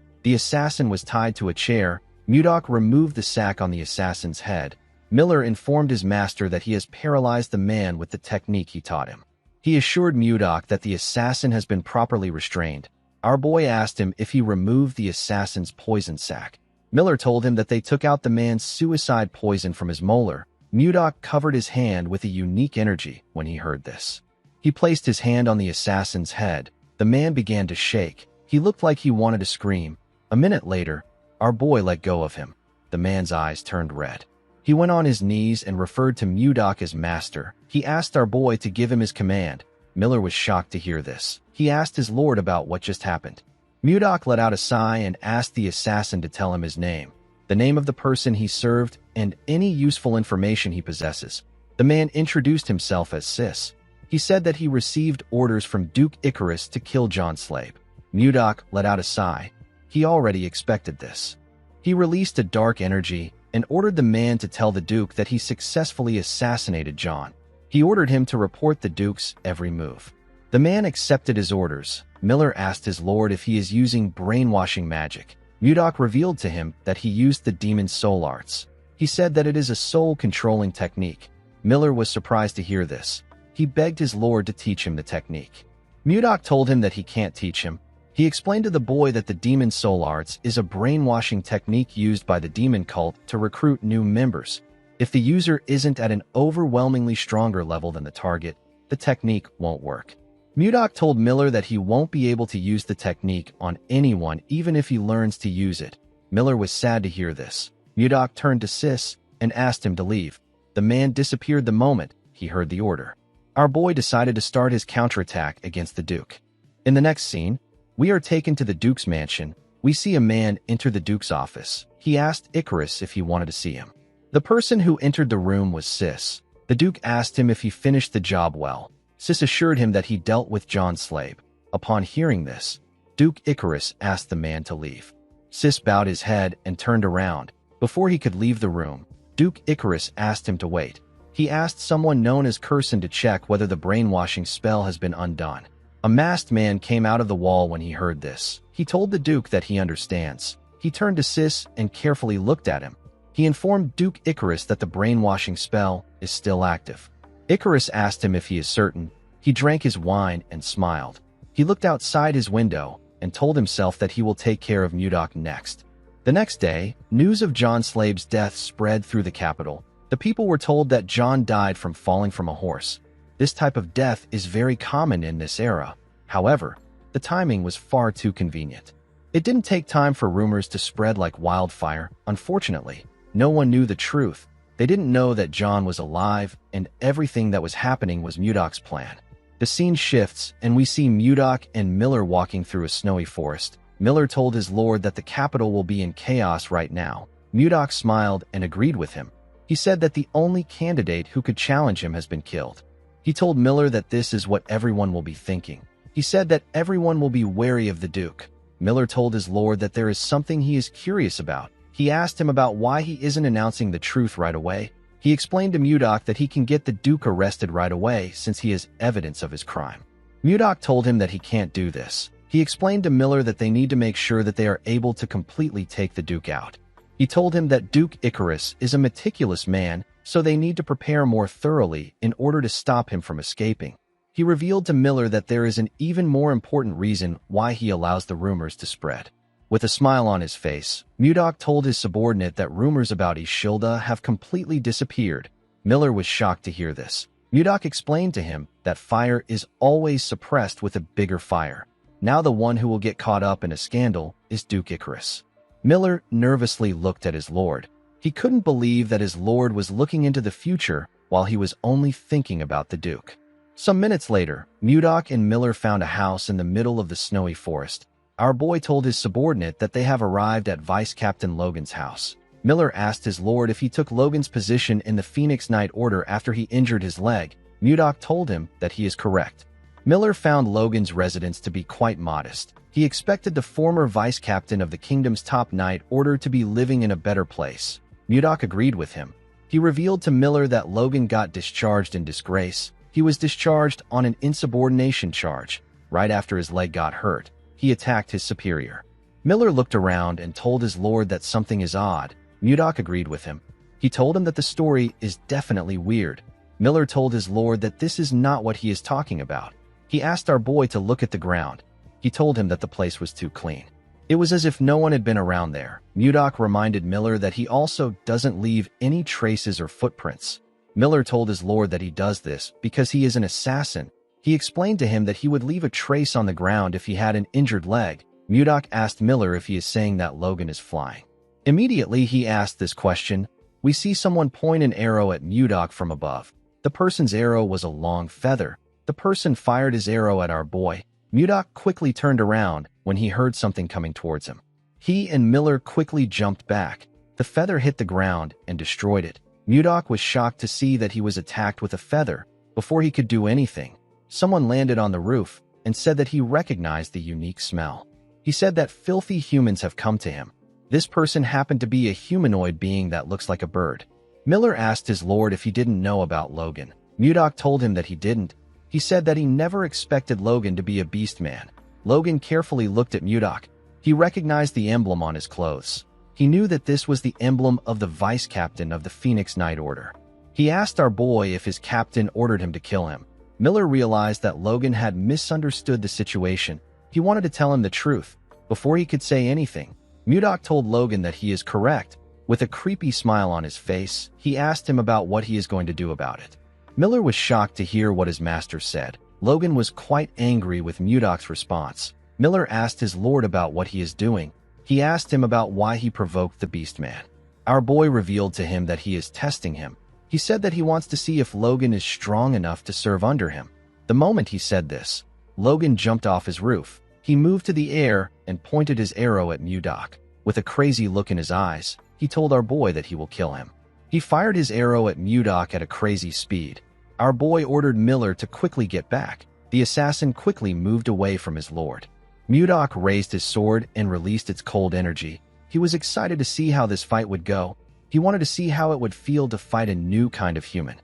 Speaker 1: The assassin was tied to a chair. Mudok removed the sack on the assassin's head. Miller informed his master that he has paralyzed the man with the technique he taught him. He assured Mudok that the assassin has been properly restrained. Our boy asked him if he removed the assassin's poison sac. Miller told him that they took out the man's suicide poison from his molar. Mudok covered his hand with a unique energy when he heard this. He placed his hand on the assassin's head. The man began to shake. He looked like he wanted to scream. A minute later, our boy let go of him. The man's eyes turned red. He went on his knees and referred to Mudok as master. He asked our boy to give him his command. Miller was shocked to hear this. He asked his lord about what just happened. Mudok let out a sigh and asked the assassin to tell him his name, the name of the person he served, and any useful information he possesses. The man introduced himself as Sis. He said that he received orders from Duke Icarus to kill John Slave. Mudok let out a sigh. He already expected this. He released a dark energy and ordered the man to tell the Duke that he successfully assassinated John. He ordered him to report the Duke's every move. The man accepted his orders. Miller asked his lord if he is using brainwashing magic. Mudok revealed to him that he used the demon's soul arts. He said that it is a soul-controlling technique. Miller was surprised to hear this. He begged his lord to teach him the technique. Mudok told him that he can't teach him. He explained to the boy that the demon's soul arts is a brainwashing technique used by the demon cult to recruit new members. If the user isn't at an overwhelmingly stronger level than the target, the technique won't work. Mudok told Miller that he won't be able to use the technique on anyone even if he learns to use it. Miller was sad to hear this. Mudok turned to Sis and asked him to leave. The man disappeared the moment he heard the order. Our boy decided to start his counterattack against the Duke. In the next scene, we are taken to the Duke's mansion. We see a man enter the Duke's office. He asked Icarus if he wanted to see him. The person who entered the room was Sis. The Duke asked him if he finished the job well. Sis assured him that he dealt with John Slave. Upon hearing this, Duke Icarus asked the man to leave. Sis bowed his head and turned around. Before he could leave the room, Duke Icarus asked him to wait. He asked someone known as Curson to check whether the brainwashing spell has been undone. A masked man came out of the wall when he heard this. He told the Duke that he understands. He turned to Sis and carefully looked at him. He informed Duke Icarus that the brainwashing spell is still active. Icarus asked him if he is certain. He drank his wine and smiled. He looked outside his window and told himself that he will take care of Mudok next. The next day, news of John Slave's death spread through the capital. The people were told that John died from falling from a horse. This type of death is very common in this era. However, the timing was far too convenient. It didn't take time for rumors to spread like wildfire. Unfortunately, no one knew the truth. They didn't know that John was alive, and everything that was happening was Mudok's plan. The scene shifts, and we see Mudok and Miller walking through a snowy forest. Miller told his lord that the capital will be in chaos right now. Mudok smiled and agreed with him. He said that the only candidate who could challenge him has been killed. He told Miller that this is what everyone will be thinking. He said that everyone will be wary of the Duke. Miller told his lord that there is something he is curious about. He asked him about why he isn't announcing the truth right away. He explained to Mudok that he can get the Duke arrested right away since he has evidence of his crime. Mudok told him that he can't do this. He explained to Miller that they need to make sure that they are able to completely take the Duke out. He told him that Duke Icarus is a meticulous man, so they need to prepare more thoroughly in order to stop him from escaping. He revealed to Miller that there is an even more important reason why he allows the rumors to spread. With a smile on his face, Mudok told his subordinate that rumors about Ishilda have completely disappeared. Miller was shocked to hear this. Mudok explained to him that fire is always suppressed with a bigger fire. Now the one who will get caught up in a scandal is Duke Icarus. Miller nervously looked at his lord. He couldn't believe that his lord was looking into the future while he was only thinking about the Duke. Some minutes later, Mudok and Miller found a house in the middle of the snowy forest. Our boy told his subordinate that they have arrived at Vice Captain Logan's house. Miller asked his lord if he took Logan's position in the Phoenix Knight Order after he injured his leg. Mudok told him that he is correct. Miller found Logan's residence to be quite modest. He expected the former vice captain of the kingdom's top knight order to be living in a better place. Mudok agreed with him. He revealed to Miller that Logan got discharged in disgrace. He was discharged on an insubordination charge. Right after his leg got hurt, he attacked his superior. Miller looked around and told his lord that something is odd. Mudok agreed with him. He told him that the story is definitely weird. Miller told his lord that this is not what he is talking about. He asked our boy to look at the ground. He told him that the place was too clean. It was as if no one had been around there. Mudok reminded Miller that he also doesn't leave any traces or footprints. Miller told his lord that he does this because he is an assassin. He explained to him that he would leave a trace on the ground if he had an injured leg. Mudok asked Miller if he is saying that Logan is flying. Immediately he asked this question. We see someone point an arrow at Mudok from above. The person's arrow was a long feather. The person fired his arrow at our boy. Mudok quickly turned around when he heard something coming towards him. He and Miller quickly jumped back. The feather hit the ground and destroyed it. Mudok was shocked to see that he was attacked with a feather. Before he could do anything, someone landed on the roof and said that he recognized the unique smell. He said that filthy humans have come to him. This person happened to be a humanoid being that looks like a bird. Miller asked his lord if he didn't know about Logan. Mudok told him that he didn't. He said that he never expected Logan to be a beast man. Logan carefully looked at Mudok. He recognized the emblem on his clothes. He knew that this was the emblem of the vice captain of the Phoenix Knight Order. He asked our boy if his captain ordered him to kill him. Miller realized that Logan had misunderstood the situation. He wanted to tell him the truth. Before he could say anything, Mudok told Logan that he is correct. With a creepy smile on his face, he asked him about what he is going to do about it. Miller was shocked to hear what his master said. Logan was quite angry with Mudok's response. Miller asked his lord about what he is doing. He asked him about why he provoked the Beastman. Our boy revealed to him that he is testing him. He said that he wants to see if Logan is strong enough to serve under him. The moment he said this, Logan jumped off his roof. He moved to the air and pointed his arrow at Mudok. With a crazy look in his eyes, he told our boy that he will kill him. He fired his arrow at Mudok at a crazy speed. Our boy ordered Miller to quickly get back. The assassin quickly moved away from his lord. Mudok raised his sword and released its cold energy. He was excited to see how this fight would go. He wanted to see how it would feel to fight a new kind of human.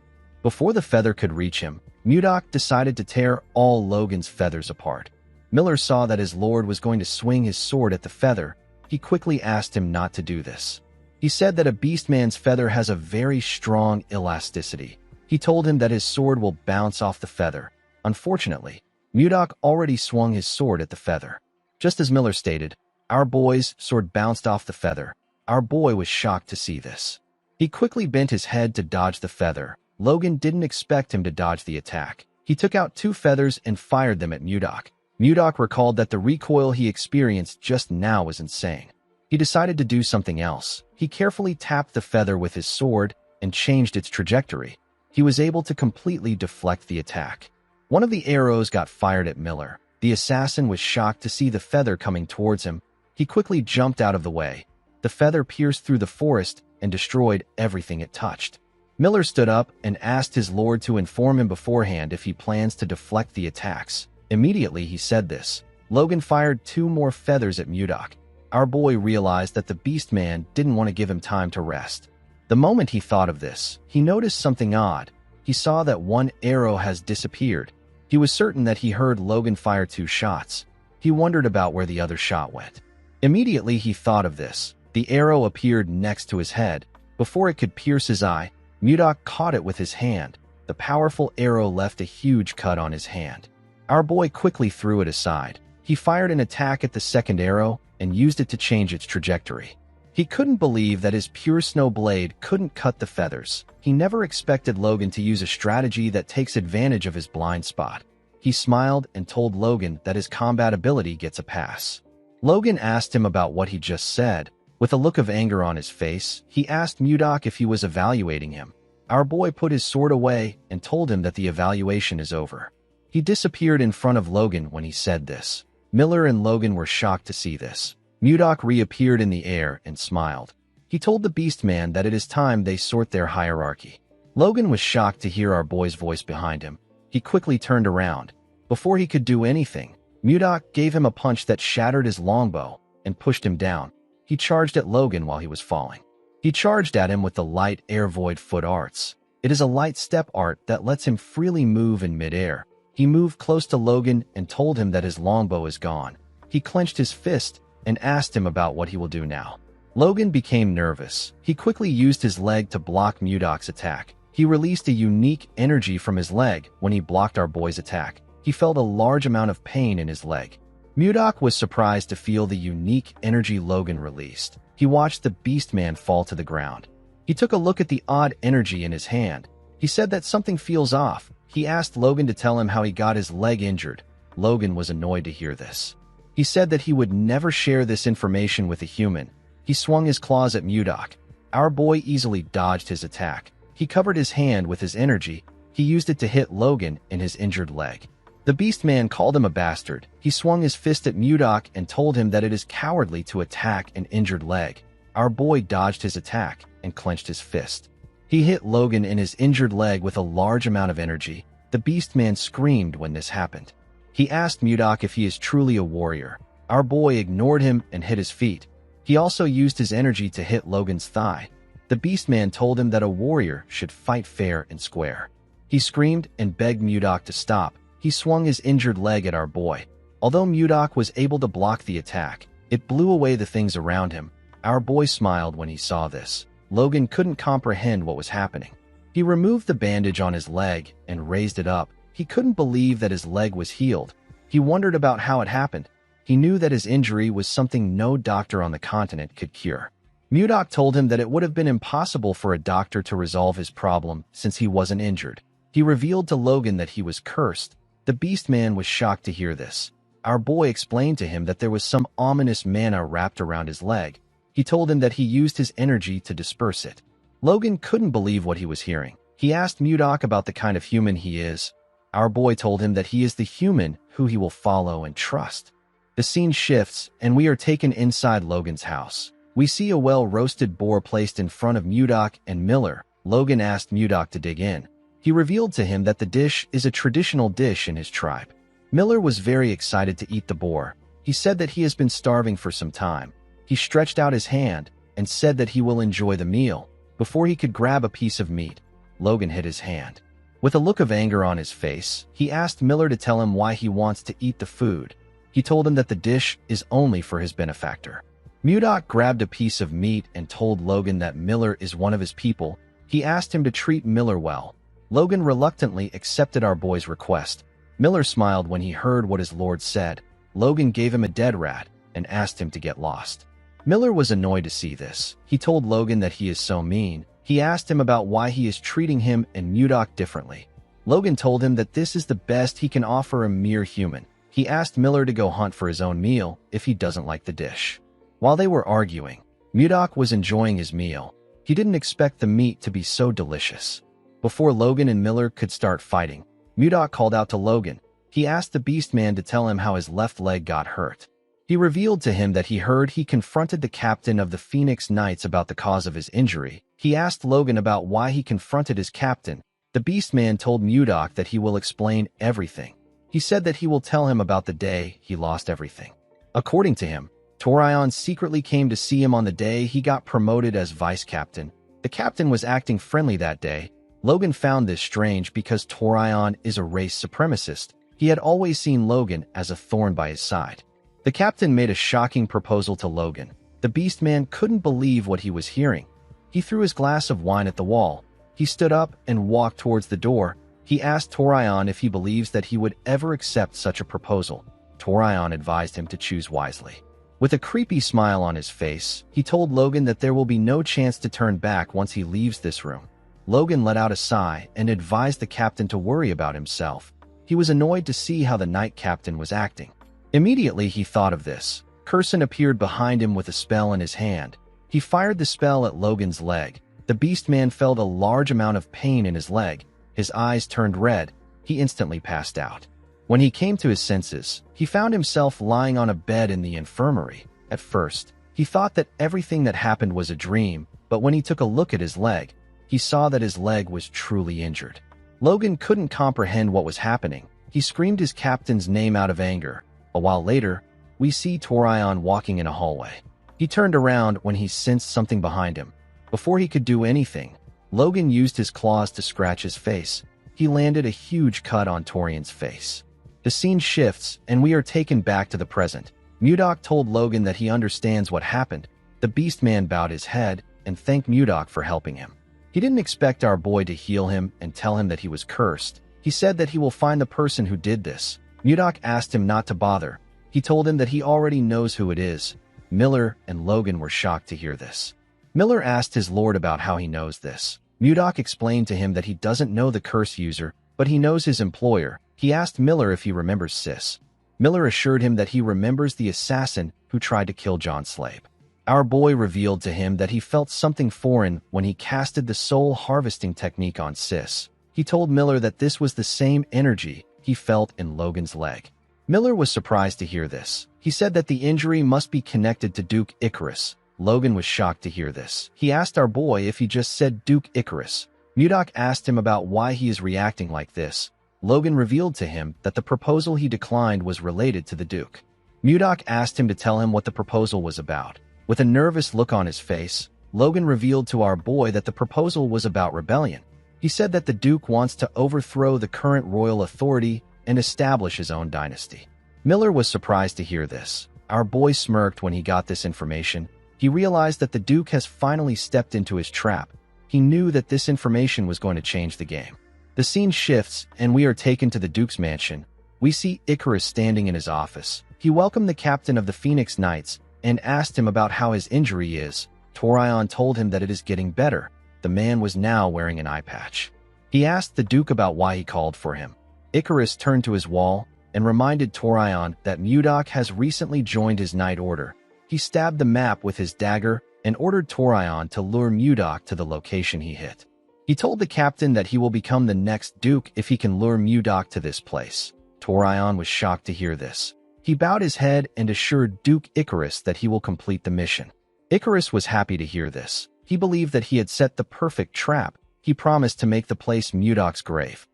Speaker 1: Before the feather could reach him, Mudok decided to tear all Logan's feathers apart. Miller saw that his lord was going to swing his sword at the feather. He quickly asked him not to do this. He said that a beastman's feather has a very strong elasticity. He told him that his sword will bounce off the feather. Unfortunately, Mudok already swung his sword at the feather. Just as Miller stated, our boy's sword bounced off the feather. Our boy was shocked to see this. He quickly bent his head to dodge the feather. Logan didn't expect him to dodge the attack. He took out 2 feathers and fired them at Mudok. Mudok recalled that the recoil he experienced just now was insane. He decided to do something else. He carefully tapped the feather with his sword and changed its trajectory. He was able to completely deflect the attack. One of the arrows got fired at Miller. The assassin was shocked to see the feather coming towards him. He quickly jumped out of the way. The feather pierced through the forest and destroyed everything it touched. Miller stood up and asked his lord to inform him beforehand if he plans to deflect the attacks. Immediately he said this. Logan fired 2 more feathers at Mudok. Our boy realized that the Beastman didn't want to give him time to rest. The moment he thought of this, he noticed something odd. He saw that 1 arrow has disappeared. He was certain that he heard Logan fire 2 shots. He wondered about where the other shot went. Immediately he thought of this. The arrow appeared next to his head. Before it could pierce his eye, Mudok caught it with his hand. The powerful arrow left a huge cut on his hand. Our boy quickly threw it aside. He fired an attack at the second arrow and used it to change its trajectory. He couldn't believe that his pure snow blade couldn't cut the feathers. He never expected Logan to use a strategy that takes advantage of his blind spot. He smiled and told Logan that his combat ability gets a pass. Logan asked him about what he just said. With a look of anger on his face, he asked Mudok if he was evaluating him. Our boy put his sword away and told him that the evaluation is over. He disappeared in front of Logan when he said this. Miller and Logan were shocked to see this. Mudok reappeared in the air and smiled. He told the Beastman that it is time they sort their hierarchy. Logan was shocked to hear our boy's voice behind him. He quickly turned around. Before he could do anything, Mudok gave him a punch that shattered his longbow and pushed him down. He charged at Logan while he was falling. He charged at him with the light air void foot arts. It is a light step art that lets him freely move in midair. He moved close to Logan and told him that his longbow is gone. He clenched his fist and asked him about what he will do now. Logan became nervous. He quickly used his leg to block Mudok's attack. He released a unique energy from his leg when he blocked our boy's attack. He felt a large amount of pain in his leg. Mudok was surprised to feel the unique energy Logan released. He watched the Beastman fall to the ground. He took a look at the odd energy in his hand. He said that something feels off. He asked Logan to tell him how he got his leg injured. Logan was annoyed to hear this. He said that he would never share this information with a human. He swung his claws at Mudok. Our boy easily dodged his attack. He covered his hand with his energy. He used it to hit Logan in his injured leg. The Beastman called him a bastard. He swung his fist at Mudok and told him that it is cowardly to attack an injured leg. Our boy dodged his attack and clenched his fist. He hit Logan in his injured leg with a large amount of energy. The Beastman screamed when this happened. He asked Mudok if he is truly a warrior. Our boy ignored him and hit his feet. He also used his energy to hit Logan's thigh. The Beastman told him that a warrior should fight fair and square. He screamed and begged Mudok to stop. He swung his injured leg at our boy. Although Mudok was able to block the attack, it blew away the things around him. Our boy smiled when he saw this. Logan couldn't comprehend what was happening. He removed the bandage on his leg and raised it up. He couldn't believe that his leg was healed. He wondered about how it happened. He knew that his injury was something no doctor on the continent could cure. Mudok told him that it would have been impossible for a doctor to resolve his problem since he wasn't injured. He revealed to Logan that he was cursed. The Beastman was shocked to hear this. Our boy explained to him that there was some ominous mana wrapped around his leg. He told him that he used his energy to disperse it. Logan couldn't believe what he was hearing. He asked Mudok about the kind of human he is. Our boy told him that he is the human who he will follow and trust. The scene shifts, and we are taken inside Logan's house. We see a well-roasted boar placed in front of Mudok and Miller. Logan asked Mudok to dig in. He revealed to him that the dish is a traditional dish in his tribe. Miller was very excited to eat the boar. He said that he has been starving for some time. He stretched out his hand and said that he will enjoy the meal. Before he could grab a piece of meat, Logan hit his hand. With a look of anger on his face, he asked Miller to tell him why he wants to eat the food. He told him that the dish is only for his benefactor. Mudok grabbed a piece of meat and told Logan that Miller is one of his people. He asked him to treat Miller well. Logan reluctantly accepted our boy's request. Miller smiled when he heard what his lord said. Logan gave him a dead rat and asked him to get lost. Miller was annoyed to see this. He told Logan that he is so mean. He asked him about why he is treating him and Mudok differently. Logan told him that this is the best he can offer a mere human. He asked Miller to go hunt for his own meal if he doesn't like the dish. While they were arguing, Mudok was enjoying his meal. He didn't expect the meat to be so delicious. Before Logan and Miller could start fighting, Mudok called out to Logan. He asked the Beastman to tell him how his left leg got hurt. He revealed to him that he heard he confronted the captain of the Phoenix Knights about the cause of his injury. He asked Logan about why he confronted his captain. The Beastman told Mudok that he will explain everything. He said that he will tell him about the day he lost everything. According to him, Torion secretly came to see him on the day he got promoted as vice captain. The captain was acting friendly that day. Logan found this strange because Torion is a race supremacist. He had always seen Logan as a thorn by his side. The captain made a shocking proposal to Logan. The The beast man couldn't believe what he was hearing. He threw his glass of wine at the wall. He stood up and walked towards the door. He asked Torion if he believes that he would ever accept such a proposal. Torion advised him to choose wisely. With a creepy smile on his face, he told Logan that there will be no chance to turn back once he leaves this room. Logan let out a sigh and advised the captain to worry about himself. He was annoyed to see how the night captain was acting. Immediately he thought of this. Curson appeared behind him with a spell in his hand. He fired the spell at Logan's leg. The beast man felt a large amount of pain in his leg. His eyes turned red. He instantly passed out. When he came to his senses, he found himself lying on a bed in the infirmary. At first, he thought that everything that happened was a dream, but when he took a look at his leg, he saw that his leg was truly injured. Logan couldn't comprehend what was happening. He screamed his captain's name out of anger. A while later, we see Torion walking in a hallway. He turned around when he sensed something behind him. Before he could do anything, Logan used his claws to scratch his face. He landed a huge cut on Torion's face. The scene shifts, and we are taken back to the present. Mudok told Logan that he understands what happened. The beast man bowed his head and thanked Mudok for helping him. He didn't expect our boy to heal him and tell him that he was cursed. He said that he will find the person who did this. Mudok asked him not to bother. He told him that he already knows who it is. Miller and Logan were shocked to hear this. Miller asked his lord about how he knows this. Mudok explained to him that he doesn't know the curse user, but he knows his employer. He asked Miller if he remembers Sis. Miller assured him that he remembers the assassin who tried to kill John Slabe. Our boy revealed to him that he felt something foreign when he casted the soul harvesting technique on Sis. He told Miller that this was the same energy he felt in Logan's leg. Miller was surprised to hear this. He said that the injury must be connected to Duke Icarus. Logan was shocked to hear this. He asked our boy if he just said Duke Icarus. Mudok asked him about why he is reacting like this. Logan revealed to him that the proposal he declined was related to the Duke. Mudok asked him to tell him what the proposal was about. With a nervous look on his face, Logan revealed to our boy that the proposal was about rebellion. He said that the Duke wants to overthrow the current royal authority and establish his own dynasty. Miller was surprised to hear this. Our boy smirked when he got this information. He realized that the Duke has finally stepped into his trap. He knew that this information was going to change the game. The scene shifts, and we are taken to the Duke's mansion. We see Icarus standing in his office. He welcomed the captain of the Phoenix Knights and asked him about how his injury is. Torion told him that it is getting better. The man was now wearing an eye patch. He asked the Duke about why he called for him. Icarus turned to his wall and reminded Torion that Mudok has recently joined his Knight Order. He stabbed the map with his dagger and ordered Torion to lure Mudok to the location he hit. He told the captain that he will become the next Duke if he can lure Mudok to this place. Torion was shocked to hear this. He bowed his head and assured Duke Icarus that he will complete the mission. Icarus was happy to hear this. He believed that he had set the perfect trap. He promised to make the place Mudok's grave.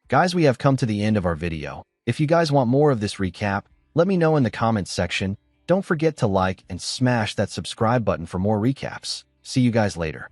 Speaker 1: Guys, we have come to the end of our video. If you guys want more of this recap, let me know in the comments section. Don't forget to like and smash that subscribe button for more recaps. See you guys later.